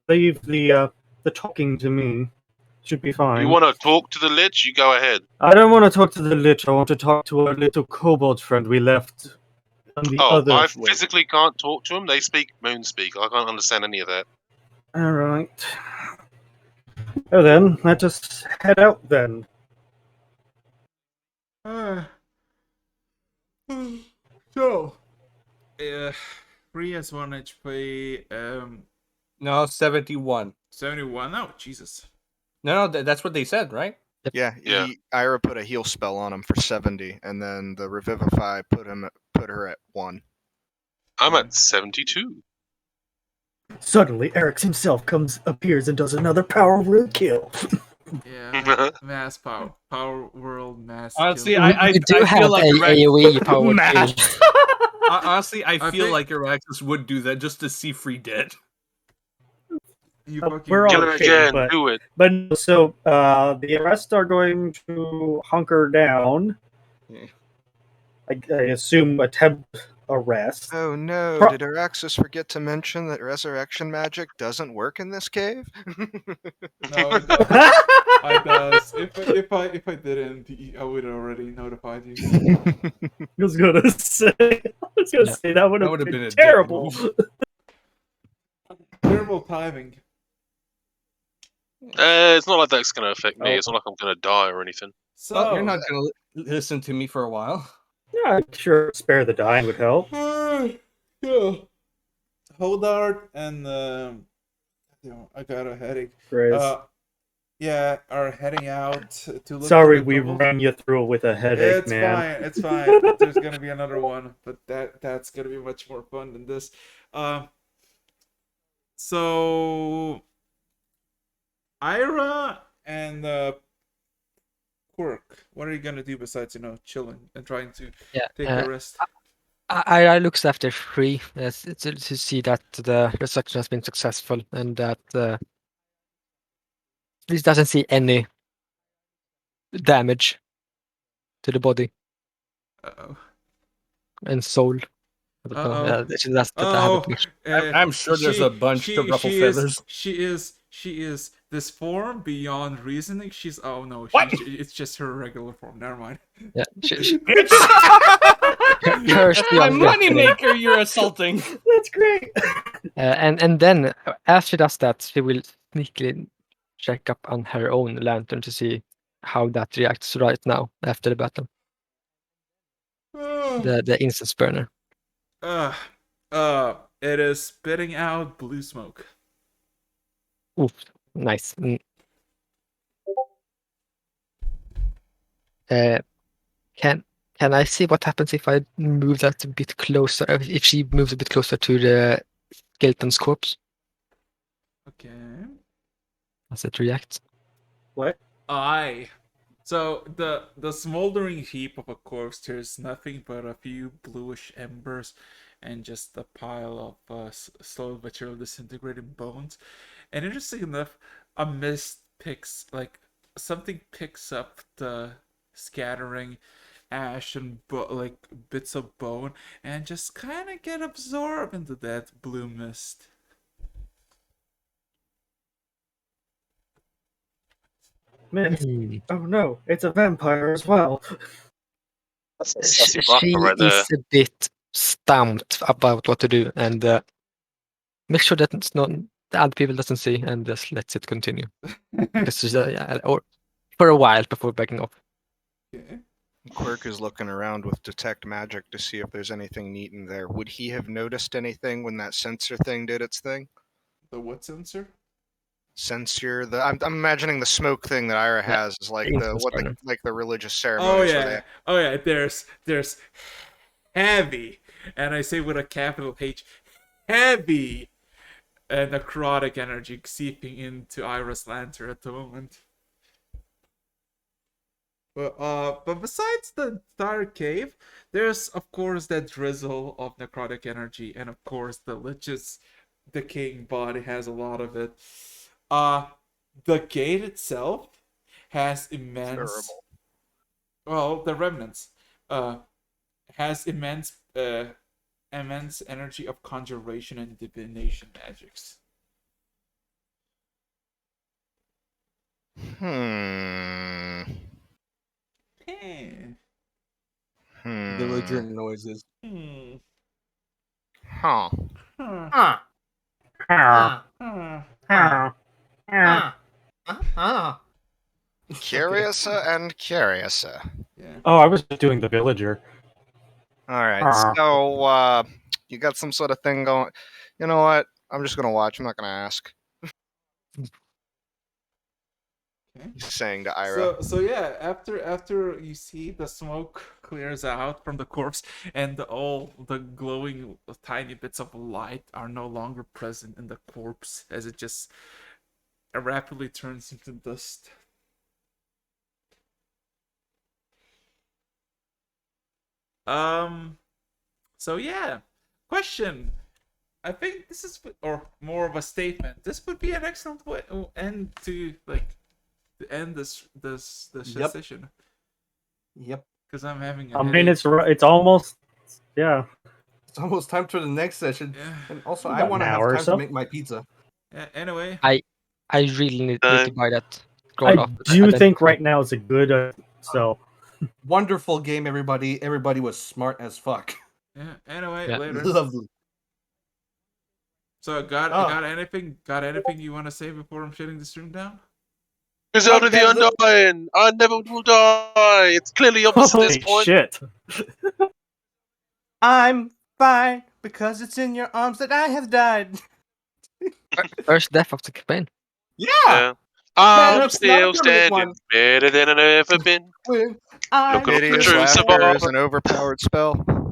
Speaker 5: leave the talking to me. Should be fine.
Speaker 4: You want to talk to the Lich? You go ahead.
Speaker 5: I don't want to talk to the Lich. I want to talk to our little kobold friend we left on the other
Speaker 4: I
Speaker 5: way.
Speaker 4: physically can't talk to them. They speak Moonspeak. I can't understand any of that.
Speaker 5: Alright. Oh then, let us head out then.
Speaker 2: So, Free has 1 HP.
Speaker 1: No, 71.
Speaker 2: 71. Oh, Jesus.
Speaker 1: No, that's what they said, right?
Speaker 6: Yeah. Ira put a heal spell on him for 70, and then the Revivify put her at 1.
Speaker 4: I'm at 72.
Speaker 5: Suddenly, Eric's himself appears and does another power word kill.
Speaker 2: Yeah, mass power world mass.
Speaker 1: Honestly,
Speaker 2: kill.
Speaker 1: I
Speaker 3: do
Speaker 1: feel
Speaker 3: have
Speaker 1: like
Speaker 3: AoE power.
Speaker 1: Honestly, I feel like Araxis would do that just to see Free dead.
Speaker 5: We're all
Speaker 4: Kill her again.
Speaker 5: but,
Speaker 4: Do it.
Speaker 5: But so the rest are going to hunker down. I assume attempt arrest.
Speaker 6: Oh no,
Speaker 5: Pro-
Speaker 6: did Araxis forget to mention that resurrection magic doesn't work in this cave?
Speaker 2: No, it does. I does. If I didn't, I would have already notified you.
Speaker 5: I was gonna say, that would have been
Speaker 1: a dick
Speaker 5: terrible.
Speaker 1: move.
Speaker 2: Terrible timing.
Speaker 4: It's not like that's going to affect me.
Speaker 1: Oh.
Speaker 4: It's not like I'm going to die or anything.
Speaker 2: So
Speaker 1: Well, you're not gonna listen to me for a while.
Speaker 5: Yeah, I'm sure spare the dying would help.
Speaker 2: yeah. Holdart and I got a headache.
Speaker 5: Grizz.
Speaker 2: Yeah, are heading out to look.
Speaker 5: Sorry,
Speaker 2: for the
Speaker 5: we
Speaker 2: bubble.
Speaker 5: ran you through with a headache,
Speaker 2: It's
Speaker 5: man.
Speaker 2: fine. It's fine. There's gonna be another one, but that's gonna be much more fun than this. So Ira and Quirk, what are you gonna do besides chilling and trying to take a rest?
Speaker 3: I looks after Free to see that the resurrection has been successful and that this doesn't see any damage to the body
Speaker 2: Uh-oh.
Speaker 3: and soul. I don't know. That's the habit.
Speaker 1: I'm sure there's a bunch to ruffle feathers.
Speaker 2: She is this form beyond reasoning.
Speaker 1: What?
Speaker 2: It's just her regular form. Never mind.
Speaker 3: Yeah,
Speaker 1: Bitch!
Speaker 3: Curse the
Speaker 1: My
Speaker 3: undead.
Speaker 1: moneymaker you're assaulting.
Speaker 5: That's great.
Speaker 3: And then as she does that, she will sneakily check up on her own lantern to see how that reacts right now after the battle. The incense burner.
Speaker 2: It is spitting out blue smoke.
Speaker 3: Oof, nice. Can I see what happens if I move that a bit closer? If she moves a bit closer to the skeleton's corpse?
Speaker 2: Okay.
Speaker 3: Does it react?
Speaker 5: What?
Speaker 2: So the smoldering heap of a corpse, there's nothing but a few bluish embers and just a pile of slow but surely disintegrating bones. And interesting enough, a mist something picks up the scattering ash and bits of bone and just kind of get absorbed into that blue mist.
Speaker 5: Man, oh no, it's a vampire as well.
Speaker 4: That's a
Speaker 3: She
Speaker 4: sassy buffer right there.
Speaker 3: is a bit stumped about what to do, and make sure that the other people doesn't see, and just lets it continue. This is or for a while before backing off.
Speaker 2: Okay.
Speaker 6: Quirk is looking around with detect magic to see if there's anything neat in there. Would he have noticed anything when that sensor thing did its thing?
Speaker 2: The what sensor?
Speaker 6: Censure. I'm imagining the smoke thing that Ira has is like the religious ceremonies.
Speaker 2: Oh yeah. There's heavy, and I say with a capital H, heavy, necrotic energy seeping into Ira's lantern at the moment. But besides the dark cave, there's of course that drizzle of necrotic energy, and of course the lich's decaying body has a lot of it. The gate itself has immense. Well, the remnants has immense energy of conjuration and divination magics.
Speaker 1: Villager noises.
Speaker 6: Huh. Curiouser and curiouser.
Speaker 2: Yeah.
Speaker 5: Oh, I was just doing the villager.
Speaker 6: All right. So you got some sort of thing going. You know what? I'm just gonna watch. I'm not gonna ask.
Speaker 2: Okay.
Speaker 6: He's saying to Ira.
Speaker 2: So yeah, after you see the smoke clears out from the corpse and all the glowing tiny bits of light are no longer present in the corpse as it just rapidly turns into dust. So yeah, question. I think this is, or more of a statement. This would be an excellent way end to end this session.
Speaker 1: Yep.
Speaker 2: Because I'm having.
Speaker 5: I mean, it's almost, yeah.
Speaker 1: It's almost time for the next session.
Speaker 2: Yeah.
Speaker 1: And also, I
Speaker 5: About
Speaker 1: want to
Speaker 5: an
Speaker 1: have
Speaker 5: hour or
Speaker 1: time
Speaker 5: so.
Speaker 1: to make my pizza.
Speaker 2: Anyway.
Speaker 3: I really need to buy that.
Speaker 5: I do think right now is a good so.
Speaker 1: Wonderful game, everybody. Everybody was smart as fuck.
Speaker 2: Yeah. Anyway,
Speaker 3: Yeah.
Speaker 2: later.
Speaker 1: Lovely.
Speaker 2: So got anything you want to say before I'm shutting the stream down?
Speaker 4: Griselda the Undying! I never will die! It's clearly obvious at this point.
Speaker 5: Shit.
Speaker 1: I'm fine because it's in your arms that I have died.
Speaker 3: First death of the campaign.
Speaker 1: Yeah.
Speaker 4: I'm
Speaker 1: it's not a
Speaker 4: still
Speaker 1: permanent one.
Speaker 4: standing, better than I've ever been.
Speaker 1: When
Speaker 4: Look at the
Speaker 6: Hideous
Speaker 4: truth
Speaker 6: laughter
Speaker 4: of
Speaker 6: is an overpowered spell.